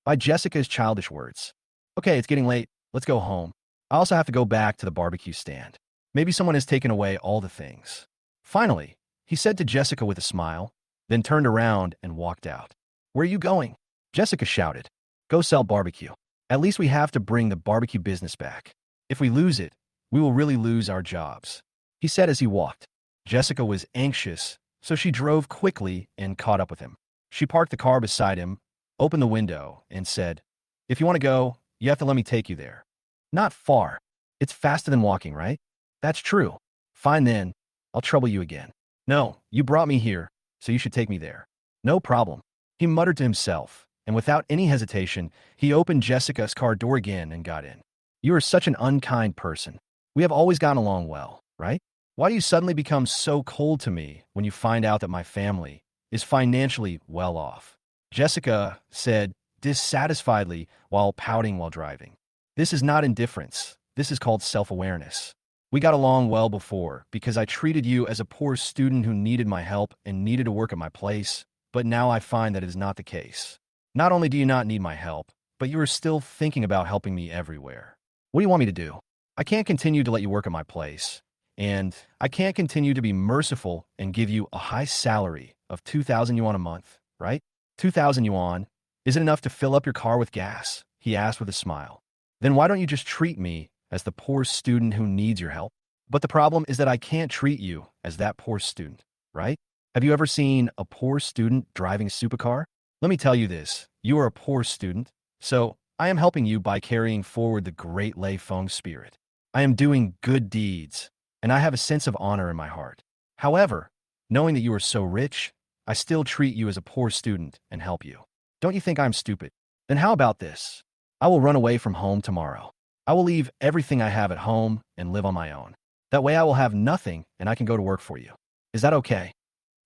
By Jessica's childish words. Okay, it's getting late. Let's go home. I also have to go back to the barbecue stand. Maybe someone has taken away all the things. Finally, he said to Jessica with a smile, then turned around and walked out. Where are you going? Jessica shouted. Go sell barbecue. At least we have to bring the barbecue business back. If we lose it, we will really lose our jobs, he said as he walked. Jessica was anxious, so she drove quickly and caught up with him. She parked the car beside him, opened the window, and said, If you want to go, you have to let me take you there. Not far. It's faster than walking, right? That's true. Fine then. I'll trouble you again. No, you brought me here, so you should take me there. No problem. He muttered to himself, and without any hesitation, he opened Jessica's car door again and got in. You are such an unkind person. We have always gotten along well, right? Why do you suddenly become so cold to me when you find out that my family is financially well off? Jessica said dissatisfiedly while pouting while driving. This is not indifference. This is called self-awareness. We got along well before because I treated you as a poor student who needed my help and needed to work at my place, but now I find that it is not the case. Not only do you not need my help, but you are still thinking about helping me everywhere. What do you want me to do? I can't continue to let you work at my place, and I can't continue to be merciful and give you a high salary of 2,000 yuan a month, right? 2,000 yuan. Is it enough to fill up your car with gas? He asked with a smile. Then why don't you just treat me as the poor student who needs your help? But the problem is that I can't treat you as that poor student, right? Have you ever seen a poor student driving a supercar? Let me tell you this, you are a poor student, so I am helping you by carrying forward the great Lei Feng spirit. I am doing good deeds, and I have a sense of honor in my heart. However, knowing that you are so rich, I still treat you as a poor student and help you. Don't you think I'm stupid? Then how about this? I will run away from home tomorrow. I will leave everything I have at home and live on my own. That way I will have nothing and I can go to work for you. Is that okay?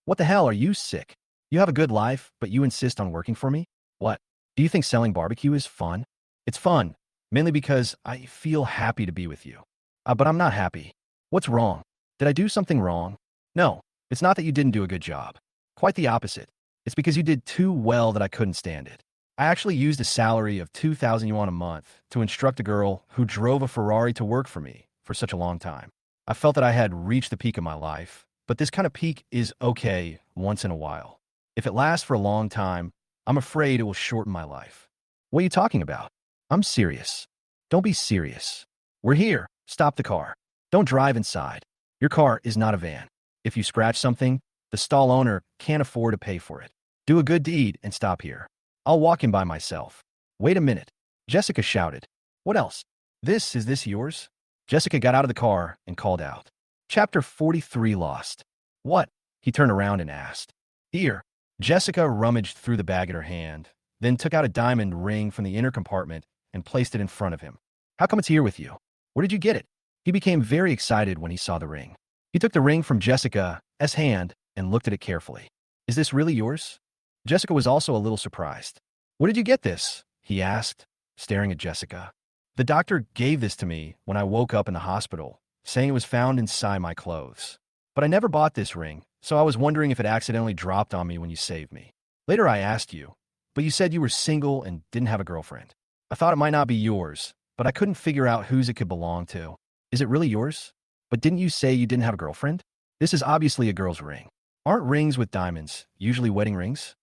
What the hell, are you sick? You have a good life, but you insist on working for me? What? Do you think selling barbecue is fun? It's fun, mainly because I feel happy to be with you. But I'm not happy. What's wrong? Did I do something wrong? No, it's not that you didn't do a good job. Quite the opposite. It's because you did too well that I couldn't stand it. I actually used a salary of 2,000 yuan a month to instruct a girl who drove a Ferrari to work for me for such a long time. I felt that I had reached the peak of my life, but this kind of peak is okay once in a while. If it lasts for a long time, I'm afraid it will shorten my life. What are you talking about? I'm serious. Don't be serious. We're here. Stop the car. Don't drive inside. Your car is not a van. If you scratch something, the stall owner can't afford to pay for it. Do a good deed and stop here. I'll walk in by myself. Wait a minute. Jessica shouted. What else? Is this yours? Jessica got out of the car and called out. Chapter 43 Lost. What? He turned around and asked. Here. Jessica rummaged through the bag in her hand, then took out a diamond ring from the inner compartment and placed it in front of him. How come it's here with you? Where did you get it? He became very excited when he saw the ring. He took the ring from Jessica's hand and looked at it carefully. Is this really yours? Jessica was also a little surprised. Where did you get this? He asked, staring at Jessica. The doctor gave this to me when I woke up in the hospital, saying it was found inside my clothes. But I never bought this ring, so I was wondering if it accidentally dropped on me when you saved me. Later I asked you, but you said you were single and didn't have a girlfriend. I thought it might not be yours, but I couldn't figure out whose it could belong to. Is it really yours? But didn't you say you didn't have a girlfriend? This is obviously a girl's ring. Aren't rings with diamonds usually wedding rings?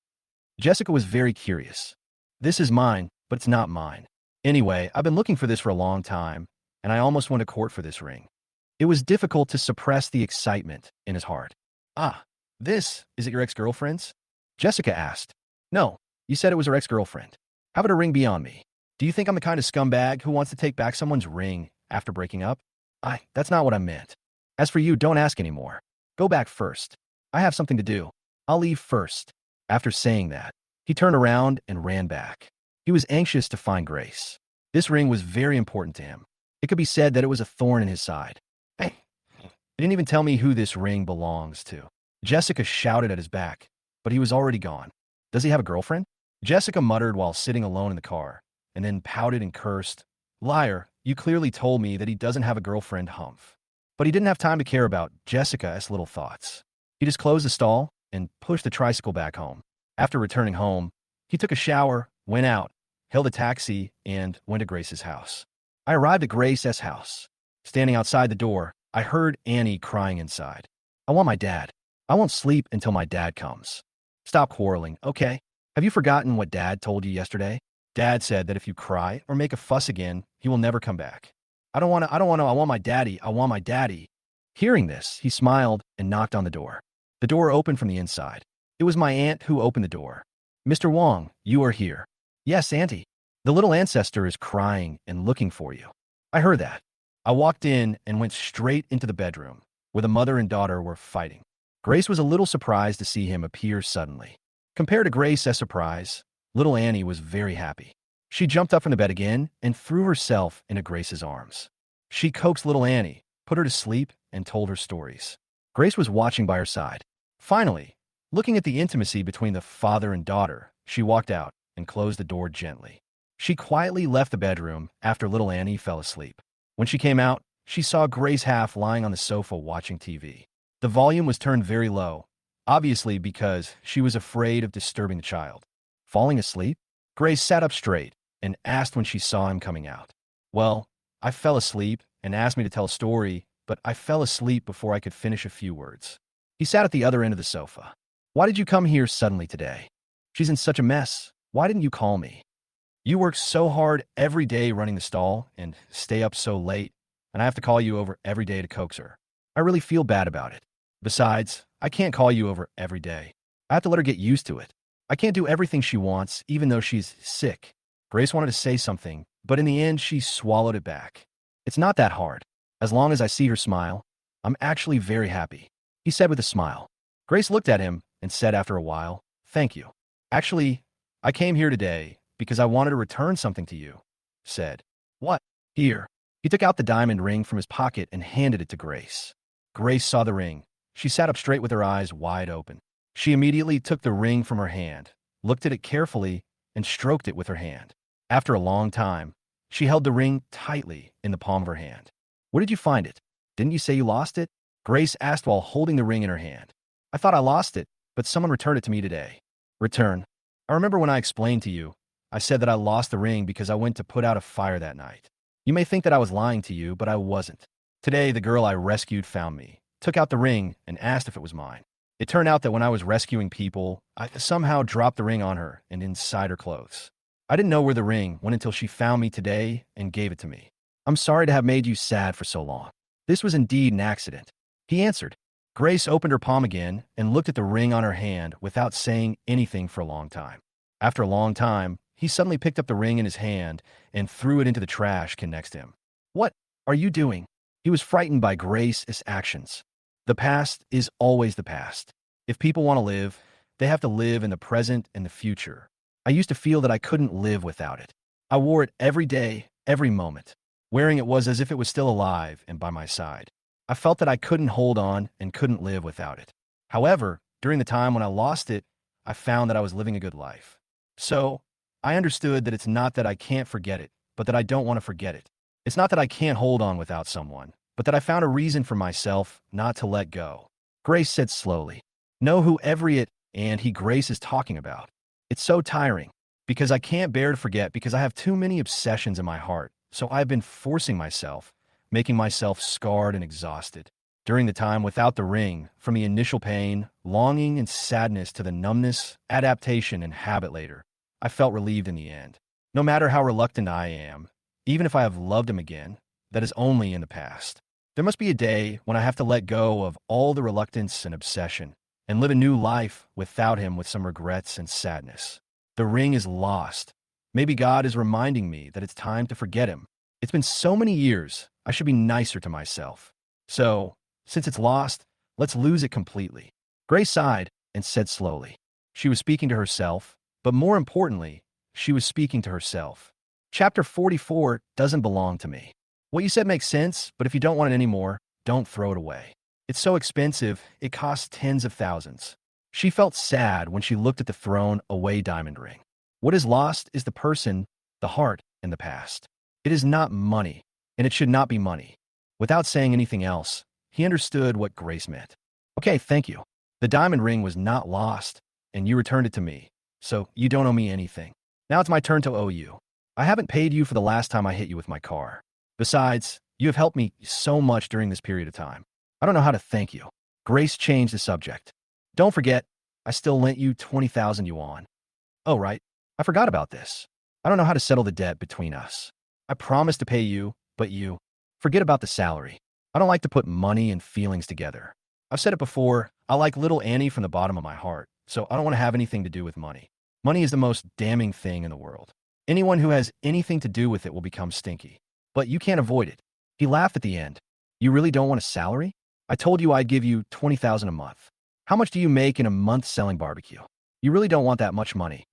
Jessica was very curious. This is mine, but it's not mine. Anyway, I've been looking for this for a long time, and I almost went to court for this ring. It was difficult to suppress the excitement in his heart. Ah, is it your ex-girlfriend's? Jessica asked. No, you said it was her ex-girlfriend. How would a ring be on me? Do you think I'm the kind of scumbag who wants to take back someone's ring after breaking up? That's not what I meant. As for you, don't ask anymore. Go back first. I have something to do. I'll leave first. After saying that, he turned around and ran back. He was anxious to find Grace. This ring was very important to him. It could be said that it was a thorn in his side. Hey, he didn't even tell me who this ring belongs to. Jessica shouted at his back, but he was already gone. Does he have a girlfriend? Jessica muttered while sitting alone in the car, and then pouted and cursed. Liar, you clearly told me that he doesn't have a girlfriend, humph. But he didn't have time to care about Jessica's little thoughts. He just closed the stall and pushed the tricycle back home. After returning home, he took a shower, went out, hailed a taxi, and went to Grace's house. I arrived at Grace's house. Standing outside the door, I heard Annie crying inside. I want my dad. I won't sleep until my dad comes. Stop quarreling, okay? Have you forgotten what Dad told you yesterday? Dad said that if you cry or make a fuss again, he will never come back. I want my daddy. I want my daddy. Hearing this, he smiled and knocked on the door. The door opened from the inside. It was my aunt who opened the door. Mr. Wong, you are here. Yes, Auntie. The little ancestor is crying and looking for you. I heard that. I walked in and went straight into the bedroom, where the mother and daughter were fighting. Grace was a little surprised to see him appear suddenly. Compared to Grace's surprise, little Annie was very happy. She jumped up from the bed again and threw herself into Grace's arms. She coaxed little Annie, put her to sleep, and told her stories. Grace was watching by her side. Finally, looking at the intimacy between the father and daughter, she walked out and closed the door gently. She quietly left the bedroom after little Annie fell asleep. When she came out, she saw Grace half lying on the sofa watching TV. The volume was turned very low, obviously because she was afraid of disturbing the child. Falling asleep, Grace sat up straight and asked when she saw him coming out. Well, I fell asleep and asked me to tell a story, but I fell asleep before I could finish a few words. He sat at the other end of the sofa. Why did you come here suddenly today? She's in such a mess. Why didn't you call me? You work so hard every day running the stall and stay up so late, and I have to call you over every day to coax her. I really feel bad about it. Besides, I can't call you over every day. I have to let her get used to it. I can't do everything she wants, even though she's sick. Grace wanted to say something, but in the end, she swallowed it back. It's not that hard. As long as I see her smile, I'm actually very happy, he said with a smile. Grace looked at him and said after a while, thank you. Actually, I came here today because I wanted to return something to you, said. What? Here. He took out the diamond ring from his pocket and handed it to Grace. Grace saw the ring. She sat up straight with her eyes wide open. She immediately took the ring from her hand, looked at it carefully, and stroked it with her hand. After a long time, she held the ring tightly in the palm of her hand. Where did you find it? Didn't you say you lost it? Grace asked while holding the ring in her hand. I thought I lost it, but someone returned it to me today. Return. I remember when I explained to you, I said that I lost the ring because I went to put out a fire that night. You may think that I was lying to you, but I wasn't. Today, the girl I rescued found me, took out the ring, and asked if it was mine. It turned out that when I was rescuing people, I somehow dropped the ring on her and inside her clothes. I didn't know where the ring went until she found me today and gave it to me. I'm sorry to have made you sad for so long. This was indeed an accident. He answered. Grace opened her palm again and looked at the ring on her hand without saying anything for a long time. After a long time, he suddenly picked up the ring in his hand and threw it into the trash can next to him. What are you doing? He was frightened by Grace's actions. The past is always the past. If people want to live, they have to live in the present and the future. I used to feel that I couldn't live without it. I wore it every day, every moment. Wearing it was as if it was still alive and by my side. I felt that I couldn't hold on and couldn't live without it. However, during the time when I lost it, I found that I was living a good life. So, I understood that it's not that I can't forget it, but that I don't want to forget it. It's not that I can't hold on without someone, but that I found a reason for myself not to let go. Grace said slowly, know who every it and he Grace is talking about. It's so tiring, because I can't bear to forget because I have too many obsessions in my heart, so I've been forcing myself, making myself scarred and exhausted. During the time without the ring, from the initial pain, longing, and sadness to the numbness, adaptation, and habit later, I felt relieved in the end. No matter how reluctant I am, even if I have loved him again, that is only in the past. There must be a day when I have to let go of all the reluctance and obsession and live a new life without him with some regrets and sadness. The ring is lost. Maybe God is reminding me that it's time to forget him. It's been so many years, I should be nicer to myself. So, since it's lost, let's lose it completely. Grace sighed and said slowly. She was speaking to herself, but more importantly, she was speaking to herself. Chapter 44 doesn't belong to me. What you said makes sense, but if you don't want it anymore, don't throw it away. It's so expensive, it costs tens of thousands. She felt sad when she looked at the thrown away diamond ring. What is lost is the person, the heart, and the past. It is not money, and it should not be money. Without saying anything else, he understood what Grace meant. Okay, thank you. The diamond ring was not lost, and you returned it to me, so you don't owe me anything. Now it's my turn to owe you. I haven't paid you for the last time I hit you with my car. Besides, you have helped me so much during this period of time. I don't know how to thank you. Grace changed the subject. Don't forget, I still lent you 20,000 yuan. Oh, right. I forgot about this. I don't know how to settle the debt between us. I promised to pay you, but you... Forget about the salary. I don't like to put money and feelings together. I've said it before, I like little Annie from the bottom of my heart, so I don't want to have anything to do with money. Money is the most damning thing in the world. Anyone who has anything to do with it will become stinky. But you can't avoid it. He laughed at the end. You really don't want a salary? I told you I'd give you 20,000 a month. How much do you make in a month selling barbecue? You really don't want that much money.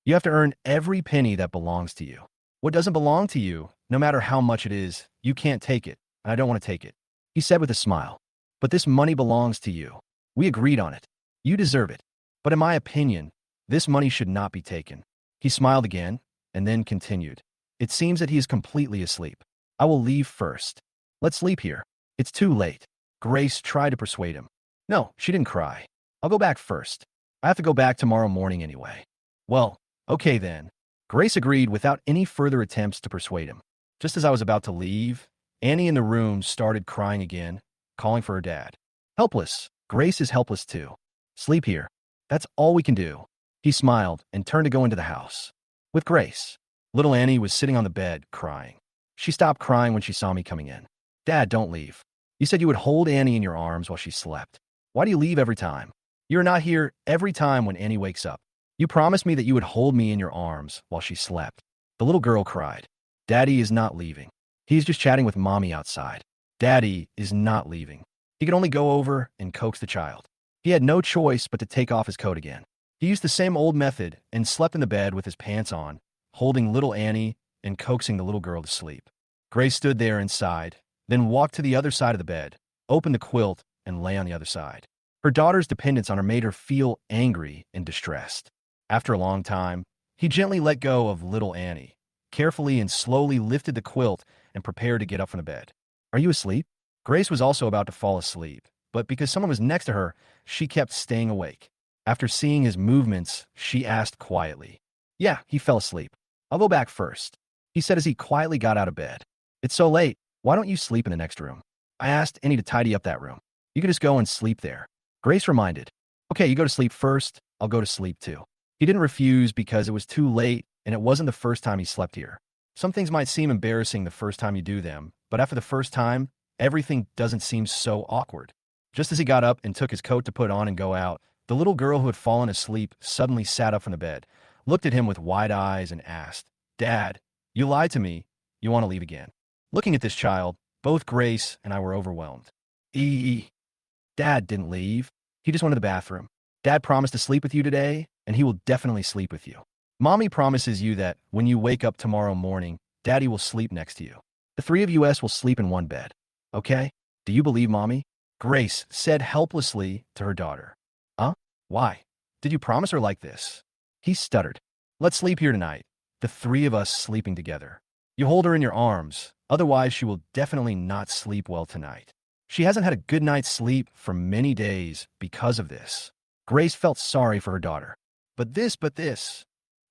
You have to earn every penny that belongs to you. What doesn't belong to you, no matter how much it is, you can't take it, and I don't want to take it. He said with a smile. But this money belongs to you. We agreed on it. You deserve it. But in my opinion, this money should not be taken. He smiled again, and then continued. It seems that he is completely asleep. I will leave first. Let's sleep here. It's too late. Grace tried to persuade him. No, she didn't cry. I'll go back first. I have to go back tomorrow morning anyway. Well, okay then. Grace agreed without any further attempts to persuade him. Just as I was about to leave, Annie in the room started crying again, calling for her dad. Helpless. Grace is helpless too. Sleep here. That's all we can do. He smiled and turned to go into the house. With Grace. Little Annie was sitting on the bed, crying. She stopped crying when she saw me coming in. Dad, don't leave. You said you would hold Annie in your arms while she slept. Why do you leave every time? You're not here every time when Annie wakes up. You promised me that you would hold me in your arms while she slept. The little girl cried. Daddy is not leaving. He's just chatting with Mommy outside. Daddy is not leaving. He could only go over and coax the child. He had no choice but to take off his coat again. He used the same old method and slept in the bed with his pants on, holding little Annie and coaxing the little girl to sleep. Grace stood there and sighed, then walked to the other side of the bed, opened the quilt, and lay on the other side. Her daughter's dependence on her made her feel angry and distressed. After a long time, he gently let go of little Annie, carefully and slowly lifted the quilt and prepared to get up from the bed. Are you asleep? Grace was also about to fall asleep, but because someone was next to her, she kept staying awake. After seeing his movements, she asked quietly. Yeah, he fell asleep. I'll go back first, he said as he quietly got out of bed. It's so late. Why don't you sleep in the next room? I asked Annie to tidy up that room. You could just go and sleep there. Grace reminded. Okay, you go to sleep first. I'll go to sleep too. He didn't refuse because it was too late and it wasn't the first time he slept here. Some things might seem embarrassing the first time you do them, but after the first time, everything doesn't seem so awkward. Just as he got up and took his coat to put on and go out, the little girl who had fallen asleep suddenly sat up from the bed, looked at him with wide eyes and asked, Dad, you lied to me. You want to leave again? Looking at this child, both Grace and I were overwhelmed. Dad didn't leave. He just went to the bathroom. Dad promised to sleep with you today, and he will definitely sleep with you. Mommy promises you that when you wake up tomorrow morning, Daddy will sleep next to you. The three of you will sleep in one bed. Okay? Do you believe Mommy? Grace said helplessly to her daughter. Huh? Why? Did you promise her like this? He stuttered. Let's sleep here tonight. The three of us sleeping together. You hold her in your arms, otherwise she will definitely not sleep well tonight. She hasn't had a good night's sleep for many days because of this. Grace felt sorry for her daughter. But this.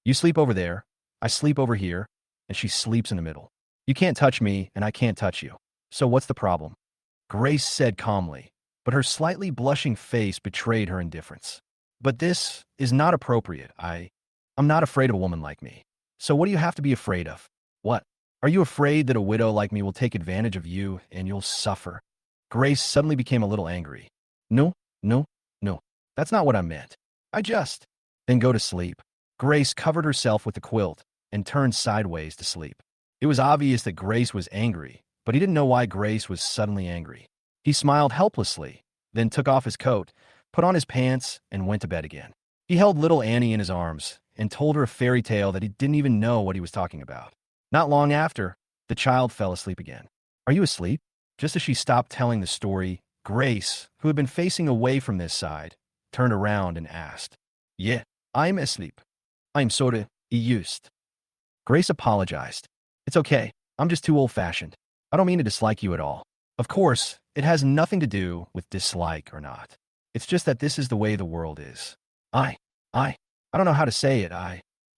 You sleep over there, I sleep over here, and she sleeps in the middle. You can't touch me, and I can't touch you. So what's the problem? Grace said calmly, but her slightly blushing face betrayed her indifference. But this is not appropriate. I'm not afraid of a woman like me. So what do you have to be afraid of? What? Are you afraid that a widow like me will take advantage of you and you'll suffer? Grace suddenly became a little angry. No. That's not what I meant. Then go to sleep. Grace covered herself with the quilt and turned sideways to sleep. It was obvious that Grace was angry, but he didn't know why Grace was suddenly angry. He smiled helplessly, then took off his coat, put on his pants, and went to bed again. He held little Annie in his arms and told her a fairy tale that he didn't even know what he was talking about. Not long after, the child fell asleep again. Are you asleep? Just as she stopped telling the story, Grace, who had been facing away from this side, turned around and asked, Yeah, I'm asleep. I'm sorta used. Grace apologized. It's okay. I'm just too old-fashioned. I don't mean to dislike you at all. Of course, it has nothing to do with dislike or not. It's just that this is the way the world is. I, I don't know how to say it,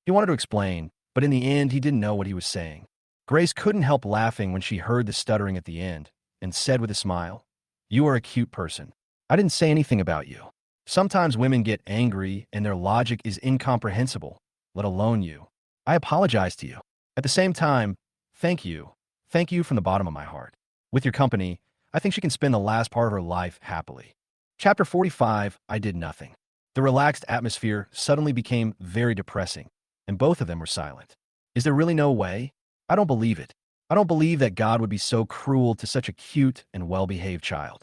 He wanted to explain, but in the end he didn't know what he was saying. Grace couldn't help laughing when she heard the stuttering at the end, and said with a smile, You are a cute person. I didn't say anything about you. Sometimes women get angry and their logic is incomprehensible, let alone you. I apologize to you. At the same time, thank you. Thank you from the bottom of my heart. With your company, I think she can spend the last part of her life happily. Chapter 45, I Did Nothing. The relaxed atmosphere suddenly became very depressing, and both of them were silent. Is there really no way? I don't believe it. I don't believe that God would be so cruel to such a cute and well-behaved child.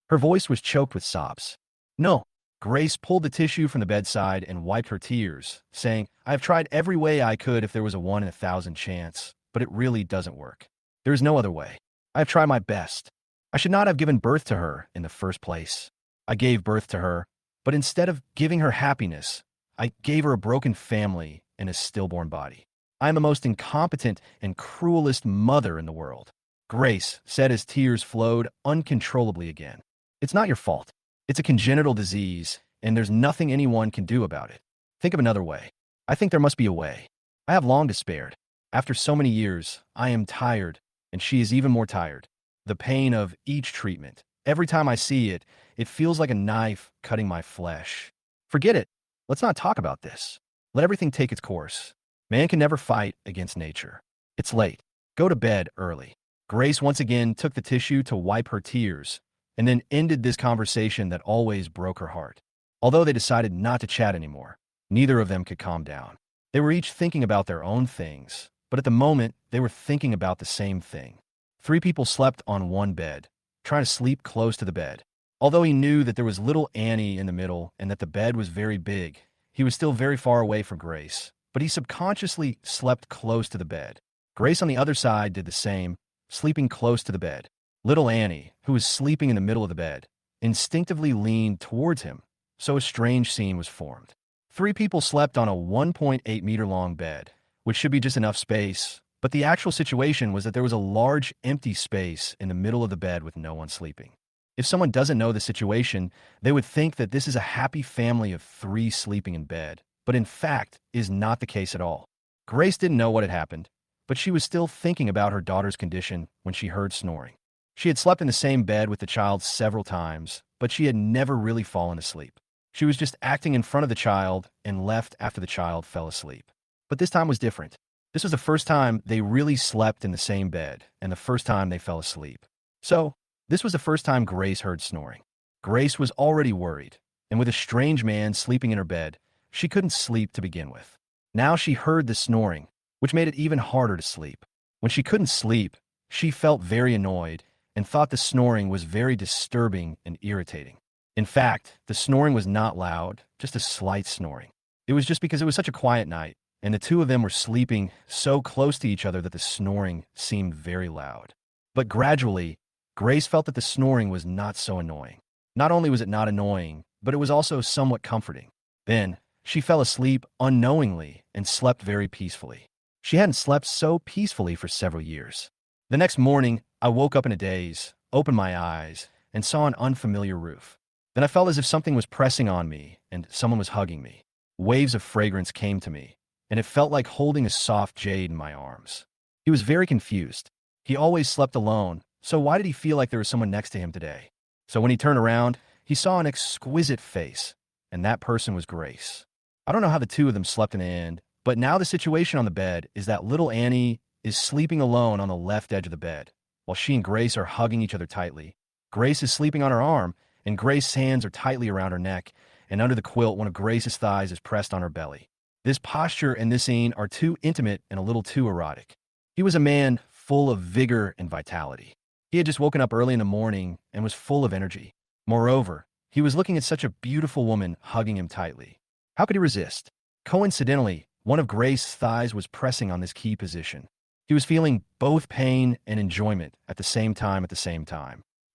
Her voice was choked with sobs. No. Grace pulled the tissue from the bedside and wiped her tears, saying, I have tried every way I could if there was a 1 in 1,000 chance, but it really doesn't work. There is no other way. I have tried my best. I should not have given birth to her in the first place. I gave birth to her, but instead of giving her happiness, I gave her a broken family and a stillborn body. I am the most incompetent and cruelest mother in the world. Grace said as tears flowed uncontrollably again. It's not your fault. It's a congenital disease, and there's nothing anyone can do about it. Think of another way. I think there must be a way. I have long despaired. After so many years, I am tired, and she is even more tired. The pain of each treatment. Every time I see it, it feels like a knife cutting my flesh. Forget it. Let's not talk about this. Let everything take its course. Man can never fight against nature. It's late. Go to bed early. Grace once again took the tissue to wipe her tears, and then ended this conversation that always broke her heart. Although they decided not to chat anymore, neither of them could calm down. They were each thinking about their own things, but at the moment, they were thinking about the same thing. 3 people slept on one bed, trying to sleep close to the bed. Although he knew that there was little Annie in the middle and that the bed was very big, he was still very far away from Grace, but he subconsciously slept close to the bed. Grace on the other side did the same, sleeping close to the bed. Little Annie, who was sleeping in the middle of the bed, instinctively leaned towards him, so a strange scene was formed. 3 people slept on a 1.8-meter-long bed, which should be just enough space, but the actual situation was that there was a large empty space in the middle of the bed with no one sleeping. If someone doesn't know the situation, they would think that this is a happy family of 3 sleeping in bed, but in fact is not the case at all. Grace didn't know what had happened, but she was still thinking about her daughter's condition when she heard snoring. She had slept in the same bed with the child several times, but she had never really fallen asleep. She was just acting in front of the child and left after the child fell asleep. But this time was different. This was the first time they really slept in the same bed, and the first time they fell asleep. So, this was the first time Grace heard snoring. Grace was already worried, and with a strange man sleeping in her bed, she couldn't sleep to begin with. Now she heard the snoring, which made it even harder to sleep. When she couldn't sleep, she felt very annoyed and thought the snoring was very disturbing and irritating. In fact, the snoring was not loud, just a slight snoring. It was just because it was such a quiet night, and the 2 of them were sleeping so close to each other that the snoring seemed very loud. But gradually, Grace felt that the snoring was not so annoying. Not only was it not annoying, but it was also somewhat comforting. Then, she fell asleep unknowingly and slept very peacefully. She hadn't slept so peacefully for several years. The next morning, I woke up in a daze, opened my eyes, and saw an unfamiliar roof. Then I felt as if something was pressing on me and someone was hugging me. Waves of fragrance came to me, and it felt like holding a soft jade in my arms. He was very confused. He always slept alone, so why did he feel like there was someone next to him today? So when he turned around, he saw an exquisite face, and that person was Grace. I don't know how the 2 of them slept in the end, but now the situation on the bed is that little Annie is sleeping alone on the left edge of the bed, while she and Grace are hugging each other tightly. Grace is sleeping on her arm, and Grace's hands are tightly around her neck, and under the quilt, one of Grace's thighs is pressed on her belly. This posture and this scene are too intimate and a little too erotic. He was a man full of vigor and vitality. He had just woken up early in the morning and was full of energy. Moreover, He was looking at such a beautiful woman hugging him tightly. How could he resist? Coincidentally, one of Grace's thighs was pressing on this key position. He was feeling both pain and enjoyment at the same time.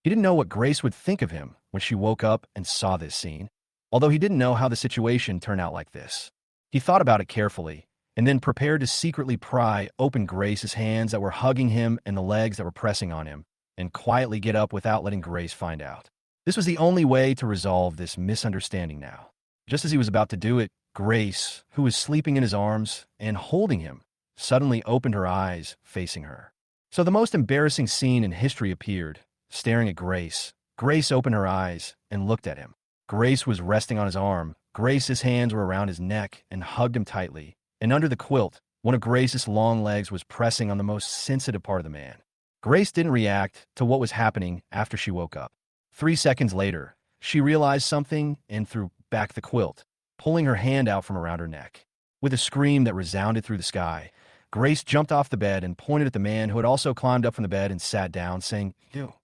He didn't know what Grace would think of him when she woke up and saw this scene, although he didn't know how the situation turned out like this. He thought about it carefully, and then prepared to secretly pry open Grace's hands that were hugging him and the legs that were pressing on him, and quietly get up without letting Grace find out. This was the only way to resolve this misunderstanding now. Just as he was about to do it, Grace, who was sleeping in his arms and holding him, suddenly opened her eyes, facing her. So the most embarrassing scene in history appeared, staring at Grace. Grace opened her eyes and looked at him. Grace was resting on his arm. Grace's hands were around his neck and hugged him tightly. And under the quilt, one of Grace's long legs was pressing on the most sensitive part of the man. Grace didn't react to what was happening after she woke up. 3 seconds later, she realized something and threw back the quilt, pulling her hand out from around her neck. With a scream that resounded through the sky, Grace jumped off the bed and pointed at the man who had also climbed up from the bed and sat down, saying, "You,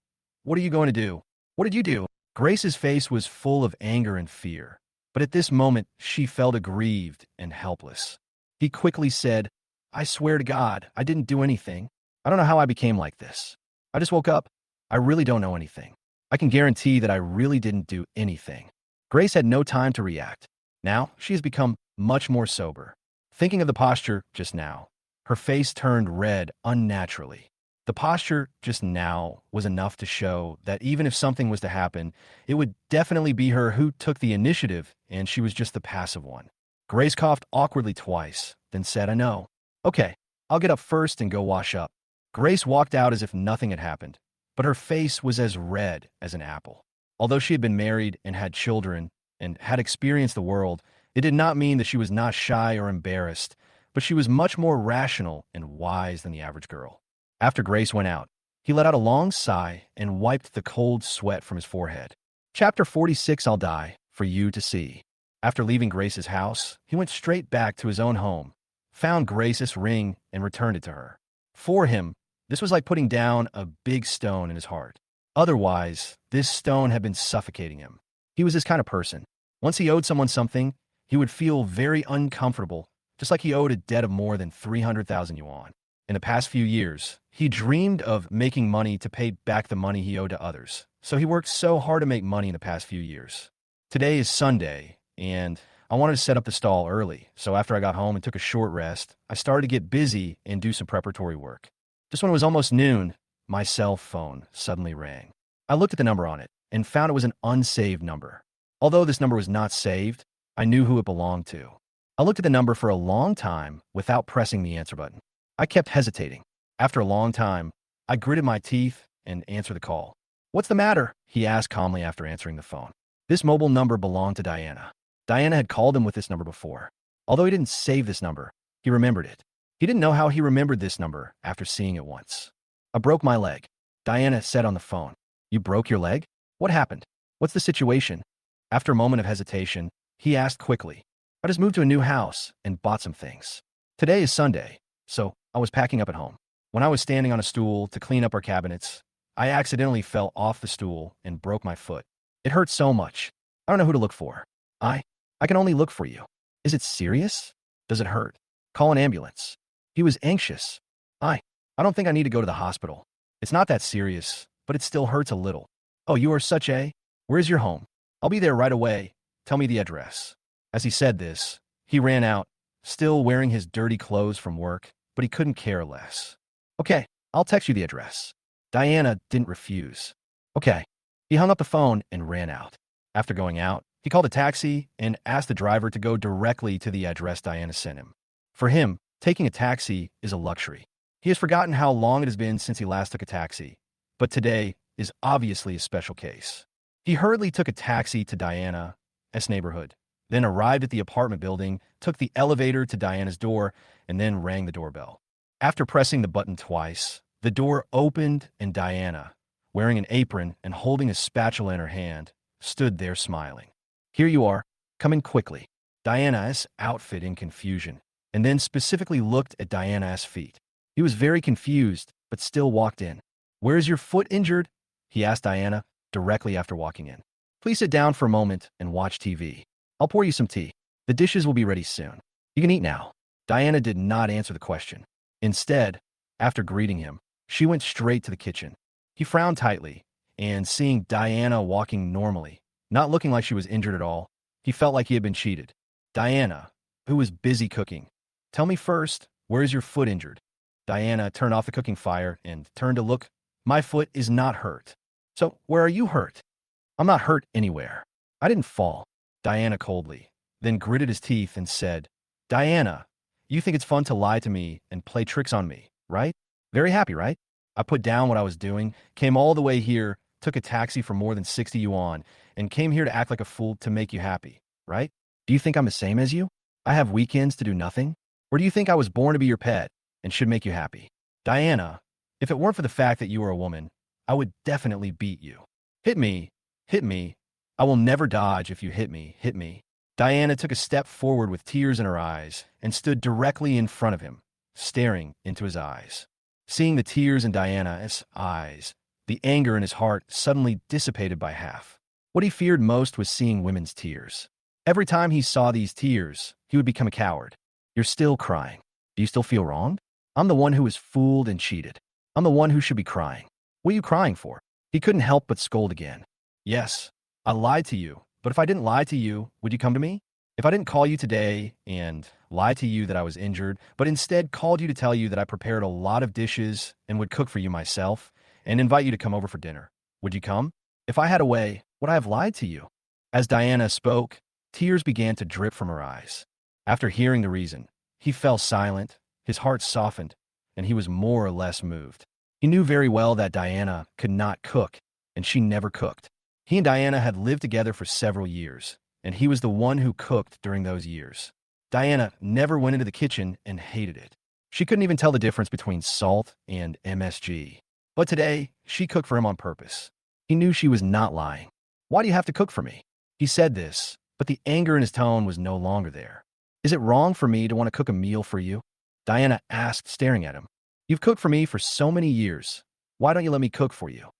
what are you going to do? What did you do?" Grace's face was full of anger and fear, but at this moment, she felt aggrieved and helpless. He quickly said, "I swear to God, I didn't do anything. I don't know how I became like this. I just woke up. I really don't know anything. I can guarantee that I really didn't do anything." Grace had no time to react. Now, she has become much more sober. Thinking of the posture just now, her face turned red unnaturally. The posture just now was enough to show that even if something was to happen, it would definitely be her who took the initiative, and she was just the passive one. Grace coughed awkwardly twice, then said, "I know. Okay, I'll get up first and go wash up." Grace walked out as if nothing had happened, but her face was as red as an apple. Although she had been married and had children and had experienced the world, it did not mean that she was not shy or embarrassed, but she was much more rational and wise than the average girl. After Grace went out, he let out a long sigh and wiped the cold sweat from his forehead. Chapter 46, I'll Die for You to See. After leaving Grace's house, he went straight back to his own home, found Grace's ring, and returned it to her. For him, this was like putting down a big stone in his heart. Otherwise, this stone had been suffocating him. He was this kind of person. Once he owed someone something, he would feel very uncomfortable, just like he owed a debt of more than 300,000 yuan. In the past few years, he dreamed of making money to pay back the money he owed to others. So he worked so hard to make money in the past few years. Today is Sunday, and I wanted to set up the stall early. So after I got home and took a short rest, I started to get busy and do some preparatory work. Just when it was almost noon, my cell phone suddenly rang. I looked at the number on it and found it was an unsaved number. Although this number was not saved, I knew who it belonged to. I looked at the number for a long time without pressing the answer button. I kept hesitating. After a long time, I gritted my teeth and answered the call. "What's the matter?" he asked calmly after answering the phone. This mobile number belonged to Diana. Diana had called him with this number before. Although he didn't save this number, he remembered it. He didn't know how he remembered this number after seeing it once. "I broke my leg," Diana said on the phone. "You broke your leg? What happened? What's the situation?" After a moment of hesitation, he asked quickly, "I just moved to a new house and bought some things. Today is Sunday, so I was packing up at home. When I was standing on a stool to clean up our cabinets, I accidentally fell off the stool and broke my foot. It hurt so much. I don't know who to look for. I can only look for you. Is it serious? Does it hurt? Call an ambulance." He was anxious. I don't think I need to go to the hospital. It's not that serious, but it still hurts a little." "Oh, you are such a... Where's your home? I'll be there right away. Tell me the address." As he said this, he ran out, still wearing his dirty clothes from work, but he couldn't care less. "Okay, I'll text you the address." Diana didn't refuse. "Okay." He hung up the phone and ran out. After going out, he called a taxi and asked the driver to go directly to the address Diana sent him. For him, taking a taxi is a luxury. He has forgotten how long it has been since he last took a taxi, but today is obviously a special case. He hurriedly took a taxi to Diana's neighborhood, then arrived at the apartment building, took the elevator to Diana's door, and then rang the doorbell. After pressing the button twice, the door opened and Diana, wearing an apron and holding a spatula in her hand, stood there smiling. "Here you are. Come in quickly." Diana's outfit in confusion, and then specifically looked at Diana's feet. He was very confused, but still walked in. "Where's your foot injured?" he asked Diana directly after walking in. Please sit down for a moment and watch TV. I'll pour you some tea. The dishes will be ready soon. You can eat now." Diana did not answer the question. Instead, after greeting him, she went straight to the kitchen. He frowned tightly, and seeing Diana walking normally, not looking like she was injured at all, he felt like he had been cheated. Diana, who was busy cooking, "Tell me first, where is your foot injured?" Diana turned off the cooking fire and turned to look. "My foot is not hurt." "So, where are you hurt?" "I'm not hurt anywhere. I didn't fall." Diana coldly, then gritted his teeth and said, "Diana, you think it's fun to lie to me and play tricks on me, right? Very happy, right? I put down what I was doing, came all the way here, took a taxi for more than 60 yuan, and came here to act like a fool to make you happy, right? Do you think I'm the same as you? I have weekends to do nothing? Or do you think I was born to be your pet and should make you happy? Diana, if it weren't for the fact that you are a woman, I would definitely beat you. Hit me, hit me. I will never dodge if you hit me, hit me." Diana took a step forward with tears in her eyes and stood directly in front of him, staring into his eyes. Seeing the tears in Diana's eyes, the anger in his heart suddenly dissipated by half. What he feared most was seeing women's tears. Every time he saw these tears, he would become a coward. "You're still crying. Do you still feel wronged? I'm the one who was fooled and cheated. I'm the one who should be crying. What are you crying for?" He couldn't help but scold again. "Yes, I lied to you, but if I didn't lie to you, would you come to me? If I didn't call you today and lie to you that I was injured, but instead called you to tell you that I prepared a lot of dishes and would cook for you myself and invite you to come over for dinner, would you come? If I had a way, would I have lied to you?" As Diana spoke, tears began to drip from her eyes. After hearing the reason, he fell silent, his heart softened, and he was more or less moved. He knew very well that Diana could not cook, and she never cooked. He and Diana had lived together for several years, and he was the one who cooked during those years. Diana never went into the kitchen and hated it. She couldn't even tell the difference between salt and MSG. But today, she cooked for him on purpose. He knew she was not lying. "Why do you have to cook for me?" He said this, but the anger in his tone was no longer there. "Is it wrong for me to want to cook a meal for you?" Diana asked, staring at him. "You've cooked for me for so many years. Why don't you let me cook for you?"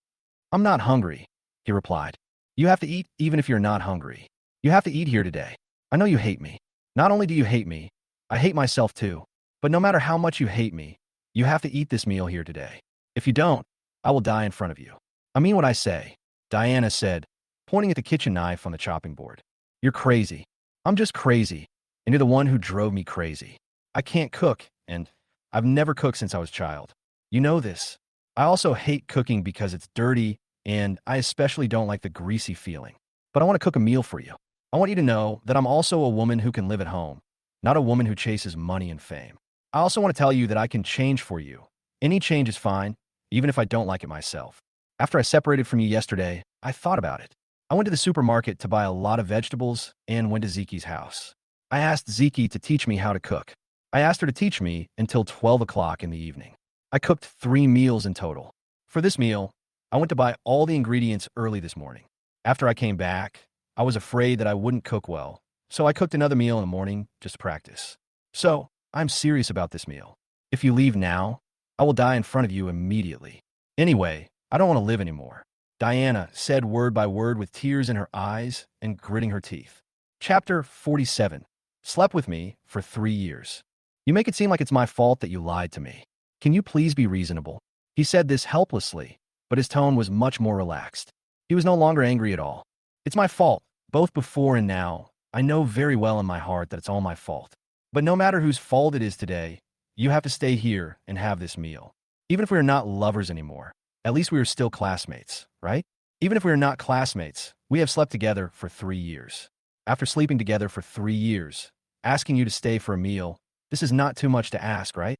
"I'm not hungry," he replied. "You have to eat even if you're not hungry. You have to eat here today. I know you hate me. Not only do you hate me, I hate myself too. But no matter how much you hate me, you have to eat this meal here today. If you don't, I will die in front of you. I mean what I say," Diana said, pointing at the kitchen knife on the chopping board. "You're crazy. I'm just crazy, and you're the one who drove me crazy. I can't cook, and I've never cooked since I was a child. You know this. I also hate cooking because it's dirty, and I especially don't like the greasy feeling. But I want to cook a meal for you. I want you to know that I'm also a woman who can live at home, not a woman who chases money and fame. I also want to tell you that I can change for you. Any change is fine, even if I don't like it myself. After I separated from you yesterday, I thought about it. I went to the supermarket to buy a lot of vegetables and went to Ziki's house. I asked Ziki to teach me how to cook. I asked her to teach me until 12 o'clock in the evening. I cooked 3 meals in total. For this meal, I went to buy all the ingredients early this morning. After I came back, I was afraid that I wouldn't cook well, so I cooked another meal in the morning just to practice. So, I'm serious about this meal. If you leave now, I will die in front of you immediately. Anyway, I don't want to live anymore." Diana said word by word with tears in her eyes and gritting her teeth. Chapter 47. Slept with me for 3 years. "You make it seem like it's my fault that you lied to me. Can you please be reasonable?" He said this helplessly, but his tone was much more relaxed. He was no longer angry at all. "It's my fault, both before and now. I know very well in my heart that it's all my fault. But no matter whose fault it is today, you have to stay here and have this meal. Even if we are not lovers anymore, at least we are still classmates, right? Even if we are not classmates, we have slept together for 3 years. After sleeping together for 3 years, asking you to stay for a meal, this is not too much to ask, right?"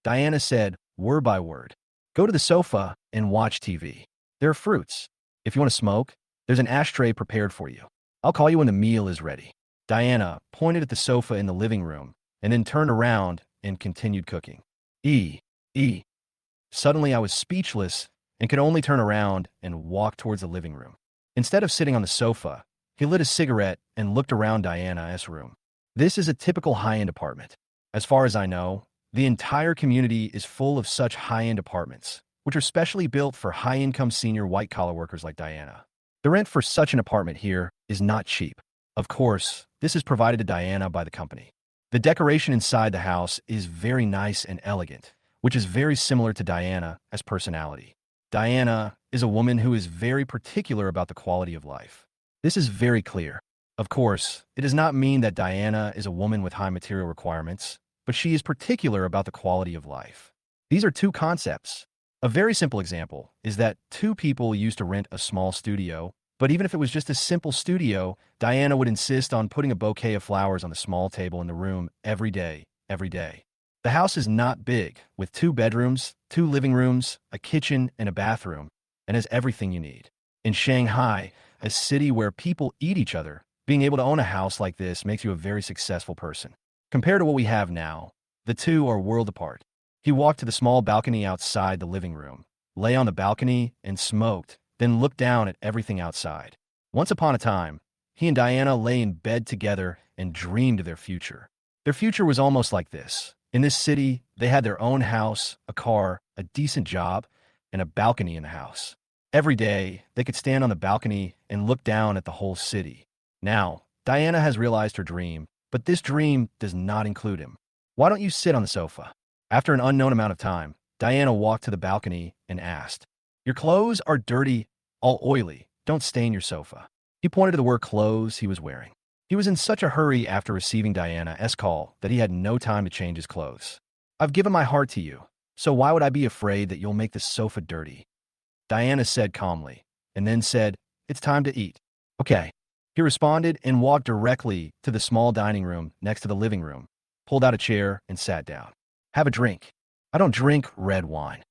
Diana said, word by word. "Go to the sofa and watch TV. There are fruits. If you want to smoke, there's an ashtray prepared for you. I'll call you when the meal is ready." Diana pointed at the sofa in the living room and then turned around and continued cooking. E. Suddenly I was speechless and could only turn around and walk towards the living room. Instead of sitting on the sofa, he lit a cigarette and looked around Diana's room. This is a typical high-end apartment. As far as I know, the entire community is full of such high-end apartments, which are specially built for high-income senior white-collar workers like Diana. The rent for such an apartment here is not cheap. Of course, this is provided to Diana by the company. The decoration inside the house is very nice and elegant, which is very similar to Diana as personality. Diana is a woman who is very particular about the quality of life. This is very clear. Of course, it does not mean that Diana is a woman with high material requirements, but she is particular about the quality of life. These are two concepts. A very simple example is that two people used to rent a small studio, but even if it was just a simple studio, Diana would insist on putting a bouquet of flowers on the small table in the room every day, every day. The house is not big, with 2 bedrooms, 2 living rooms, a kitchen, and a bathroom, and has everything you need. In Shanghai, a city where people eat each other, being able to own a house like this makes you a very successful person. Compared to what we have now, the two are world apart. He walked to the small balcony outside the living room, lay on the balcony, and smoked, then looked down at everything outside. Once upon a time, he and Diana lay in bed together and dreamed of their future. Their future was almost like this. In this city, they had their own house, a car, a decent job, and a balcony in the house. Every day, they could stand on the balcony and look down at the whole city. Now, Diana has realized her dream, but this dream does not include him. Why don't you sit on the sofa? After an unknown amount of time, Diana walked to the balcony and asked, "Your clothes are dirty, all oily. Don't stain your sofa." He pointed to the word clothes he was wearing. He was in such a hurry after receiving Diana's call that he had no time to change his clothes. "I've given my heart to you, so why would I be afraid that you'll make the sofa dirty?" Diana said calmly, and then said, "It's time to eat." "Okay." He responded and walked directly to the small dining room next to the living room, pulled out a chair, and sat down. "Have a drink." "I don't drink red wine."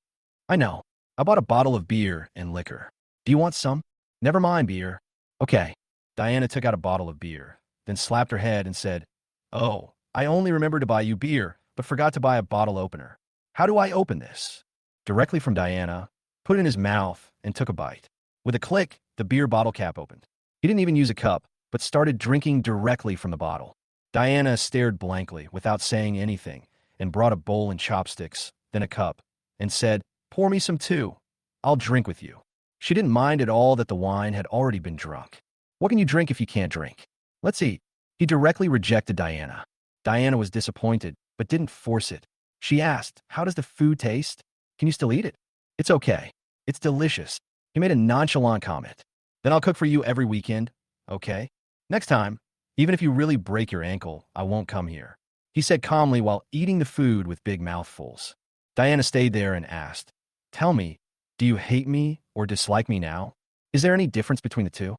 "I know. I bought a bottle of beer and liquor. Do you want some?" "Never mind beer." "Okay." Diana took out a bottle of beer, then slapped her head and said, "Oh, I only remembered to buy you beer, but forgot to buy a bottle opener. How do I open this?" Directly from Diana, put it in his mouth, and took a bite. With a click, the beer bottle cap opened. He didn't even use a cup, but started drinking directly from the bottle. Diana stared blankly, without saying anything, and brought a bowl and chopsticks, then a cup, and said, "Pour me some too. I'll drink with you." She didn't mind at all that the wine had already been drunk. "What can you drink if you can't drink?" "Let's eat." He directly rejected Diana. Diana was disappointed, but didn't force it. She asked, "How does the food taste? Can you still eat it?" "It's okay. It's delicious." He made a nonchalant comment. "Then I'll cook for you every weekend, okay? Next time, even if you really break your ankle, I won't come here," he said calmly while eating the food with big mouthfuls. Diana stayed there and asked, "Tell me, do you hate me or dislike me now? Is there any difference between the two?"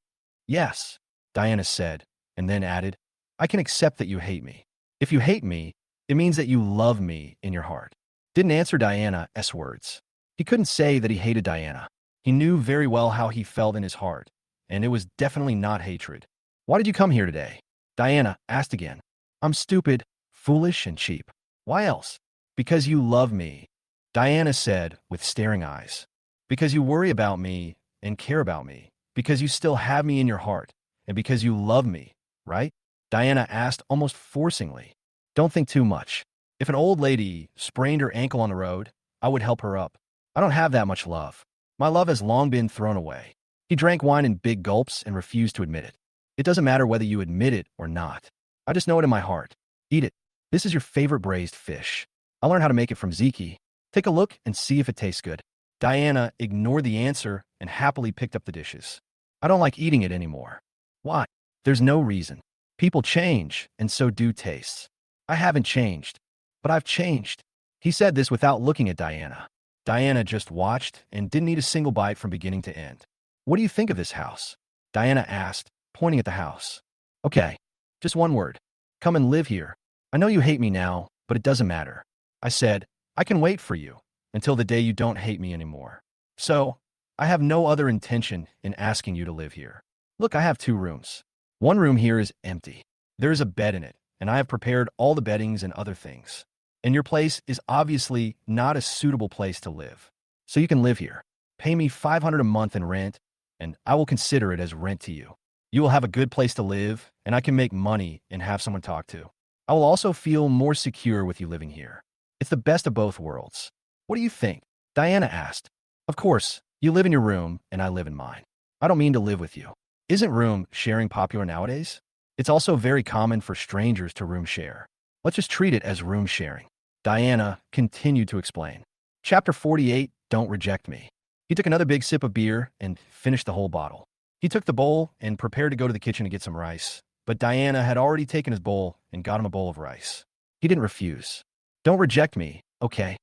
"Yes," Diana said, and then added, "I can accept that you hate me. If you hate me, it means that you love me in your heart." Didn't answer Diana's words. He couldn't say that he hated Diana. He knew very well how he felt in his heart, and it was definitely not hatred. "Why did you come here today?" Diana asked again. "I'm stupid, foolish, and cheap. Why else?" "Because you love me," Diana said with staring eyes. "Because you worry about me and care about me. Because you still have me in your heart, and because you love me, right?" Diana asked almost forcingly. "Don't think too much. If an old lady sprained her ankle on the road, I would help her up. I don't have that much love. My love has long been thrown away." He drank wine in big gulps and refused to admit it. "It doesn't matter whether you admit it or not. I just know it in my heart. Eat it. This is your favorite braised fish. I learned how to make it from Ziki. Take a look and see if it tastes good." Diana ignored the answer and happily picked up the dishes. "I don't like eating it anymore." "Why?" "There's no reason. People change, and so do tastes. I haven't changed, but I've changed." He said this without looking at Diana. Diana just watched and didn't eat a single bite from beginning to end. "What do you think of this house?" Diana asked, pointing at the house. "Okay, just one word. Come and live here. I know you hate me now, but it doesn't matter." I said, "I can wait for you until the day you don't hate me anymore. So, I have no other intention in asking you to live here. Look, I have 2 rooms. One room here is empty. There is a bed in it, and I have prepared all the beddings and other things. And your place is obviously not a suitable place to live. So you can live here. Pay me $500 a month in rent, and I will consider it as rent to you. You will have a good place to live, and I can make money and have someone to talk to. I will also feel more secure with you living here. It's the best of both worlds. What do you think?" Diana asked. "Of course, you live in your room, and I live in mine. I don't mean to live with you. Isn't room sharing popular nowadays? It's also very common for strangers to room share. Let's just treat it as room sharing. Diana continued to explain. Chapter 48, Don't Reject Me. He took another big sip of beer and finished the whole bottle. He took the bowl and prepared to go to the kitchen to get some rice, but Diana had already taken his bowl and got him a bowl of rice. He didn't refuse. Don't reject me, okay?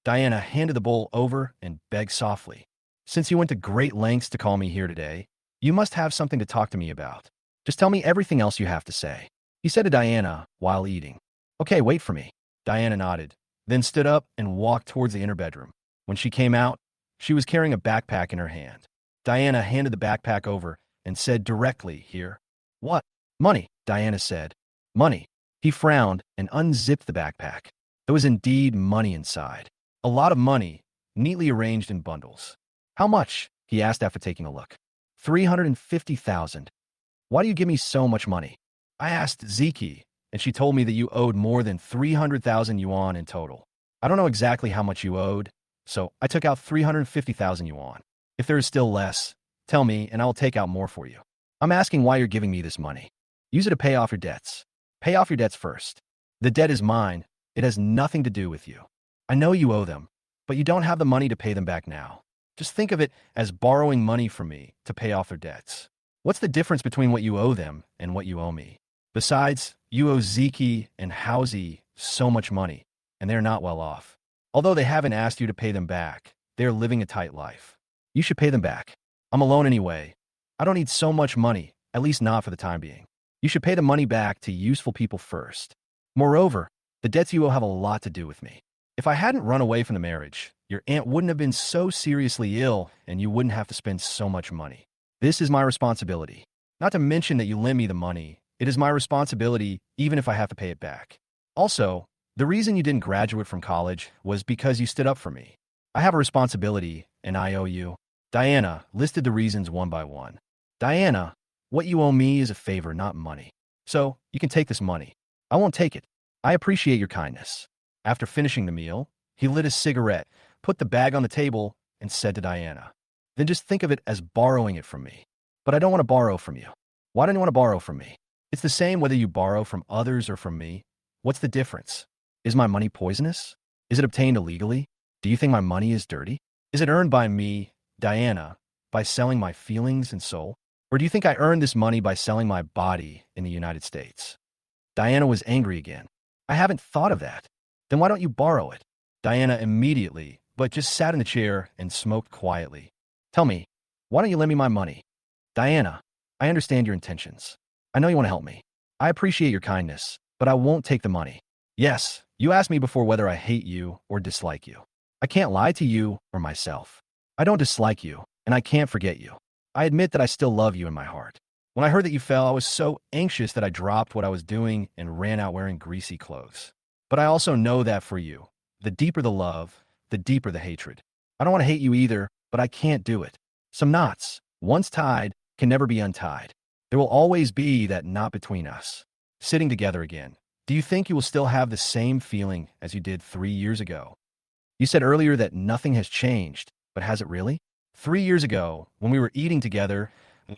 Diana handed the bowl over and begged softly. Since you went to great lengths to call me here today, you must have something to talk to me about. Just tell me everything else you have to say. He said to Diana while eating. Okay, wait for me. Diana nodded, then stood up and walked towards the inner bedroom. When she came out, she was carrying a backpack in her hand. Diana handed the backpack over and said directly, Here. What? Money, Diana said. Money. He frowned and unzipped the backpack. There was indeed money inside. A lot of money, neatly arranged in bundles. How much? He asked after taking a look. 350,000. Why do you give me so much money? I asked Ziki, and she told me that you owed more than 300,000 yuan in total. I don't know exactly how much you owed, so I took out 350,000 yuan. If there is still less, tell me and I will take out more for you. I'm asking why you're giving me this money. Use it to pay off your debts. Pay off your debts first. The debt is mine. It has nothing to do with you. I know you owe them, but you don't have the money to pay them back now. Just think of it as borrowing money from me to pay off their debts. What's the difference between what you owe them and what you owe me? Besides, you owe Ziki and Hausi so much money, and they're not well off. Although they haven't asked you to pay them back, they're living a tight life. You should pay them back. I'm alone anyway. I don't need so much money, at least not for the time being. You should pay the money back to useful people first. Moreover, the debts you owe have a lot to do with me. If I hadn't run away from the marriage, your aunt wouldn't have been so seriously ill and you wouldn't have to spend so much money. This is my responsibility. Not to mention that you lend me the money. It is my responsibility even if I have to pay it back. Also, the reason you didn't graduate from college was because you stood up for me. I have a responsibility and I owe you. Diana listed the reasons one by one. Diana, what you owe me is a favor, not money. So, you can take this money. I won't take it. I appreciate your kindness. After finishing the meal, he lit a cigarette, put the bag on the table, and said to Diana, Then just think of it as borrowing it from me. But I don't want to borrow from you. Why don't you want to borrow from me? It's the same whether you borrow from others or from me. What's the difference? Is my money poisonous? Is it obtained illegally? Do you think my money is dirty? Is it earned by me, Diana, by selling my feelings and soul? Or do you think I earned this money by selling my body in the United States? Diana was angry again. I haven't thought of that. Then why don't you borrow it? Diana immediately, but just sat in the chair and smoked quietly. Tell me, why don't you lend me my money? Diana, I understand your intentions. I know you want to help me. I appreciate your kindness, but I won't take the money. Yes, you asked me before whether I hate you or dislike you. I can't lie to you or myself. I don't dislike you, and I can't forget you. I admit that I still love you in my heart. When I heard that you fell, I was so anxious that I dropped what I was doing and ran out wearing greasy clothes. But I also know that for you, the deeper the love, the deeper the hatred. I don't want to hate you either, but I can't do it. Some knots, once tied, can never be untied. There will always be that knot between us. Sitting together again, do you think you will still have the same feeling as you did 3 years ago? You said earlier that nothing has changed, but has it really? 3 years ago, when we were eating together,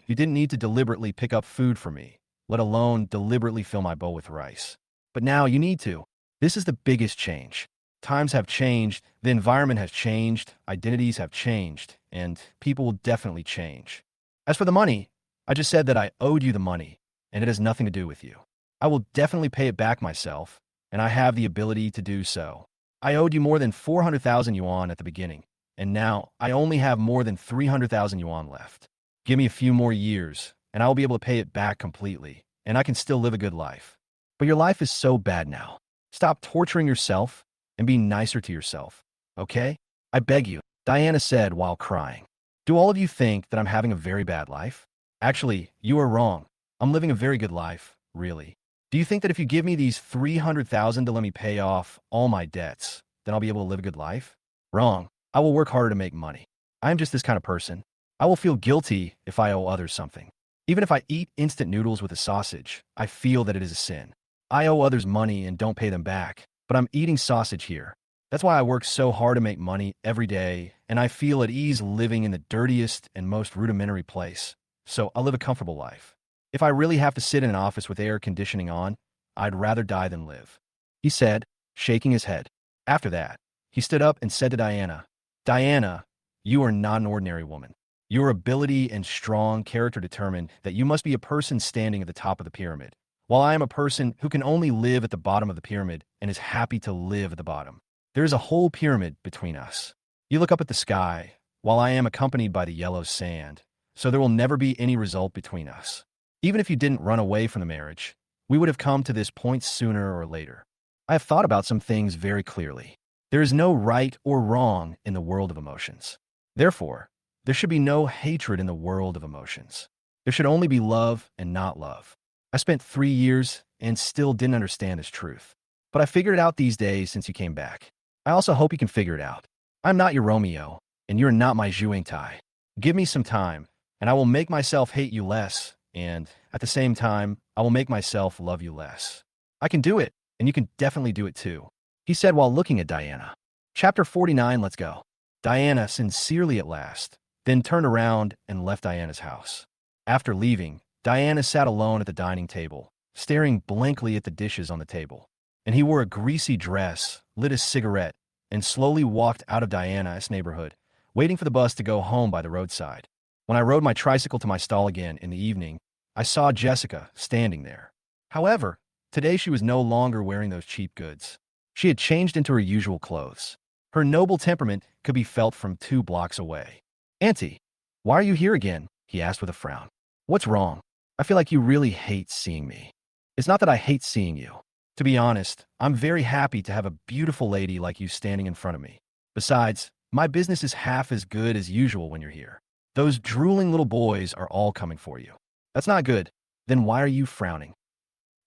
you didn't need to deliberately pick up food for me, let alone deliberately fill my bowl with rice. But now you need to. This is the biggest change. Times have changed, the environment has changed, identities have changed, and people will definitely change. As for the money, I just said that I owed you the money, and it has nothing to do with you. I will definitely pay it back myself, and I have the ability to do so. I owed you more than 400,000 yuan at the beginning, and now I only have more than 300,000 yuan left. Give me a few more years, and I will be able to pay it back completely, and I can still live a good life. But your life is so bad now. Stop torturing yourself and be nicer to yourself, okay? I beg you, Diana said while crying. Do all of you think that I'm having a very bad life? Actually, you are wrong. I'm living a very good life, really. Do you think that if you give me these 300,000 to let me pay off all my debts, then I'll be able to live a good life? Wrong. I will work harder to make money. I am just this kind of person. I will feel guilty if I owe others something. Even if I eat instant noodles with a sausage, I feel that it is a sin. I owe others money and don't pay them back, but I'm eating sausage here. That's why I work so hard to make money every day, and I feel at ease living in the dirtiest and most rudimentary place. So I'll live a comfortable life. If I really have to sit in an office with air conditioning on, I'd rather die than live," he said, shaking his head. After that, he stood up and said to Diana, "Diana, you are not an ordinary woman. Your ability and strong character determine that you must be a person standing at the top of the pyramid, while I am a person who can only live at the bottom of the pyramid and is happy to live at the bottom. There is a whole pyramid between us. You look up at the sky, while I am accompanied by the yellow sand, so there will never be any result between us. Even if you didn't run away from the marriage, we would have come to this point sooner or later. I have thought about some things very clearly. There is no right or wrong in the world of emotions. Therefore, there should be no hatred in the world of emotions. There should only be love and not love. I spent 3 years and still didn't understand this truth. But I figured it out these days since you came back. I also hope you can figure it out. I'm not your Romeo, and you're not my Juengtai. Give me some time, and I will make myself hate you less, and at the same time, I will make myself love you less. I can do it, and you can definitely do it too," he said while looking at Diana. Chapter 49, let's go. Diana sincerely at last, then turned around and left Diana's house. After leaving, Diana sat alone at the dining table, staring blankly at the dishes on the table. And he wore a greasy dress, lit a cigarette, and slowly walked out of Diana's neighborhood, waiting for the bus to go home by the roadside. When I rode my tricycle to my stall again in the evening, I saw Jessica standing there. However, today she was no longer wearing those cheap goods. She had changed into her usual clothes. Her noble temperament could be felt from 2 blocks away. "Auntie, why are you here again?" he asked with a frown. "What's wrong? I feel like you really hate seeing me." "It's not that I hate seeing you. To be honest, I'm very happy to have a beautiful lady like you standing in front of me. Besides, my business is half as good as usual when you're here. Those drooling little boys are all coming for you." "That's not good. Then why are you frowning?"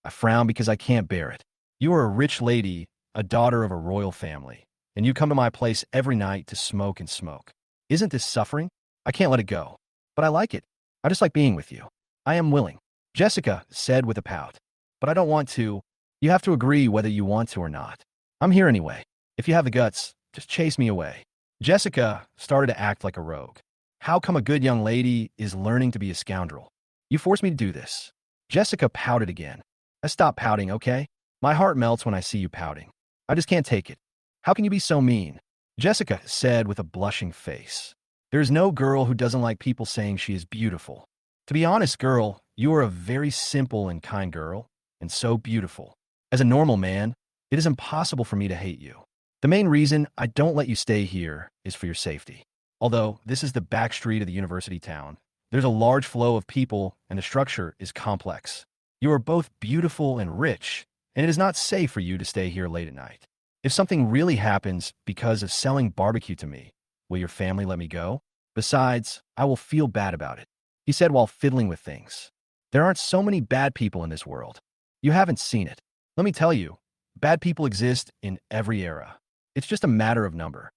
"I frown because I can't bear it. You are a rich lady, a daughter of a royal family, and you come to my place every night to smoke and smoke. Isn't this suffering? I can't let it go. But I like it. I just like being with you. I am willing," Jessica said with a pout. "But I don't want to. You have to agree whether you want to or not. I'm here anyway. If you have the guts, just chase me away." Jessica started to act like a rogue. How come a good young lady is learning to be a scoundrel? "You forced me to do this." Jessica pouted again. "Stop pouting, okay? My heart melts when I see you pouting. I just can't take it. How can you be so mean?" Jessica said with a blushing face. "There is no girl who doesn't like people saying she is beautiful. To be honest, girl, you are a very simple and kind girl, and so beautiful. As a normal man, it is impossible for me to hate you. The main reason I don't let you stay here is for your safety. Although this is the back street of the university town, there's a large flow of people and the structure is complex. You are both beautiful and rich, and it is not safe for you to stay here late at night. If something really happens because of selling barbecue to me, will your family let me go? Besides, I will feel bad about it," he said while fiddling with things. "There aren't so many bad people in this world. You haven't seen it. Let me tell you, bad people exist in every era. It's just a matter of number.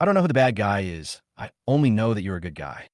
I don't know who the bad guy is. I only know that you're a good guy."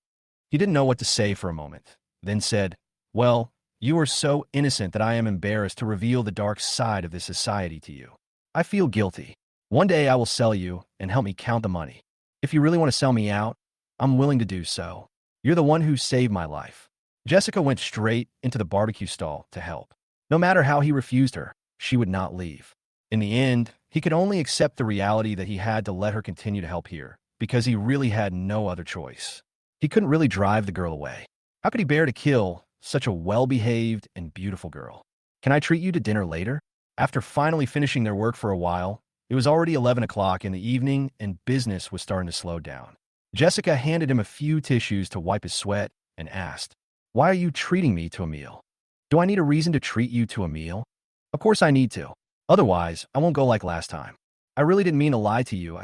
He didn't know what to say for a moment, then said, "Well, you are so innocent that I am embarrassed to reveal the dark side of this society to you. I feel guilty. One day I will sell you and help me count the money. If you really want to sell me out, I'm willing to do so. You're the one who saved my life." Jessica went straight into the barbecue stall to help. No matter how he refused her, she would not leave. In the end, he could only accept the reality that he had to let her continue to help here, because he really had no other choice. He couldn't really drive the girl away. How could he bear to kill such a well-behaved and beautiful girl? "Can I treat you to dinner later?" After finally finishing their work for a while, it was already 11 o'clock in the evening and business was starting to slow down. Jessica handed him a few tissues to wipe his sweat and asked, "Why are you treating me to a meal? Do I need a reason to treat you to a meal?" "Of course I need to. Otherwise, I won't go like last time. I really didn't mean to lie to you.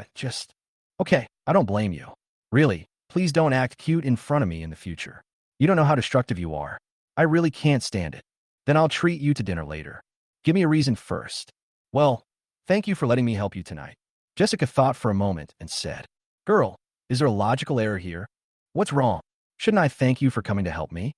Okay, I don't blame you. Really, please don't act cute in front of me in the future. You don't know how destructive you are. I really can't stand it. Then I'll treat you to dinner later. Give me a reason first." "Well, thank you for letting me help you tonight." Jessica thought for a moment and said, "Girl, is there a logical error here? What's wrong? Shouldn't I thank you for coming to help me?"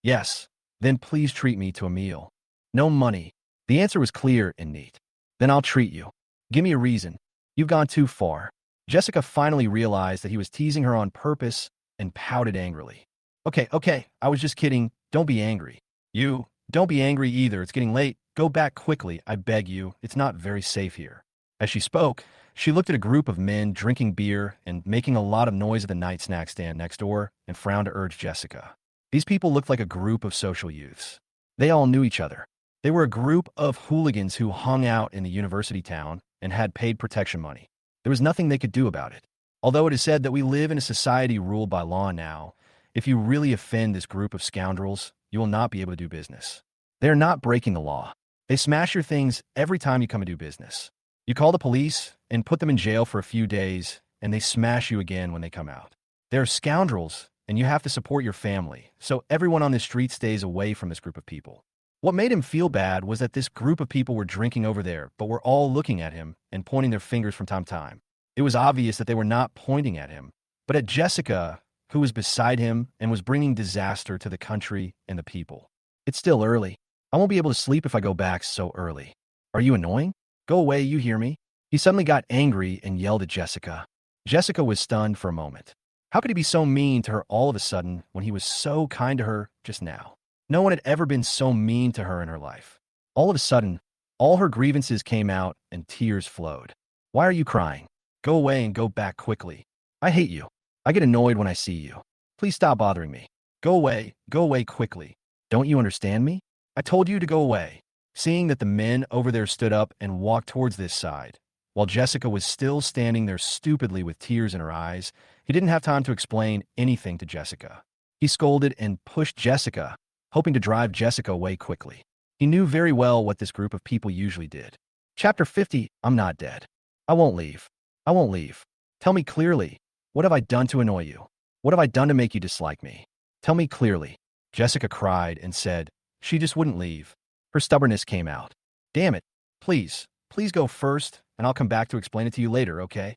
"Yes. Then please treat me to a meal." "No money." The answer was clear and neat. "Then I'll treat you. Give me a reason." You've gone too far. Jessica finally realized that he was teasing her on purpose and pouted angrily. Okay, I was just kidding. Don't be angry. Don't be angry either. It's getting late. Go back quickly, I beg you. It's not very safe here. As she spoke, she looked at a group of men drinking beer and making a lot of noise at the night snack stand next door and frowned to urge Jessica. These people looked like a group of social youths. They all knew each other. They were a group of hooligans who hung out in the university town and had paid protection money. There was nothing they could do about it. Although it is said that we live in a society ruled by law now, if you really offend this group of scoundrels, you will not be able to do business. They are not breaking the law. They smash your things every time you come to do business. You call the police and put them in jail for a few days, and they smash you again when they come out. They are scoundrels, and you have to support your family, so everyone on the street stays away from this group of people. What made him feel bad was that this group of people were drinking over there, but were all looking at him and pointing their fingers from time to time. It was obvious that they were not pointing at him, but at Jessica, who was beside him and was bringing disaster to the country and the people. It's still early. I won't be able to sleep if I go back so early. Are you annoying? Go away, you hear me? He suddenly got angry and yelled at Jessica. Jessica was stunned for a moment. How could he be so mean to her all of a sudden when he was so kind to her just now? No one had ever been so mean to her in her life. All of a sudden, all her grievances came out and tears flowed. Why are you crying? Go away and go back quickly. I hate you. I get annoyed when I see you. Please stop bothering me. Go away quickly. Don't you understand me? I told you to go away. Seeing that the men over there stood up and walked towards this side, while Jessica was still standing there stupidly with tears in her eyes, he didn't have time to explain anything to Jessica. He scolded and pushed Jessica, hoping to drive Jessica away quickly. He knew very well what this group of people usually did. Chapter 50, I'm not dead. I won't leave. I won't leave. Tell me clearly, what have I done to annoy you? What have I done to make you dislike me? Tell me clearly. Jessica cried and said she just wouldn't leave. Her stubbornness came out. Damn it. Please go first, and I'll come back to explain it to you later, okay?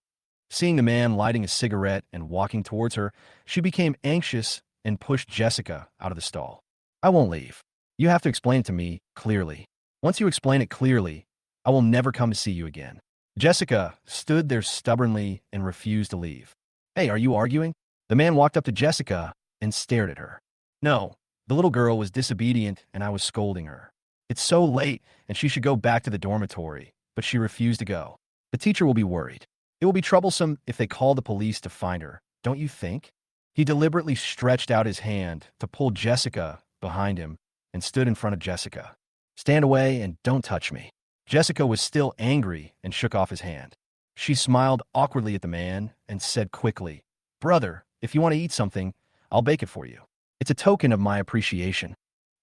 Seeing the man lighting a cigarette and walking towards her, she became anxious and pushed Jessica out of the stall. I won't leave. You have to explain it to me clearly. Once you explain it clearly, I will never come to see you again. Jessica stood there stubbornly and refused to leave. Hey, are you arguing? The man walked up to Jessica and stared at her. No, the little girl was disobedient and I was scolding her. It's so late and she should go back to the dormitory, but she refused to go. The teacher will be worried. It will be troublesome if they call the police to find her, don't you think? He deliberately stretched out his hand to pull Jessica behind him and stood in front of Jessica. Stand away and don't touch me. Jessica was still angry and shook off his hand. She smiled awkwardly at the man and said quickly, Brother, if you want to eat something, I'll bake it for you. It's a token of my appreciation.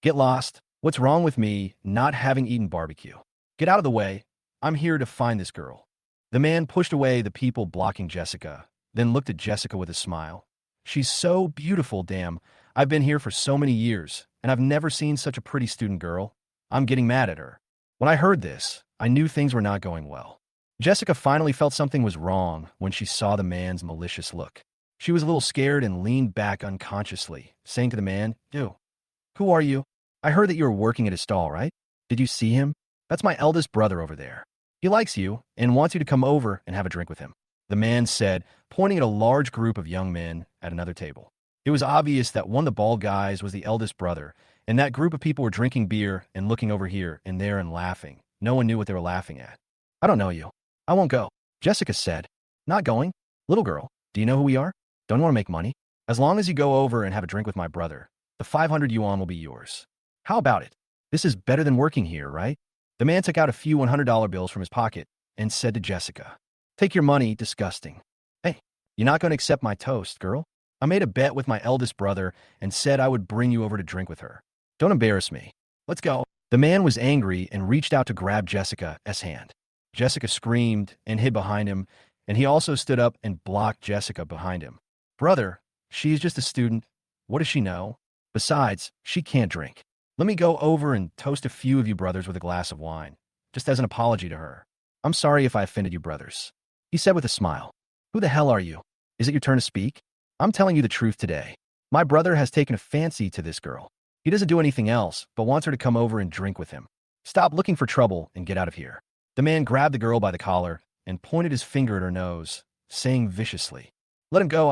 Get lost. What's wrong with me not having eaten barbecue? Get out of the way. I'm here to find this girl. The man pushed away the people blocking Jessica, then looked at Jessica with a smile. She's so beautiful, damn. I've been here for so many years, and I've never seen such a pretty student girl. I'm getting mad at her. When I heard this, I knew things were not going well. Jessica finally felt something was wrong when she saw the man's malicious look. She was a little scared and leaned back unconsciously, saying to the man, Ew, who are you? I heard that you were working at his stall, right? Did you see him? That's my eldest brother over there. He likes you and wants you to come over and have a drink with him. The man said, pointing at a large group of young men at another table. It was obvious that one of the bald guys was the eldest brother, and that group of people were drinking beer and looking over here and there and laughing. No one knew what they were laughing at. I don't know you. I won't go. Jessica said, Not going? Little girl, do you know who we are? Don't want to make money? As long as you go over and have a drink with my brother, the 500 yuan will be yours. How about it? This is better than working here, right? The man took out a few $100 bills from his pocket and said to Jessica, Take your money, disgusting. Hey, you're not going to accept my toast, girl? I made a bet with my eldest brother and said I would bring you over to drink with her. Don't embarrass me. Let's go. The man was angry and reached out to grab Jessica's hand. Jessica screamed and hid behind him, and he also stood up and blocked Jessica behind him. Brother, she's just a student. What does she know? Besides, she can't drink. Let me go over and toast a few of you brothers with a glass of wine, just as an apology to her. I'm sorry if I offended you brothers. He said with a smile. Who the hell are you? Is it your turn to speak? I'm telling you the truth today. My brother has taken a fancy to this girl. He doesn't do anything else, but wants her to come over and drink with him. Stop looking for trouble and get out of here. The man grabbed the girl by the collar and pointed his finger at her nose, saying viciously, "Let him go,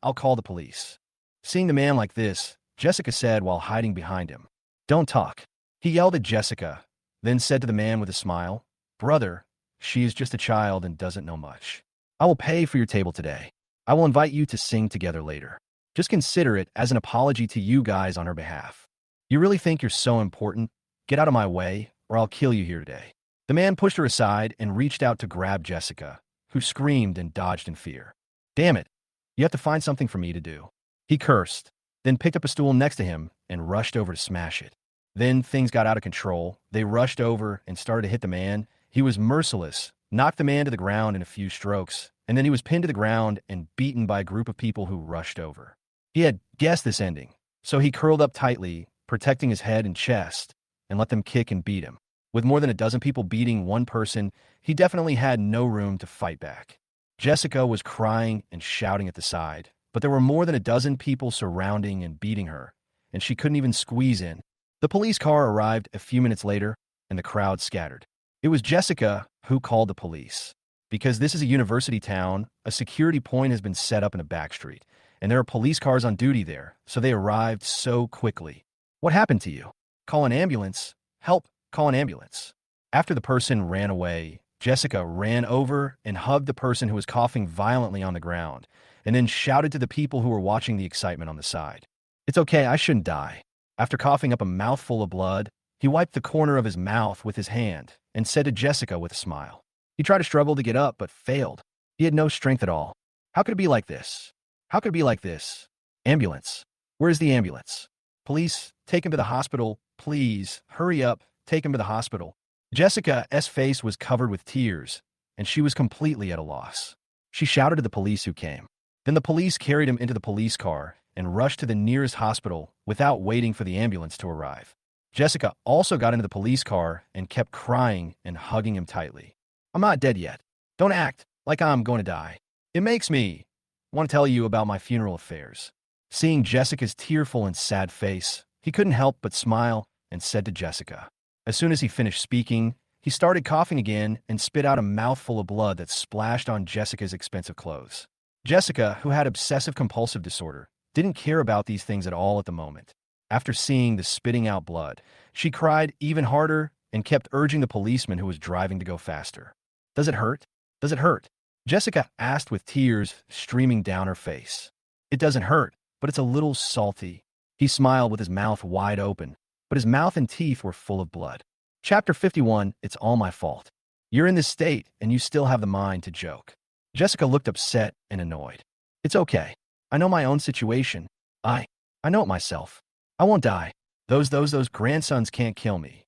I'll call the police." Seeing the man like this, Jessica said while hiding behind him, "Don't talk." He yelled at Jessica, then said to the man with a smile, "Brother, she is just a child and doesn't know much. I will pay for your table today. I will invite you to sing together later. Just consider it as an apology to you guys on her behalf. You really think you're so important? Get out of my way, or I'll kill you here today." The man pushed her aside and reached out to grab Jessica, who screamed and dodged in fear. "Damn it, you have to find something for me to do." He cursed, then picked up a stool next to him and rushed over to smash it. Then things got out of control. They rushed over and started to hit the man. He was merciless, knocked the man to the ground in a few strokes, and then he was pinned to the ground and beaten by a group of people who rushed over. He had guessed this ending, so he curled up tightly, protecting his head and chest, and let them kick and beat him. With more than a dozen people beating one person, he definitely had no room to fight back. Jessica was crying and shouting at the side, but there were more than a dozen people surrounding and beating her, and she couldn't even squeeze in. The police car arrived a few minutes later, and the crowd scattered. It was Jessica who called the police. Because this is a university town, a security point has been set up in a back street, and there are police cars on duty there, so they arrived so quickly. "What happened to you? Call an ambulance. Help, call an ambulance." After the person ran away, Jessica ran over and hugged the person who was coughing violently on the ground, and then shouted to the people who were watching the excitement on the side, "It's okay, I shouldn't die." After coughing up a mouthful of blood, he wiped the corner of his mouth with his hand and said to Jessica with a smile. He tried to struggle to get up, but failed. He had no strength at all. How could it be like this? How could it be like this? Ambulance. Where's the ambulance? Police, take him to the hospital. Please, hurry up, take him to the hospital. Jessica's face was covered with tears, and she was completely at a loss. She shouted to the police who came. Then the police carried him into the police car and rushed to the nearest hospital without waiting for the ambulance to arrive. Jessica also got into the police car and kept crying and hugging him tightly. "I'm not dead yet. Don't act like I'm going to die. It makes me want to tell you about my funeral affairs." Seeing Jessica's tearful and sad face, he couldn't help but smile and said to Jessica. As soon as he finished speaking, he started coughing again and spit out a mouthful of blood that splashed on Jessica's expensive clothes. Jessica, who had obsessive-compulsive disorder, didn't care about these things at all at the moment. After seeing the spitting out blood, she cried even harder and kept urging the policeman who was driving to go faster. "Does it hurt? Does it hurt?" Jessica asked with tears streaming down her face. "It doesn't hurt, but it's a little salty." He smiled with his mouth wide open, but his mouth and teeth were full of blood. Chapter 51, It's All My Fault. You're in this state, and you still have the mind to joke. Jessica looked upset and annoyed. "It's okay. I know my own situation. I know it myself. I won't die. Those grandsons can't kill me.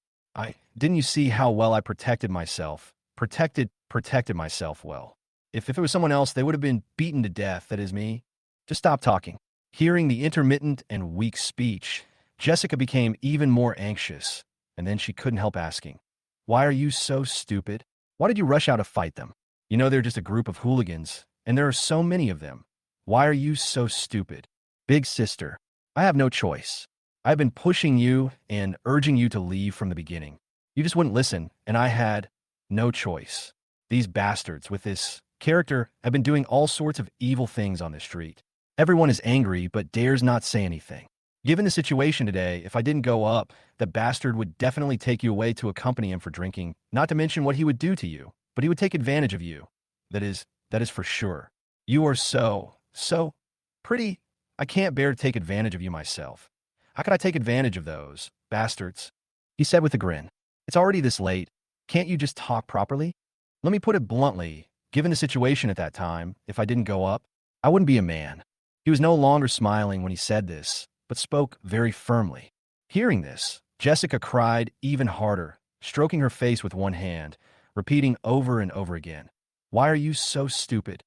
Didn't you see how well I protected myself? Protected myself well. If it was someone else, they would have been beaten to death, that is me. Just stop talking." Hearing the intermittent and weak speech, Jessica became even more anxious, and then she couldn't help asking, "Why are you so stupid? Why did you rush out to fight them? You know they're just a group of hooligans, and there are so many of them. Why are you so stupid?" "Big sister, I have no choice. I've been pushing you and urging you to leave from the beginning. You just wouldn't listen, and I had no choice. These bastards with this character have been doing all sorts of evil things on the street. Everyone is angry but dares not say anything. Given the situation today, if I didn't go up, the bastard would definitely take you away to accompany him for drinking, not to mention what he would do to you, but he would take advantage of you. That is for sure. You are so pretty. I can't bear to take advantage of you myself. How could I take advantage of those bastards?" He said with a grin. "It's already this late. Can't you just talk properly? Let me put it bluntly. Given the situation at that time, if I didn't go up, I wouldn't be a man." He was no longer smiling when he said this, but spoke very firmly. Hearing this, Jessica cried even harder, stroking her face with one hand, repeating over and over again, "Why are you so stupid?"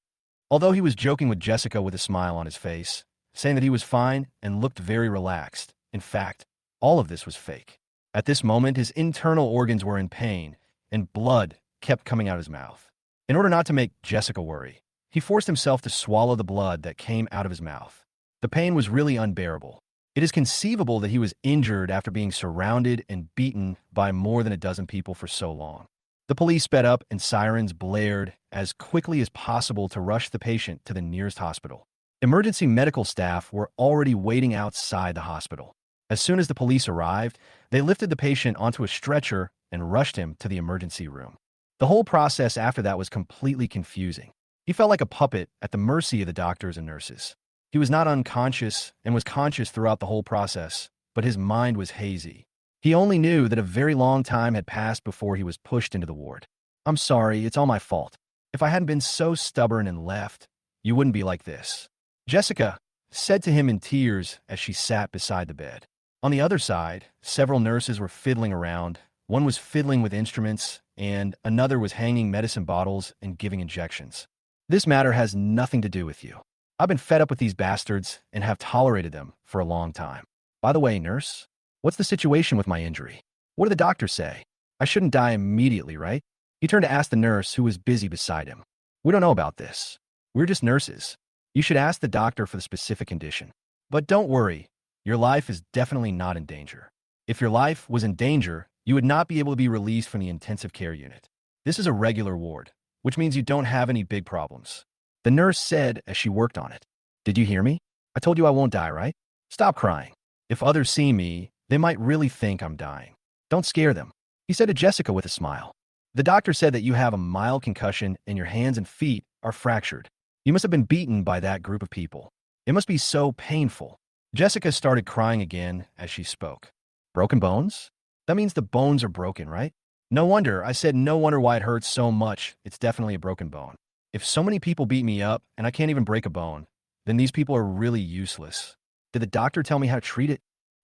Although he was joking with Jessica with a smile on his face, saying that he was fine and looked very relaxed, in fact, all of this was fake. At this moment, his internal organs were in pain, and blood kept coming out his mouth. In order not to make Jessica worry, he forced himself to swallow the blood that came out of his mouth. The pain was really unbearable. It is conceivable that he was injured after being surrounded and beaten by more than a dozen people for so long. The police sped up and sirens blared as quickly as possible to rush the patient to the nearest hospital. Emergency medical staff were already waiting outside the hospital. As soon as the police arrived, they lifted the patient onto a stretcher and rushed him to the emergency room. The whole process after that was completely confusing. He felt like a puppet at the mercy of the doctors and nurses. He was not unconscious and was conscious throughout the whole process, but his mind was hazy. He only knew that a very long time had passed before he was pushed into the ward. "I'm sorry, it's all my fault. If I hadn't been so stubborn and left, you wouldn't be like this," Jessica said to him in tears as she sat beside the bed. On the other side, several nurses were fiddling around. One was fiddling with instruments, and another was hanging medicine bottles and giving injections. "This matter has nothing to do with you. I've been fed up with these bastards and have tolerated them for a long time. By the way, nurse, what's the situation with my injury? What do the doctors say? I shouldn't die immediately, right?" He turned to ask the nurse who was busy beside him. "We don't know about this. We're just nurses. You should ask the doctor for the specific condition. But don't worry, your life is definitely not in danger. If your life was in danger, you would not be able to be released from the intensive care unit. This is a regular ward, which means you don't have any big problems," the nurse said as she worked on it. "Did you hear me? I told you I won't die, right? Stop crying. If others see me, they might really think I'm dying. Don't scare them," he said to Jessica with a smile. "The doctor said that you have a mild concussion and your hands and feet are fractured. You must have been beaten by that group of people. It must be so painful." Jessica started crying again as she spoke. "Broken bones? That means the bones are broken, right? No wonder. I said no wonder why it hurts so much. It's definitely a broken bone. If so many people beat me up and I can't even break a bone, then these people are really useless. Did the doctor tell me how to treat it?"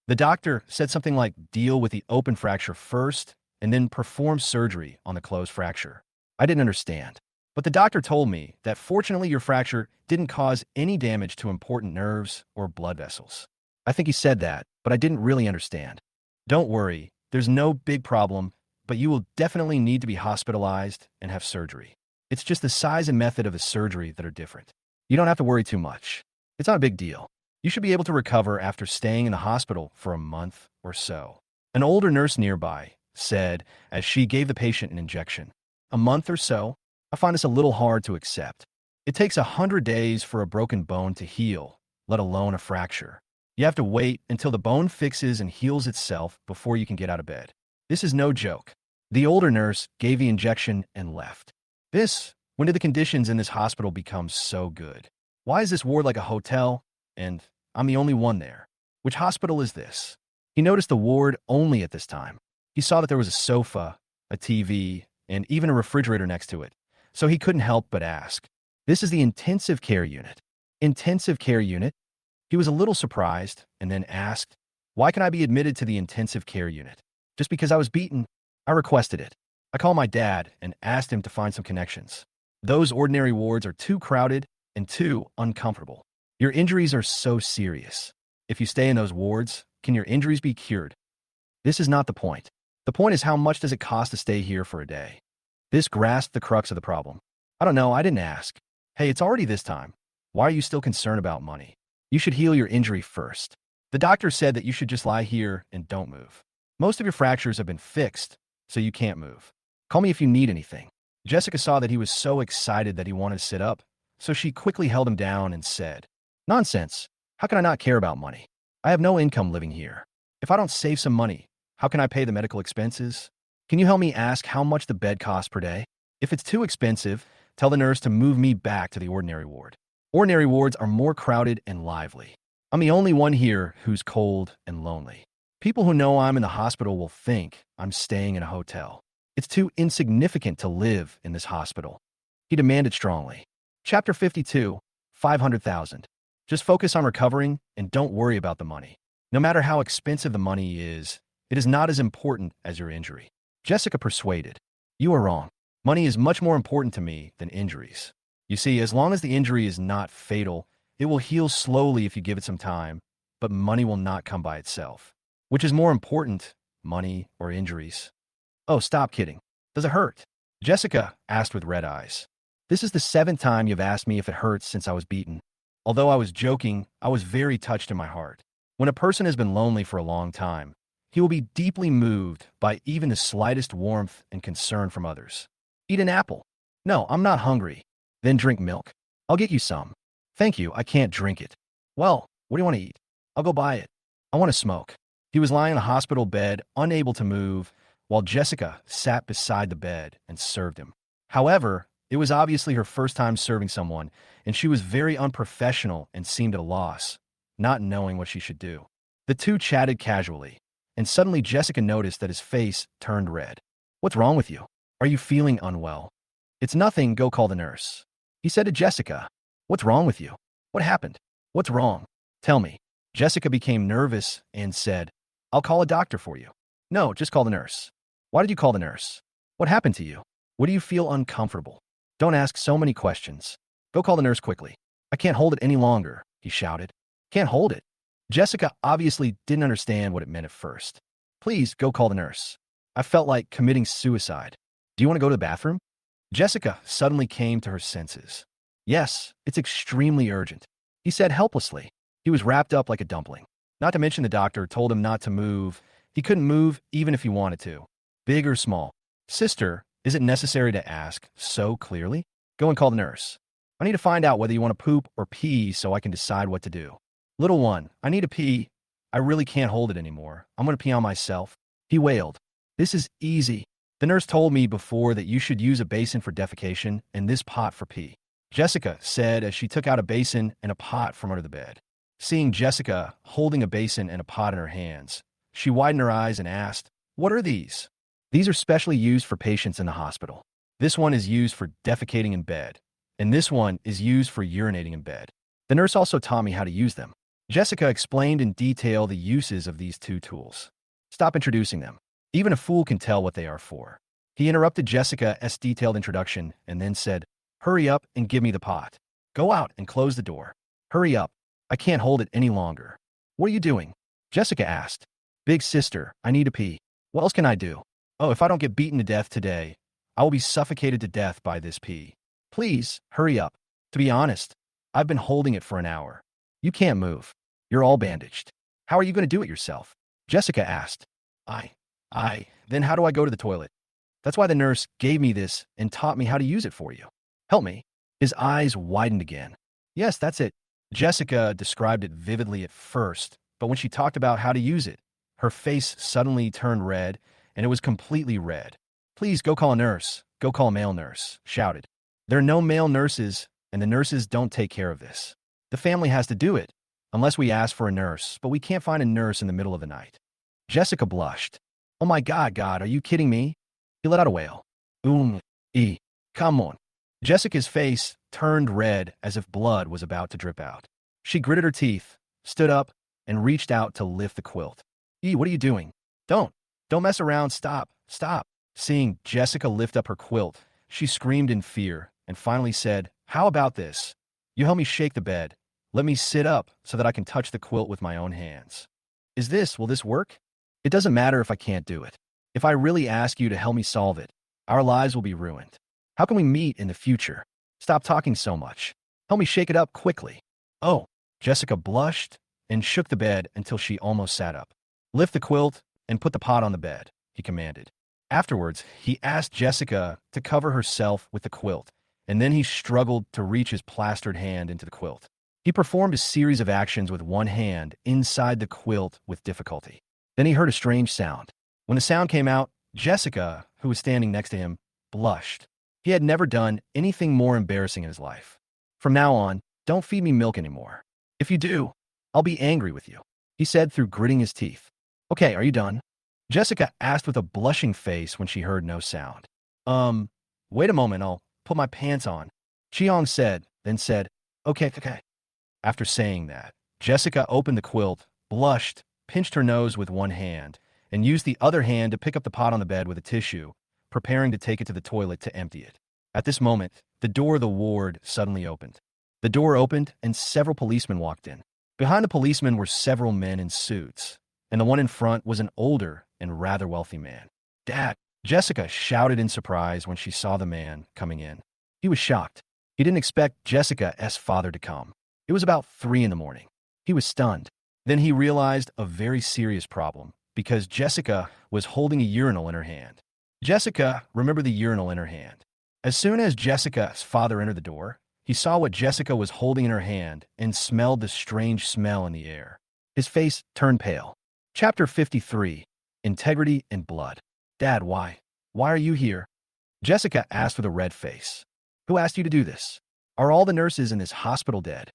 The doctor said something like deal with the open fracture first and then perform surgery on the closed fracture. I didn't understand. But the doctor told me that fortunately your fracture didn't cause any damage to important nerves or blood vessels. I think he said that, but I didn't really understand. "Don't worry, there's no big problem, but you will definitely need to be hospitalized and have surgery. It's just the size and method of the surgery that are different. You don't have to worry too much. It's not a big deal. You should be able to recover after staying in the hospital for a month or so," an older nurse nearby said as she gave the patient an injection. "A month or so? I find this a little hard to accept. It takes 100 days for a broken bone to heal, let alone a fracture. You have to wait until the bone fixes and heals itself before you can get out of bed. This is no joke." The older nurse gave the injection and left. When did the conditions in this hospital become so good? Why is this ward like a hotel? And I'm the only one there. Which hospital is this? He noticed the ward only at this time. He saw that there was a sofa, a TV, and even a refrigerator next to it, so he couldn't help but ask. "This is the intensive care unit." "Intensive care unit?" He was a little surprised and then asked, "Why can I be admitted to the intensive care unit? Just because I was beaten? I requested it. I called my dad and asked him to find some connections. Those ordinary wards are too crowded and too uncomfortable. Your injuries are so serious. If you stay in those wards, can your injuries be cured? This is not the point. The point is how much does it cost to stay here for a day?" This grasped the crux of the problem. "I don't know, I didn't ask. Hey, it's already this time. Why are you still concerned about money? You should heal your injury first. The doctor said that you should just lie here and don't move. Most of your fractures have been fixed, so you can't move. Call me if you need anything." Jessica saw that he was so excited that he wanted to sit up, so she quickly held him down and said, "Nonsense. How can I not care about money? I have no income living here. If I don't save some money, how can I pay the medical expenses? Can you help me ask how much the bed costs per day? If it's too expensive, tell the nurse to move me back to the ordinary ward. Ordinary wards are more crowded and lively. I'm the only one here who's cold and lonely. People who know I'm in the hospital will think I'm staying in a hotel. It's too insignificant to live in this hospital," he demanded strongly. Chapter 52, 500,000. Just focus on recovering and don't worry about the money. No matter how expensive the money is, it is not as important as your injury. Jessica persuaded. "You are wrong. Money is much more important to me than injuries. You see, as long as the injury is not fatal, it will heal slowly if you give it some time, but money will not come by itself. Which is more important, money or injuries?" "Oh, stop kidding. Does it hurt?" Jessica asked with red eyes. "This is the 7th time you've asked me if it hurts since I was beaten." Although I was joking, I was very touched in my heart. When a person has been lonely for a long time, he will be deeply moved by even the slightest warmth and concern from others. "Eat an apple." No, I'm not hungry. Then drink milk. I'll get you some. Thank you, I can't drink it. Well, what do you want to eat? I'll go buy it. I want to smoke. He was lying in a hospital bed, unable to move, while Jessica sat beside the bed and served him. However, it was obviously her first time serving someone, and she was very unprofessional and seemed at a loss, not knowing what she should do. The two chatted casually, and suddenly Jessica noticed that his face turned red. What's wrong with you? Are you feeling unwell? It's nothing, go call the nurse. He said to Jessica, what's wrong with you? What happened? What's wrong? Tell me. Jessica became nervous and said, I'll call a doctor for you. No, just call the nurse. Why did you call the nurse? What happened to you? What do you feel uncomfortable? Don't ask so many questions. Go call the nurse quickly. I can't hold it any longer, he shouted. Can't hold it. Jessica obviously didn't understand what it meant at first. Please go call the nurse. I felt like committing suicide. Do you want to go to the bathroom? Jessica suddenly came to her senses. Yes, it's extremely urgent, he said helplessly. He was wrapped up like a dumpling. Not to mention the doctor told him not to move. He couldn't move even if he wanted to. Big or small. Sister, is it necessary to ask so clearly? Go and call the nurse. I need to find out whether you want to poop or pee so I can decide what to do. Little one, I need to pee. I really can't hold it anymore. I'm going to pee on myself. He wailed. This is easy. The nurse told me before that you should use a basin for defecation and this pot for pee. Jessica said as she took out a basin and a pot from under the bed. Seeing Jessica holding a basin and a pot in her hands, she widened her eyes and asked, what are these? These are specially used for patients in the hospital. This one is used for defecating in bed, and this one is used for urinating in bed. The nurse also taught me how to use them. Jessica explained in detail the uses of these two tools. Stop introducing them. Even a fool can tell what they are for. He interrupted Jessica's detailed introduction and then said, hurry up and give me the pot. Go out and close the door. Hurry up. I can't hold it any longer. What are you doing? Jessica asked. Big sister, I need to pee. What else can I do? Oh, if I don't get beaten to death today, I will be suffocated to death by this pee. Please, hurry up. To be honest, I've been holding it for an hour. You can't move. You're all bandaged. How are you going to do it yourself? Jessica asked. Then how do I go to the toilet? That's why the nurse gave me this and taught me how to use it for you. Help me. His eyes widened again. Yes, that's it. Jessica described it vividly at first, but when she talked about how to use it, her face suddenly turned red, and it was completely red. Please go call a nurse. Go call a male nurse, shouted. There are no male nurses, and the nurses don't take care of this. The family has to do it, unless we ask for a nurse, but we can't find a nurse in the middle of the night. Jessica blushed. Oh my God, are you kidding me? He let out a wail. Come on. Jessica's face turned red as if blood was about to drip out. She gritted her teeth, stood up, and reached out to lift the quilt. What are you doing? Don't mess around, stop. Seeing Jessica lift up her quilt, she screamed in fear and finally said, how about this? You help me shake the bed. Let me sit up so that I can touch the quilt with my own hands. Will this work? It doesn't matter if I can't do it. If I really ask you to help me solve it, our lives will be ruined. How can we meet in the future? Stop talking so much. Help me shake it up quickly. Oh, Jessica blushed and shook the bed until she almost sat up. Lift the quilt and put the pot on the bed, he commanded. Afterwards, he asked Jessica to cover herself with the quilt, and then he struggled to reach his plastered hand into the quilt. He performed a series of actions with one hand inside the quilt with difficulty. Then he heard a strange sound. When the sound came out, Jessica, who was standing next to him, blushed. He had never done anything more embarrassing in his life. From now on, don't feed me milk anymore. If you do, I'll be angry with you, he said through gritting his teeth. Okay, are you done? Jessica asked with a blushing face when she heard no sound. Wait a moment, I'll put my pants on, Cheong said, then said, okay. After saying that, Jessica opened the quilt, blushed, pinched her nose with one hand, and used the other hand to pick up the pot on the bed with a tissue, preparing to take it to the toilet to empty it. At this moment, the door of the ward suddenly opened. The door opened and several policemen walked in. Behind the policemen were several men in suits, and the one in front was an older and rather wealthy man. Dad, Jessica shouted in surprise when she saw the man coming in. He was shocked. He didn't expect Jessica's father to come. It was about 3 in the morning. He was stunned. Then he realized a very serious problem because Jessica was holding a urinal in her hand. Jessica remembered the urinal in her hand. As soon as Jessica's father entered the door, he saw what Jessica was holding in her hand and smelled the strange smell in the air. His face turned pale. Chapter 53, Integrity and Blood. Dad, why? Why are you here? Jessica asked with a red face. Who asked you to do this? Are all the nurses in this hospital dead?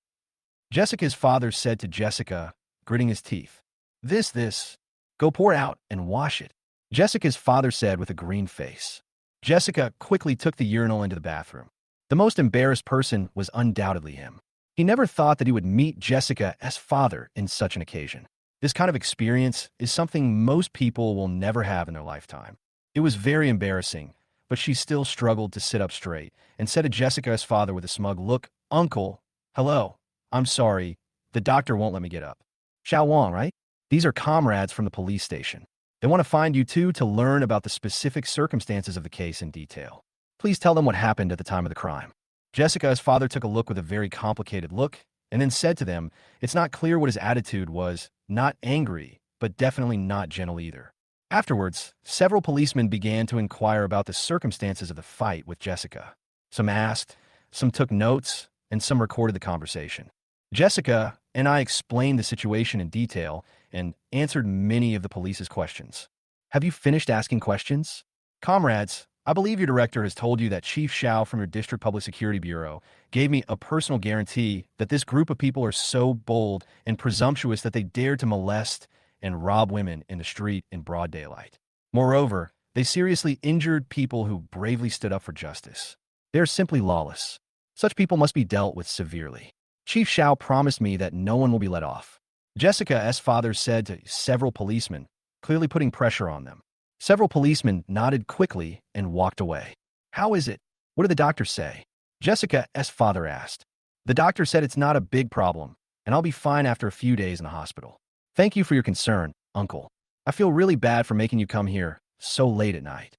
Jessica's father said to Jessica, gritting his teeth. This. Go pour it out and wash it. Jessica's father said with a green face. Jessica quickly took the urinal into the bathroom. The most embarrassed person was undoubtedly him. He never thought that he would meet Jessica's father in such an occasion. This kind of experience is something most people will never have in their lifetime. It was very embarrassing, but she still struggled to sit up straight and said to Jessica's father with a smug look, Uncle, hello, I'm sorry, the doctor won't let me get up. Xiao Wang, right? These are comrades from the police station. They want to find you two to learn about the specific circumstances of the case in detail. Please tell them what happened at the time of the crime. Jessica's father took a look with a very complicated look and then said to them, it's not clear what his attitude was, not angry, but definitely not gentle either. Afterwards, several policemen began to inquire about the circumstances of the fight with Jessica. Some asked, some took notes, and some recorded the conversation. Jessica and I explained the situation in detail and answered many of the police's questions. Have you finished asking questions? Comrades, I believe your director has told you that Chief Xiao from your District Public Security Bureau gave me a personal guarantee that this group of people are so bold and presumptuous that they dare to molest and rob women in the street in broad daylight. Moreover, they seriously injured people who bravely stood up for justice. They are simply lawless. Such people must be dealt with severely. Chief Xiao promised me that no one will be let off. Jessica's father said to several policemen, clearly putting pressure on them. Several policemen nodded quickly and walked away. How is it? What did the doctor say? Jessica's father asked. The doctor said it's not a big problem, and I'll be fine after a few days in the hospital. Thank you for your concern, Uncle. I feel really bad for making you come here so late at night.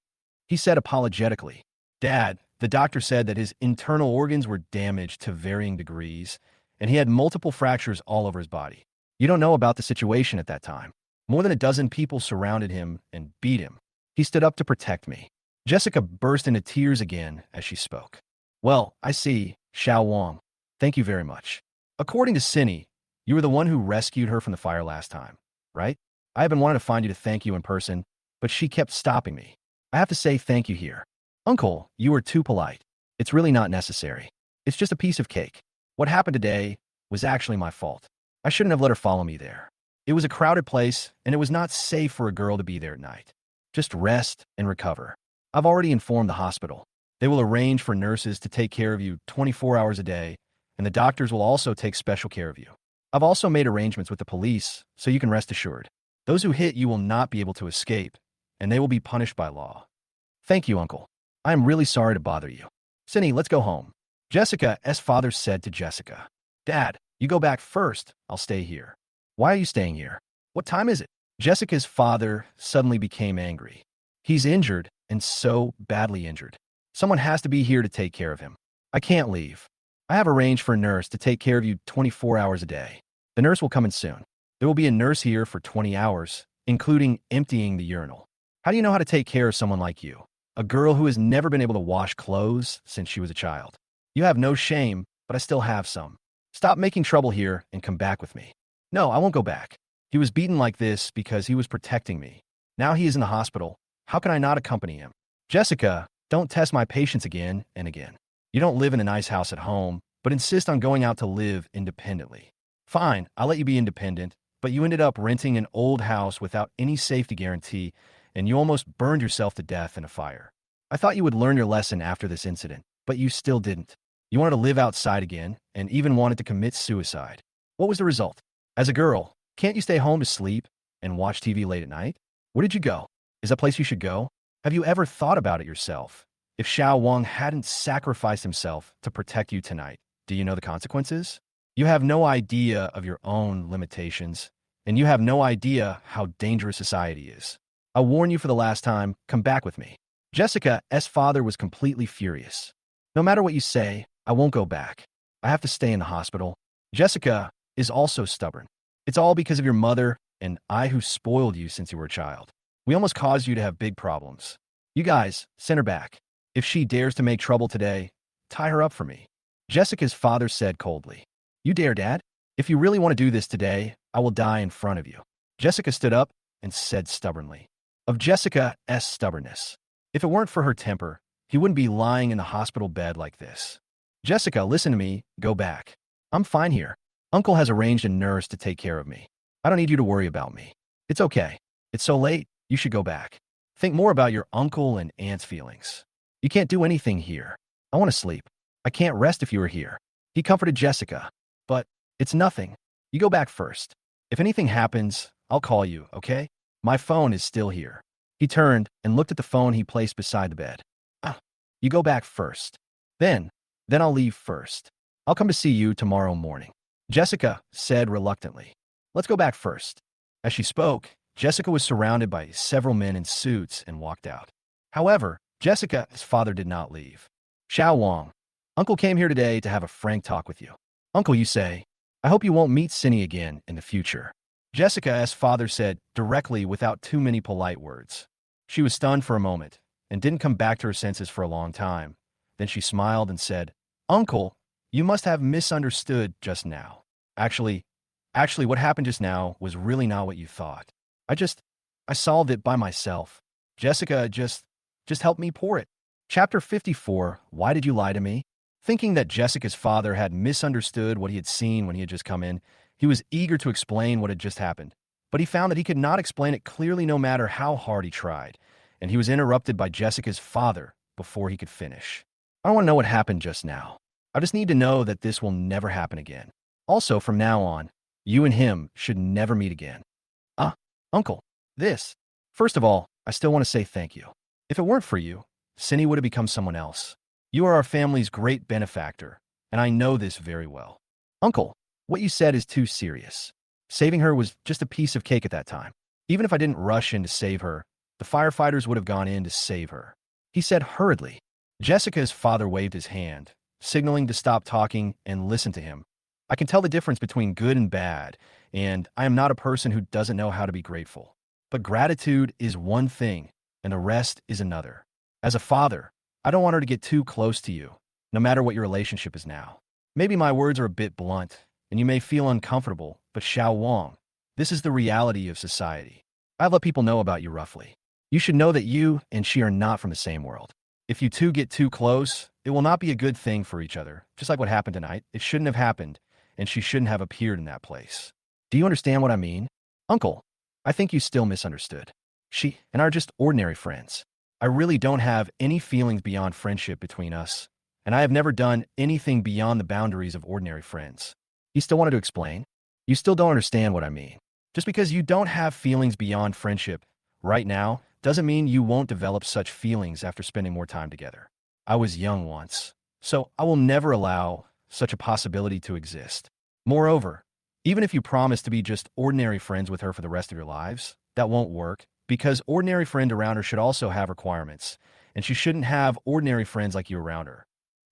He said apologetically. Dad, the doctor said that his internal organs were damaged to varying degrees, and he had multiple fractures all over his body. You don't know about the situation at that time. More than a dozen people surrounded him and beat him. He stood up to protect me. Jessica burst into tears again as she spoke. Well, I see, Xiao Wang. Thank you very much. According to Cindy, you were the one who rescued her from the fire last time, right? I have been wanting to find you to thank you in person, but she kept stopping me. I have to say thank you here. Uncle, you are too polite. It's really not necessary. It's just a piece of cake. What happened today was actually my fault. I shouldn't have let her follow me there. It was a crowded place, and it was not safe for a girl to be there at night. Just rest and recover. I've already informed the hospital. They will arrange for nurses to take care of you 24 hours a day, and the doctors will also take special care of you. I've also made arrangements with the police, so you can rest assured. Those who hit you will not be able to escape, and they will be punished by law. Thank you, Uncle. I am really sorry to bother you. Cindy, let's go home. Jessica's father said to Jessica. Dad, you go back first. I'll stay here. Why are you staying here? What time is it? Jessica's father suddenly became angry. He's injured, and so badly injured. Someone has to be here to take care of him. I can't leave. I have arranged for a nurse to take care of you 24 hours a day. The nurse will come in soon. There will be a nurse here for 20 hours, including emptying the urinal. How do you know how to take care of someone like you? A girl who has never been able to wash clothes since she was a child. You have no shame, but I still have some. Stop making trouble here and come back with me. No, I won't go back. He was beaten like this because he was protecting me. Now he is in the hospital. How can I not accompany him? Jessica, don't test my patience again and again. You don't live in a nice house at home, but insist on going out to live independently. Fine, I'll let you be independent, but you ended up renting an old house without any safety guarantee, and you almost burned yourself to death in a fire. I thought you would learn your lesson after this incident, but you still didn't. You wanted to live outside again, and even wanted to commit suicide. What was the result? As a girl, can't you stay home to sleep and watch TV late at night? Where did you go? Is that a place you should go? Have you ever thought about it yourself? If Xiao Wang hadn't sacrificed himself to protect you tonight, do you know the consequences? You have no idea of your own limitations, and you have no idea how dangerous society is. I warn you for the last time, come back with me. Jessica's father was completely furious. No matter what you say, I won't go back. I have to stay in the hospital. Jessica is also stubborn. It's all because of your mother and I who spoiled you since you were a child. We almost caused you to have big problems. You guys, send her back. If she dares to make trouble today, tie her up for me. Jessica's father said coldly. You dare, Dad? If you really want to do this today, I will die in front of you. Jessica stood up and said stubbornly. Of Jessica's stubbornness. If it weren't for her temper, he wouldn't be lying in the hospital bed like this. Jessica, listen to me. Go back. I'm fine here. Uncle has arranged a nurse to take care of me. I don't need you to worry about me. It's okay. It's so late. You should go back. Think more about your uncle and aunt's feelings. You can't do anything here. I want to sleep. I can't rest if you are here. He comforted Jessica. But it's nothing. You go back first. If anything happens, I'll call you, okay? My phone is still here. He turned and looked at the phone he placed beside the bed. You go back first. Then I'll leave first. I'll come to see you tomorrow morning. Jessica said reluctantly. Let's go back first. As she spoke, Jessica was surrounded by several men in suits and walked out. However, Jessica's father did not leave. Xiao Wang, Uncle came here today to have a frank talk with you. Uncle, you say, I hope you won't meet Cindy again in the future. Jessica's father said directly without too many polite words. She was stunned for a moment and didn't come back to her senses for a long time. Then she smiled and said, Uncle, you must have misunderstood just now. Actually, what happened just now was really not what you thought. I solved it by myself. Jessica, just help me pour it. Chapter 54, Why Did You Lie to Me? Thinking that Jessica's father had misunderstood what he had seen when he had just come in, he was eager to explain what had just happened. But he found that he could not explain it clearly no matter how hard he tried, and he was interrupted by Jessica's father before he could finish. I don't want to know what happened just now. I just need to know that this will never happen again. Also, from now on, you and him should never meet again. Uncle, this. First of all, I still want to say thank you. If it weren't for you, Cindy would have become someone else. You are our family's great benefactor, and I know this very well. Uncle, what you said is too serious. Saving her was just a piece of cake at that time. Even if I didn't rush in to save her, the firefighters would have gone in to save her. He said hurriedly. Jessica's father waved his hand, signaling to stop talking and listen to him. I can tell the difference between good and bad, and I am not a person who doesn't know how to be grateful. But gratitude is one thing, and the rest is another. As a father, I don't want her to get too close to you, no matter what your relationship is now. Maybe my words are a bit blunt, and you may feel uncomfortable, but Xiao Wang, this is the reality of society. I let people know about you roughly. You should know that you and she are not from the same world. If you two get too close, it will not be a good thing for each other. Just like what happened tonight, it shouldn't have happened, and she shouldn't have appeared in that place. Do you understand what I mean? Uncle, I think you still misunderstood. She and I are just ordinary friends. I really don't have any feelings beyond friendship between us, and I have never done anything beyond the boundaries of ordinary friends. You still wanted to explain? You still don't understand what I mean. Just because you don't have feelings beyond friendship right now doesn't mean you won't develop such feelings after spending more time together. I was young once, so I will never allow such a possibility to exist. Moreover, even if you promise to be just ordinary friends with her for the rest of your lives, that won't work, because ordinary friend around her should also have requirements, and she shouldn't have ordinary friends like you around her.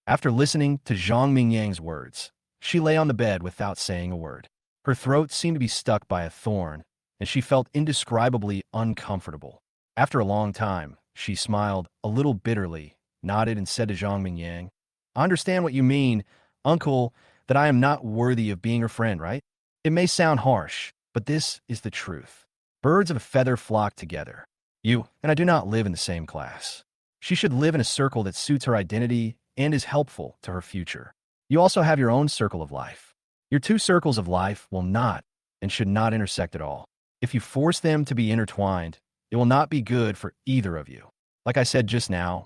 After listening to Zhang Mingyang's words, she lay on the bed without saying a word. Her throat seemed to be stuck by a thorn, and she felt indescribably uncomfortable. After a long time, she smiled a little bitterly, nodded, and said to Zhang Mingyang, I understand what you mean, Uncle, that I am not worthy of being your friend, right? It may sound harsh, but this is the truth. Birds of a feather flock together. You and I do not live in the same class. She should live in a circle that suits her identity and is helpful to her future. You also have your own circle of life. Your two circles of life will not and should not intersect at all. If you force them to be intertwined, it will not be good for either of you. Like I said just now,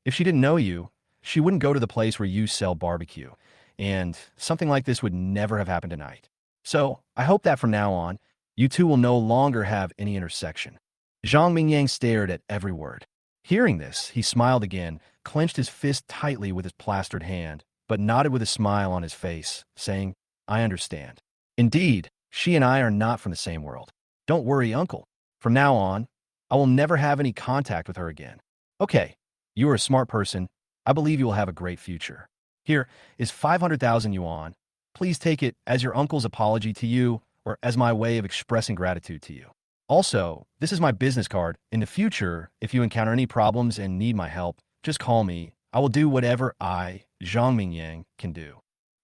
if she didn't know you, she wouldn't go to the place where you sell barbecue, and something like this would never have happened tonight. So I hope that from now on, you two will no longer have any intersection. Zhang Mingyang stared at every word. Hearing this, he smiled again, clenched his fist tightly with his plastered hand, but nodded with a smile on his face, saying, I understand. Indeed, she and I are not from the same world. Don't worry, Uncle. From now on, I will never have any contact with her again. Okay, you are a smart person. I believe you will have a great future. Here is 500,000 yuan. Please take it as your uncle's apology to you or as my way of expressing gratitude to you. Also, this is my business card. In the future, if you encounter any problems and need my help, Just call me. I will do whatever I, Zhang Mingyang, can do.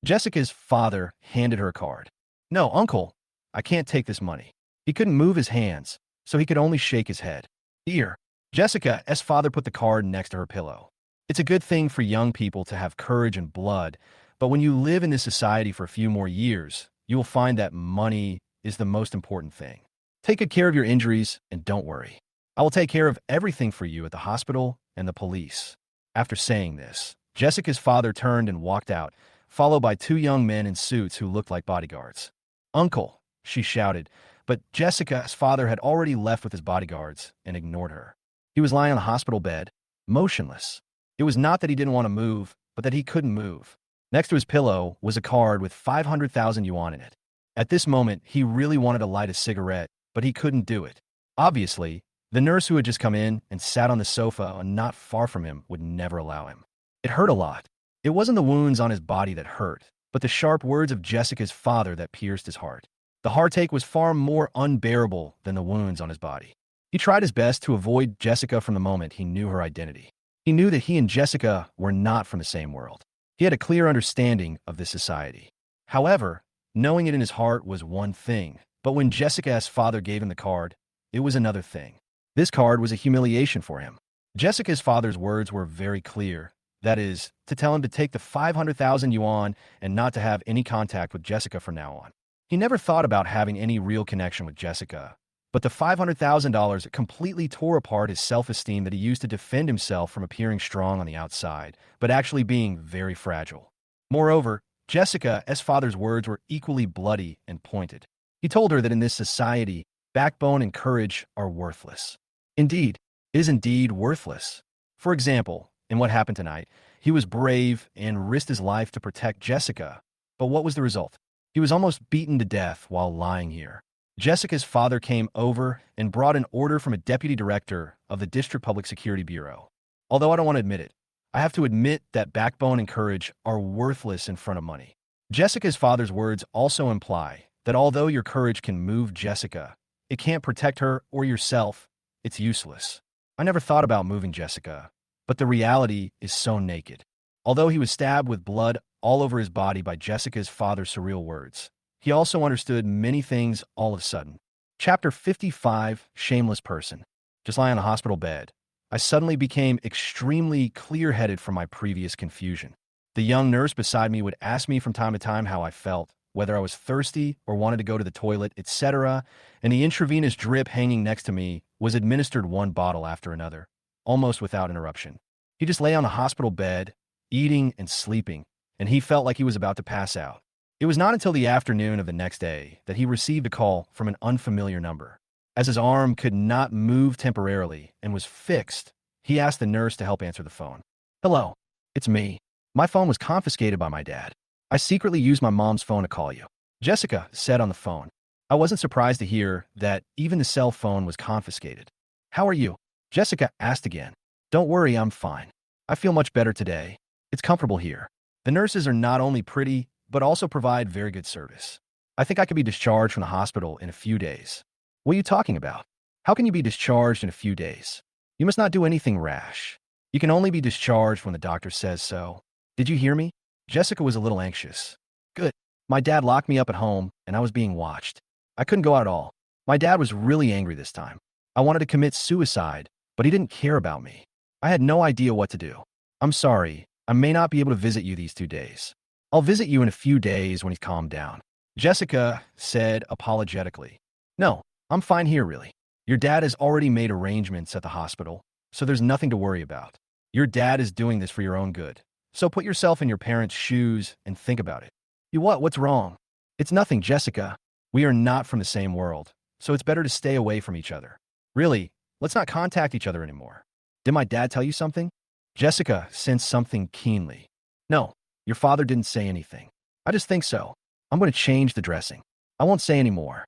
Jessica's father handed her a card. No, uncle, I can't take this money. He couldn't move his hands, so he could only shake his head. Here. Jessica's father put the card next to her pillow. It's a good thing for young people to have courage and blood, but when you live in this society for a few more years, you will find that money is the most important thing. Take good care of your injuries and don't worry. I will take care of everything for you at the hospital and the police. After saying this, Jessica's father turned and walked out, followed by two young men in suits who looked like bodyguards. Uncle, she shouted, but Jessica's father had already left with his bodyguards and ignored her. He was lying on the hospital bed, motionless. It was not that he didn't want to move, but that he couldn't move. Next to his pillow was a card with 500,000 yuan in it. At this moment, he really wanted to light a cigarette, but he couldn't do it. Obviously, the nurse who had just come in and sat on the sofa not far from him would never allow him. It hurt a lot. It wasn't the wounds on his body that hurt, but the sharp words of Jessica's father that pierced his heart. The heartache was far more unbearable than the wounds on his body. He tried his best to avoid Jessica from the moment he knew her identity. He knew that he and Jessica were not from the same world. He had a clear understanding of this society. However, knowing it in his heart was one thing, but when Jessica's father gave him the card, it was another thing. This card was a humiliation for him. Jessica's father's words were very clear. That is, to tell him to take the 500,000 yuan and not to have any contact with Jessica from now on. He never thought about having any real connection with Jessica, but the $500,000 completely tore apart his self-esteem that he used to defend himself from appearing strong on the outside, but actually being very fragile. Moreover, Jessica's father's words were equally bloody and pointed. He told her that in this society, backbone and courage are worthless. Indeed, it is indeed worthless. For example, in what happened tonight, he was brave and risked his life to protect Jessica. But what was the result? He was almost beaten to death while lying here. Jessica's father came over and brought an order from a deputy director of the District Public Security Bureau. Although I don't want to admit it, I have to admit that backbone and courage are worthless in front of money. Jessica's father's words also imply that although your courage can move Jessica, it can't protect her or yourself. It's useless. I never thought about moving Jessica, but the reality is so naked. Although he was stabbed with blood all over his body by Jessica's father's surreal words, he also understood many things all of a sudden. Chapter 55, Shameless Person. Just lying on a hospital bed, I suddenly became extremely clear-headed from my previous confusion. The young nurse beside me would ask me from time to time how I felt, whether I was thirsty or wanted to go to the toilet, etc., and the intravenous drip hanging next to me was administered one bottle after another, almost without interruption. He just lay on the hospital bed, eating and sleeping, and he felt like he was about to pass out. It was not until the afternoon of the next day that he received a call from an unfamiliar number. As his arm could not move temporarily and was fixed, he asked the nurse to help answer the phone. Hello, it's me. My phone was confiscated by my dad. I secretly used my mom's phone to call you. Jessica said on the phone. I wasn't surprised to hear that even the cell phone was confiscated. How are you? Jessica asked again. Don't worry, I'm fine. I feel much better today. It's comfortable here. The nurses are not only pretty, but also provide very good service. I think I could be discharged from the hospital in a few days. What are you talking about? How can you be discharged in a few days? You must not do anything rash. You can only be discharged when the doctor says so. Did you hear me? Jessica was a little anxious. Good. My dad locked me up at home, and I was being watched. I couldn't go out at all. My dad was really angry this time. I wanted to commit suicide, but he didn't care about me. I had no idea what to do. I'm sorry. I may not be able to visit you these 2 days. I'll visit you in a few days when he's calmed down. Jessica said apologetically. No, I'm fine here, really. Your dad has already made arrangements at the hospital, so there's nothing to worry about. Your dad is doing this for your own good. So put yourself in your parents' shoes and think about it. You what? What's wrong? It's nothing, Jessica. We are not from the same world, so it's better to stay away from each other. Really, let's not contact each other anymore. Did my dad tell you something? Jessica sensed something keenly. No, your father didn't say anything. I just think so. I'm going to change the dressing. I won't say any more.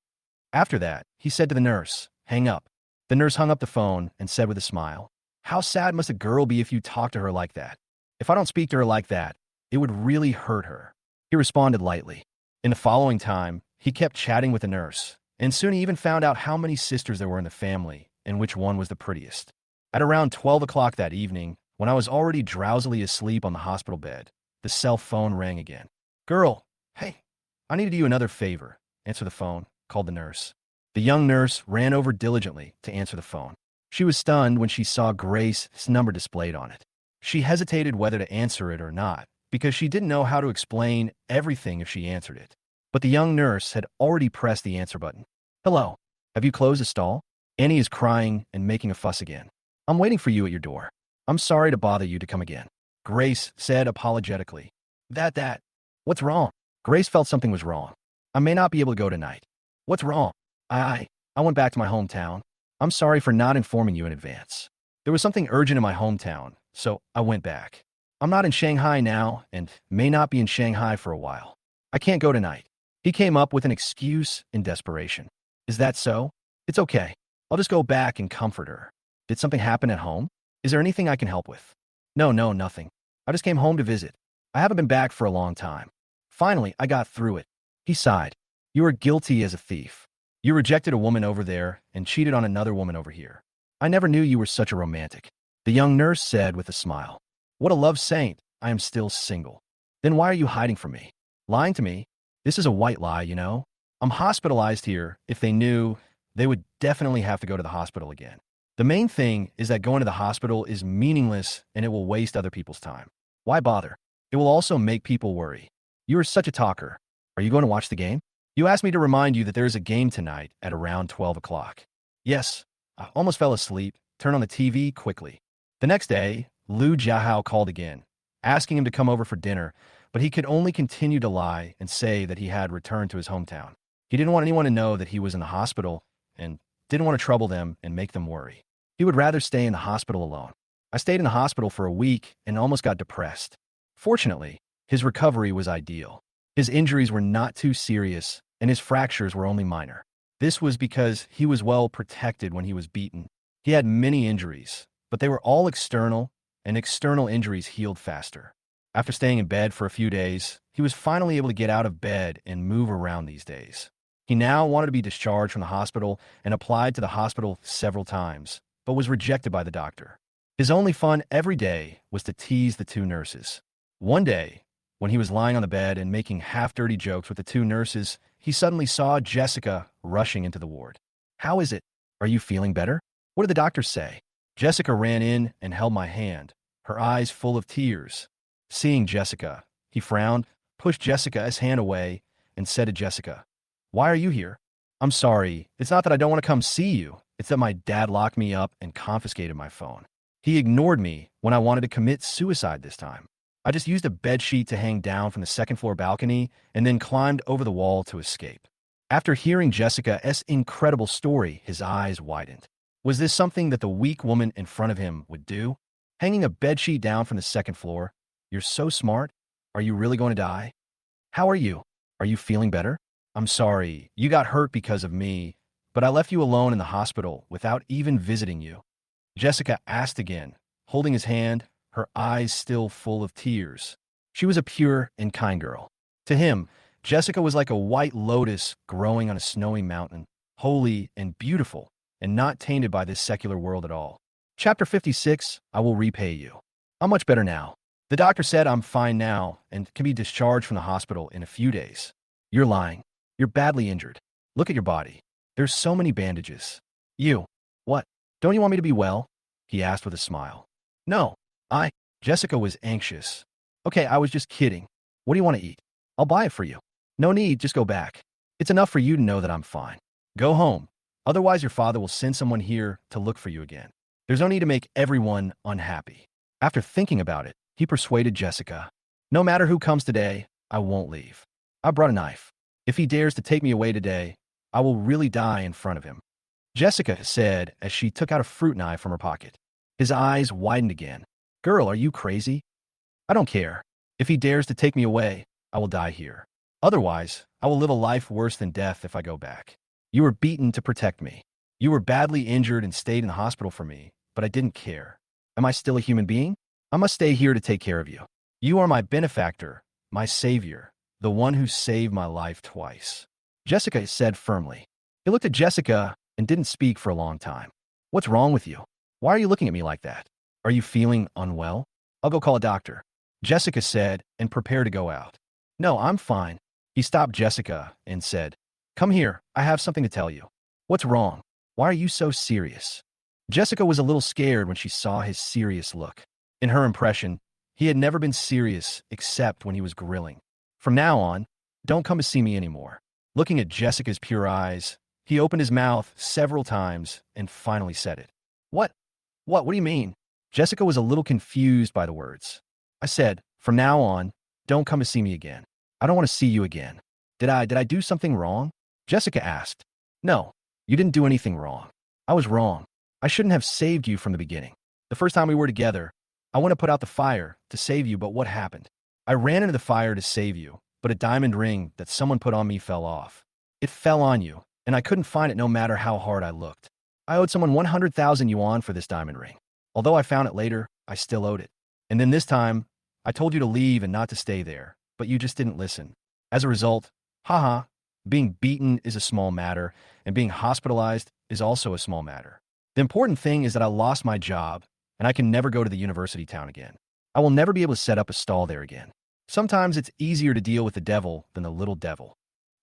After that, he said to the nurse, hang up. The nurse hung up the phone and said with a smile, how sad must a girl be if you talk to her like that? If I don't speak to her like that, it would really hurt her. He responded lightly. In the following time, he kept chatting with the nurse, and soon he even found out how many sisters there were in the family and which one was the prettiest. At around 12 o'clock that evening, When I was already drowsily asleep on the hospital bed, the cell phone rang again. Girl, hey, I need to do you another favor. Answer the phone, called the nurse. The young nurse ran over diligently to answer the phone. She was stunned when she saw Grace's number displayed on it. She hesitated whether to answer it or not, because she didn't know how to explain everything if she answered it. But the young nurse had already pressed the answer button. Hello, have you closed the stall? Annie is crying and making a fuss again. I'm waiting for you at your door. I'm sorry to bother you to come again. Grace said apologetically. What's wrong? Grace felt something was wrong. I may not be able to go tonight. What's wrong? I went back to my hometown. I'm sorry for not informing you in advance. There was something urgent in my hometown, so I went back. I'm not in Shanghai now and may not be in Shanghai for a while. I can't go tonight. He came up with an excuse in desperation. Is that so? It's okay. I'll just go back and comfort her. Did something happen at home? Is there anything I can help with? No, nothing. I just came home to visit. I haven't been back for a long time. Finally, I got through it. He sighed. You are guilty as a thief. You rejected a woman over there and cheated on another woman over here. I never knew you were such a romantic. The young nurse said with a smile. What a love saint. I am still single. Then why are you hiding from me? Lying to me? This is a white lie, you know? I'm hospitalized here. If they knew, they would definitely have to go to the hospital again. The main thing is that going to the hospital is meaningless and it will waste other people's time. Why bother? It will also make people worry. You are such a talker. Are you going to watch the game? You asked me to remind you that there is a game tonight at around 12 o'clock. Yes, I almost fell asleep. Turn on the TV quickly. The next day, Lu Jiahao called again, asking him to come over for dinner, but he could only continue to lie and say that he had returned to his hometown. He didn't want anyone to know that he was in the hospital and didn't want to trouble them and make them worry. He would rather stay in the hospital alone. I stayed in the hospital for a week and almost got depressed. Fortunately, his recovery was ideal. His injuries were not too serious, and his fractures were only minor. This was because he was well protected when he was beaten. He had many injuries, but they were all external, and external injuries healed faster. After staying in bed for a few days, he was finally able to get out of bed and move around these days. He now wanted to be discharged from the hospital and applied to the hospital several times, but was rejected by the doctor. His only fun every day was to tease the two nurses. One day, when he was lying on the bed and making half-dirty jokes with the two nurses, he suddenly saw Jessica rushing into the ward. How is it? Are you feeling better? What did the doctor say? Jessica ran in and held my hand, her eyes full of tears. Seeing Jessica, he frowned, pushed Jessica's hand away, and said to Jessica, Why are you here? I'm sorry. It's not that I don't want to come see you. It's that my dad locked me up and confiscated my phone. He ignored me when I wanted to commit suicide this time. I just used a bedsheet to hang down from the second-floor balcony and then climbed over the wall to escape. After hearing Jessica's incredible story, his eyes widened. Was this something that the weak woman in front of him would do? Hanging a bedsheet down from the second floor? You're so smart. Are you really going to die? How are you? Are you feeling better? I'm sorry. You got hurt because of me, but I left you alone in the hospital without even visiting you. Jessica asked again, holding his hand, her eyes still full of tears. She was a pure and kind girl. To him, Jessica was like a white lotus growing on a snowy mountain, holy and beautiful, and not tainted by this secular world at all. Chapter 56, I will repay you. I'm much better now. The doctor said I'm fine now and can be discharged from the hospital in a few days. You're lying. You're badly injured. Look at your body. There's so many bandages. You. What? Don't you want me to be well? He asked with a smile. No. Jessica was anxious. Okay, I was just kidding. What do you want to eat? I'll buy it for you. No need, just go back. It's enough for you to know that I'm fine. Go home. Otherwise, your father will send someone here to look for you again. There's no need to make everyone unhappy. After thinking about it, he persuaded Jessica. No matter who comes today, I won't leave. I brought a knife. If he dares to take me away today, I will really die in front of him. Jessica said as she took out a fruit knife from her pocket. His eyes widened again. Girl, are you crazy? I don't care. If he dares to take me away, I will die here. Otherwise, I will live a life worse than death if I go back. You were beaten to protect me. You were badly injured and stayed in the hospital for me, but I didn't care. Am I still a human being? I must stay here to take care of you. You are my benefactor, my savior, the one who saved my life twice. Jessica said firmly. He looked at Jessica and didn't speak for a long time. What's wrong with you? Why are you looking at me like that? Are you feeling unwell? I'll go call a doctor, Jessica said and prepared to go out. No, I'm fine. He stopped Jessica and said, Come here, I have something to tell you. What's wrong? Why are you so serious? Jessica was a little scared when she saw his serious look. In her impression, he had never been serious except when he was grilling. From now on, don't come to see me anymore. Looking at Jessica's pure eyes, he opened his mouth several times and finally said it. What? What do you mean? Jessica was a little confused by the words. I said, From now on, don't come to see me again. I don't want to see you again. Did I do something wrong? Jessica asked. No, you didn't do anything wrong. I was wrong. I shouldn't have saved you from the beginning. The first time we were together, I went to put out the fire to save you, but what happened? I ran into the fire to save you, but a diamond ring that someone put on me fell off. It fell on you, and I couldn't find it no matter how hard I looked. I owed someone 100,000 yuan for this diamond ring. Although I found it later, I still owed it. And then this time, I told you to leave and not to stay there, but you just didn't listen. As a result, haha, being beaten is a small matter, and being hospitalized is also a small matter. The important thing is that I lost my job, and I can never go to the university town again. I will never be able to set up a stall there again. Sometimes it's easier to deal with the devil than the little devil.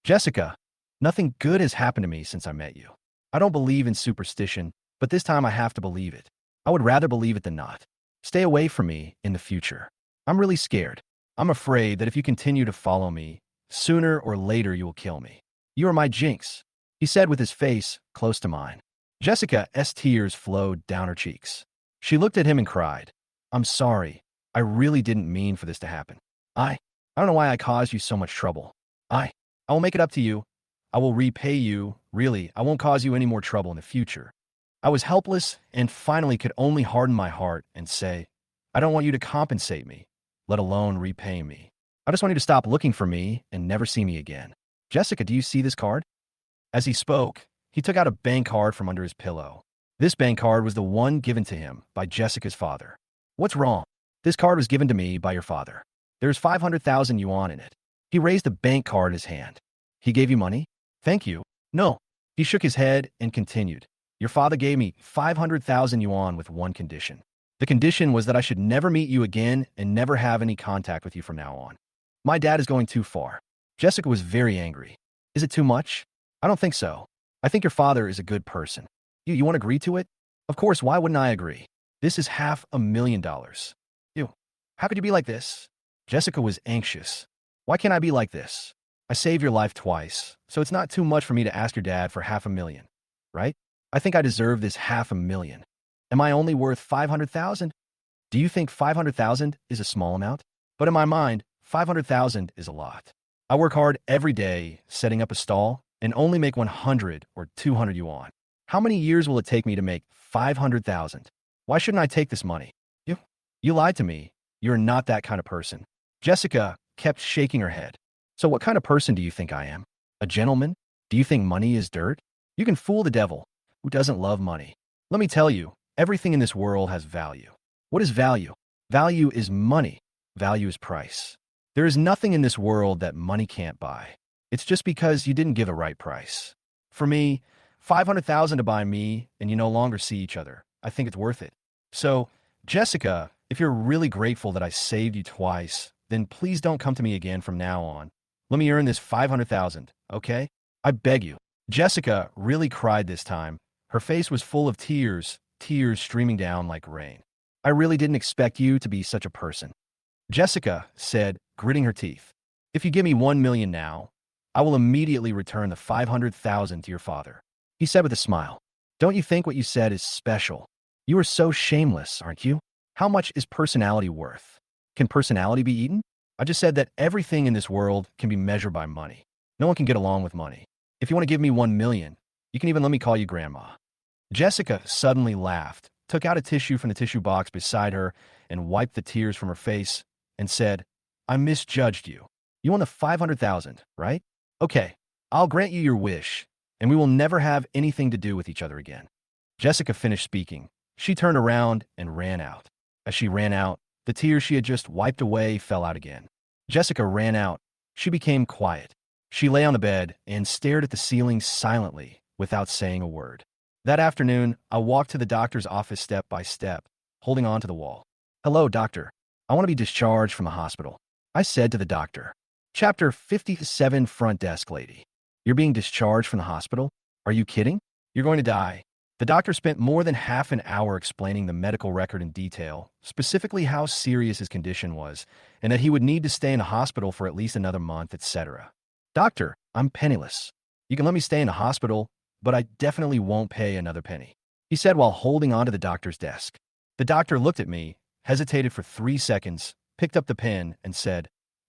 Jessica, nothing good has happened to me since I met you. I don't believe in superstition, but this time I have to believe it. I would rather believe it than not. Stay away from me in the future. I'm really scared. I'm afraid that if you continue to follow me, sooner or later you will kill me. You are my jinx, he said with his face close to mine. Jessica's tears flowed down her cheeks. She looked at him and cried, I'm sorry. I really didn't mean for this to happen. I don't know why I caused you so much trouble. I will make it up to you. I will repay you. Really, I won't cause you any more trouble in the future. I was helpless and finally could only harden my heart and say, I don't want you to compensate me, let alone repay me. I just want you to stop looking for me and never see me again. Jessica, do you see this card? As he spoke, he took out a bank card from under his pillow. This bank card was the one given to him by Jessica's father. What's wrong? This card was given to me by your father. There's 500,000 yuan in it. He raised the bank card in his hand. He gave you money? Thank you. No. He shook his head and continued. Your father gave me 500,000 yuan with one condition. The condition was that I should never meet you again and never have any contact with you from now on. My dad is going too far. Jessica was very angry. Is it too much? I don't think so. I think your father is a good person. You want to agree to it? Of course, why wouldn't I agree? This is $500,000. How could you be like this? Jessica was anxious. Why can't I be like this? I saved your life twice, so it's not too much for me to ask your dad for 500,000, right? I think I deserve this 500,000. Am I only worth 500,000? Do you think 500,000 is a small amount? But in my mind, 500,000 is a lot. I work hard every day setting up a stall and only make 100 or 200 yuan. How many years will it take me to make 500,000? Why shouldn't I take this money? You lied to me. You're not that kind of person. Jessica kept shaking her head. So what kind of person do you think I am? A gentleman? Do you think money is dirt? You can fool the devil. Who doesn't love money? Let me tell you, everything in this world has value. What is value? Value is money. Value is price. There is nothing in this world that money can't buy. It's just because you didn't give the right price. For me, 500,000 to buy me and you no longer see each other. I think it's worth it. So, Jessica, if you're really grateful that I saved you twice, then please don't come to me again from now on. Let me earn this 500,000, okay? I beg you. Jessica really cried this time. Her face was full of tears, tears streaming down like rain. I really didn't expect you to be such a person. Jessica said, gritting her teeth. If you give me 1 million now, I will immediately return the 500,000 to your father. He said with a smile. Don't you think what you said is special? You are so shameless, aren't you? How much is personality worth? Can personality be eaten? I just said that everything in this world can be measured by money. No one can get along with money. If you want to give me 1 million, you can even let me call you grandma. Jessica suddenly laughed, took out a tissue from the tissue box beside her, and wiped the tears from her face, and said, I misjudged you. You want the 500,000, right? Okay, I'll grant you your wish, and we will never have anything to do with each other again. Jessica finished speaking. She turned around and ran out. As she ran out, the tears she had just wiped away fell out again. Jessica ran out. She became quiet. She lay on the bed and stared at the ceiling silently, without saying a word. That afternoon, I walked to the doctor's office step by step, holding on to the wall. Hello, doctor. I want to be discharged from the hospital, I said to the doctor. Chapter 57. Front desk lady. You're being discharged from the hospital? Are you kidding? You're going to die. The doctor spent more than half an hour explaining the medical record in detail, specifically how serious his condition was, and that he would need to stay in the hospital for at least another month, etc. Doctor, I'm penniless. You can let me stay in the hospital, but I definitely won't pay another penny, he said while holding onto the doctor's desk. The doctor looked at me, hesitated for 3 seconds, picked up the pen, and said,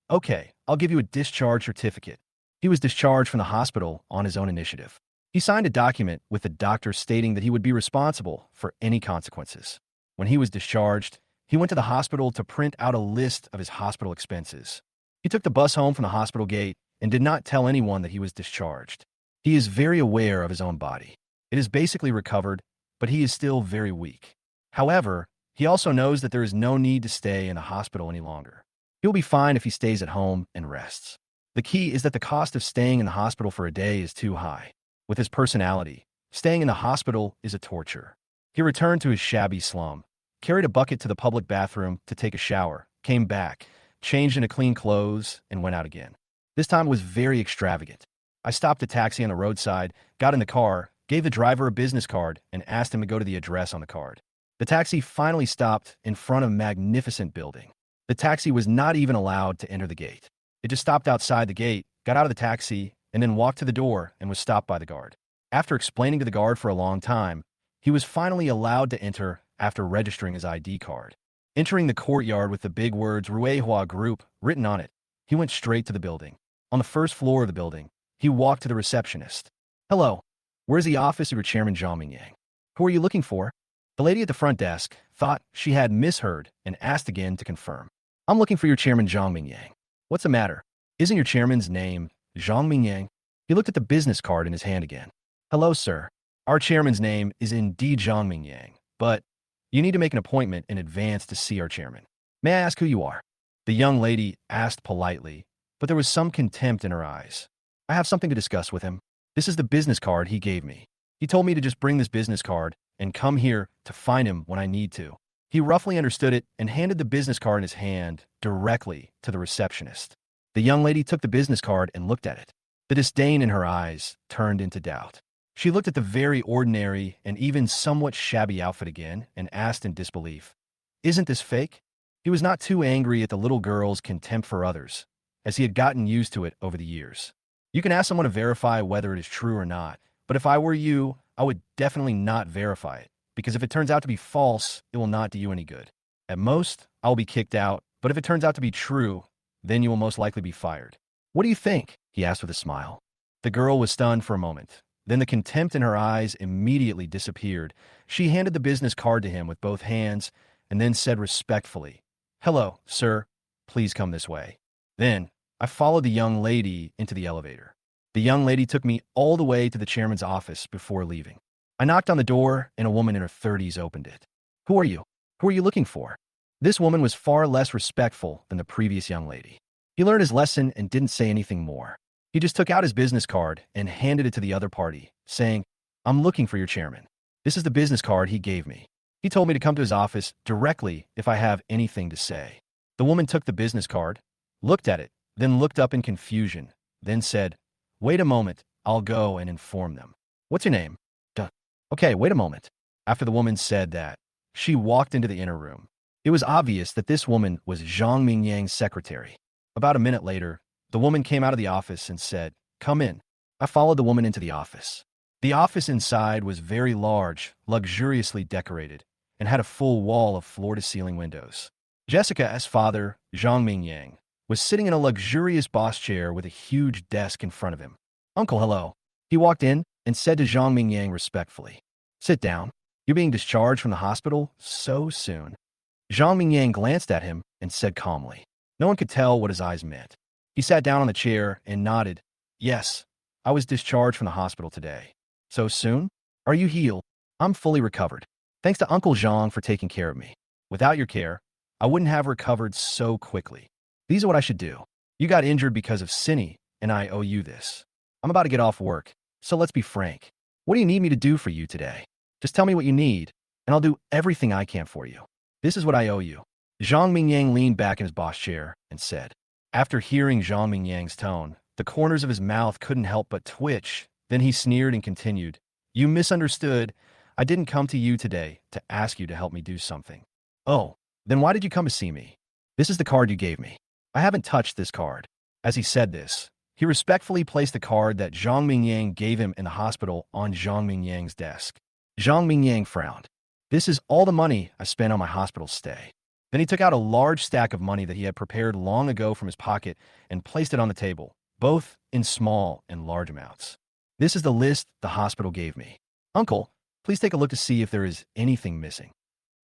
Okay, I'll give you a discharge certificate. He was discharged from the hospital on his own initiative. He signed a document with the doctor stating that he would be responsible for any consequences. When he was discharged, he went to the hospital to print out a list of his hospital expenses. He took the bus home from the hospital gate and did not tell anyone that he was discharged. He is very aware of his own body. It is basically recovered, but he is still very weak. However, he also knows that there is no need to stay in the hospital any longer. He'll be fine if he stays at home and rests. The key is that the cost of staying in the hospital for a day is too high. With his personality, staying in the hospital is a torture. He returned to his shabby slum, carried a bucket to the public bathroom to take a shower, came back, changed into clean clothes, and went out again. This time was very extravagant. I stopped a taxi on the roadside, got in the car, gave the driver a business card, and asked him to go to the address on the card. The taxi finally stopped in front of a magnificent building. The taxi was not even allowed to enter the gate. It just stopped outside the gate, got out of the taxi, and then walked to the door and was stopped by the guard. After explaining to the guard for a long time, he was finally allowed to enter after registering his ID card. Entering the courtyard with the big words MANHUA Group written on it, he went straight to the building. On the first floor of the building, he walked to the receptionist. Hello, where's the office of your chairman Zhang Mingyang? Who are you looking for? The lady at the front desk thought she had misheard and asked again to confirm. I'm looking for your chairman Zhang Mingyang. What's the matter? Isn't your chairman's name Zhang Mingyang? He looked at the business card in his hand again. Hello, sir. Our chairman's name is indeed Zhang Mingyang, but you need to make an appointment in advance to see our chairman. May I ask who you are? The young lady asked politely, but there was some contempt in her eyes. I have something to discuss with him. This is the business card he gave me. He told me to just bring this business card and come here to find him when I need to. He roughly understood it and handed the business card in his hand directly to the receptionist. The young lady took the business card and looked at it. The disdain in her eyes turned into doubt. She looked at the very ordinary and even somewhat shabby outfit again and asked in disbelief, Isn't this fake? He was not too angry at the little girl's contempt for others, as he had gotten used to it over the years. You can ask someone to verify whether it is true or not, but if I were you, I would definitely not verify it, because if it turns out to be false, it will not do you any good. At most, I will be kicked out, but if it turns out to be true, then you will most likely be fired. What do you think? He asked with a smile. The girl was stunned for a moment. Then the contempt in her eyes immediately disappeared. She handed the business card to him with both hands and then said respectfully, Hello, sir. Please come this way. Then I followed the young lady into the elevator. The young lady took me all the way to the chairman's office before leaving. I knocked on the door and a woman in her 30s opened it. Who are you? Who are you looking for? This woman was far less respectful than the previous young lady. He learned his lesson and didn't say anything more. He just took out his business card and handed it to the other party, saying, I'm looking for your chairman. This is the business card he gave me. He told me to come to his office directly if I have anything to say. The woman took the business card, looked at it, then looked up in confusion, then said, Wait a moment, I'll go and inform them. What's your name? Duh. Okay, wait a moment. After the woman said that, she walked into the inner room. It was obvious that this woman was Zhang Mingyang's secretary. About a minute later, the woman came out of the office and said, Come in. I followed the woman into the office. The office inside was very large, luxuriously decorated, and had a full wall of floor-to-ceiling windows. Jessica's father, Zhang Mingyang, was sitting in a luxurious boss chair with a huge desk in front of him. Uncle, hello. He walked in and said to Zhang Mingyang respectfully, Sit down. You're being discharged from the hospital so soon. Zhang Mingyang glanced at him and said calmly. No one could tell what his eyes meant. He sat down on the chair and nodded. Yes, I was discharged from the hospital today. So soon? Are you healed? I'm fully recovered. Thanks to Uncle Zhang for taking care of me. Without your care, I wouldn't have recovered so quickly. These are what I should do. You got injured because of Cindy, and I owe you this. I'm about to get off work, so let's be frank. What do you need me to do for you today? Just tell me what you need, and I'll do everything I can for you. This is what I owe you. Zhang Mingyang leaned back in his boss chair and said. After hearing Zhang Mingyang's tone, the corners of his mouth couldn't help but twitch. Then he sneered and continued. You misunderstood. I didn't come to you today to ask you to help me do something. Oh, then why did you come to see me? This is the card you gave me. I haven't touched this card. As he said this, he respectfully placed the card that Zhang Mingyang gave him in the hospital on Zhang Mingyang's desk. Zhang Mingyang frowned. This is all the money I spent on my hospital stay. Then he took out a large stack of money that he had prepared long ago from his pocket and placed it on the table, both in small and large amounts. This is the list the hospital gave me. Uncle, please take a look to see if there is anything missing.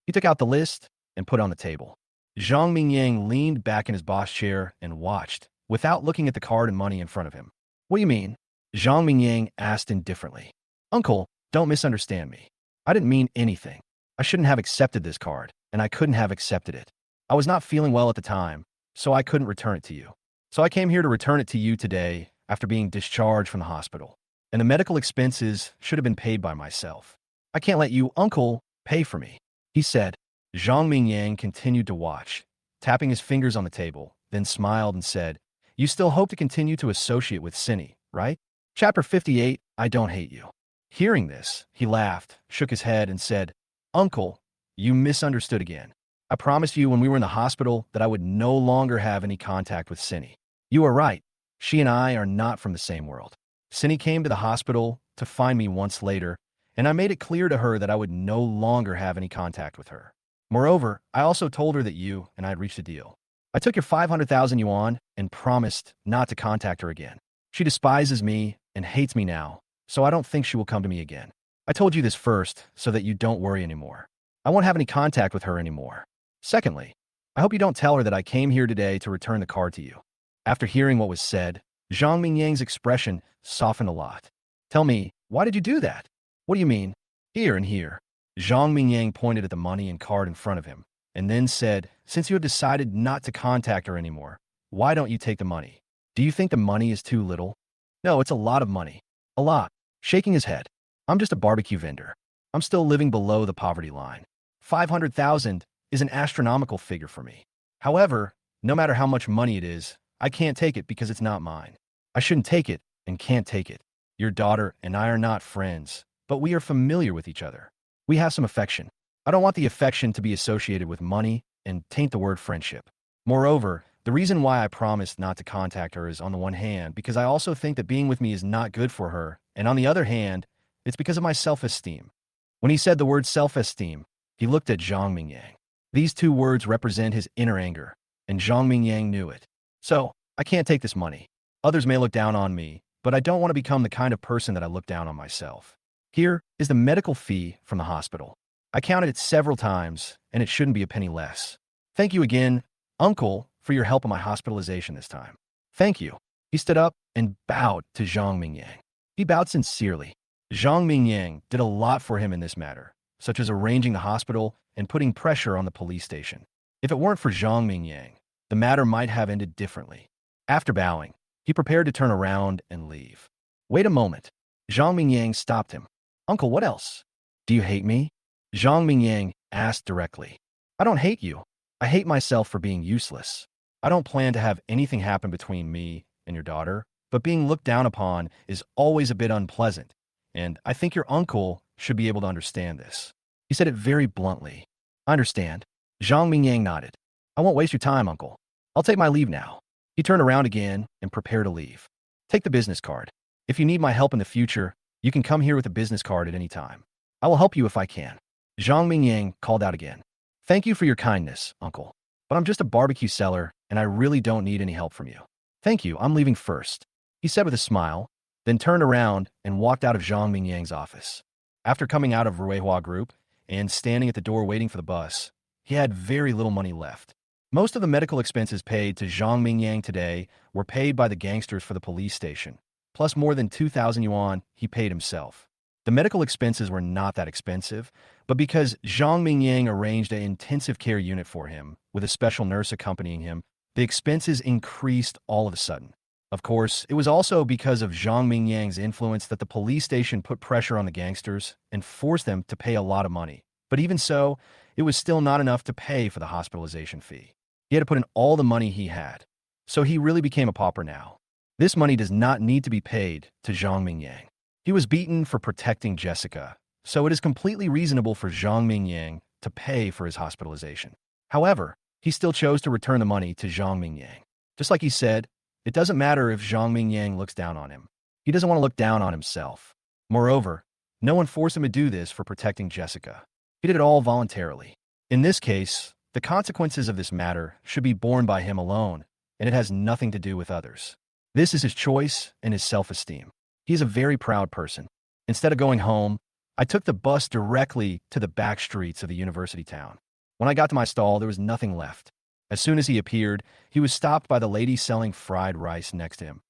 He took out the list and put it on the table. Zhang Mingyang leaned back in his boss chair and watched, without looking at the card and money in front of him. What do you mean? Zhang Mingyang asked indifferently. Uncle, don't misunderstand me. I didn't mean anything. I shouldn't have accepted this card, and I couldn't have accepted it. I was not feeling well at the time, so I couldn't return it to you. So I came here to return it to you today after being discharged from the hospital. And the medical expenses should have been paid by myself. I can't let you, Uncle, pay for me, he said. Zhang Mingyang continued to watch, tapping his fingers on the table, then smiled and said, You still hope to continue to associate with Cindy, right? Chapter 58, I Don't Hate You. Hearing this, he laughed, shook his head, and said, Uncle, you misunderstood again. I promised you when we were in the hospital that I would no longer have any contact with Cindy. You are right. She and I are not from the same world. Cindy came to the hospital to find me once later, and I made it clear to her that I would no longer have any contact with her. Moreover, I also told her that you and I had reached a deal. I took your 500,000 yuan and promised not to contact her again. She despises me and hates me now, so I don't think she will come to me again. I told you this first so that you don't worry anymore. I won't have any contact with her anymore. Secondly, I hope you don't tell her that I came here today to return the card to you. After hearing what was said, Zhang Mingyang's expression softened a lot. Tell me, why did you do that? What do you mean? Here and here. Zhang Mingyang pointed at the money and card in front of him, and then said, Since you have decided not to contact her anymore, why don't you take the money? Do you think the money is too little? No, it's a lot of money. A lot. Shaking his head. I'm just a barbecue vendor. I'm still living below the poverty line. 500,000 is an astronomical figure for me. However, no matter how much money it is, I can't take it because it's not mine. I shouldn't take it and can't take it. Your daughter and I are not friends, but we are familiar with each other. We have some affection. I don't want the affection to be associated with money and taint the word friendship. Moreover, the reason why I promised not to contact her is, on the one hand, because I also think that being with me is not good for her, and on the other hand, it's because of my self-esteem. When he said the word self-esteem, he looked at Zhang Mingyang. These two words represent his inner anger, and Zhang Mingyang knew it. So, I can't take this money. Others may look down on me, but I don't want to become the kind of person that I look down on myself. Here is the medical fee from the hospital. I counted it several times, and it shouldn't be a penny less. Thank you again, Uncle, for your help in my hospitalization this time. Thank you. He stood up and bowed to Zhang Mingyang. He bowed sincerely. Zhang Mingyang did a lot for him in this matter, such as arranging the hospital and putting pressure on the police station. If it weren't for Zhang Mingyang, the matter might have ended differently. After bowing, he prepared to turn around and leave. Wait a moment. Zhang Mingyang stopped him. Uncle, what else? Do you hate me? Zhang Mingyang asked directly. I don't hate you. I hate myself for being useless. I don't plan to have anything happen between me and your daughter, but being looked down upon is always a bit unpleasant, and I think your uncle should be able to understand this. He said it very bluntly. I understand. Zhang Mingyang nodded. I won't waste your time, Uncle. I'll take my leave now. He turned around again and prepared to leave. Take the business card. If you need my help in the future, you can come here with a business card at any time. I will help you if I can. Zhang Mingyang called out again. Thank you for your kindness, Uncle. But I'm just a barbecue seller, and I really don't need any help from you. Thank you, I'm leaving first, he said with a smile, then turned around and walked out of Zhang Mingyang's office. After coming out of Ruihua Group and standing at the door waiting for the bus, he had very little money left. Most of the medical expenses paid to Zhang Mingyang today were paid by the gangsters for the police station, plus more than 2,000 yuan he paid himself. The medical expenses were not that expensive, but because Zhang Mingyang arranged an intensive care unit for him, with a special nurse accompanying him, the expenses increased all of a sudden. Of course, it was also because of Zhang Mingyang's influence that the police station put pressure on the gangsters and forced them to pay a lot of money. But even so, it was still not enough to pay for the hospitalization fee. He had to put in all the money he had. So he really became a pauper now. This money does not need to be paid to Zhang Mingyang. He was beaten for protecting Jessica, so it is completely reasonable for Zhang Mingyang to pay for his hospitalization. However, he still chose to return the money to Zhang Mingyang. Just like he said, it doesn't matter if Zhang Mingyang looks down on him. He doesn't want to look down on himself. Moreover, no one forced him to do this for protecting Jessica. He did it all voluntarily. In this case, the consequences of this matter should be borne by him alone, and it has nothing to do with others. This is his choice and his self-esteem. He is a very proud person. Instead of going home, I took the bus directly to the back streets of the university town. When I got to my stall, there was nothing left. As soon as he appeared, he was stopped by the lady selling fried rice next to him.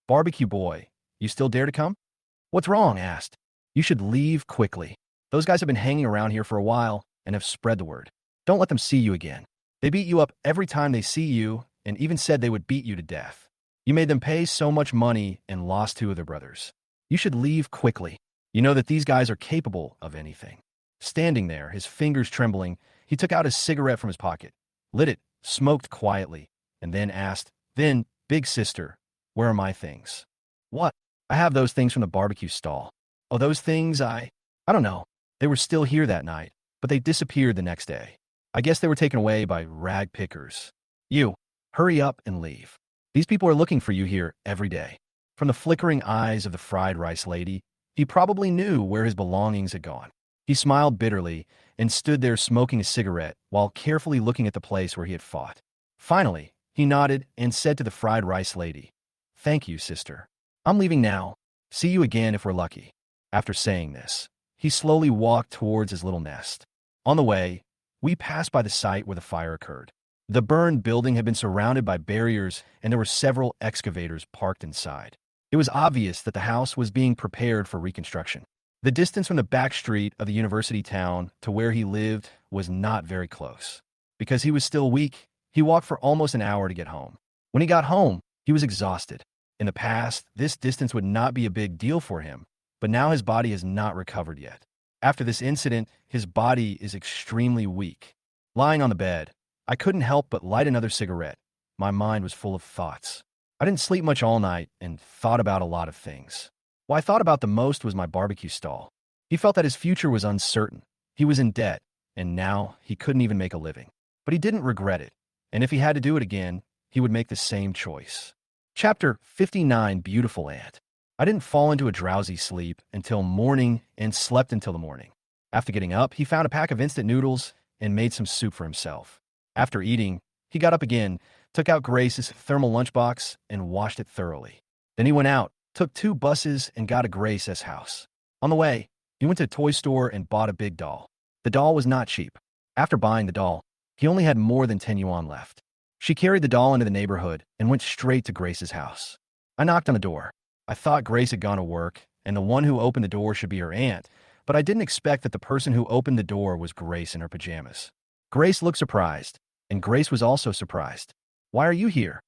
"Barbecue boy, you still dare to come?" "What's wrong?" asked. "You should leave quickly. Those guys have been hanging around here for a while and have spread the word. Don't let them see you again. They beat you up every time they see you and even said they would beat you to death. You made them pay so much money and lost 2 of their brothers. You should leave quickly. You know that these guys are capable of anything." Standing there, his fingers trembling, he took out a cigarette from his pocket, lit it, smoked quietly, and then asked, "Then, big sister, where are my things?" "What?" "I have those things from the barbecue stall." "Oh, those things, I don't know. They were still here that night, but they disappeared the next day. I guess they were taken away by rag pickers. You, hurry up and leave. These people are looking for you here every day." From the flickering eyes of the fried rice lady, he probably knew where his belongings had gone. He smiled bitterly and stood there smoking a cigarette while carefully looking at the place where he had fought. Finally, he nodded and said to the fried rice lady, "Thank you, sister. I'm leaving now. See you again if we're lucky." After saying this, he slowly walked towards his little nest. On the way, we passed by the site where the fire occurred. The burned building had been surrounded by barriers, and there were several excavators parked inside. It was obvious that the house was being prepared for reconstruction. The distance from the back street of the university town to where he lived was not very close. Because he was still weak, he walked for almost an hour to get home. When he got home, he was exhausted. In the past, this distance would not be a big deal for him, but now his body has not recovered yet. After this incident, his body is extremely weak. Lying on the bed, I couldn't help but light another cigarette. My mind was full of thoughts. I didn't sleep much all night and thought about a lot of things. What I thought about the most was my barbecue stall. He felt that his future was uncertain. He was in debt, and now he couldn't even make a living. But he didn't regret it, and if he had to do it again, he would make the same choice. Chapter 59, Beautiful Ant. I didn't fall into a drowsy sleep until morning and slept until the morning. After getting up, he found a pack of instant noodles and made some soup for himself. After eating, he got up again, took out Grace's thermal lunchbox, and washed it thoroughly. Then he went out, took 2 buses, and got to Grace's house. On the way, he went to a toy store and bought a big doll. The doll was not cheap. After buying the doll, he only had more than 10 yuan left. She carried the doll into the neighborhood and went straight to Grace's house. I knocked on the door. I thought Grace had gone to work, and the one who opened the door should be her aunt, but I didn't expect that the person who opened the door was Grace in her pajamas. Grace looked surprised, and Grace was also surprised. "Why are you here?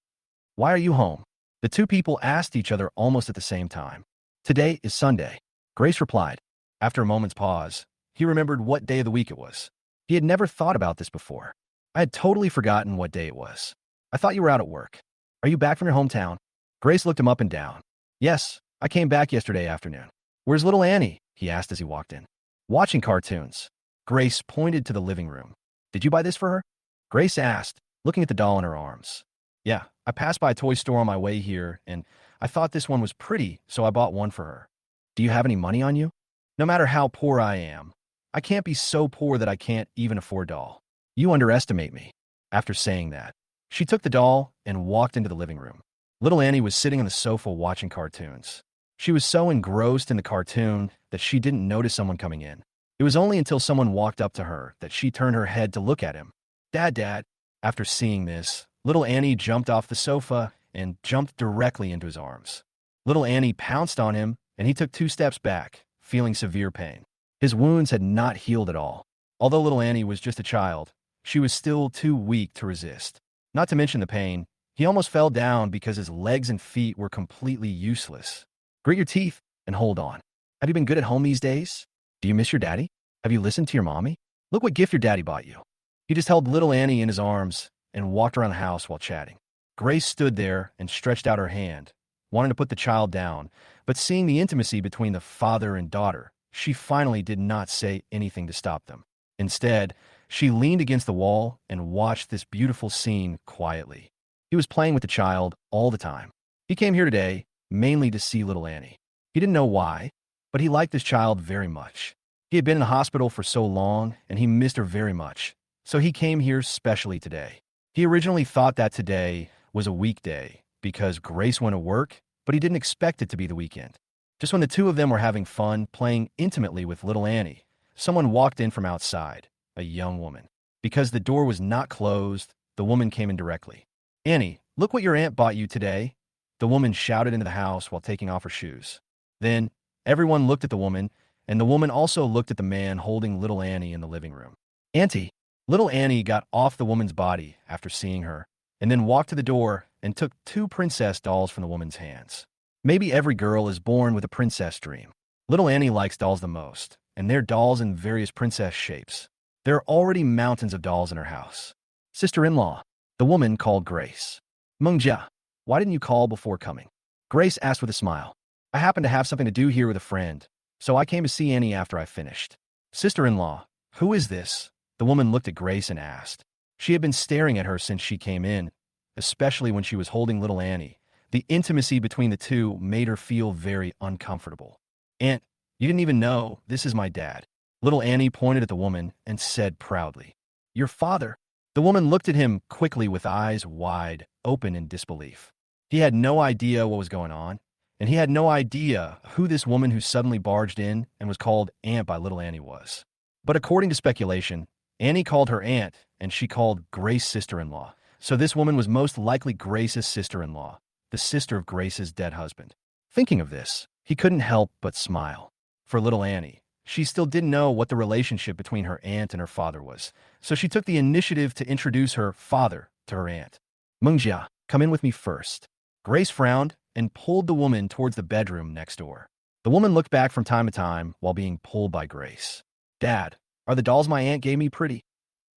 Why are you home?" The 2 people asked each other almost at the same time. "Today is Sunday," Grace replied. After a moment's pause, he remembered what day of the week it was. He had never thought about this before. I had totally forgotten what day it was. "I thought you were out at work. Are you back from your hometown?" Grace looked him up and down. "Yes, I came back yesterday afternoon." "Where's little Annie?" he asked as he walked in. "Watching cartoons." Grace pointed to the living room. "Did you buy this for her?" Grace asked, looking at the doll in her arms. "Yeah, I passed by a toy store on my way here, and I thought this one was pretty, so I bought one for her." "Do you have any money on you?" "No matter how poor I am, I can't be so poor that I can't even afford a doll. You underestimate me." After saying that, she took the doll and walked into the living room. Little Annie was sitting on the sofa watching cartoons. She was so engrossed in the cartoon that she didn't notice someone coming in. It was only until someone walked up to her that she turned her head to look at him. Dad. After seeing this, little Annie jumped off the sofa and jumped directly into his arms. Little Annie pounced on him, and he took 2 steps back, feeling severe pain. His wounds had not healed at all. Although little Annie was just a child, she was still too weak to resist. Not to mention the pain, he almost fell down because his legs and feet were completely useless. "Grit your teeth and hold on. Have you been good at home these days? Do you miss your daddy? Have you listened to your mommy?" Look what gift your daddy bought you. He just held little Annie in his arms and walked around the house while chatting. Grace stood there and stretched out her hand, wanting to put the child down, but seeing the intimacy between the father and daughter, she finally did not say anything to stop them. Instead, she leaned against the wall and watched this beautiful scene quietly. He was playing with the child all the time. He came here today mainly to see little Annie. He didn't know why, but he liked this child very much. He had been in the hospital for so long, and he missed her very much, so he came here specially today. He originally thought that today was a weekday because Grace went to work, but he didn't expect it to be the weekend. Just when the two of them were having fun playing intimately with little Annie, someone walked in from outside, a young woman. Because the door was not closed, the woman came in directly. "Annie, look what your aunt bought you today," the woman shouted into the house while taking off her shoes. Then, everyone looked at the woman, and the woman also looked at the man holding little Annie in the living room. "Auntie." Little Annie got off the woman's body after seeing her, and then walked to the door and took two princess dolls from the woman's hands. Maybe every girl is born with a princess dream. Little Annie likes dolls the most, and they're dolls in various princess shapes. There are already mountains of dolls in her house. "Sister-in-law," the woman called Grace. "Mungjia, why didn't you call before coming?" Grace asked with a smile. "I happen to have something to do here with a friend, so I came to see Annie after I finished." "Sister-in-law, who is this?" The woman looked at Grace and asked. She had been staring at her since she came in, especially when she was holding little Annie. The intimacy between the two made her feel very uncomfortable. "Aunt, you didn't even know this is my dad." Little Annie pointed at the woman and said proudly, "Your father." The woman looked at him quickly with eyes wide open in disbelief. He had no idea what was going on, and he had no idea who this woman who suddenly barged in and was called aunt by little Annie was. But according to speculation, Annie called her aunt, and she called Grace sister-in-law. So this woman was most likely Grace's sister-in-law, the sister of Grace's dead husband. Thinking of this, he couldn't help but smile. For little Annie, she still didn't know what the relationship between her aunt and her father was, so she took the initiative to introduce her father to her aunt. "Mungjia, come in with me first." Grace frowned and pulled the woman towards the bedroom next door. The woman looked back from time to time while being pulled by Grace. "Dad, are the dolls my aunt gave me pretty?"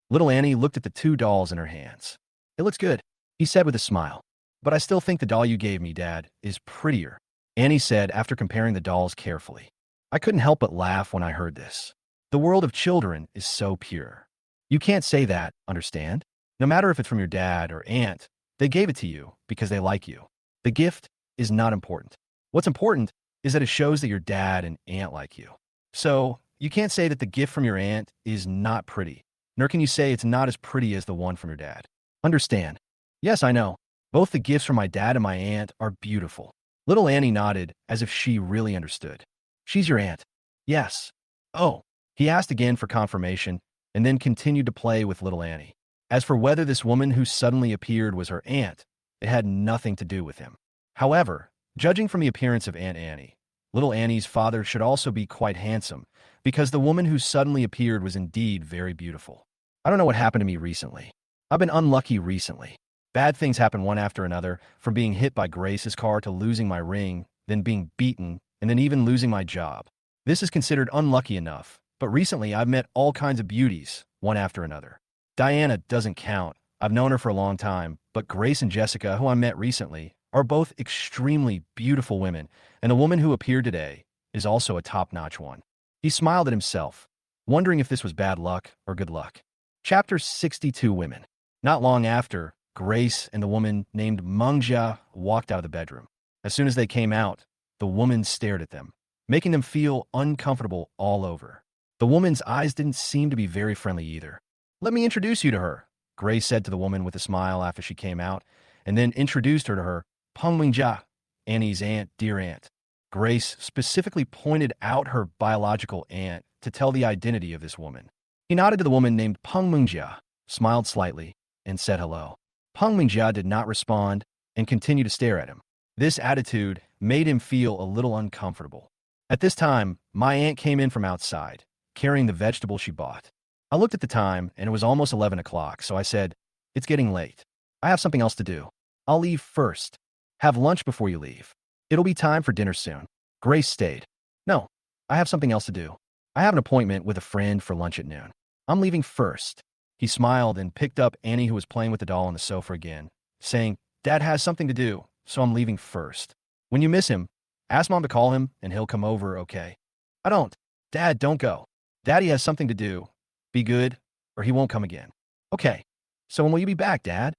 Little Annie looked at the two dolls in her hands. "It looks good," he said with a smile. "But I still think the doll you gave me, Dad, is prettier," Annie said after comparing the dolls carefully. I couldn't help but laugh when I heard this. The world of children is so pure. You can't say that, understand? No matter if it's from your dad or aunt, they gave it to you because they like you. The gift is not important. What's important is that it shows that your dad and aunt like you. So, you can't say that the gift from your aunt is not pretty, nor can you say it's not as pretty as the one from your dad. Understand? Yes, I know. Both the gifts from my dad and my aunt are beautiful. Little Annie nodded as if she really understood. "She's your aunt?" "Yes." "Oh." He asked again for confirmation, and then continued to play with little Annie. As for whether this woman who suddenly appeared was her aunt, it had nothing to do with him. However, judging from the appearance of Aunt Annie, little Annie's father should also be quite handsome, because the woman who suddenly appeared was indeed very beautiful. I don't know what happened to me recently. I've been unlucky recently. Bad things happen one after another, from being hit by Grace's car to losing my ring, then being beaten, and then even losing my job. This is considered unlucky enough, but recently I've met all kinds of beauties, one after another. Diana doesn't count. I've known her for a long time, but Grace and Jessica, who I met recently, are both extremely beautiful women, and the woman who appeared today is also a top-notch one. He smiled at himself, wondering if this was bad luck or good luck. Chapter 62 Women. Not long after, Grace and the woman named Mungjia walked out of the bedroom. As soon as they came out, the woman stared at them, making them feel uncomfortable all over. The woman's eyes didn't seem to be very friendly either. "Let me introduce you to her," Grace said to the woman with a smile after she came out, and then introduced her to her, Peng Mungjia, Annie's aunt, dear aunt. Grace specifically pointed out her biological aunt to tell the identity of this woman. He nodded to the woman named Peng Mungjia, smiled slightly, and said hello. Peng Mungjia did not respond and continued to stare at him. This attitude made him feel a little uncomfortable. At this time, my aunt came in from outside, carrying the vegetables she bought. I looked at the time, and it was almost 11 o'clock, so I said, "It's getting late. I have something else to do. I'll leave first. Have lunch before you leave. It'll be time for dinner soon." Grace stayed. "No, I have something else to do. I have an appointment with a friend for lunch at noon." I'm leaving first. He smiled and picked up Annie, who was playing with the doll on the sofa again, saying, Dad has something to do, so I'm leaving first. When you miss him, ask Mom to call him and he'll come over, okay? I don't. Dad, don't go. Daddy has something to do. Be good, or he won't come again. Okay. So when will you be back, Dad?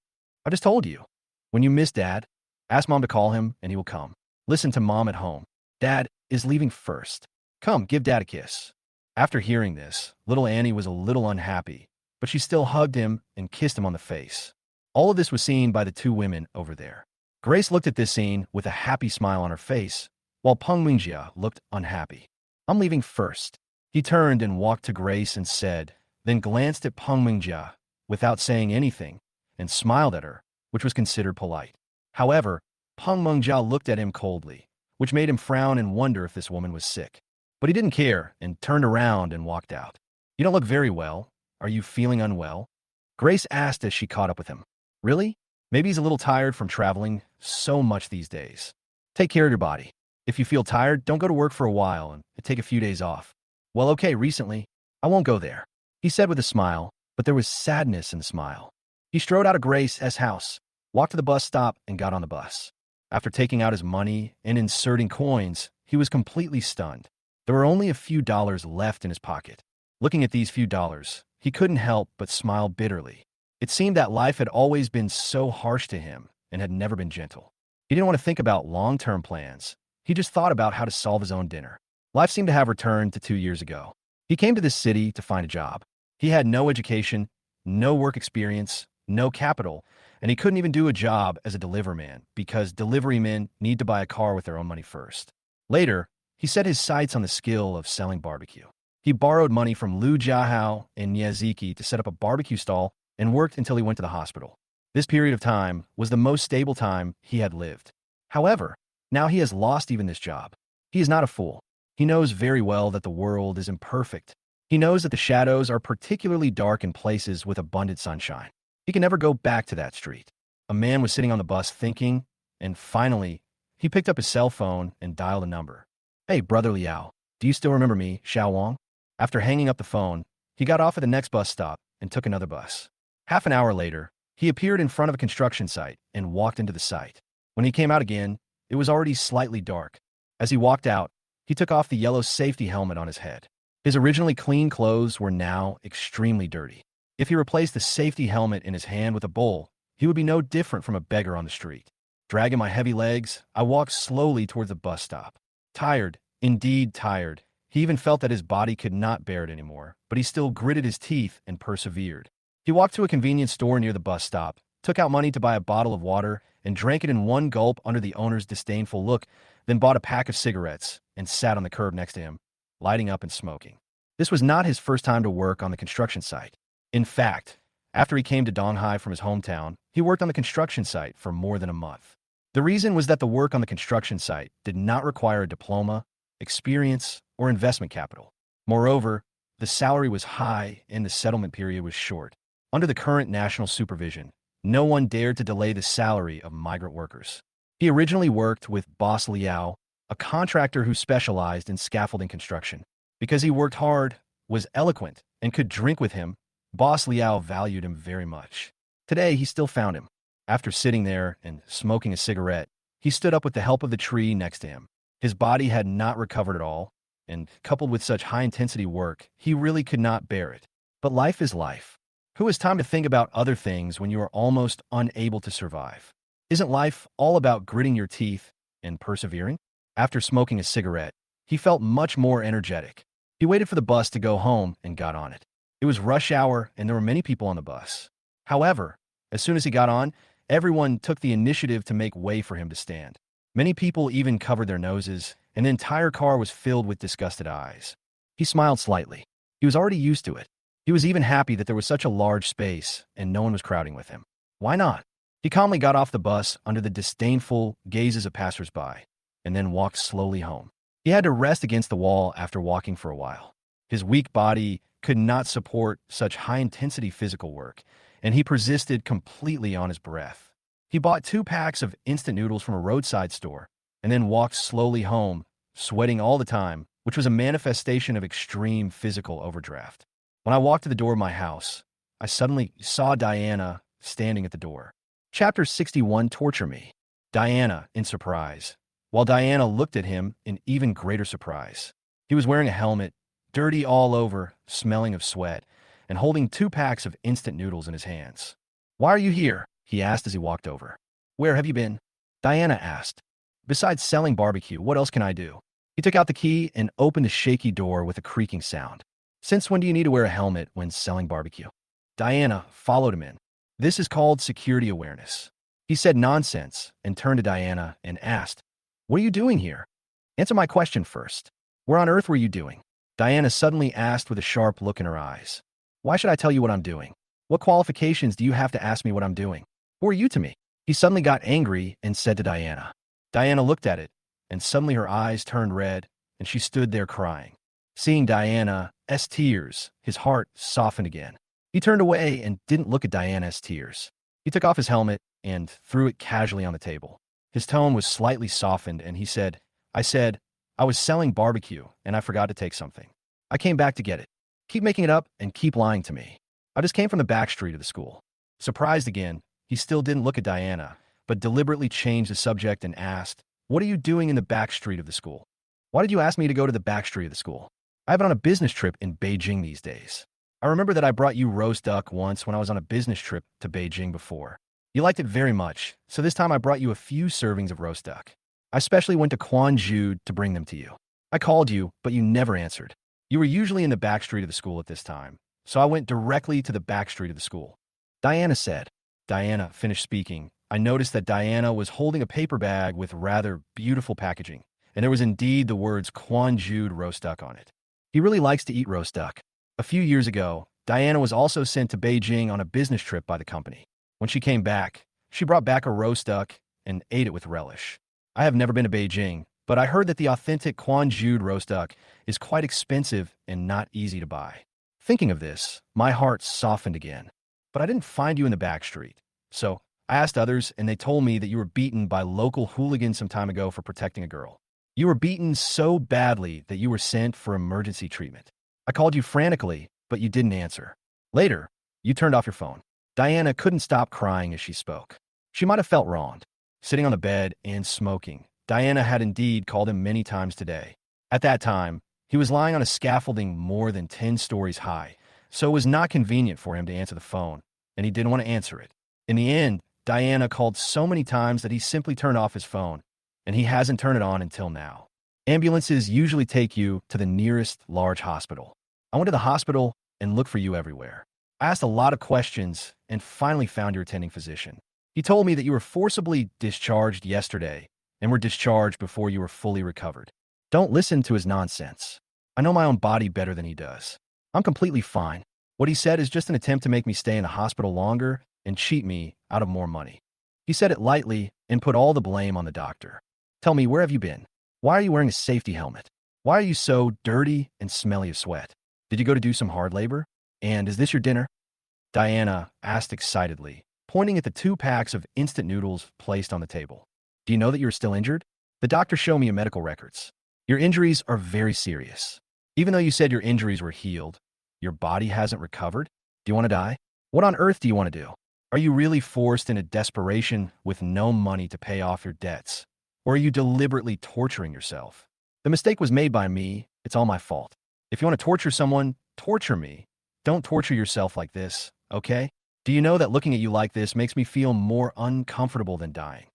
I just told you. When you miss Dad, ask Mom to call him and he will come. Listen to Mom at home. Dad is leaving first. Come, give Dad a kiss. After hearing this, little Annie was a little unhappy, but she still hugged him and kissed him on the face. All of this was seen by the two women over there. Grace looked at this scene with a happy smile on her face, while Peng Mingjia looked unhappy. I'm leaving first. He turned and walked to Grace and said, then glanced at Peng Mingjia without saying anything and smiled at her, which was considered polite. However, Peng Mingjia looked at him coldly, which made him frown and wonder if this woman was sick. But he didn't care and turned around and walked out. You don't look very well. Are you feeling unwell? Grace asked as she caught up with him. Really? Maybe he's a little tired from traveling so much these days. Take care of your body. If you feel tired, don't go to work for a while and take a few days off. Well, okay, recently, I won't go there, he said with a smile, but there was sadness in the smile. He strode out of Grace's house, walked to the bus stop, and got on the bus. After taking out his money and inserting coins, he was completely stunned. There were only a few dollars left in his pocket. Looking at these few dollars, he couldn't help but smile bitterly. It seemed that life had always been so harsh to him and had never been gentle. He didn't want to think about long-term plans. He just thought about how to solve his own dinner. Life seemed to have returned to 2 years ago. He came to this city to find a job. He had no education, no work experience, no capital, and he couldn't even do a job as a delivery man because delivery men need to buy a car with their own money first. Later, he set his sights on the skill of selling barbecue. He borrowed money from Liu Jiahao and Niaziki to set up a barbecue stall and worked until he went to the hospital. This period of time was the most stable time he had lived. However, now he has lost even this job. He is not a fool. He knows very well that the world is imperfect. He knows that the shadows are particularly dark in places with abundant sunshine. He can never go back to that street. A man was sitting on the bus thinking, and finally, he picked up his cell phone and dialed a number. Hey, Brother Liao, do you still remember me, Xiao Wang? After hanging up the phone, he got off at the next bus stop and took another bus. Half an hour later, he appeared in front of a construction site and walked into the site. When he came out again, it was already slightly dark. As he walked out, he took off the yellow safety helmet on his head. His originally clean clothes were now extremely dirty. If he replaced the safety helmet in his hand with a bowl, he would be no different from a beggar on the street. Dragging my heavy legs, I walked slowly towards the bus stop. Tired, indeed tired. He even felt that his body could not bear it anymore, but he still gritted his teeth and persevered. He walked to a convenience store near the bus stop, took out money to buy a bottle of water, and drank it in one gulp under the owner's disdainful look, then bought a pack of cigarettes and sat on the curb next to him, lighting up and smoking. This was not his first time to work on the construction site. In fact, after he came to Donghai from his hometown, he worked on the construction site for more than a month. The reason was that the work on the construction site did not require a diploma, experience, or investment capital. Moreover, the salary was high and the settlement period was short. Under the current national supervision, no one dared to delay the salary of migrant workers. He originally worked with Boss Liao, a contractor who specialized in scaffolding construction. Because he worked hard, was eloquent, and could drink with him, Boss Liao valued him very much. Today, he still found him. After sitting there and smoking a cigarette, he stood up with the help of the tree next to him. His body had not recovered at all, and coupled with such high-intensity work, he really could not bear it. But life is life. Who has time to think about other things when you are almost unable to survive? Isn't life all about gritting your teeth and persevering? After smoking a cigarette, he felt much more energetic. He waited for the bus to go home and got on it. It was rush hour and there were many people on the bus. However, as soon as he got on, everyone took the initiative to make way for him to stand. Many people even covered their noses, and the entire car was filled with disgusted eyes. He smiled slightly. He was already used to it. He was even happy that there was such a large space and no one was crowding with him. Why not? He calmly got off the bus under the disdainful gazes of passers-by, and then walked slowly home. He had to rest against the wall after walking for a while. His weak body could not support such high-intensity physical work, and he persisted completely on his breath. He bought 2 packs of instant noodles from a roadside store, and then walked slowly home, sweating all the time, which was a manifestation of extreme physical overdraft. When I walked to the door of my house, I suddenly saw Diana standing at the door. Chapter 61, Torture Me. Diana, in surprise, while Diana looked at him in even greater surprise. He was wearing a helmet, dirty all over, smelling of sweat, and holding 2 packs of instant noodles in his hands. "Why are you here?" he asked as he walked over. "Where have you been?" Diana asked. "Besides selling barbecue, what else can I do?" He took out the key and opened the shaky door with a creaking sound. "Since when do you need to wear a helmet when selling barbecue?" Diana followed him in. "This is called security awareness." He said nonsense and turned to Diana and asked, "What are you doing here? Answer my question first. Where on earth were you doing?" Diana suddenly asked with a sharp look in her eyes. "Why should I tell you what I'm doing? What qualifications do you have to ask me what I'm doing? Who are you to me?" He suddenly got angry and said to Diana. Diana looked at it, and suddenly her eyes turned red, and she stood there crying. Seeing Diana's tears, his heart softened again. He turned away and didn't look at Diana's tears. He took off his helmet and threw it casually on the table. His tone was slightly softened, and he said, I was selling barbecue, and I forgot to take something. I came back to get it. Keep making it up and keep lying to me. I just came from the back street of the school." Surprised again, he still didn't look at Diana, but deliberately changed the subject and asked, "What are you doing in the back street of the school? Why did you ask me to go to the back street of the school? I've been on a business trip in Beijing these days. I remember that I brought you roast duck once when I was on a business trip to Beijing before. You liked it very much, so this time I brought you a few servings of roast duck. I especially went to Quanzhou to bring them to you. I called you, but you never answered. You were usually in the back street of the school at this time, so I went directly to the back street of the school." Diana said. Diana finished speaking. I noticed that Diana was holding a paper bag with rather beautiful packaging, and there was indeed the words Quanzhou roast duck on it. He really likes to eat roast duck. A few years ago, Diana was also sent to Beijing on a business trip by the company. When she came back, she brought back a roast duck and ate it with relish. I have never been to Beijing, but I heard that the authentic Quanzhou roast duck is quite expensive and not easy to buy. Thinking of this, my heart softened again. But I didn't find you in the back street. So I asked others, and they told me that you were beaten by local hooligans some time ago for protecting a girl. You were beaten so badly that you were sent for emergency treatment. I called you frantically, but you didn't answer. Later, you turned off your phone. Diana couldn't stop crying as she spoke. She might have felt wronged. Sitting on the bed and smoking, Diana had indeed called him many times today. At that time, he was lying on a scaffolding more than 10 stories high, so it was not convenient for him to answer the phone, and he didn't want to answer it. In the end, Diana called so many times that he simply turned off his phone, and he hasn't turned it on until now. Ambulances usually take you to the nearest large hospital. I went to the hospital and looked for you everywhere. I asked a lot of questions and finally found your attending physician. He told me that you were forcibly discharged yesterday and were discharged before you were fully recovered. Don't listen to his nonsense. I know my own body better than he does. I'm completely fine. What he said is just an attempt to make me stay in the hospital longer and cheat me out of more money. He said it lightly and put all the blame on the doctor. Tell me, where have you been? Why are you wearing a safety helmet? Why are you so dirty and smelly of sweat? Did you go to do some hard labor? And is this your dinner? Diana asked excitedly, pointing at the 2 packs of instant noodles placed on the table. Do you know that you're still injured? The doctor showed me your medical records. Your injuries are very serious. Even though you said your injuries were healed, your body hasn't recovered? Do you want to die? What on earth do you want to do? Are you really forced into desperation with no money to pay off your debts? Or are you deliberately torturing yourself? The mistake was made by me. It's all my fault. If you want to torture someone, torture me. Don't torture yourself like this, okay? Do you know that looking at you like this makes me feel more uncomfortable than dying?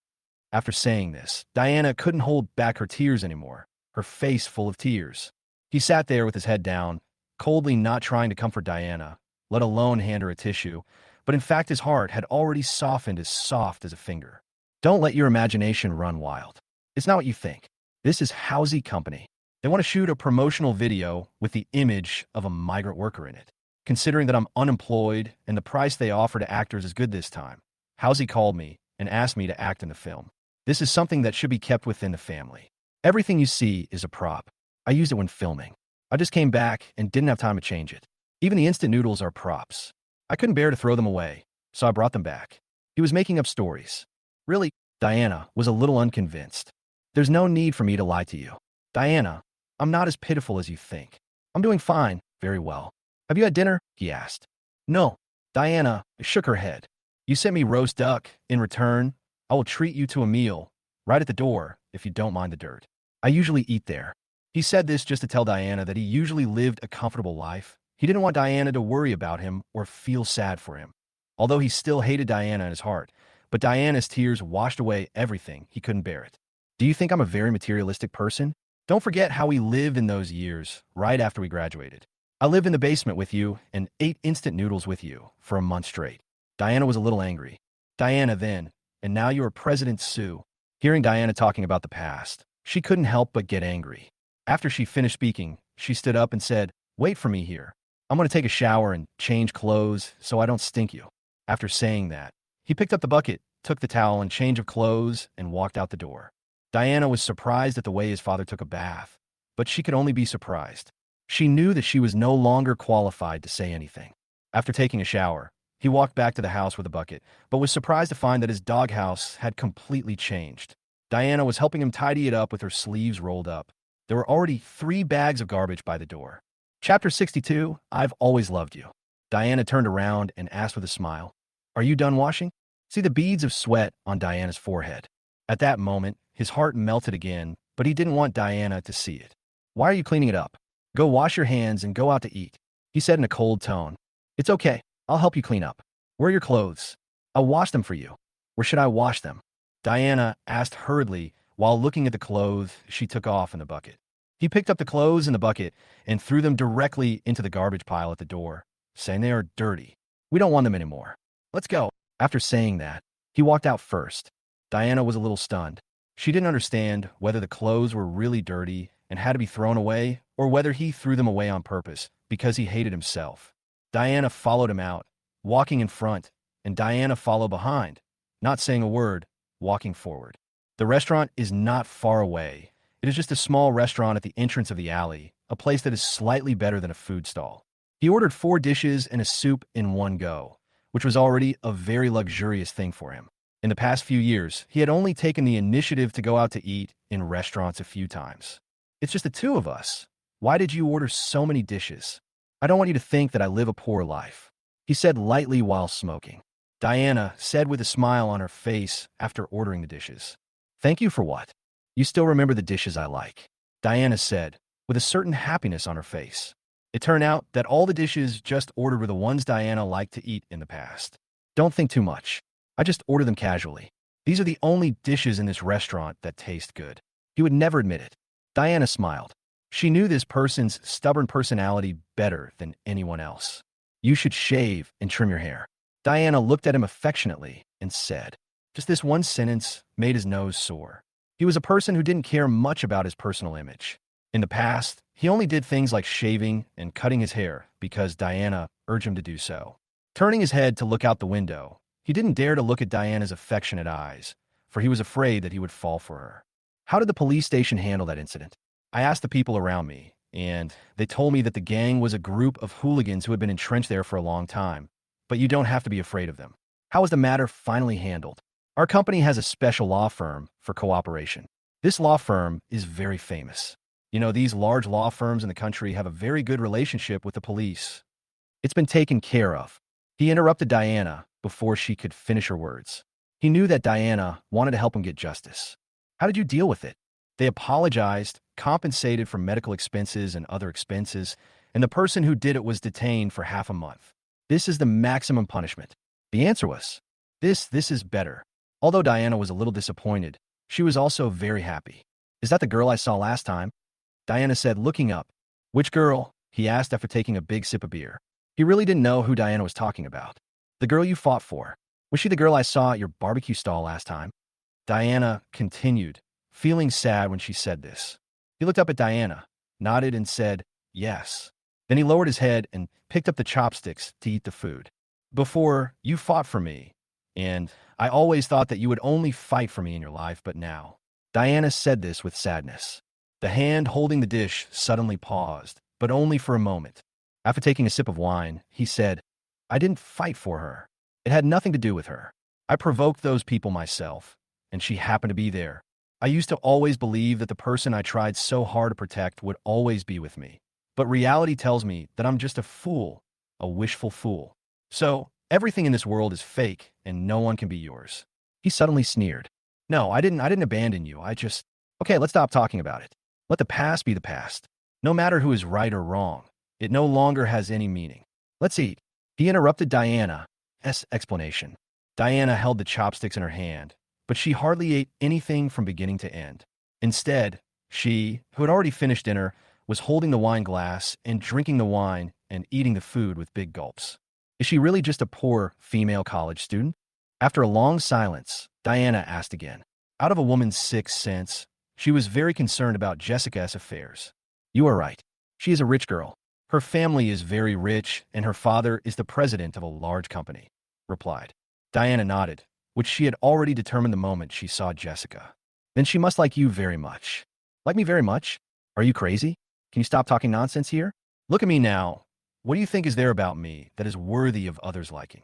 After saying this, Diana couldn't hold back her tears anymore, her face full of tears. He sat there with his head down, coldly not trying to comfort Diana, let alone hand her a tissue, but in fact his heart had already softened as soft as a finger. Don't let your imagination run wild. It's not what you think. This is Housey Company. They want to shoot a promotional video with the image of a migrant worker in it. Considering that I'm unemployed and the price they offer to actors is good this time, Housey called me and asked me to act in the film. This is something that should be kept within the family. Everything you see is a prop. I used it when filming. I just came back and didn't have time to change it. Even the instant noodles are props. I couldn't bear to throw them away, so I brought them back. He was making up stories. Really, Diana was a little unconvinced. There's no need for me to lie to you. Diana, I'm not as pitiful as you think. I'm doing fine, very well. Have you had dinner? He asked. No. Diana shook her head. You sent me roast duck. In return, I will treat you to a meal, right at the door, if you don't mind the dirt. I usually eat there. He said this just to tell Diana that he usually lived a comfortable life. He didn't want Diana to worry about him or feel sad for him. Although he still hated Diana in his heart, but Diana's tears washed away everything. He couldn't bear it. Do you think I'm a very materialistic person? Don't forget how we lived in those years, right after we graduated. I lived in the basement with you and ate instant noodles with you for a month straight. Diana was a little angry. Diana then, and now you are President Sue. Hearing Diana talking about the past, she couldn't help but get angry. After she finished speaking, she stood up and said, "Wait for me here. I'm going to take a shower and change clothes so I don't stink you." After saying that, he picked up the bucket, took the towel and change of clothes, and walked out the door. Diana was surprised at the way his father took a bath, but she could only be surprised. She knew that she was no longer qualified to say anything. After taking a shower, he walked back to the house with a bucket, but was surprised to find that his doghouse had completely changed. Diana was helping him tidy it up with her sleeves rolled up. There were already 3 bags of garbage by the door. Chapter 62, I've Always Loved You. Diana turned around and asked with a smile, "Are you done washing?" See the beads of sweat on Diana's forehead. At that moment, his heart melted again, but he didn't want Diana to see it. "Why are you cleaning it up? Go wash your hands and go out to eat," he said in a cold tone. "It's okay. I'll help you clean up. Where are your clothes? I'll wash them for you. Where should I wash them?" Diana asked hurriedly while looking at the clothes she took off in the bucket. He picked up the clothes in the bucket and threw them directly into the garbage pile at the door, saying they are dirty. "We don't want them anymore. Let's go." After saying that, he walked out first. Diana was a little stunned. She didn't understand whether the clothes were really dirty and had to be thrown away, or whether he threw them away on purpose because he hated himself. Diana followed him out, walking in front, and Diana followed behind, not saying a word, walking forward. The restaurant is not far away. It is just a small restaurant at the entrance of the alley, a place that is slightly better than a food stall. He ordered 4 dishes and a soup in one go, which was already a very luxurious thing for him. In the past few years, he had only taken the initiative to go out to eat in restaurants a few times. "It's just the 2 of us. Why did you order so many dishes? I don't want you to think that I live a poor life," he said lightly while smoking. Diana said with a smile on her face after ordering the dishes. "Thank you for what? You still remember the dishes I like," Diana said, with a certain happiness on her face. It turned out that all the dishes just ordered were the ones Diana liked to eat in the past. "Don't think too much. I just order them casually. These are the only dishes in this restaurant that taste good." He would never admit it. Diana smiled. She knew this person's stubborn personality better than anyone else. "You should shave and trim your hair." Diana looked at him affectionately and said. Just this one sentence made his nose sore. He was a person who didn't care much about his personal image. In the past, he only did things like shaving and cutting his hair because Diana urged him to do so. Turning his head to look out the window, he didn't dare to look at Diana's affectionate eyes, for he was afraid that he would fall for her. "How did the police station handle that incident?" I asked the people around me, and they told me that the gang was a group of hooligans who had been entrenched there for a long time, but you don't have to be afraid of them. "How was the matter finally handled?" "Our company has a special law firm for cooperation. This law firm is very famous. You know, these large law firms in the country have a very good relationship with the police. It's been taken care of." He interrupted Diana before she could finish her words. He knew that Diana wanted to help him get justice. "How did you deal with it?" "They apologized, compensated for medical expenses and other expenses, and the person who did it was detained for half a month. This is the maximum punishment." The answer was, This is better." Although Diana was a little disappointed, she was also very happy. "Is that the girl I saw last time?" Diana said, looking up. "Which girl?" he asked after taking a big sip of beer. He really didn't know who Diana was talking about. "The girl you fought for. Was she the girl I saw at your barbecue stall last time?" Diana continued, feeling sad when she said this. He looked up at Diana, nodded and said, "Yes." Then he lowered his head and picked up the chopsticks to eat the food. "Before, you fought for me, and I always thought that you would only fight for me in your life, but now." Diana said this with sadness. The hand holding the dish suddenly paused, but only for a moment. After taking a sip of wine, he said, "I didn't fight for her. It had nothing to do with her. I provoked those people myself, and she happened to be there. I used to always believe that the person I tried so hard to protect would always be with me. But reality tells me that I'm just a fool, a wishful fool. So, everything in this world is fake and no one can be yours. He suddenly sneered. No, I didn't abandon you. Okay, let's stop talking about it. Let the past be the past. No matter who is right or wrong, it no longer has any meaning. Let's eat. He interrupted Diana's explanation. Diana held the chopsticks in her hand, but she hardly ate anything from beginning to end. Instead, she, who had already finished dinner, was holding the wine glass and drinking the wine and eating the food with big gulps. Is she really just a poor female college student? After a long silence, Diana asked again. Out of a woman's sixth sense, she was very concerned about Jessica's affairs. You are right. She is a rich girl. Her family is very rich, and her father is the president of a large company, replied. Diana nodded, which she had already determined the moment she saw Jessica. Then she must like you very much. Like me very much? Are you crazy? Can you stop talking nonsense here? Look at me now. What do you think is there about me that is worthy of others' liking?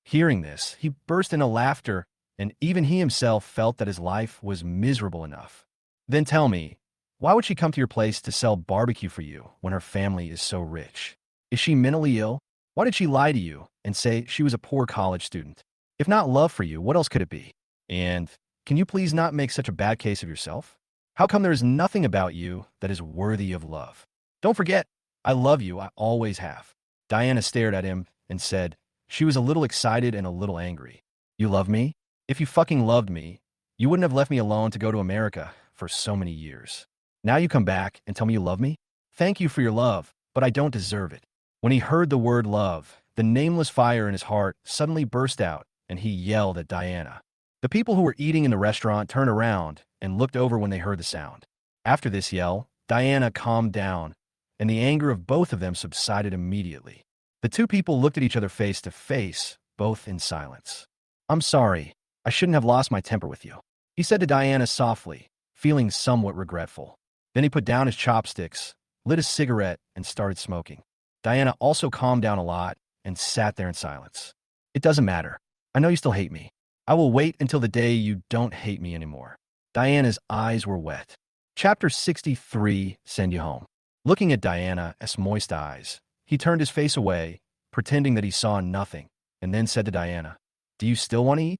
Hearing this, he burst into laughter, and even he himself felt that his life was miserable enough. Then tell me, why would she come to your place to sell barbecue for you when her family is so rich? Is she mentally ill? Why did she lie to you and say she was a poor college student? If not love for you, what else could it be? And can you please not make such a bad case of yourself? How come there is nothing about you that is worthy of love? Don't forget, I love you, I always have. Diana stared at him and said, she was a little excited and a little angry. You love me? If you fucking loved me, you wouldn't have left me alone to go to America for so many years. Now you come back and tell me you love me? Thank you for your love, but I don't deserve it. When he heard the word love, the nameless fire in his heart suddenly burst out, and he yelled at Diana. The people who were eating in the restaurant turned around and looked over when they heard the sound. After this yell, Diana calmed down, and the anger of both of them subsided immediately. The two people looked at each other face to face, both in silence. I'm sorry. I shouldn't have lost my temper with you, he said to Diana softly, feeling somewhat regretful. Then he put down his chopsticks, lit a cigarette, and started smoking. Diana also calmed down a lot and sat there in silence. It doesn't matter. I know you still hate me. I will wait until the day you don't hate me anymore. Diana's eyes were wet. Chapter 63, Send You Home. Looking at Diana's moist eyes, he turned his face away, pretending that he saw nothing, and then said to Diana, Do you still want to eat?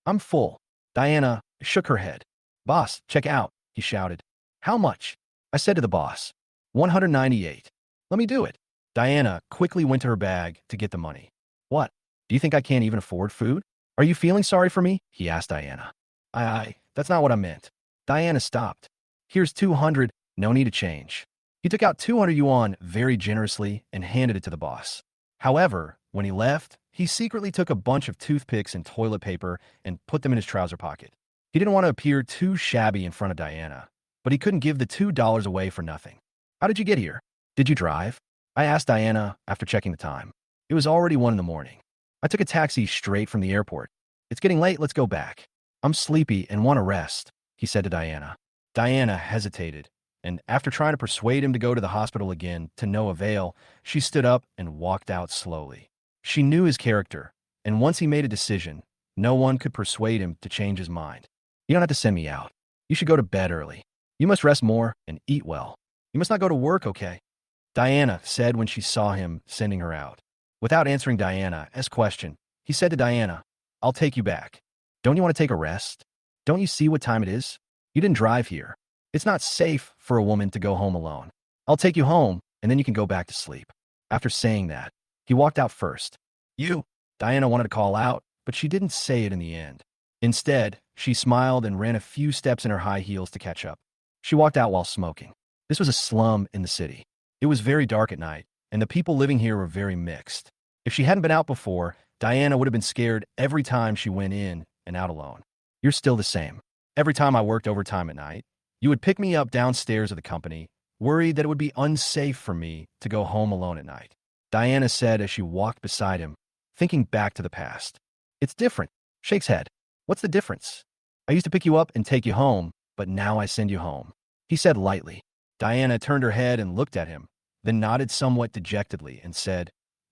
I'm full. Diana shook her head. Boss, check out, he shouted. How much? I said to the boss. 198. Let me do it. Diana quickly went to her bag to get the money. What? Do you think I can't even afford food? Are you feeling sorry for me? He asked Diana. That's not what I meant. Diana stopped. Here's 200, no need to change. He took out 200 yuan very generously and handed it to the boss. However, when he left, he secretly took a bunch of toothpicks and toilet paper and put them in his trouser pocket. He didn't want to appear too shabby in front of Diana, but he couldn't give the $2 away for nothing. How did you get here? Did you drive? I asked Diana after checking the time. It was already 1 in the morning. I took a taxi straight from the airport. It's getting late, let's go back. I'm sleepy and want to rest, he said to Diana. Diana hesitated, and after trying to persuade him to go to the hospital again to no avail, she stood up and walked out slowly. She knew his character, and once he made a decision, no one could persuade him to change his mind. You don't have to send me out. You should go to bed early. You must rest more and eat well. You must not go to work, okay? Diana said when she saw him sending her out. Without answering Diana's question, he said to Diana, I'll take you back. Don't you want to take a rest? Don't you see what time it is? You didn't drive here. It's not safe for a woman to go home alone. I'll take you home, and then you can go back to sleep. After saying that, he walked out first. You! Diana wanted to call out, but she didn't say it in the end. Instead, she smiled and ran a few steps in her high heels to catch up. She walked out while smoking. This was a slum in the city. It was very dark at night, and the people living here were very mixed. If she hadn't been out before, Diana would have been scared every time she went in and out alone. You're still the same. Every time I worked overtime at night, you would pick me up downstairs of the company, worried that it would be unsafe for me to go home alone at night. Diana said as she walked beside him, thinking back to the past. It's different. Shakes head. What's the difference? I used to pick you up and take you home, but now I send you home. He said lightly. Diana turned her head and looked at him, then nodded somewhat dejectedly and said,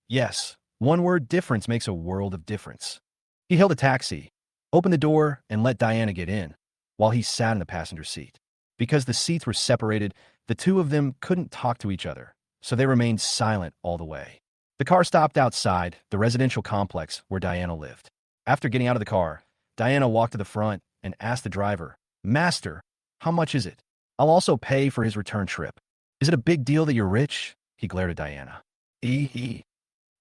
Yes, one word difference makes a world of difference. He hailed a taxi, opened the door, and let Diana get in, while he sat in the passenger seat. Because the seats were separated, the two of them couldn't talk to each other, so they remained silent all the way. The car stopped outside the residential complex where Diana lived. After getting out of the car, Diana walked to the front and asked the driver, "Master, how much is it? I'll also pay for his return trip." "Is it a big deal that you're rich?" He glared at Diana. "Ee.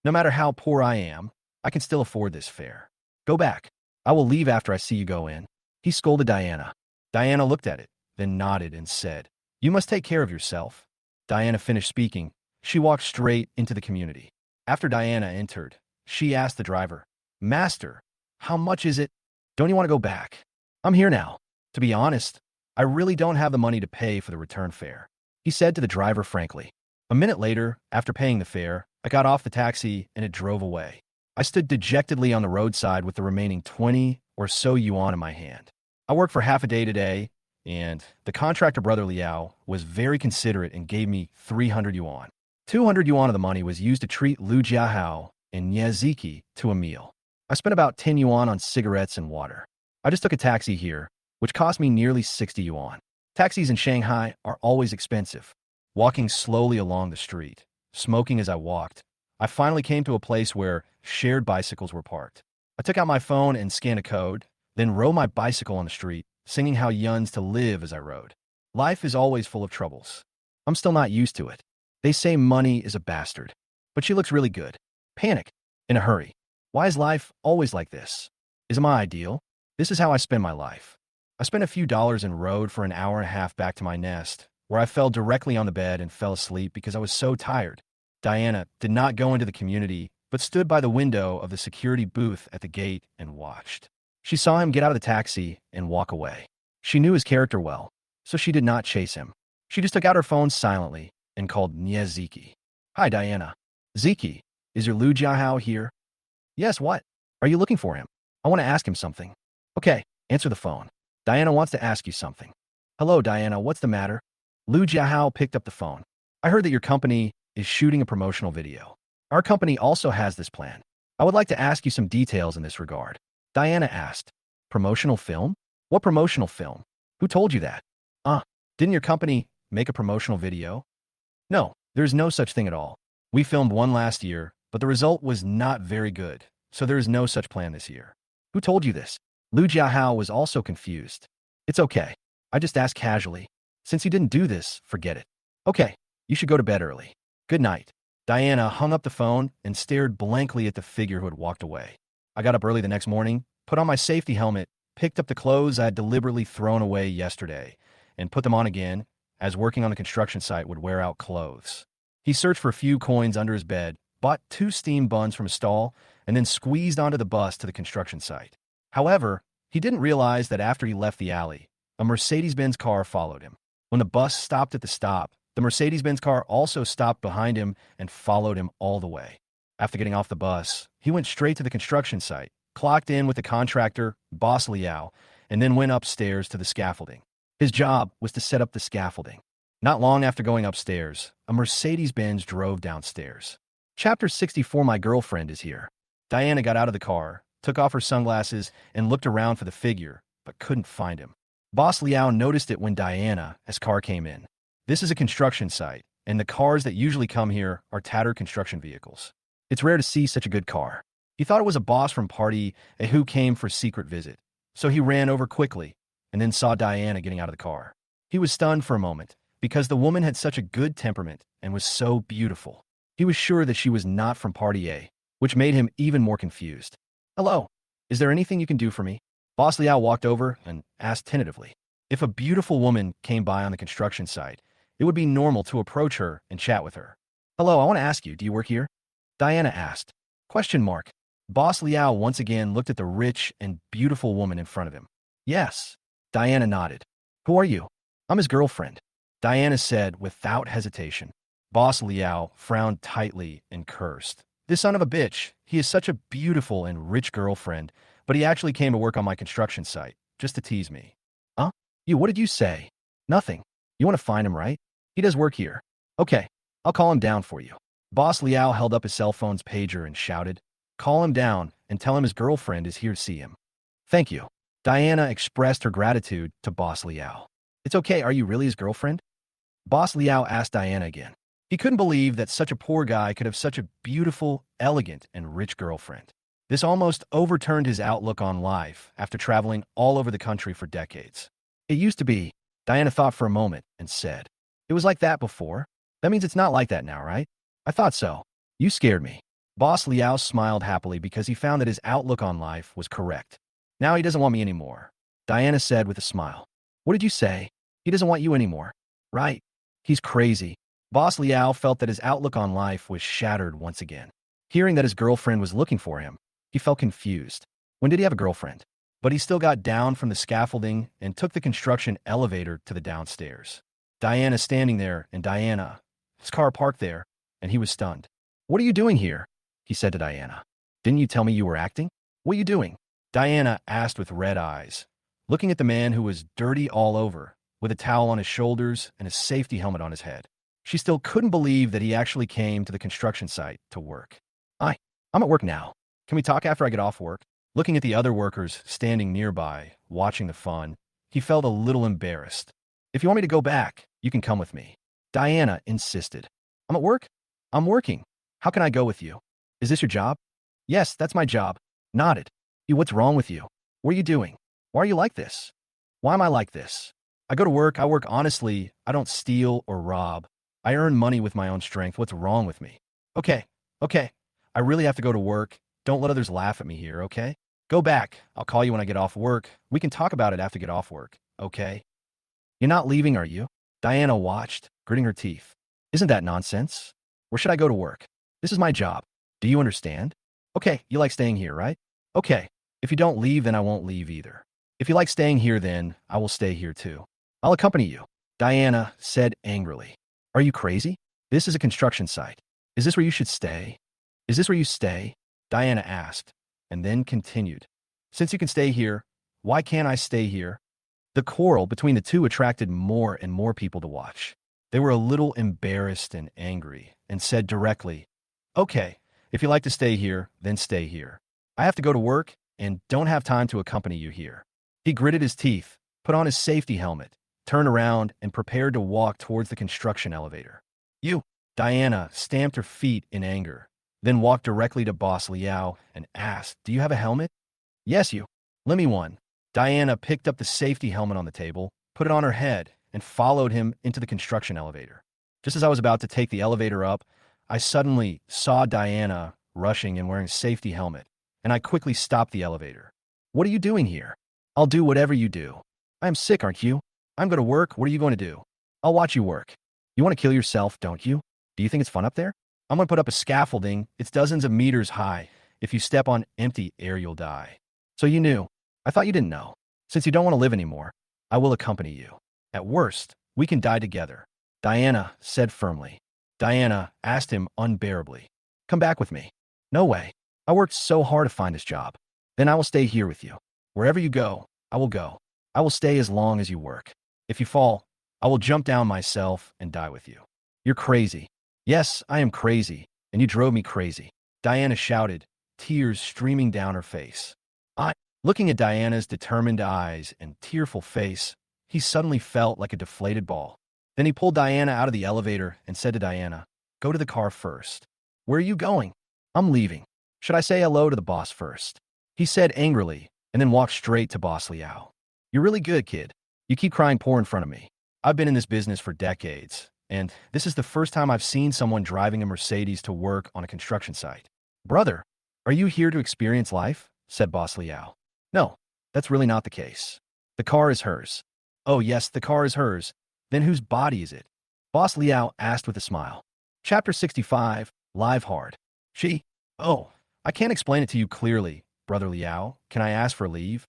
No matter how poor I am, I can still afford this fare. Go back. I will leave after I see you go in." He scolded Diana. Diana looked at it, then nodded and said, "You must take care of yourself." Diana finished speaking. She walked straight into the community. After Diana entered, she asked the driver, "Master, how much is it? Don't you want to go back? I'm here now. To be honest, I really don't have the money to pay for the return fare," he said to the driver frankly. A minute later, after paying the fare, I got off the taxi and it drove away. I stood dejectedly on the roadside with the remaining 20 or so yuan in my hand. I worked for half a day today, and the contractor brother Liao was very considerate and gave me 300 yuan. 200 yuan of the money was used to treat Lu Jiahao and Yaziki to a meal. I spent about 10 yuan on cigarettes and water. I just took a taxi here, which cost me nearly 60 yuan. Taxis in Shanghai are always expensive. Walking slowly along the street, smoking as I walked, I finally came to a place where shared bicycles were parked. I took out my phone and scanned a code, then rode my bicycle on the street, singing how yuns to live as I rode. Life is always full of troubles. I'm still not used to it. They say money is a bastard, but she looks really good. Panic. In a hurry. Why is life always like this? Is it my ideal? This is how I spend my life. I spent a few dollars and rode for an hour and a half back to my nest, where I fell directly on the bed and fell asleep because I was so tired. Diana did not go into the community, but stood by the window of the security booth at the gate and watched. She saw him get out of the taxi and walk away. She knew his character well, so she did not chase him. She just took out her phone silently and called Ziki. "Hi, Diana. Ziki, is your Lu Jiahao here?" "Yes, what? Are you looking for him? I want to ask him something." "Okay, answer the phone. Diana wants to ask you something." "Hello, Diana, what's the matter?" Lu Jiahao picked up the phone. "I heard that your company is shooting a promotional video. Our company also has this plan. I would like to ask you some details in this regard." Diana asked, "Promotional film? What promotional film? Who told you that?" Didn't your company make a promotional video?" "No, there's no such thing at all. We filmed one last year, but the result was not very good, so there is no such plan this year." "Who told you this?" Lu Jiahao was also confused. "It's okay. I just asked casually. Since you didn't do this, forget it. Okay, you should go to bed early. Good night." Diana hung up the phone and stared blankly at the figure who had walked away. I got up early the next morning, put on my safety helmet, picked up the clothes I had deliberately thrown away yesterday, and put them on again, as working on the construction site would wear out clothes. He searched for a few coins under his bed, bought 2 steam buns from a stall, and then squeezed onto the bus to the construction site. However, he didn't realize that after he left the alley, a Mercedes-Benz car followed him. When the bus stopped at the stop, the Mercedes-Benz car also stopped behind him and followed him all the way. After getting off the bus, he went straight to the construction site, clocked in with the contractor, Boss Liao, and then went upstairs to the scaffolding. His job was to set up the scaffolding. Not long after going upstairs, a Mercedes-Benz drove downstairs. Chapter 64, My Girlfriend is Here. Diana got out of the car, took off her sunglasses, and looked around for the figure, but couldn't find him. Boss Liao noticed it when Diana's car came in. This is a construction site, and the cars that usually come here are tattered construction vehicles. It's rare to see such a good car. He thought it was a boss from party who came for a secret visit, so he ran over quickly and then saw Diana getting out of the car. He was stunned for a moment because the woman had such a good temperament and was so beautiful. He was sure that she was not from party A, which made him even more confused. "Hello, is there anything you can do for me?" Boss Liao walked over and asked tentatively. If a beautiful woman came by on the construction site, it would be normal to approach her and chat with her. "Hello, I want to ask you, do you work here?" Diana asked. Question mark. Boss Liao once again looked at the rich and beautiful woman in front of him. "Yes." Diana nodded. "Who are you?" "I'm his girlfriend," Diana said without hesitation. Boss Liao frowned tightly and cursed. "This son of a bitch, he is such a beautiful and rich girlfriend, but he actually came to work on my construction site, just to tease me." "Huh? What did you say?" "Nothing. You want to find him, right? He does work here." "Okay, I'll call him down for you." Boss Liao held up his cell phone's pager and shouted, "Call him down and tell him his girlfriend is here to see him." "Thank you." Diana expressed her gratitude to Boss Liao. "It's okay, are you really his girlfriend?" Boss Liao asked Diana again. He couldn't believe that such a poor guy could have such a beautiful, elegant, and rich girlfriend. This almost overturned his outlook on life after traveling all over the country for decades. It used to be, Diana thought for a moment and said, "It was like that before? That means it's not like that now, right? I thought so. You scared me." Boss Liao smiled happily because he found that his outlook on life was correct. "Now he doesn't want me anymore," Diana said with a smile. "What did you say? He doesn't want you anymore." "Right. He's crazy." Boss Liao felt that his outlook on life was shattered once again. Hearing that his girlfriend was looking for him, he felt confused. When did he have a girlfriend? But he still got down from the scaffolding and took the construction elevator to the downstairs. Diana standing there, and his car parked there, and he was stunned. "What are you doing here?" he said to Diana. "Didn't you tell me you were acting? What are you doing?" Diana asked with red eyes, looking at the man who was dirty all over, with a towel on his shoulders and a safety helmet on his head. She still couldn't believe that he actually came to the construction site to work. I'm at work now. Can we talk after I get off work?" Looking at the other workers standing nearby, watching the fun, he felt a little embarrassed. "If you want me to go back, you can come with me." Diana insisted. "I'm at work? I'm working. How can I go with you? Is this your job?" "Yes, that's my job." Nodded. What's wrong with you? What are you doing? Why are you like this?" "Why am I like this? I go to work, I work honestly, I don't steal or rob. I earn money with my own strength. What's wrong with me?" Okay. I really have to go to work. Don't let others laugh at me here, okay? Go back. I'll call you when I get off work. We can talk about it after I get off work, okay? You're not leaving, are you? Diana watched, gritting her teeth. Isn't that nonsense? Where should I go to work? This is my job. Do you understand? Okay, you like staying here, right? Okay. If you don't leave, then I won't leave either. If you like staying here, then I will stay here too. I'll accompany you, Diana said angrily. Are you crazy? This is a construction site. Is this where you should stay? Is this where you stay? Diana asked, and then continued. Since you can stay here, why can't I stay here? The quarrel between the two attracted more and more people to watch. They were a little embarrassed and angry, and said directly, Okay, if you like to stay here, then stay here. I have to go to work and don't have time to accompany you here. He gritted his teeth, put on his safety helmet, turned around, and prepared to walk towards the construction elevator. You, Diana stamped her feet in anger, then walked directly to Boss Liao and asked, Do you have a helmet? Yes, you. Lend me one. Diana picked up the safety helmet on the table, put it on her head, and followed him into the construction elevator. Just as I was about to take the elevator up, I suddenly saw Diana rushing and wearing a safety helmet, and I quickly stopped the elevator. What are you doing here? I'll do whatever you do. I am sick, aren't you? I'm going to work. What are you going to do? I'll watch you work. You want to kill yourself, don't you? Do you think it's fun up there? I'm going to put up a scaffolding. It's dozens of meters high. If you step on empty air, you'll die. So you knew. I thought you didn't know. Since you don't want to live anymore, I will accompany you. At worst, we can die together, Diana said firmly. Diana asked him unbearably, Come back with me. No way. I worked so hard to find this job. Then I will stay here with you. Wherever you go, I will go. I will stay as long as you work. If you fall, I will jump down myself and die with you. You're crazy. Yes, I am crazy, and you drove me crazy, Diana shouted, tears streaming down her face. Looking at Diana's determined eyes and tearful face, he suddenly felt like a deflated ball. Then he pulled Diana out of the elevator and said to Diana, Go to the car first. Where are you going? I'm leaving. Should I say hello to the boss first? He said angrily, and then walked straight to Boss Liao. You're really good, kid. You keep crying poor in front of me. I've been in this business for decades, and this is the first time I've seen someone driving a Mercedes to work on a construction site. Brother, are you here to experience life? Said Boss Liao. No, that's really not the case. The car is hers. Oh yes, the car is hers. Then whose body is it? Boss Liao asked with a smile. Chapter 65, Live Hard. Oh, I can't explain it to you clearly, Brother Liao. Can I ask for leave?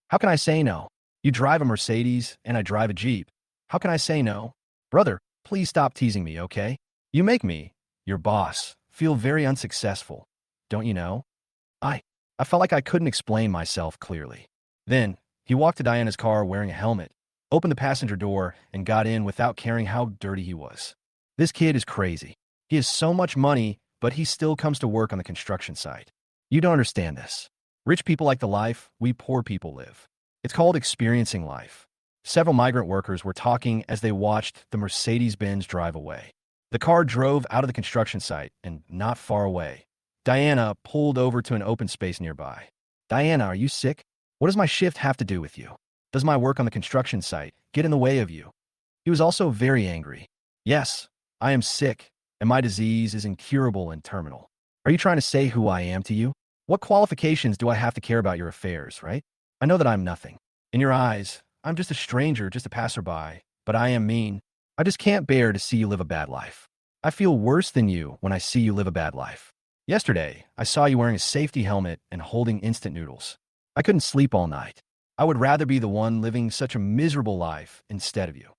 How can I say no? You drive a Mercedes, and I drive a Jeep. How can I say no? Brother, please stop teasing me, okay? You make me, your boss, feel very unsuccessful. Don't you know? I felt like I couldn't explain myself clearly. Then, he walked to Diana's car wearing a helmet, opened the passenger door, and got in without caring how dirty he was. This kid is crazy. He has so much money, but he still comes to work on the construction site. You don't understand this. Rich people like the life we poor people live. It's called experiencing life. Several migrant workers were talking as they watched the Mercedes-Benz drive away. The car drove out of the construction site, and not far away, Diana pulled over to an open space nearby. Diana, are you sick? What does my shift have to do with you? Does my work on the construction site get in the way of you? He was also very angry. Yes, I am sick, and my disease is incurable and terminal. Are you trying to say who I am to you? What qualifications do I have to care about your affairs, right? I know that I'm nothing. In your eyes, I'm just a stranger, just a passerby, but I am mean. I just can't bear to see you live a bad life. I feel worse than you when I see you live a bad life. Yesterday, I saw you wearing a safety helmet and holding instant noodles. I couldn't sleep all night. I would rather be the one living such a miserable life instead of you.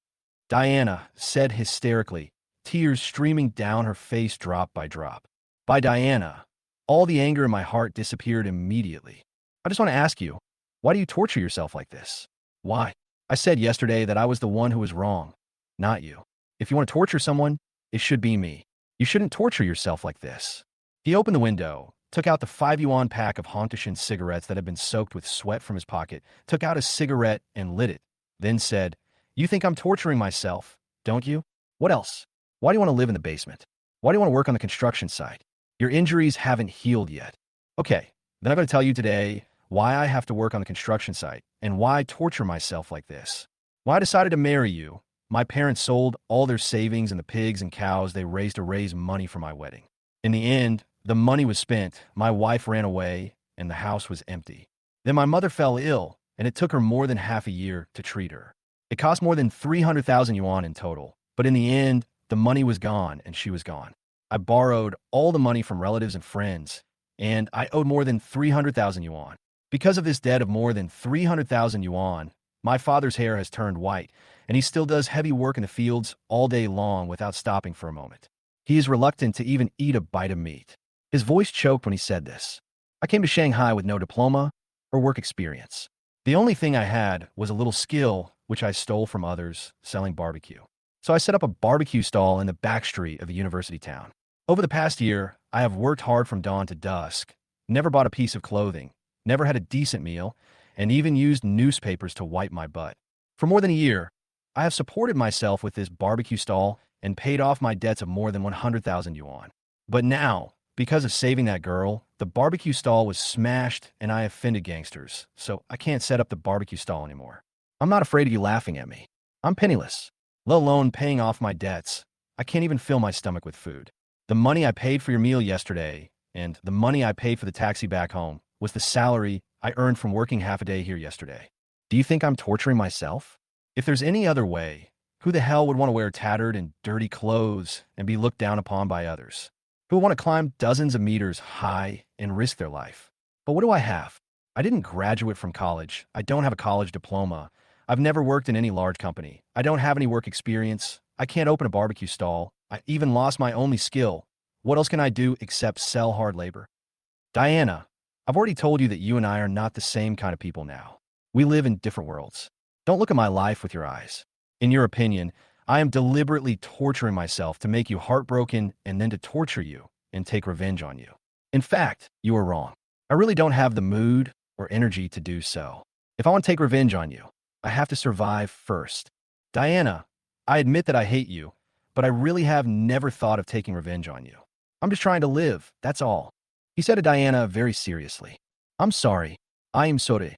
Diana said hysterically, tears streaming down her face drop by drop. By Diana, all the anger in my heart disappeared immediately. I just want to ask you, why do you torture yourself like this? Why? I said yesterday that I was the one who was wrong, not you. If you want to torture someone, it should be me. You shouldn't torture yourself like this. He opened the window, took out the 5 yuan pack of Hontishin cigarettes that had been soaked with sweat from his pocket, took out a cigarette and lit it, then said, "You think I'm torturing myself, don't you? What else? Why do you want to live in the basement? Why do you want to work on the construction site? Your injuries haven't healed yet. Okay, then I'm going to tell you today why I have to work on the construction site and why I torture myself like this. Why I decided to marry you. My parents sold all their savings and the pigs and cows they raised to raise money for my wedding. In the end, the money was spent, my wife ran away, and the house was empty. Then my mother fell ill, and it took her more than half a year to treat her. It cost more than 300,000 yuan in total, but in the end, the money was gone and she was gone. I borrowed all the money from relatives and friends, and I owed more than 300,000 yuan. Because of this debt of more than 300,000 yuan, my father's hair has turned white, and he still does heavy work in the fields all day long without stopping for a moment. He is reluctant to even eat a bite of meat. His voice choked when he said this. I came to Shanghai with no diploma or work experience. The only thing I had was a little skill, which I stole from others, selling barbecue. So I set up a barbecue stall in the back street of a university town. Over the past year, I have worked hard from dawn to dusk, never bought a piece of clothing, never had a decent meal, and even used newspapers to wipe my butt. For more than a year, I have supported myself with this barbecue stall and paid off my debts of more than 100,000 yuan. But now, because of saving that girl, the barbecue stall was smashed and I offended gangsters, so I can't set up the barbecue stall anymore. I'm not afraid of you laughing at me. I'm penniless, let alone paying off my debts. I can't even fill my stomach with food. The money I paid for your meal yesterday and the money I paid for the taxi back home was the salary I earned from working half a day here yesterday. Do you think I'm torturing myself? If there's any other way, who the hell would want to wear tattered and dirty clothes and be looked down upon by others? Who would want to climb dozens of meters high and risk their life? But what do I have? I didn't graduate from college. I don't have a college diploma. I've never worked in any large company. I don't have any work experience. I can't open a barbecue stall. I even lost my only skill. What else can I do except sell hard labor? Diana, I've already told you that you and I are not the same kind of people now. We live in different worlds. Don't look at my life with your eyes. In your opinion, I am deliberately torturing myself to make you heartbroken and then to torture you and take revenge on you. In fact, you are wrong. I really don't have the mood or energy to do so. If I want to take revenge on you, I have to survive first. Diana, I admit that I hate you, but I really have never thought of taking revenge on you. I'm just trying to live, that's all. He said to Diana very seriously, I'm sorry. I am sorry.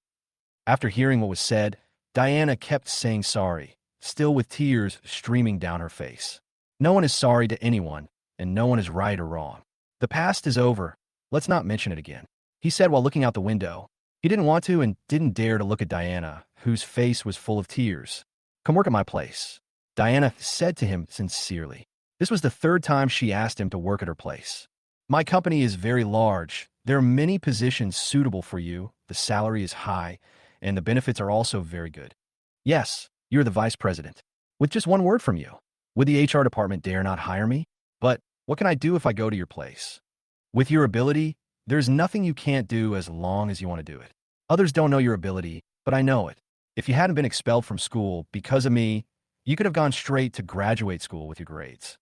After hearing what was said, Diana kept saying sorry, still with tears streaming down her face. No one is sorry to anyone, and no one is right or wrong. The past is over. Let's not mention it again. He said while looking out the window. He didn't want to and didn't dare to look at Diana, whose face was full of tears. Come work at my place, Diana said to him sincerely. This was the third time she asked him to work at her place. My company is very large. There are many positions suitable for you. The salary is high, and the benefits are also very good. Yes, you're the vice president. With just one word from you, would the HR department dare not hire me? But what can I do if I go to your place? With your ability, there's nothing you can't do as long as you want to do it. Others don't know your ability, but I know it. If you hadn't been expelled from school because of me, you could have gone straight to graduate school with your grades.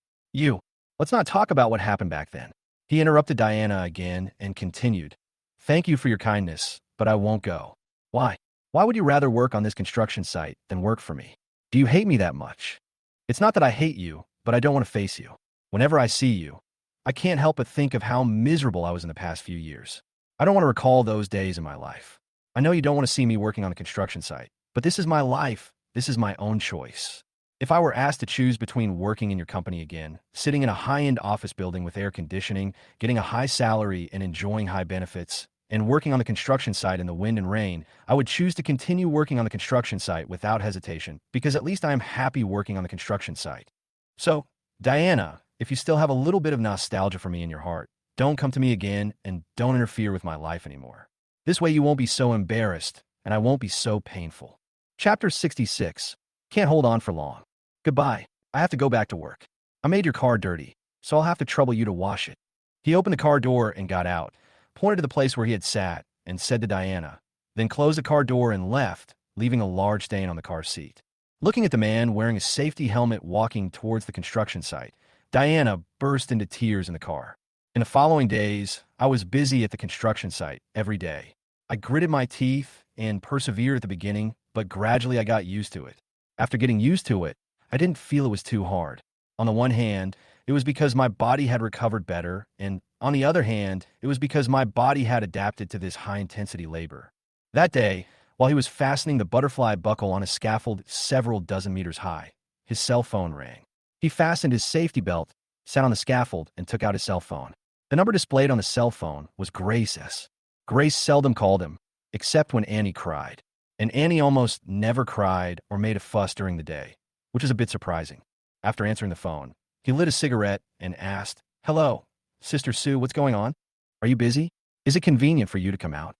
Let's not talk about what happened back then. He interrupted Diana again and continued. Thank you for your kindness, but I won't go. Why? Why would you rather work on this construction site than work for me? Do you hate me that much? It's not that I hate you, but I don't want to face you. Whenever I see you, I can't help but think of how miserable I was in the past few years. I don't want to recall those days in my life. I know you don't want to see me working on a construction site, but this is my life. This is my own choice. If I were asked to choose between working in your company again, sitting in a high-end office building with air conditioning, getting a high salary and enjoying high benefits, and working on the construction site in the wind and rain, I would choose to continue working on the construction site without hesitation, because at least I am happy working on the construction site. So, Diana, if you still have a little bit of nostalgia for me in your heart, don't come to me again and don't interfere with my life anymore. This way you won't be so embarrassed and I won't be so painful. Chapter 66. Can't hold on for long. Goodbye. I have to go back to work. I made your car dirty, so I'll have to trouble you to wash it. He opened the car door and got out, pointed to the place where he had sat, and said to Diana, then closed the car door and left, leaving a large stain on the car seat. Looking at the man wearing a safety helmet walking towards the construction site, Diana burst into tears in the car. In the following days, I was busy at the construction site every day. I gritted my teeth and persevered at the beginning, but gradually I got used to it. After getting used to it, I didn't feel it was too hard. On the one hand, it was because my body had recovered better, and on the other hand, it was because my body had adapted to this high-intensity labor. That day, while he was fastening the butterfly buckle on a scaffold several dozen meters high, his cell phone rang. He fastened his safety belt, sat on the scaffold, and took out his cell phone. The number displayed on the cell phone was Grace's. Grace seldom called him, except when Annie cried. And Annie almost never cried or made a fuss during the day, which is a bit surprising. After answering the phone, he lit a cigarette and asked, "Hello, Sister Sue, what's going on? Are you busy? Is it convenient for you to come out?"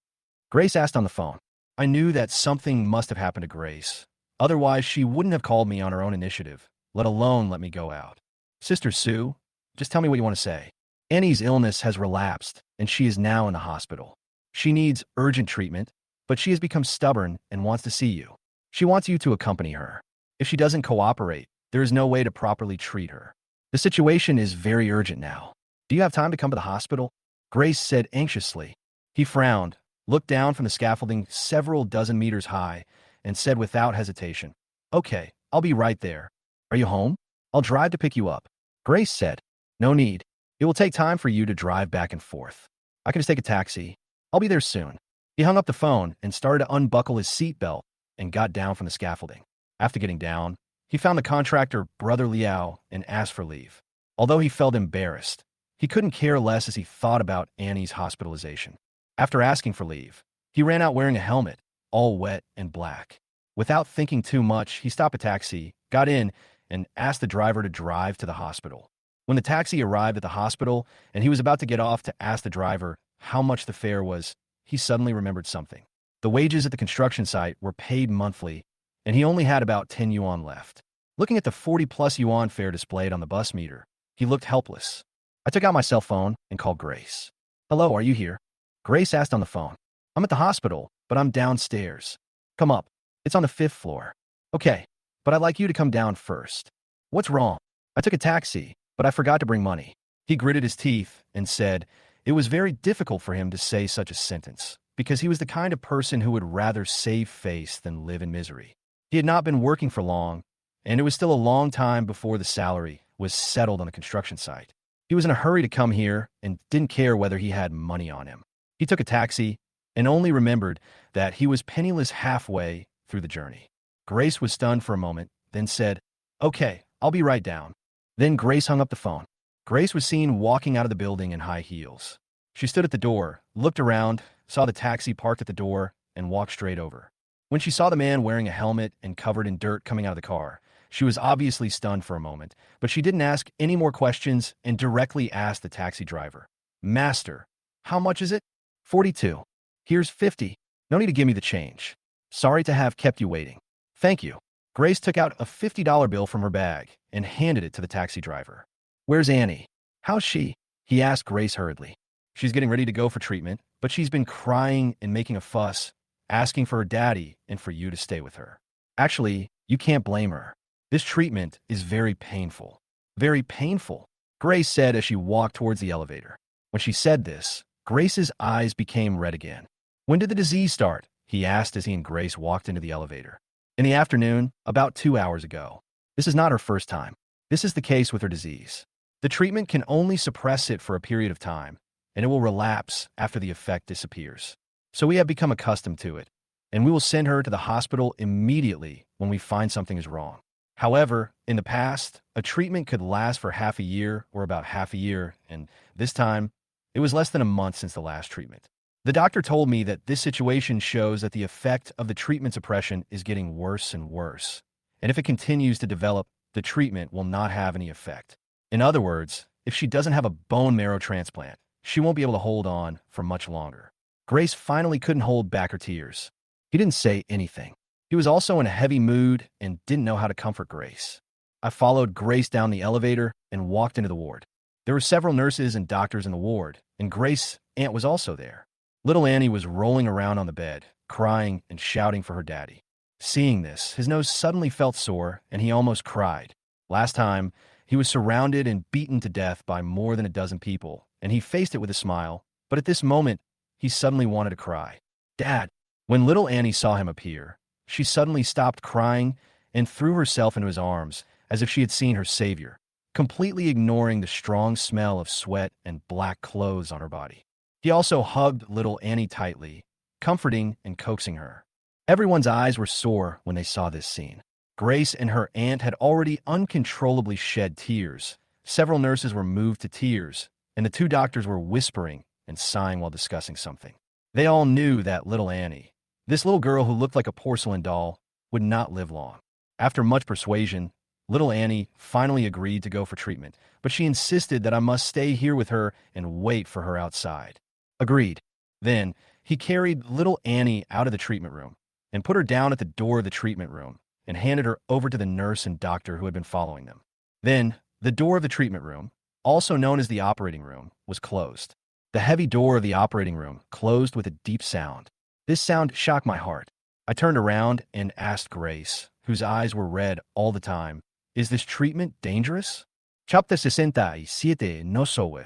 Grace asked on the phone. I knew that something must have happened to Grace. Otherwise, she wouldn't have called me on her own initiative, let alone let me go out. "Sister Sue, just tell me what you want to say." Annie's illness has relapsed, and she is now in the hospital. She needs urgent treatment, but she has become stubborn and wants to see you. She wants you to accompany her. If she doesn't cooperate, there is no way to properly treat her. The situation is very urgent now. Do you have time to come to the hospital? Grace said anxiously. He frowned, looked down from the scaffolding several dozen meters high, and said without hesitation, "Okay, I'll be right there. Are you home? I'll drive to pick you up." Grace said, "No need. It will take time for you to drive back and forth. I can just take a taxi. I'll be there soon." He hung up the phone and started to unbuckle his seatbelt and got down from the scaffolding. After getting down, he found the contractor, Brother Liao, and asked for leave. Although he felt embarrassed, he couldn't care less as he thought about Annie's hospitalization. After asking for leave, he ran out wearing a helmet, all wet and black. Without thinking too much, he stopped a taxi, got in, and asked the driver to drive to the hospital. When the taxi arrived at the hospital and he was about to get off to ask the driver how much the fare was, he suddenly remembered something. The wages at the construction site were paid monthly, and he only had about 10 yuan left. Looking at the 40-plus yuan fare displayed on the bus meter, he looked helpless. I took out my cell phone and called Grace. "Hello, are you here?" Grace asked on the phone. "I'm at the hospital, but I'm downstairs." "Come up. It's on the 5th floor." "Okay, but I'd like you to come down first." "What's wrong?" "I took a taxi, but I forgot to bring money." He gritted his teeth and said it was very difficult for him to say such a sentence, because he was the kind of person who would rather save face than live in misery. He had not been working for long, and it was still a long time before the salary was settled on the construction site. He was in a hurry to come here and didn't care whether he had money on him. He took a taxi and only remembered that he was penniless halfway through the journey. Grace was stunned for a moment, then said, "Okay, I'll be right down." Then Grace hung up the phone. Grace was seen walking out of the building in high heels. She stood at the door, looked around, saw the taxi parked at the door, and walked straight over. When she saw the man wearing a helmet and covered in dirt coming out of the car, she was obviously stunned for a moment, but she didn't ask any more questions and directly asked the taxi driver, "Master, how much is it?" 42. "Here's 50. No need to give me the change. Sorry to have kept you waiting." "Thank you." Grace took out a $50 bill from her bag and handed it to the taxi driver. "Where's Annie? How's she?" he asked Grace hurriedly. "She's getting ready to go for treatment, but she's been crying and making a fuss, asking for her daddy and for you to stay with her. Actually, you can't blame her. This treatment is very painful." "Very painful," Grace said as she walked towards the elevator. When she said this, Grace's eyes became red again. "When did the disease start?" he asked as he and Grace walked into the elevator. "In the afternoon, about 2 hours ago. This is not her first time. This is the case with her disease. The treatment can only suppress it for a period of time, and it will relapse after the effect disappears. So we have become accustomed to it, and we will send her to the hospital immediately when we find something is wrong. However, in the past, a treatment could last for half a year or about half a year, and this time, it was less than a month since the last treatment. The doctor told me that this situation shows that the effect of the treatment suppression is getting worse and worse, and if it continues to develop, the treatment will not have any effect. In other words, if she doesn't have a bone marrow transplant, she won't be able to hold on for much longer. Grace finally couldn't hold back her tears. He didn't say anything. He was also in a heavy mood and didn't know how to comfort Grace. I followed Grace down the elevator and walked into the ward. There were several nurses and doctors in the ward, and Grace's aunt was also there. Little Annie was rolling around on the bed, crying and shouting for her daddy. Seeing this, his nose suddenly felt sore, and he almost cried. Last time, he was surrounded and beaten to death by more than a dozen people, and he faced it with a smile, but at this moment, he suddenly wanted to cry. Dad! When little Annie saw him appear, she suddenly stopped crying and threw herself into his arms as if she had seen her savior, completely ignoring the strong smell of sweat and black clothes on her body. He also hugged little Annie tightly, comforting and coaxing her. Everyone's eyes were sore when they saw this scene. Grace and her aunt had already uncontrollably shed tears. Several nurses were moved to tears, and the two doctors were whispering and sighing while discussing something. They all knew that little Annie, this little girl who looked like a porcelain doll, would not live long. After much persuasion, little Annie finally agreed to go for treatment, but she insisted that I must stay here with her and wait for her outside. Agreed. Then, he carried little Annie out of the treatment room and put her down at the door of the treatment room and handed her over to the nurse and doctor who had been following them. Then, the door of the treatment room, also known as the operating room, was closed. The heavy door of the operating room closed with a deep sound. This sound shocked my heart. I turned around and asked Grace, whose eyes were red all the time, "Is this treatment dangerous?" Chapter 67 no soe.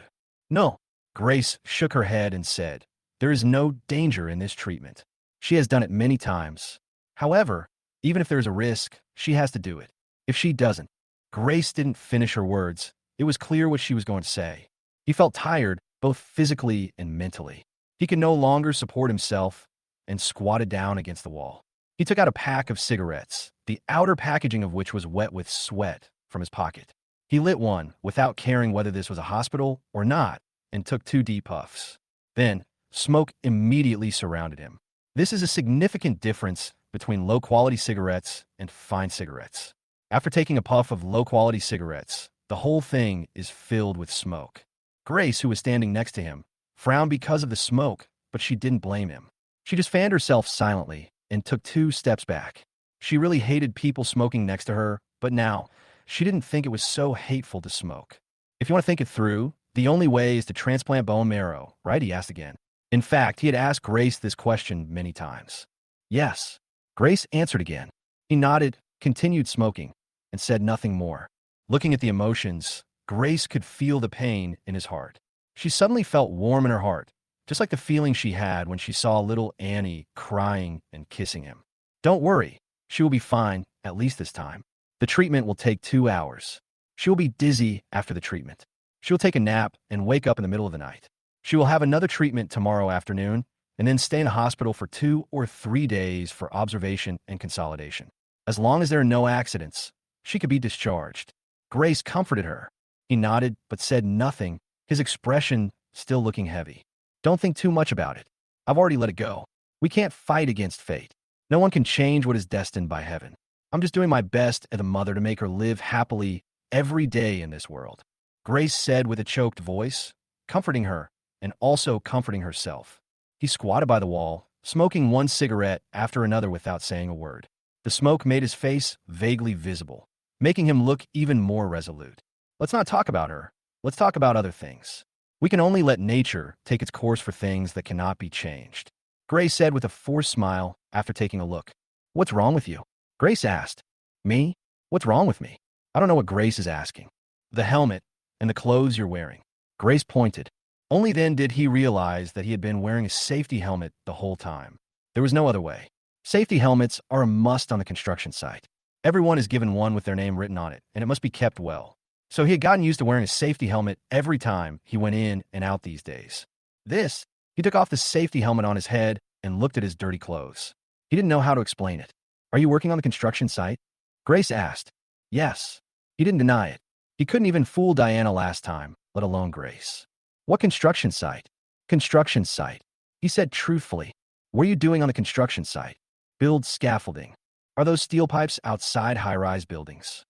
No. Grace shook her head and said, "There is no danger in this treatment. She has done it many times. However, even if there's a risk, she has to do it. If she doesn't..." Grace didn't finish her words. It was clear what she was going to say. He felt tired, both physically and mentally. He could no longer support himself and squatted down against the wall. He took out a pack of cigarettes, the outer packaging of which was wet with sweat, from his pocket. He lit one without caring whether this was a hospital or not, and took 2 deep puffs. Then, smoke immediately surrounded him. This is a significant difference between low-quality cigarettes and fine cigarettes. After taking a puff of low-quality cigarettes, the whole thing is filled with smoke. Grace, who was standing next to him, frowned because of the smoke, but she didn't blame him. She just fanned herself silently and took 2 steps back. She really hated people smoking next to her, but now, she didn't think it was so hateful to smoke. "If you want to think it through, the only way is to transplant bone marrow, right?" he asked again. In fact, he had asked Grace this question many times. "Yes." Grace answered again. He nodded, continued smoking, and said nothing more. Looking at the emotions, Grace could feel the pain in his heart. She suddenly felt warm in her heart, just like the feeling she had when she saw little Annie crying and kissing him. "Don't worry. She will be fine, at least this time. The treatment will take 2 hours. She will be dizzy after the treatment. She will take a nap and wake up in the middle of the night. She will have another treatment tomorrow afternoon and then stay in the hospital for 2 or 3 days for observation and consolidation. As long as there are no accidents, she could be discharged." Grace comforted her. He nodded but said nothing, his expression still looking heavy. "Don't think too much about it. I've already let it go. We can't fight against fate. No one can change what is destined by heaven. I'm just doing my best as a mother to make her live happily every day in this world," Grace said with a choked voice, comforting her and also comforting herself. He squatted by the wall, smoking one cigarette after another without saying a word. The smoke made his face vaguely visible, making him look even more resolute. "Let's not talk about her. Let's talk about other things. We can only let nature take its course for things that cannot be changed," Grace said with a forced smile after taking a look. "What's wrong with you?" Grace asked. "Me? What's wrong with me?" I don't know what Grace is asking. "The helmet and the clothes you're wearing." Grace pointed. Only then did he realize that he had been wearing a safety helmet the whole time. There was no other way. Safety helmets are a must on the construction site. Everyone is given one with their name written on it, and it must be kept well. So he had gotten used to wearing a safety helmet every time he went in and out these days. He took off the safety helmet on his head and looked at his dirty clothes. He didn't know how to explain it. Are you working on the construction site? Grace asked. Yes. He didn't deny it. He couldn't even fool Diana last time, let alone Grace. What construction site? Construction site. He said truthfully. What are you doing on the construction site? Build scaffolding. Are those steel pipes outside high-rise buildings?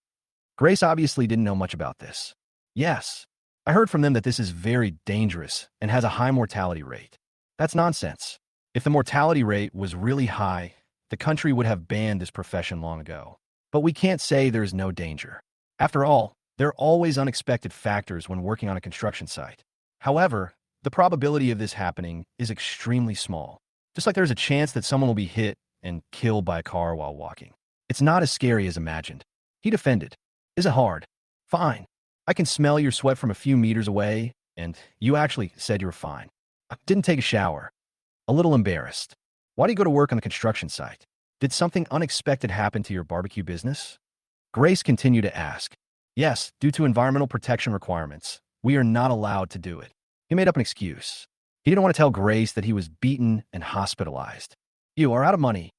Grace obviously didn't know much about this. Yes. I heard from them that this is very dangerous and has a high mortality rate. That's nonsense. If the mortality rate was really high, the country would have banned this profession long ago. But we can't say there is no danger. After all, there are always unexpected factors when working on a construction site. However, the probability of this happening is extremely small. Just like there's a chance that someone will be hit and killed by a car while walking. It's not as scary as imagined. He defended. Is it hard? Fine. I can smell your sweat from a few meters away, and you actually said you were fine. I didn't take a shower. A little embarrassed. Why do you go to work on the construction site? Did something unexpected happen to your barbecue business? Grace continued to ask. Yes, due to environmental protection requirements, we are not allowed to do it. He made up an excuse. He didn't want to tell Grace that he was beaten and hospitalized. You are out of money.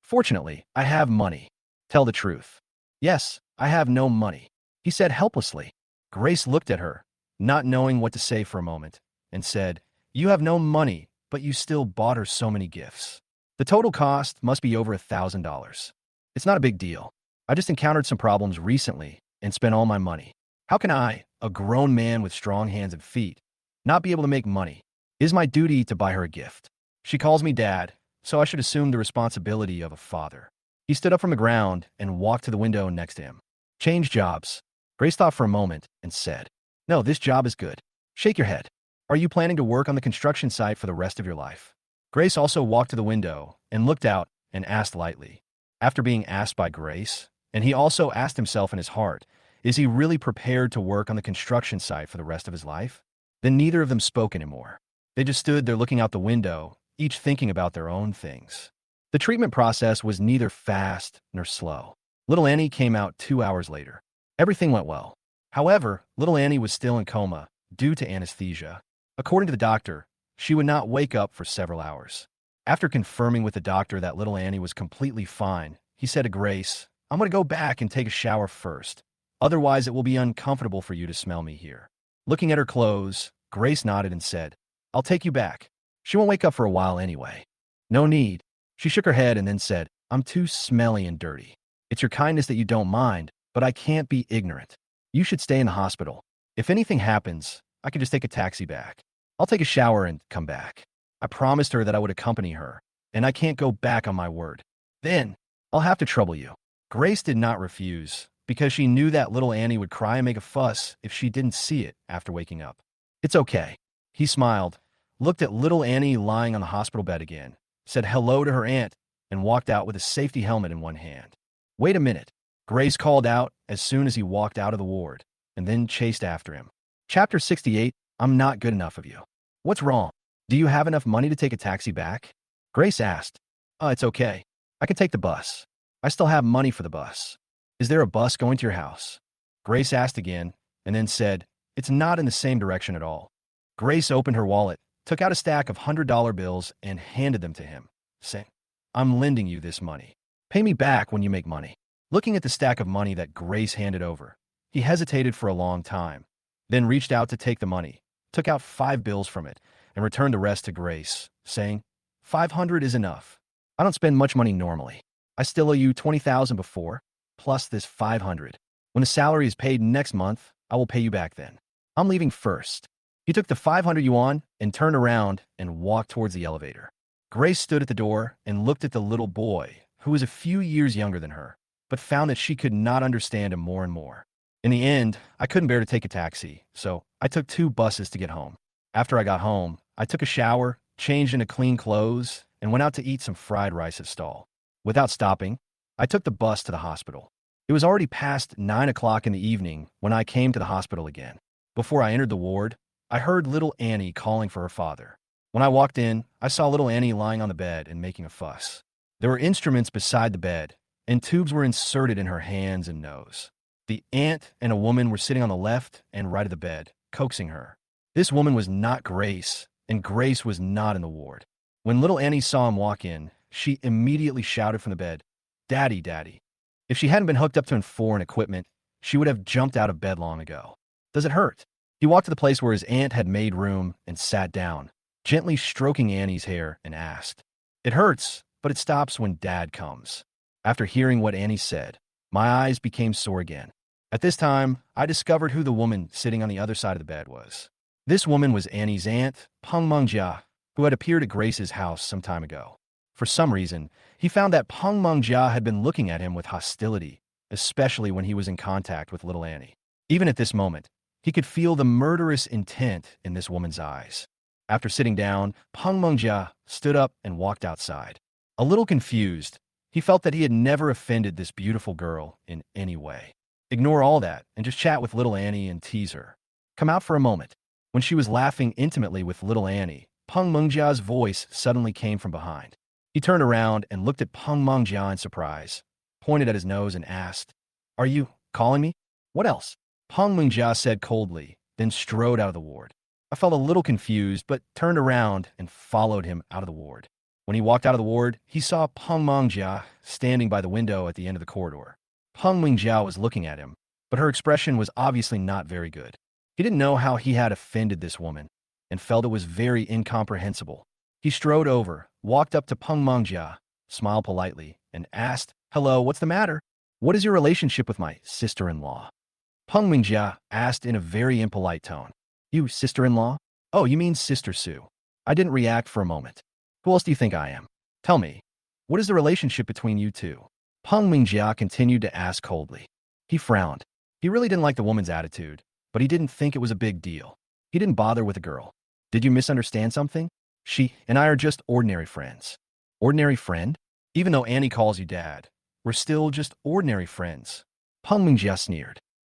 Fortunately, I have money. Tell the truth. Yes, I have no money, he said helplessly. Grace looked at her, not knowing what to say for a moment, and said, You have no money, but you still bought her so many gifts. The total cost must be over $1,000. It's not a big deal. I just encountered some problems recently and spent all my money. How can I, a grown man with strong hands and feet, not be able to make money? It is my duty to buy her a gift. She calls me dad, so I should assume the responsibility of a father. He stood up from the ground and walked to the window next to him. Change jobs. Grace thought for a moment and said, No, this job is good. Shake your head. Are you planning to work on the construction site for the rest of your life? Grace also walked to the window and looked out and asked lightly. After being asked by Grace, and he also asked himself in his heart, is he really prepared to work on the construction site for the rest of his life? Then neither of them spoke anymore. They just stood there looking out the window, each thinking about their own things. The treatment process was neither fast nor slow. Little Annie came out 2 hours later. Everything went well. However, little Annie was still in coma due to anesthesia. According to the doctor, she would not wake up for several hours. After confirming with the doctor that little Annie was completely fine, he said to Grace, I'm going to go back and take a shower first. Otherwise, it will be uncomfortable for you to smell me here. Looking at her clothes, Grace nodded and said, I'll take you back. She won't wake up for a while anyway. No need. She shook her head and then said, I'm too smelly and dirty. It's your kindness that you don't mind, but I can't be ignorant. You should stay in the hospital. If anything happens, I could just take a taxi back. I'll take a shower and come back. I promised her that I would accompany her, and I can't go back on my word. Then, I'll have to trouble you. Grace did not refuse, because she knew that little Annie would cry and make a fuss if she didn't see it after waking up. It's okay. He smiled, looked at little Annie lying on the hospital bed again, said hello to her aunt, and walked out with a safety helmet in one hand. Wait a minute, Grace called out as soon as he walked out of the ward, and then chased after him. Chapter 68, I'm not good enough of you. What's wrong? Do you have enough money to take a taxi back? Grace asked. It's okay. I can take the bus. I still have money for the bus. Is there a bus going to your house? Grace asked again, and then said, It's not in the same direction at all. Grace opened her wallet, took out a stack of $100 bills, and handed them to him, saying, I'm lending you this money. Pay me back when you make money. Looking at the stack of money that Grace handed over, he hesitated for a long time, then reached out to take the money, took out 5 bills from it, and returned the rest to Grace, saying, 500 is enough. I don't spend much money normally. I still owe you 20,000 before, plus this 500. When the salary is paid next month, I will pay you back then. I'm leaving first. He took the 500 yuan and turned around and walked towards the elevator. Grace stood at the door and looked at the little boy, who was a few years younger than her, but found that she could not understand him more and more. In the end, I couldn't bear to take a taxi, so I took 2 buses to get home. After I got home, I took a shower, changed into clean clothes, and went out to eat some fried rice at stall. Without stopping, I took the bus to the hospital. It was already past 9 o'clock in the evening when I came to the hospital again. Before I entered the ward, I heard little Annie calling for her father. When I walked in, I saw little Annie lying on the bed and making a fuss. There were instruments beside the bed, and tubes were inserted in her hands and nose. The aunt and a woman were sitting on the left and right of the bed, coaxing her. This woman was not Grace, and Grace was not in the ward. When little Annie saw him walk in, she immediately shouted from the bed, "Daddy, Daddy." If she hadn't been hooked up to foreign equipment, she would have jumped out of bed long ago. "Does it hurt?" He walked to the place where his aunt had made room and sat down, gently stroking Annie's hair, and asked, "It hurts, but it stops when Dad comes." After hearing what Annie said, my eyes became sore again. At this time, I discovered who the woman sitting on the other side of the bed was. This woman was Annie's aunt, Peng Mengjia, who had appeared at Grace's house some time ago. For some reason, he found that Peng Mengjia had been looking at him with hostility, especially when he was in contact with little Annie. Even at this moment, he could feel the murderous intent in this woman's eyes. After sitting down, Peng Mengjia stood up and walked outside. A little confused, he felt that he had never offended this beautiful girl in any way. Ignore all that and just chat with little Annie and tease her. Come out for a moment. When she was laughing intimately with little Annie, Peng Mengjia's voice suddenly came from behind. He turned around and looked at Peng Mengjia in surprise, pointed at his nose and asked, "Are you calling me?" "What else?" Peng Mengjia said coldly, then strode out of the ward. I felt a little confused, but turned around and followed him out of the ward. When he walked out of the ward, he saw Peng Mengjia standing by the window at the end of the corridor. Peng Mengjia was looking at him, but her expression was obviously not very good. He didn't know how he had offended this woman, and felt it was very incomprehensible. He strode over, walked up to Peng Mengjia, smiled politely, and asked, "Hello, what's the matter? What is your relationship with my sister-in-law?" Peng Mengjia asked in a very impolite tone. "You sister-in-law? Oh, you mean Sister Sue." I didn't react for a moment. "Who else do you think I am? Tell me, what is the relationship between you two?" Peng Mengjia continued to ask coldly. He frowned. He really didn't like the woman's attitude, but he didn't think it was a big deal. He didn't bother with the girl. "Did you misunderstand something? She and I are just ordinary friends." "Ordinary friend? Even though Annie calls you Dad, we're still just ordinary friends." Peng Mengjia sneered.